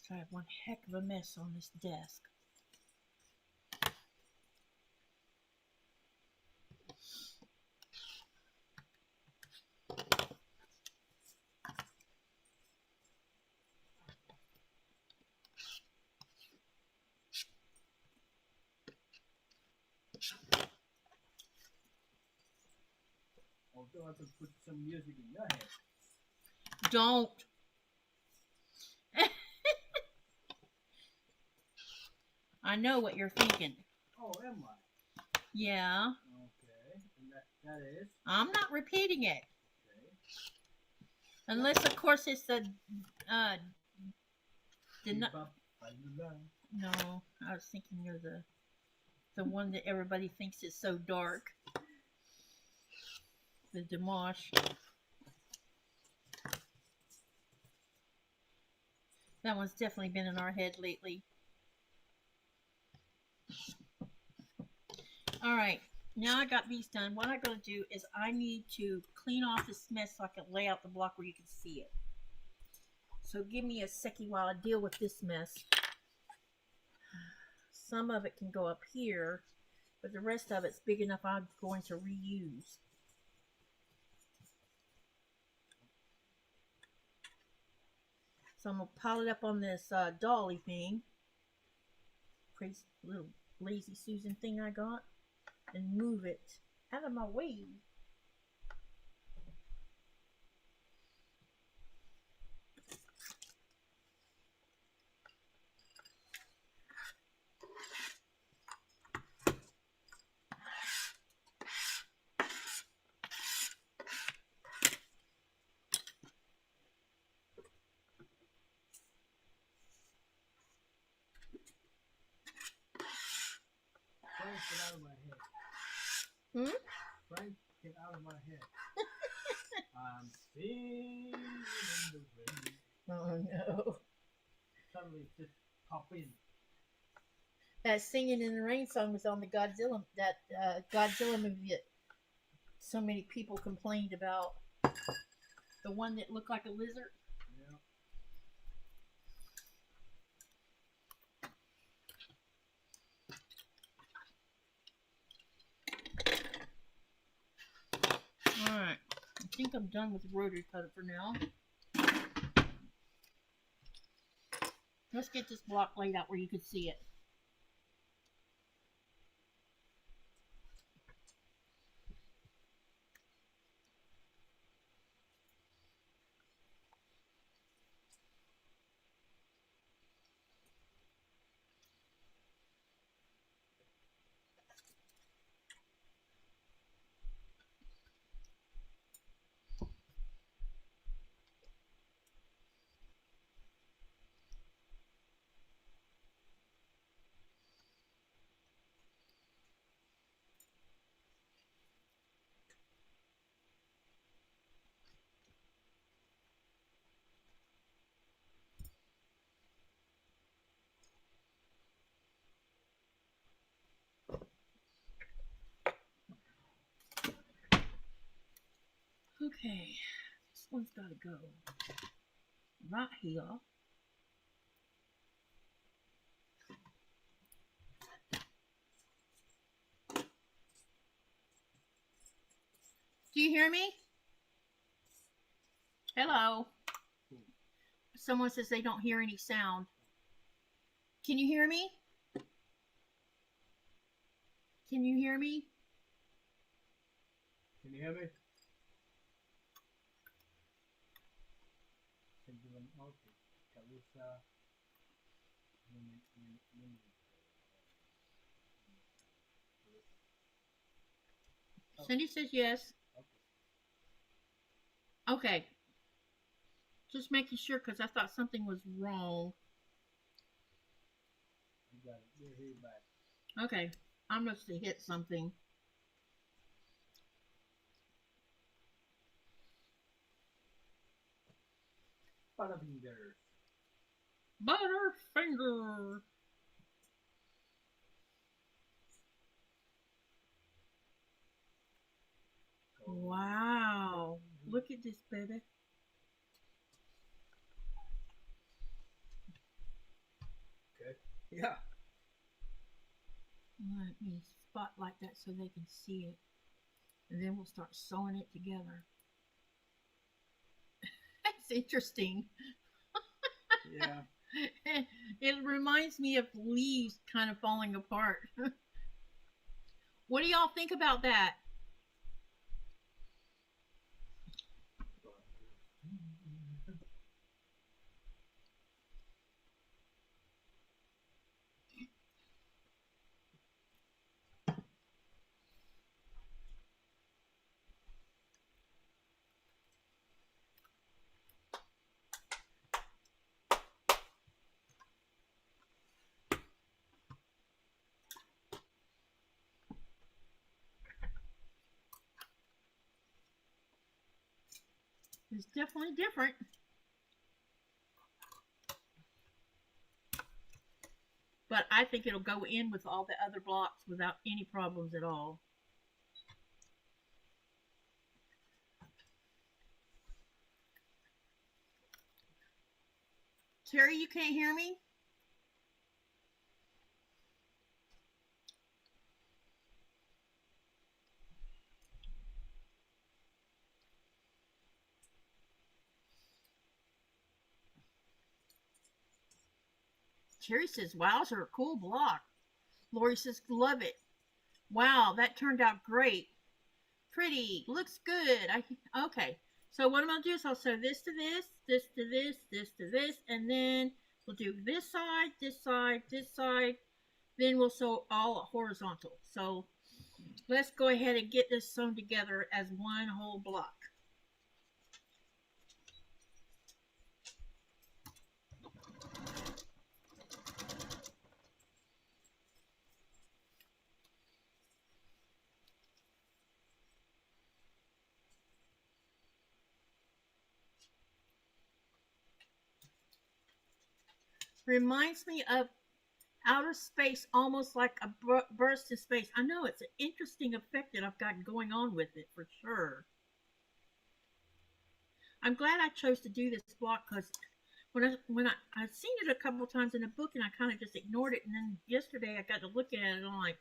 So I have one heck of a mess on this desk. Although I could put some music in your head. Don't. I know what you're thinking. Oh, am I? Yeah. Okay. And that is? I'm not repeating it. Okay. Unless, of course, it's the Keep up, Balula. no, I was thinking of the one that everybody thinks is so dark. The Dimash. That one's definitely been in our head lately. Alright, now I got these done. What I'm going to do is I need to clean off this mess so I can lay out the block where you can see it. So give me a second while I deal with this mess. Some of it can go up here, but the rest of it's big enough I'm going to reuse. So I'm going to pile it up on this dolly thing. Crazy little lazy Susan thing I got. And move it out of my way. Frank, get out of my head. Hmm? Frank, get out of my head. I'm singing in the rain. Oh no. Suddenly it just pop in. That Singing in the Rain song was on the Godzilla, Godzilla movie that so many people complained about. The one that looked like a lizard. Yeah. Alright. I think I'm done with the rotary cutter for now. Let's get this block laid out where you can see it. Okay, this one's got to go right here. Do you hear me? Hello. Someone says they don't hear any sound. Can you hear me? Can you hear me? Can you hear me? Cindy says yes. Okay. Just making sure because I thought something was wrong. You got it. You're here back. Okay. I must have hit something. Butterfingers. Butterfinger. Wow. Look at this, baby. Okay. Yeah. Let me spotlight that so they can see it. And then we'll start sewing it together. That's interesting. Yeah. It reminds me of leaves kind of falling apart. What do y'all think about that? It's definitely different. But I think it'll go in with all the other blocks without any problems at all. Terry, you can't hear me? Terry says, wowzer, cool block. Lori says, love it. Wow, that turned out great. Pretty, looks good. Okay, so what I'm going to do is I'll sew this to this, this to this, this to this, and then we'll do this side, this side, this side. Then we'll sew all horizontal. So let's go ahead and get this sewn together as one whole block. Reminds me of outer space, almost like a burst in space. I know it's an interesting effect that I've got going on with it for sure. I'm glad I chose to do this block because I've seen it a couple of times in a book and I kind of just ignored it, and then yesterday I got to look at it and I'm like,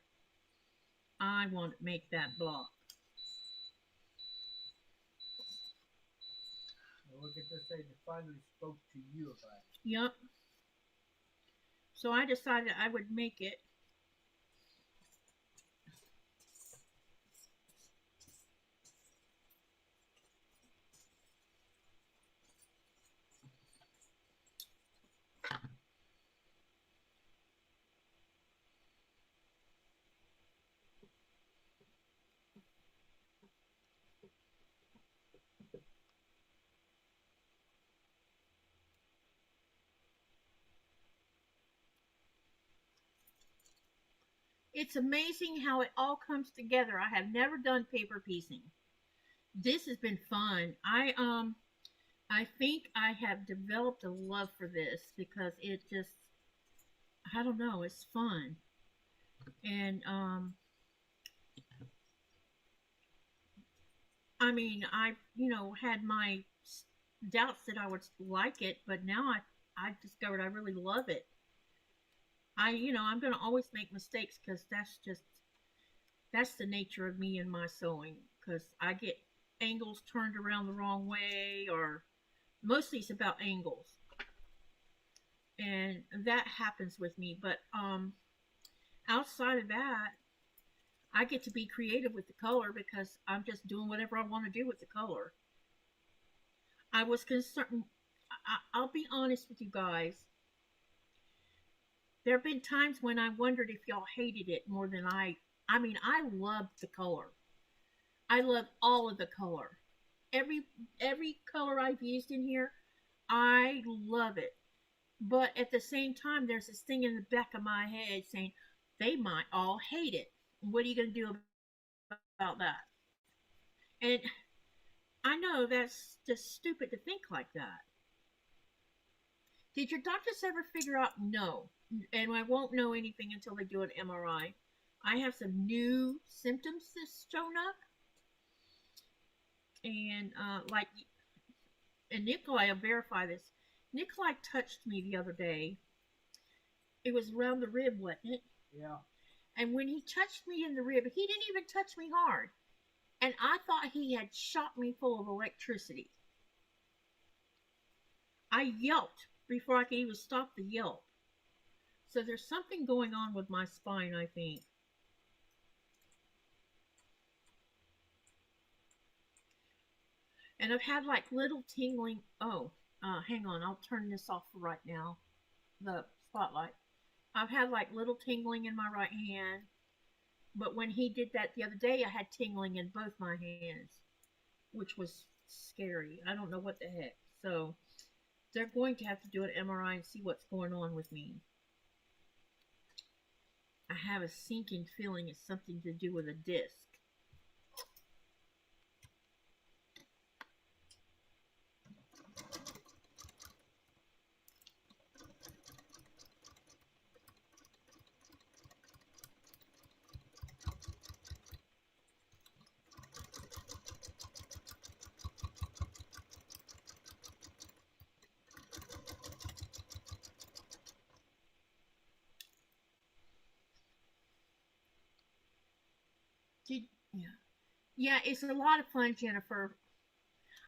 I want to make that block. Look at this thing. It finally spoke to you about it. Yep. So I decided I would make it. It's amazing how it all comes together. I have never done paper piecing. This has been fun. I think I have developed a love for this because it just, I don't know, it's fun. And I mean, I, had my doubts that I would like it, but now I discovered I really love it. I'm going to always make mistakes because that's the nature of me and my sewing because I get angles turned around the wrong way, or mostly it's about angles. And that happens with me, but outside of that, I get to be creative with the color because I'm just doing whatever I want to do with the color. I was concerned. I'll be honest with you guys. There have been times when I wondered if y'all hated it more than I. I mean, I love the color. I love all of the color. Every color I've used in here, I love it. But at the same time, there's this thing in the back of my head saying they might all hate it. What are you going to do about that? And I know that's just stupid to think like that. Did your doctors ever figure out? No. And I won't know anything until they do an MRI. I have some new symptoms that's shown up. And and Nikolaj will verify this. Nikolaj touched me the other day. It was around the rib, wasn't it? Yeah. And when he touched me in the rib, he didn't even touch me hard. And I thought he had shot me full of electricity. I yelped before I could even stop the yelp. So there's something going on with my spine, I think. And I've had like little tingling. Oh, hang on. I'll turn this off for right now. The spotlight. I've had like little tingling in my right hand. But when he did that the other day, I had tingling in both my hands, which was scary. I don't know what the heck. So they're going to have to do an MRI and see what's going on with me. I have a sinking feeling it's something to do with a disc. Yeah, it's a lot of fun, Jennifer.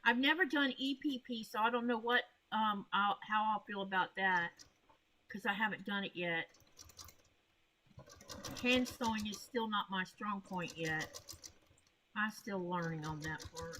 I've never done EPP, so I don't know what how I'll feel about that because I haven't done it yet. Hand sewing is still not my strong point yet. I'm still learning on that part.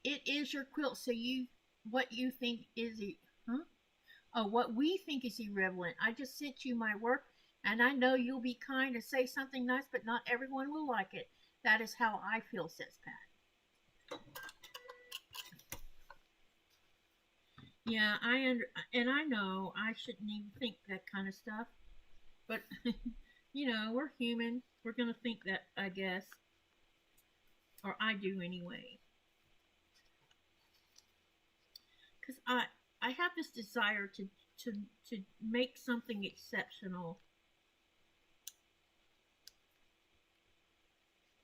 It is your quilt, so what you think is it? Huh? Oh, what we think is irrelevant. I just sent you my work, and I know you'll be kind and say something nice, but not everyone will like it. That is how I feel, says Pat. Yeah, and I know I shouldn't even think that kind of stuff, but we're human. We're gonna think that, I guess, or I do anyway. Because I have this desire to make something exceptional,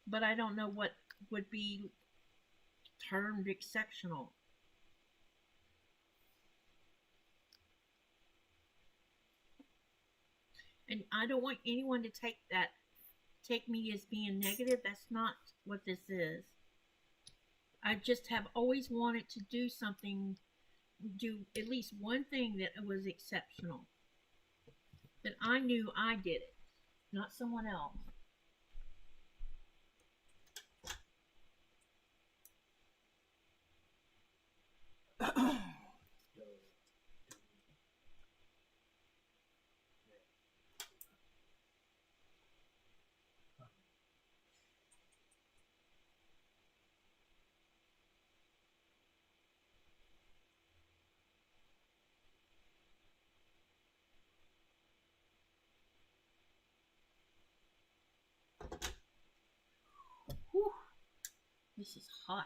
but I don't know what would be termed exceptional. And I don't want anyone to take me as being negative. That's not what this is. I just have always wanted to do something, do at least one thing that was exceptional. That I knew I did it, not someone else. This is hot.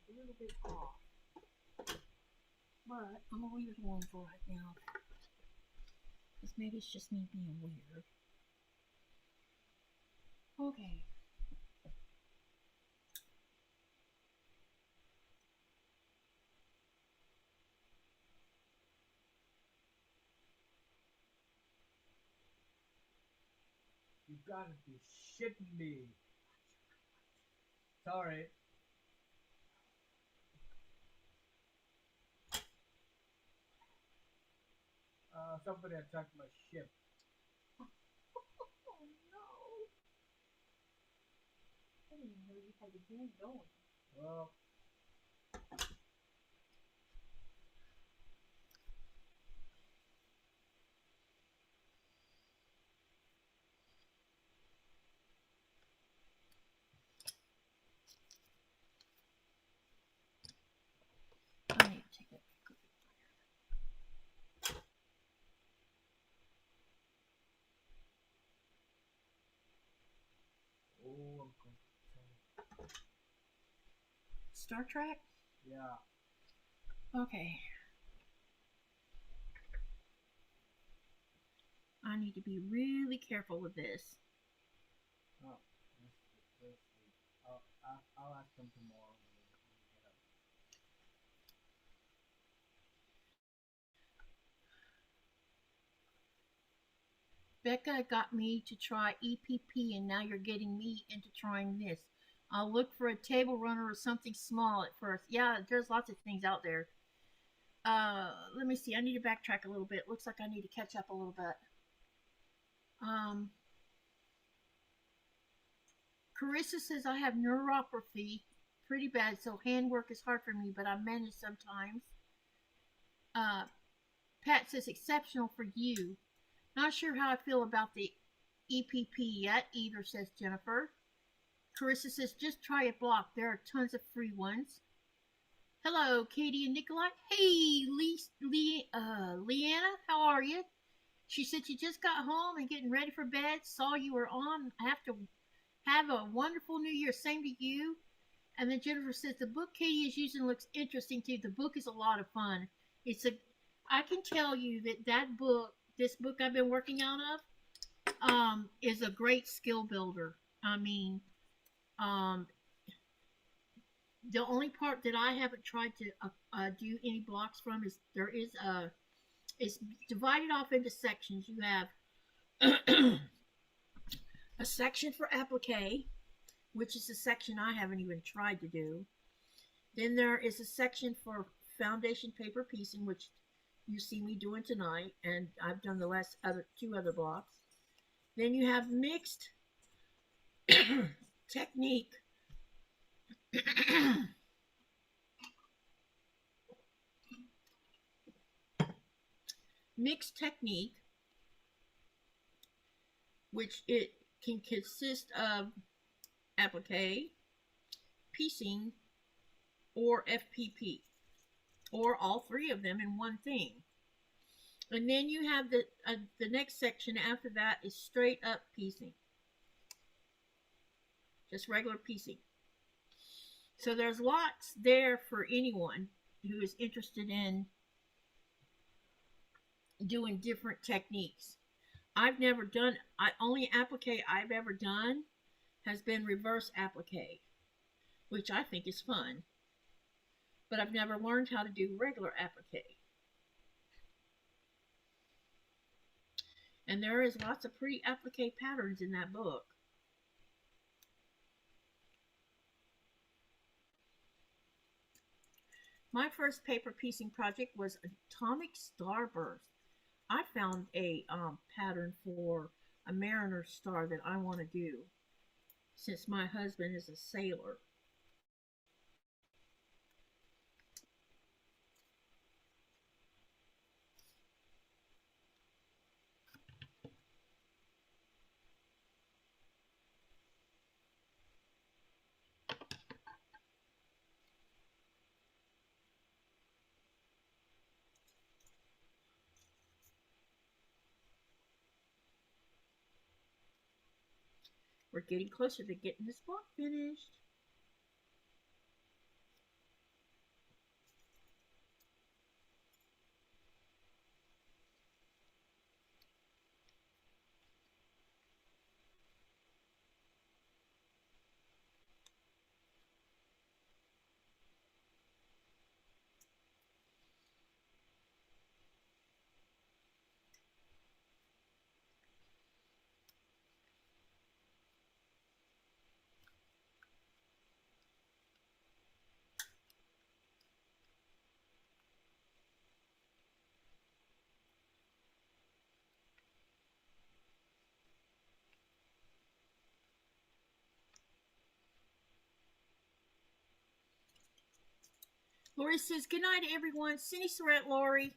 A little bit off, but I'm gonna leave it alone for right now, because maybe it's just me being weird. Okay. You gotta be shitting me. Sorry. Somebody attacked my ship. Oh no! I didn't even know you had the game going. Well, I need to take that back a bit. oh, I'm going. Star Trek? Yeah. Okay. I need to be really careful with this. Oh, this. I'll ask them tomorrow when we get up. Becca got me to try EPP, and now you're getting me into trying this. I'll look for a table runner or something small at first. Yeah, there's lots of things out there. Let me see. I need to backtrack a little bit. Looks like I need to catch up a little bit. Carissa says I have neuropathy pretty bad, so handwork is hard for me, but I manage sometimes. Pat says exceptional for you. Not sure how I feel about the EPP yet either, says Jennifer. Carissa says just try a block. There are tons of free ones. Hello, Katy and Nikolaj. Hey, Leanna, how are you? She said she just got home and getting ready for bed. Saw you were on. Have a wonderful New Year. Same to you. And then Jennifer says the book Katy is using looks interesting too. The book is a lot of fun. I can tell you that book, this book I've been working out of, is a great skill builder. I mean, the only part that I haven't tried to do any blocks from is it's divided off into sections. You have a section for applique, which is a section I haven't even tried to do. Then there is a section for foundation paper piecing, which you see me doing tonight, and I've done the last two other blocks. Then you have mixed technique. Mixed technique, which it can consist of applique, piecing, or FPP, or all three of them in one thing. And then you have the next section after that is straight up piecing. Just regular piecing. So there's lots there for anyone who is interested in doing different techniques. I've never done, only applique I've ever done has been reverse applique, which I think is fun. But I've never learned how to do regular applique. And there is lots of pretty applique patterns in that book. My first paper piecing project was Atomic Starburst. I found a pattern for a mariner star that I want to do since my husband is a sailor. We're getting closer to getting this block finished. Lori says, good night, everyone. Cindy Surratt, Lori.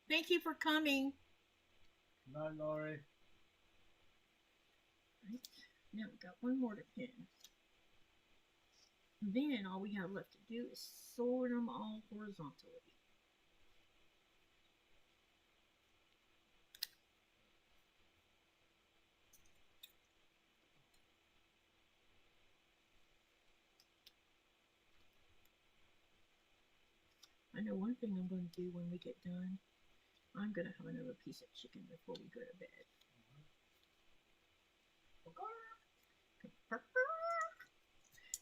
Thank you for coming. Bye, Lori. Right. Now we've got one more to pin. Then all we have left to do is sort them all horizontally. I know one thing I'm going to do when we get done. I'm going to have another piece of chicken before we go to bed.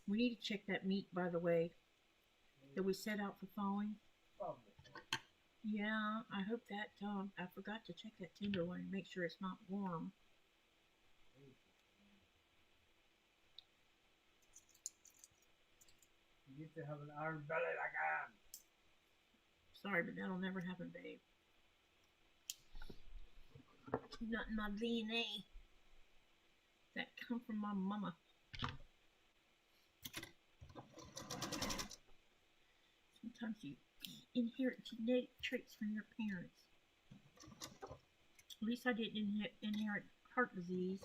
We need to check that meat, by the way, that we set out for thawing. Yeah, I hope that, I forgot to check that tenderloin and make sure it's not warm. You need to have an iron belly like I am. Sorry, but that'll never happen, babe. Not in my DNA. That come from my mama. Sometimes you inherit genetic traits from your parents. At least I didn't inherit heart disease.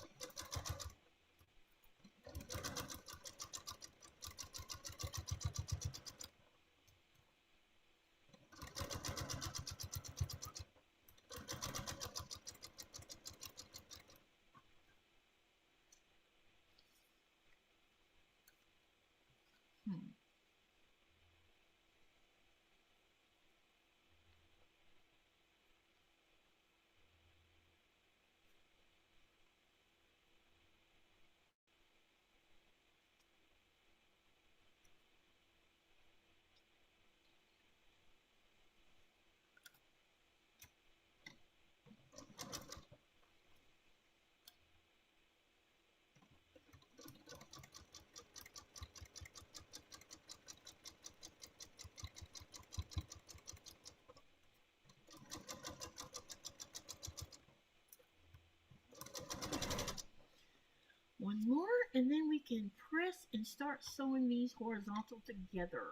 One more, and then we can press and start sewing these horizontal together.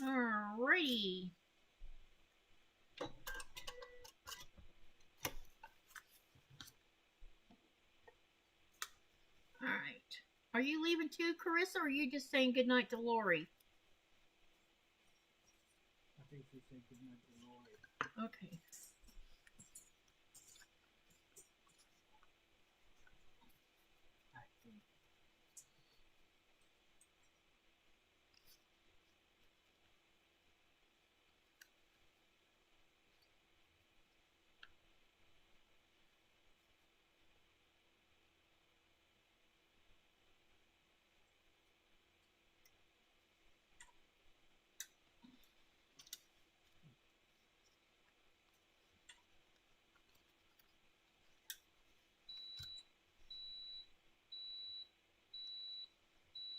Alrighty. Are you leaving too, Carissa, or are you just saying goodnight to Lori? I think she said good night to Lori. Okay. I think.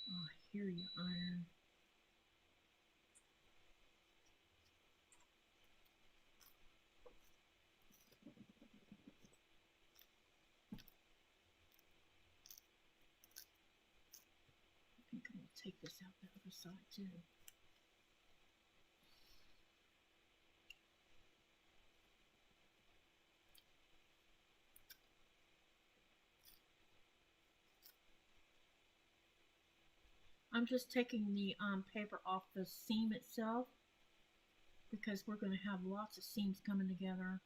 Oh, I hear you, iron. I think I'm gonna take this out the other side too. I'm just taking the paper off the seam itself because we're going to have lots of seams coming together,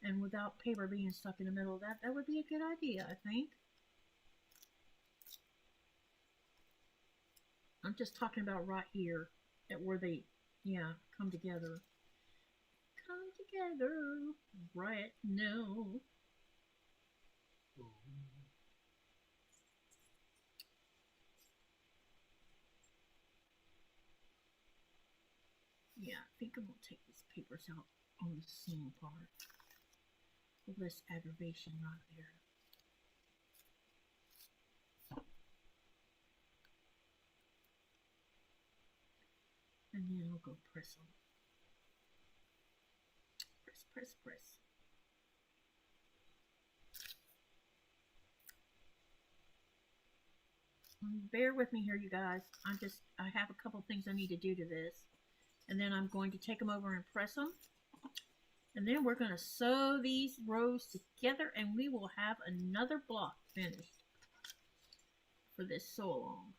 and without paper being stuck in the middle, that would be a good idea, I think. I'm just talking about right here at where they, yeah, come together. Come together right now. Yeah, I think I'm gonna take these papers out on the seam part. All this aggravation right there. And then I'll go press them. Press, press, press. Bear with me here, you guys. I have a couple things I need to do to this. And then I'm going to take them over and press them. And then we're going to sew these rows together, and we will have another block finished for this sew along.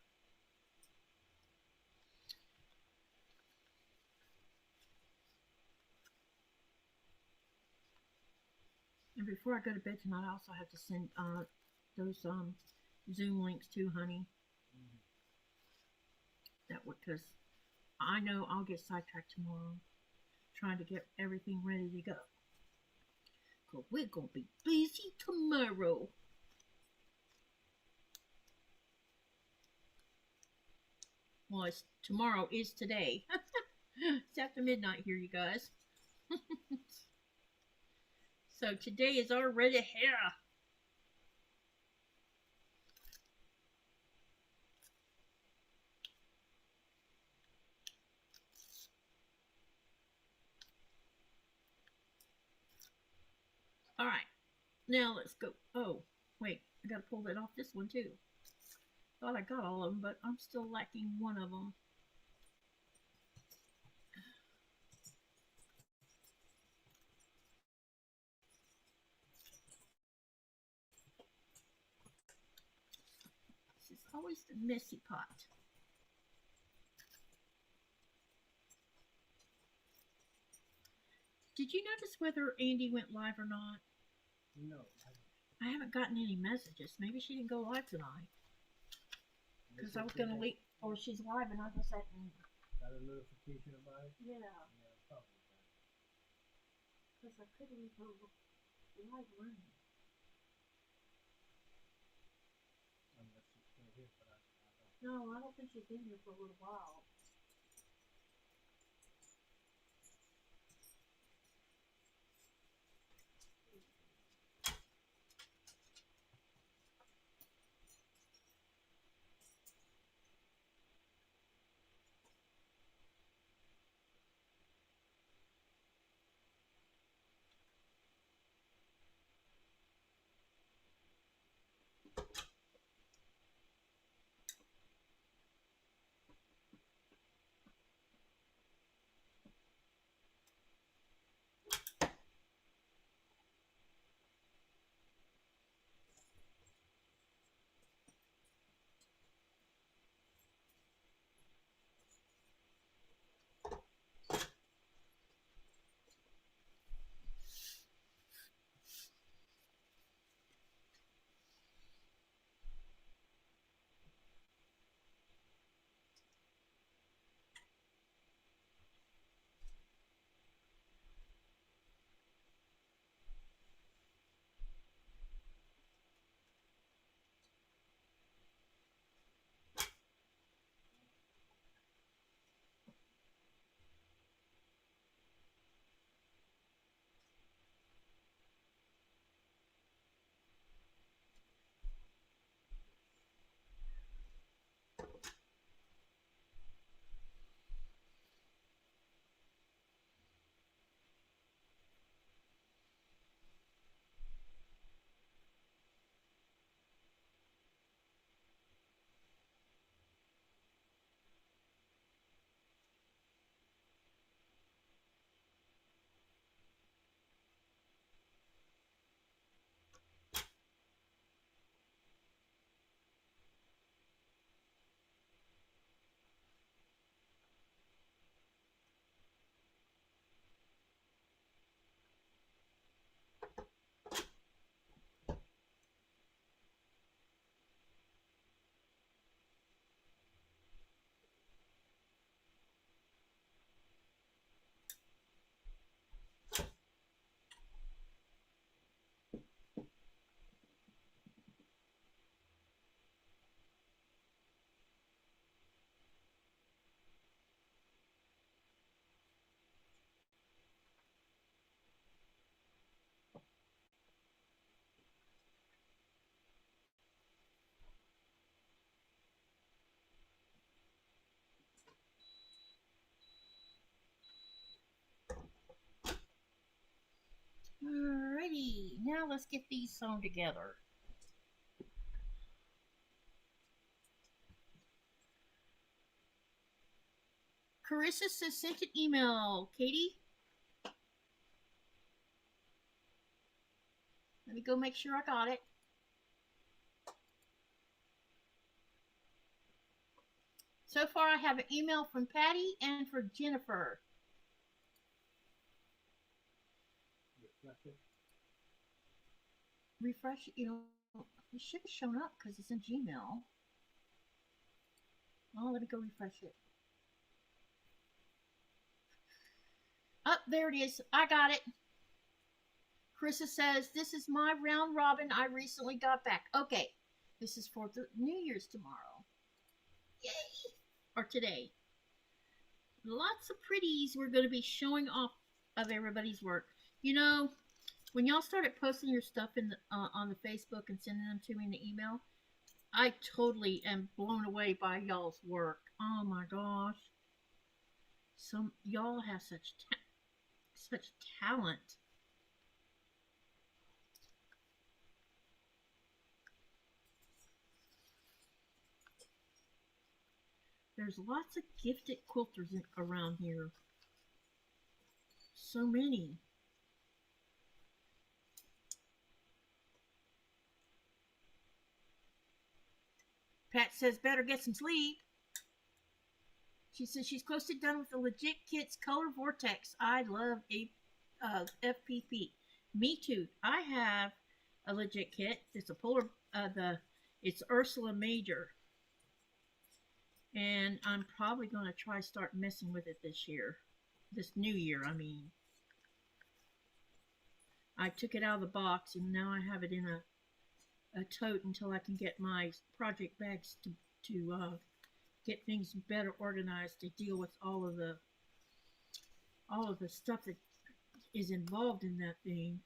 And before I go to bed tonight, I also have to send those Zoom links too, honey. That would, because I know I'll get sidetracked tomorrow trying to get everything ready to go. Because we're going to be busy tomorrow. Well, tomorrow is today. It's after midnight here, you guys. So today is already here. All right, now let's go. Oh, wait, I gotta pull that off this one too. Thought I got all of them, but I'm still lacking one of them. This is always the messy part. Did you notice whether Andy went live or not? No. I haven't gotten any messages. Maybe she didn't go live tonight. Because I was going to leave, or she's live and I just hadn't. Got a notification about it? Yeah. Yeah, probably. Because I couldn't leave her live room. Unless she's still here, but I don't. No, I don't think she's been here for a little while. now let's get these sewn together. Carissa says sent an email. Katie? Let me go make sure I got it. So far I have an email from Patty and for Jennifer. Refresh, you know, it should have shown up because it's in Gmail. Oh, let me go refresh it. Oh, there it is. I got it. Carissa says, this is my round robin I recently got back. Okay, this is for the New Year's tomorrow. Yay! Or today. Lots of pretties we're going to be showing off of everybody's work. You know, when y'all started posting your stuff in the, on the Facebook and sending them to me in the email, I totally am blown away by y'all's work. Oh my gosh. Y'all have such talent. There's lots of gifted quilters around here. So many. Pat says better get some sleep. She says she's close to done with the Legit Kits Color Vortex. I love FPP. Me too. I have a Legit Kit. It's a polar. It's Ursula Major, and I'm probably going to try start messing with it this year. This new year, I mean. I took it out of the box and now I have it in a tote until I can get my project bags to get things better organized to deal with all of the stuff that is involved in that thing.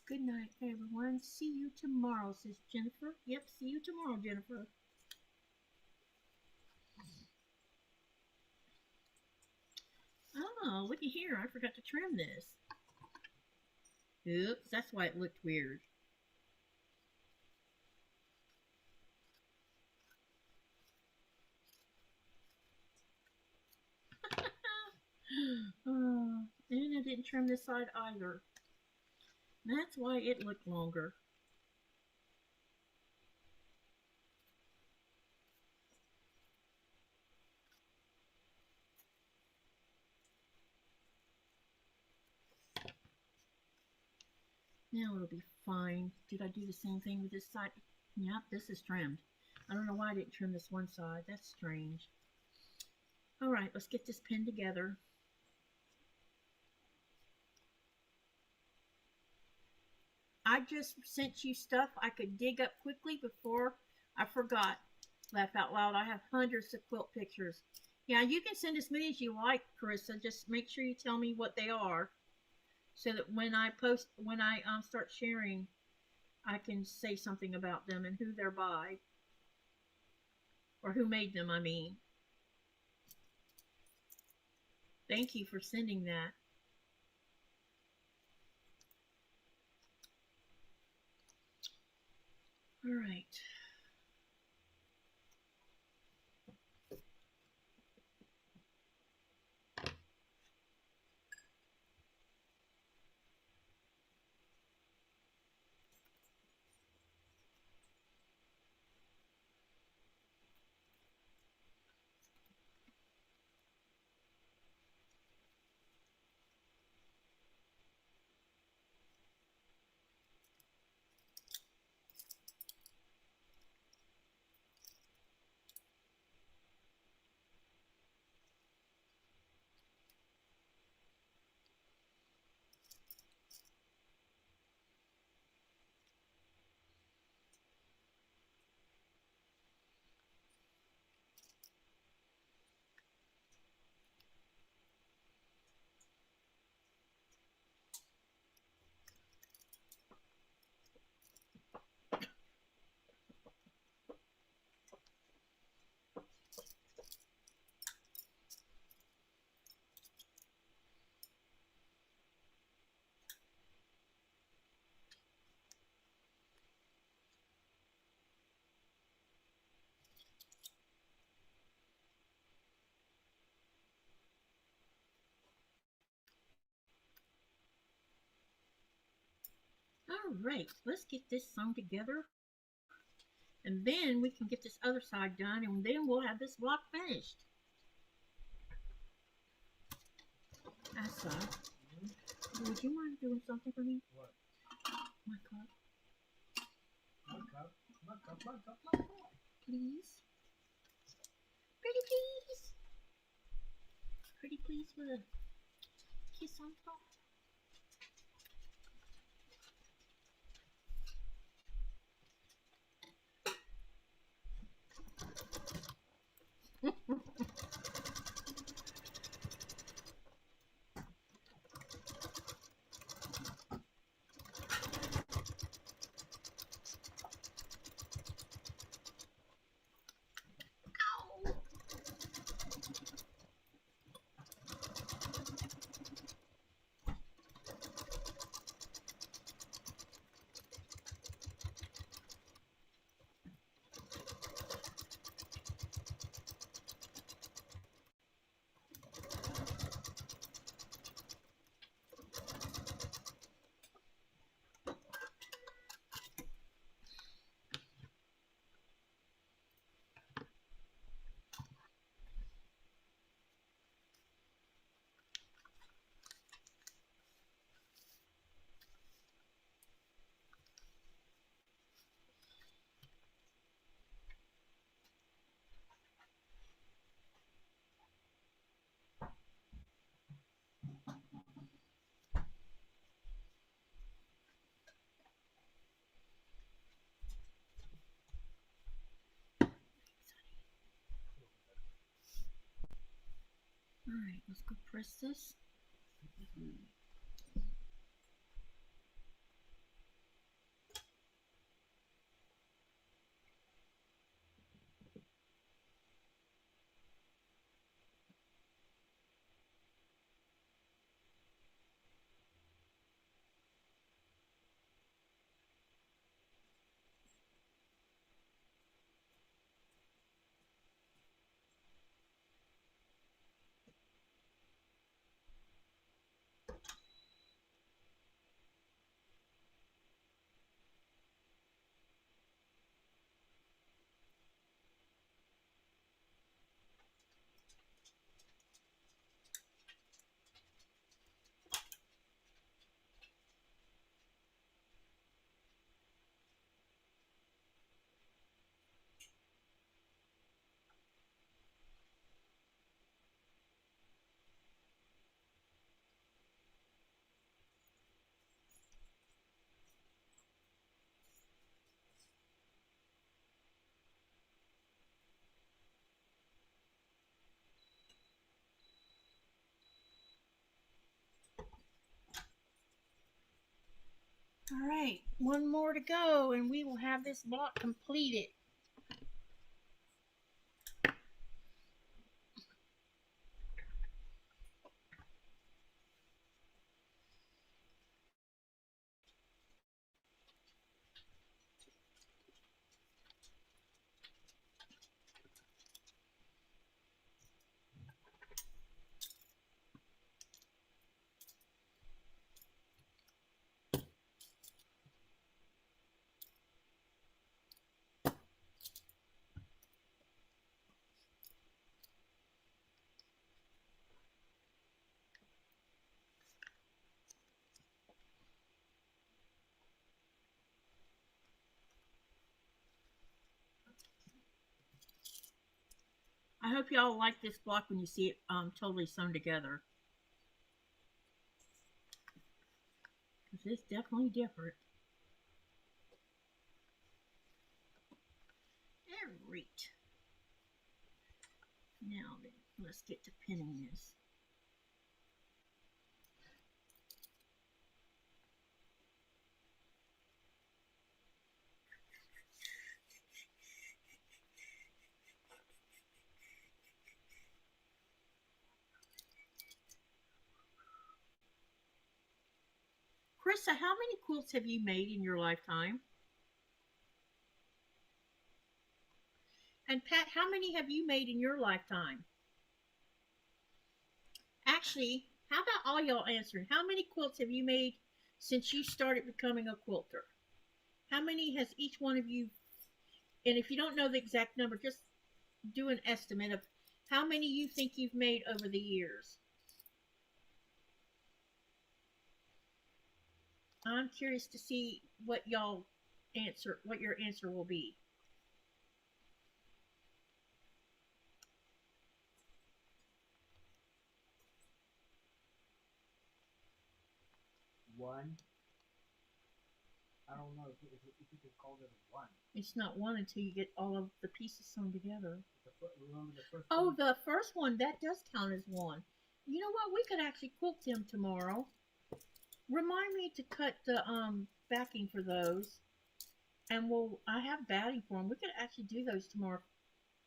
Good night, everyone. See you tomorrow, says Jennifer. Yep, see you tomorrow, Jennifer. Oh, looky here. I forgot to trim this. Oops, that's why it looked weird. Oh, and I didn't trim this side either. That's why it looked longer. Now it'll be fine. Did I do the same thing with this side? Yep, this is trimmed. I don't know why I didn't trim this one side. That's strange. All right, let's get this pinned together. I just sent you stuff I could dig up quickly before I forgot. Laugh out loud. I have hundreds of quilt pictures. Yeah, you can send as many as you like, Carissa. Just make sure you tell me what they are, so that when I start sharing, I can say something about them and who they're by, or who made them, I mean. Thank you for sending that. All right. All right, let's get this sewn together. And then we can get this other side done, and then we'll have this block finished. Asa, would you mind doing something for me? What? My cup, My cup, my cup, my cup, my cup. please. Pretty please. Pretty please with a kiss on top. All right, let's go press this. All right, one more to go, and we will have this block completed. I hope y'all like this block when you see it totally sewn together. Because it's definitely different. Alright. Now then, let's get to pinning this. Krista, how many quilts have you made in your lifetime? And Pat, how many have you made in your lifetime? Actually, how about all y'all answering? How many quilts have you made since you started becoming a quilter? How many has each one of you, and if you don't know the exact number, just do an estimate of how many you think you've made over the years. I'm curious to see what y'all answer, what your answer will be. One. I don't know if you could call it a one. It's not one until you get all of the pieces sewn together. Remember the first Oh, one? the first one, that does count as one. You know what? We could actually quilt them tomorrow. Remind me to cut the backing for those. And I have batting for them. We could actually do those tomorrow.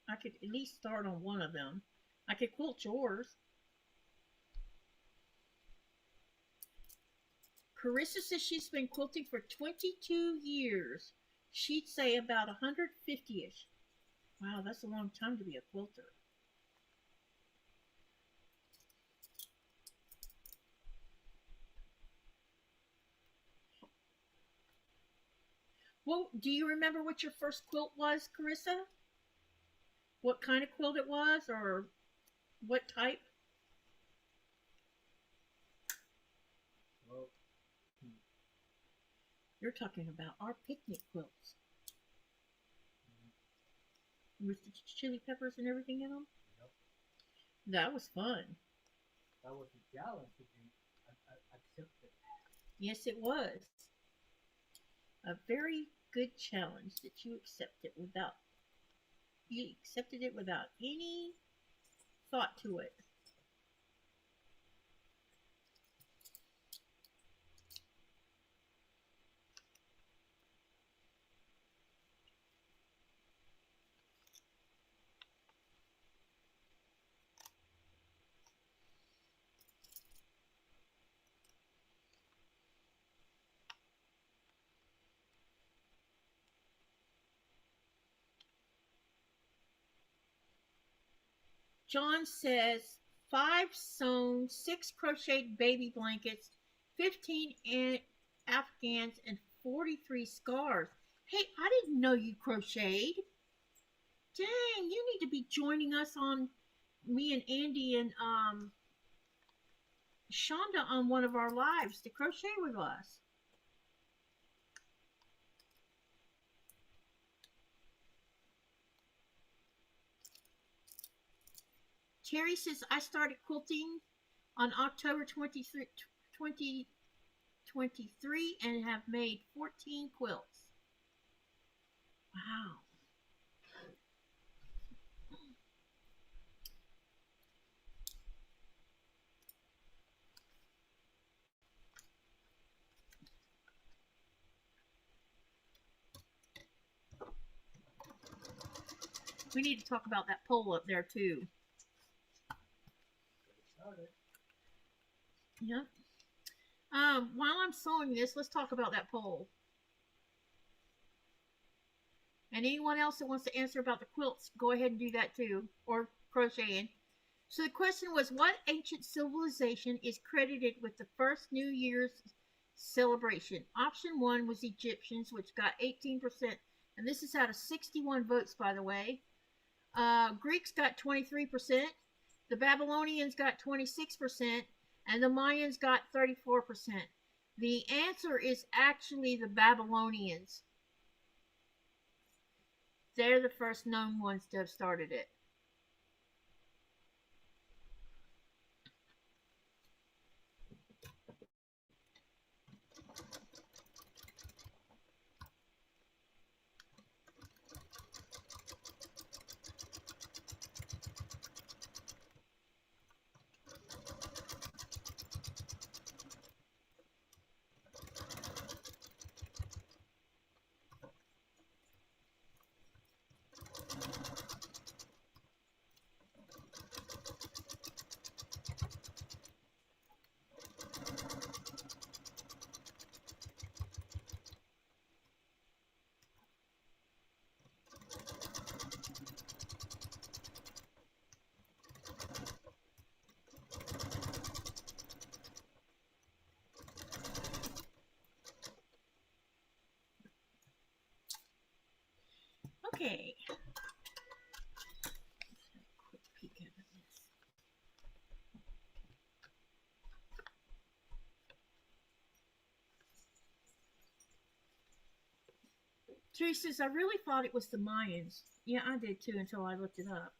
I could at least start on one of them. I could quilt yours. Carissa says she's been quilting for 22 years. She'd say about 150-ish. Wow, that's a long time to be a quilter. Well, do you remember what your first quilt was, Carissa? What kind of quilt it was, or what type? Well, You're talking about our picnic quilts. With the chili peppers and everything in them? Yep. That was fun. That was a challenge to be accepted. Yes, it was. A very good challenge that you accepted without any thought to it. John says 5 sewn, 6 crocheted baby blankets, 15 afghans, and 43 scarves. Hey, I didn't know you crocheted. Dang, you need to be joining us on, me and Andy and Shonda on one of our lives to crochet with us. Terry says, I started quilting on October 23, 2023 and have made 14 quilts. Wow. We need to talk about that pole up there too. Yeah. While I'm sewing this, let's talk about that pole. And anyone else that wants to answer about the quilts, go ahead and do that too, or crocheting. So the question was, what ancient civilization is credited with the first New Year's celebration? Option 1 was Egyptians, which got 18%, and this is out of 61 votes, by the way. Greeks got 23%, the Babylonians got 26%, and the Mayans got 34%. The answer is actually the Babylonians. They're the first known ones to have started it. Okay. Quick peek at this. Teresa says, I really thought it was the Mayans. Yeah, I did too until I looked it up.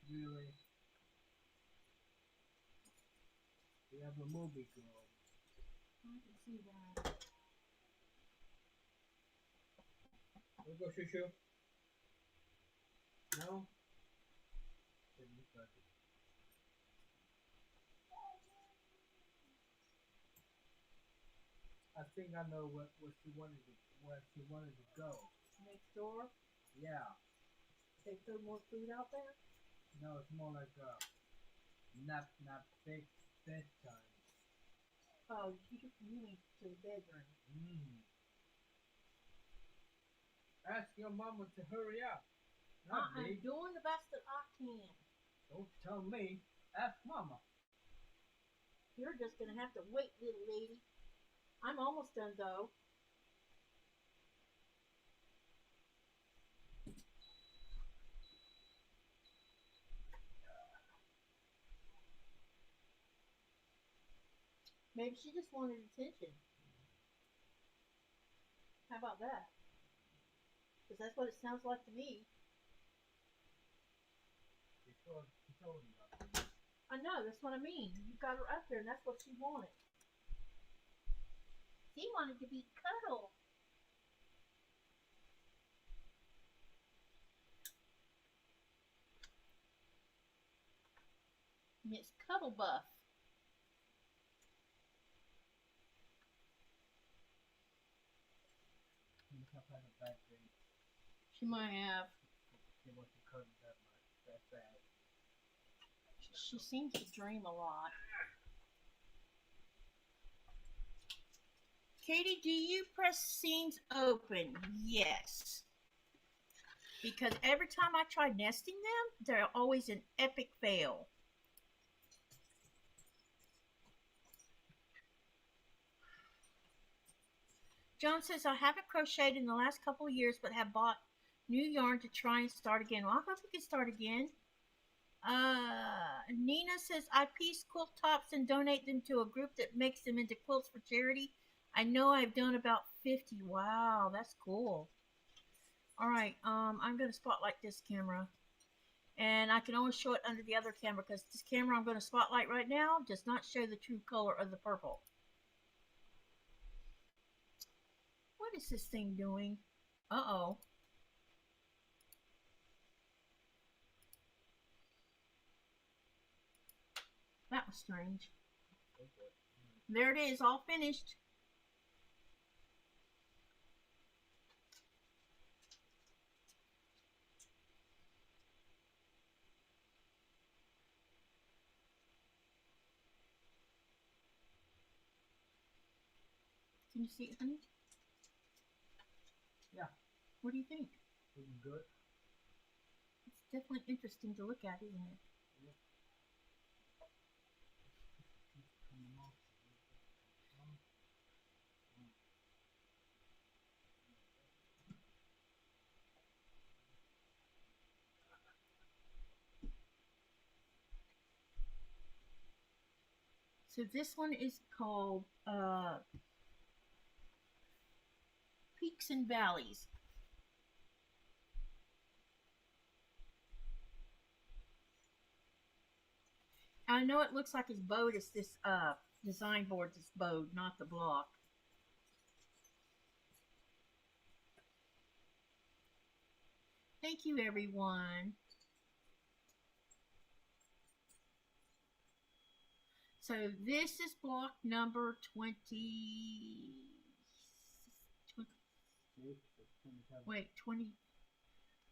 Really? We have a movie girl. I can see that. Wanna go shoo shoo? No? Then you start it. I think I know where she wanted to go. Next door, Yeah. they throw more food out there. No, it's more like nap bedtime. Oh, you mean to the bedroom. Ask your mama to hurry up. Not I'm me. doing the best that I can. Don't tell me. Ask mama. You're just gonna have to wait, little lady. I'm almost done though. Maybe she just wanted attention. How about that? Because that's what it sounds like to me. She told you that. I know, that's what I mean. You got her up there and that's what she wanted. She wanted to be cuddled. Miss Cuddle Buff. You have had a bad day. She might have. She wants to cuddle that much. That's bad. She seems to dream a lot. Katie, do you press seams open? Yes. Because every time I try nesting them, they're always an epic fail. John says, I haven't crocheted in the last couple of years, but have bought new yarn to try and start again. Well, I hope we can start again. Nina says, I piece quilt tops and donate them to a group that makes them into quilts for charity. I know I've done about 50. Wow, that's cool. All right, I'm going to spotlight this camera. And I can only show it under the other camera because this camera I'm going to spotlight right now does not show the true color of the purple. What is this thing doing? Uh-oh. That was strange. there it is, all finished. Can you see it, honey? Yeah. What do you think? Looking good. It's definitely interesting to look at, isn't it? So this one is called Peaks and Valleys. I know it looks like it's bowed. It's this design board that's bowed, not the block. Thank you, everyone. So this is block number 20. Wait, 20.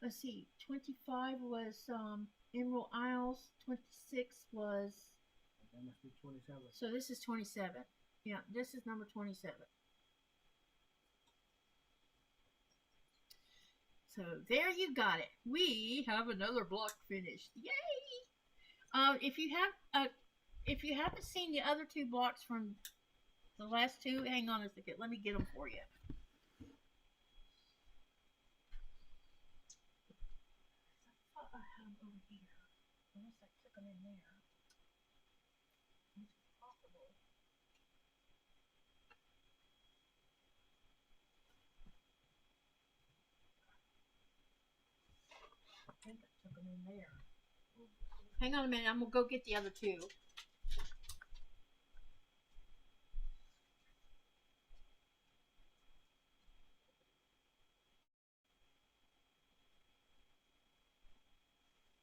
Let's see. 25 was Emerald Isles. 26 was. That must be 27. So this is 27. Yeah, this is number 27. So there you got it. We have another block finished. Yay! If you haven't seen the other two blocks from the last two, hang on a second. Let me get them for you. I thought I had them over here, unless I took them in there. Which is possible. I think I took them in there. Hang on a minute. I'm gonna go get the other two.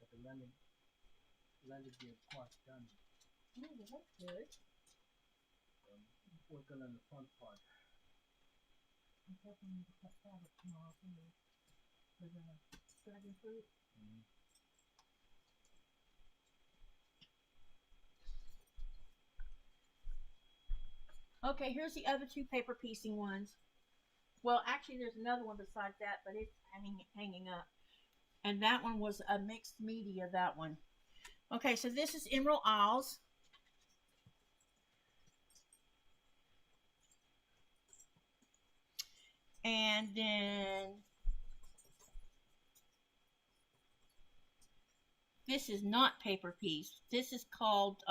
But the landing gear part done. Oh, well, that's good. Working on the front part. I definitely need to cut fabric tomorrow for the dragon fruit. Okay, here's the other two paper piecing ones. Well, actually, there's another one besides that, but it's hanging up. And that one was a mixed media, that one. Okay, so this is Emerald Isles. And then this is not paper piece. This is called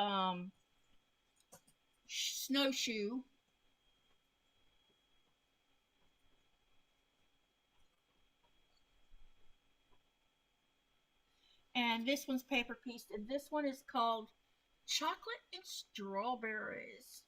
Snowshoe. And this one's paper pieced, and this one is called Chocolate and Strawberries.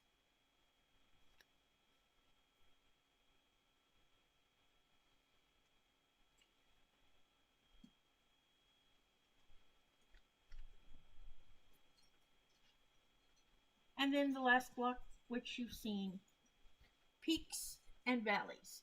And then the last block, which you've seen, Peaks and Valleys.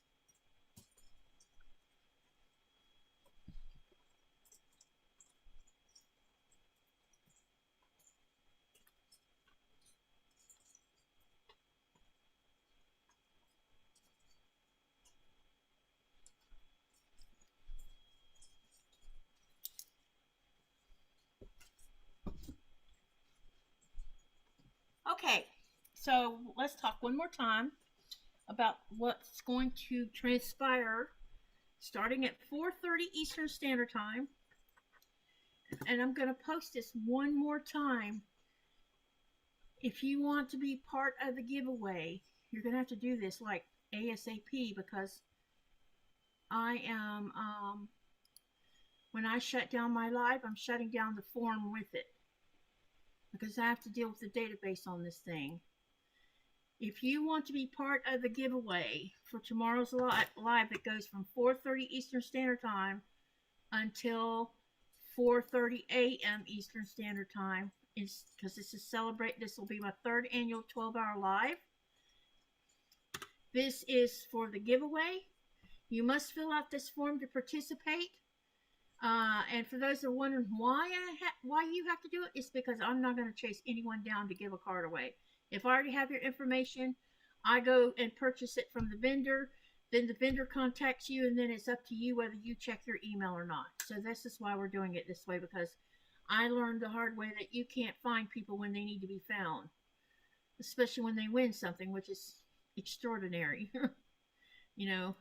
Okay, so let's talk one more time about what's going to transpire starting at 4:30 Eastern Standard Time. And I'm going to post this one more time. If you want to be part of the giveaway, you're going to have to do this like ASAP, because I am, when I shut down my live, I'm shutting down the form with it, because I have to deal with the database on this thing. If you want to be part of the giveaway for tomorrow's live, it goes from 4:30 Eastern Standard Time until 4:30 a.m. Eastern Standard Time. because this is celebrate. This will be my 3rd annual 12-hour live. This is for the giveaway. You must fill out this form to participate. And for those that are wondering why you have to do it, it's because I'm not going to chase anyone down to give a card away. If I already have your information, I go and purchase it from the vendor. Then the vendor contacts you, and then it's up to you whether you check your email or not. So this is why we're doing it this way, because I learned the hard way that you can't find people when they need to be found, especially when they win something, which is extraordinary. You know.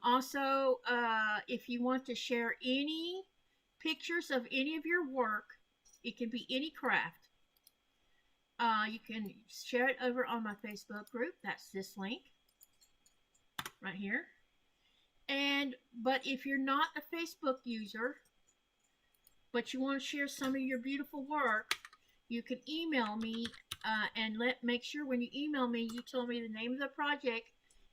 Also, if you want to share any pictures of any of your work, it can be any craft. You can share it over on my Facebook group. That's this link right here. But if you're not a Facebook user, but you want to share some of your beautiful work, you can email me and make sure when you email me, you tell me the name of the project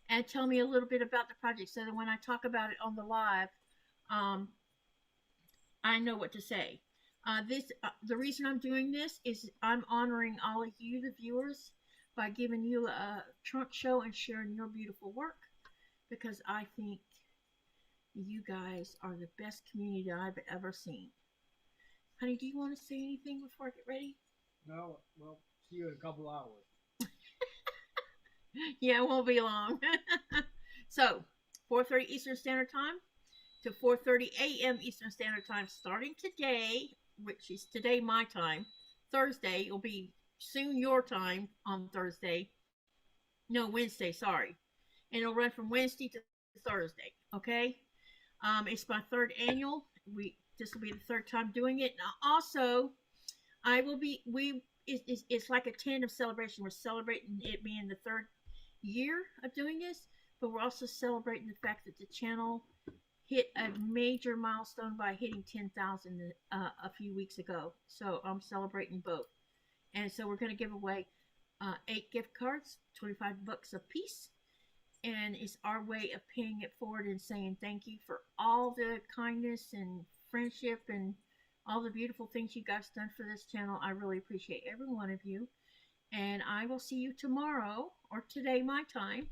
and tell me a little bit about the project, so that when I talk about it on the live, I know what to say. The reason I'm doing this is I'm honoring all of you, the viewers, by giving you a trunk show and sharing your beautiful work, because I think you guys are the best community I've ever seen. Honey, do you want to say anything before I get ready? No, well, see you in a couple hours. Yeah, it won't be long. So, 4:30 Eastern Standard Time to 4:30 a.m. Eastern Standard Time, starting today, which is today my time. Thursday, it'll be soon your time on Thursday. No, Wednesday, sorry. And it'll run from Wednesday to Thursday, okay? It's my 3rd annual. This will be the 3rd time doing it. Now, also, it's like a tandem celebration. We're celebrating it being the 3rd year of doing this, but we're also celebrating the fact that the channel hit a major milestone by hitting 10,000 a few weeks ago. So I'm celebrating both. And so we're going to give away 8 gift cards, $25 a piece. And it's our way of paying it forward and saying thank you for all the kindness and friendship and all the beautiful things you guys done for this channel. I really appreciate every one of you. And I will see you tomorrow, or today my time.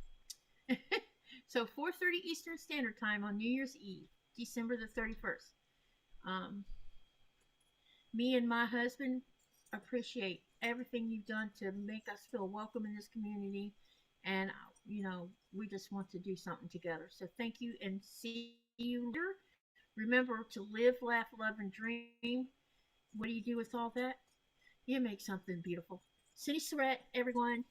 So 4:30 Eastern Standard Time on New Year's Eve, December the 31st. Me and my husband appreciate everything you've done to make us feel welcome in this community. And, you know, we just want to do something together. So thank you, and see you later. Remember to live, laugh, love, and dream. What do you do with all that? You make something beautiful. Cindy Surratt, everyone.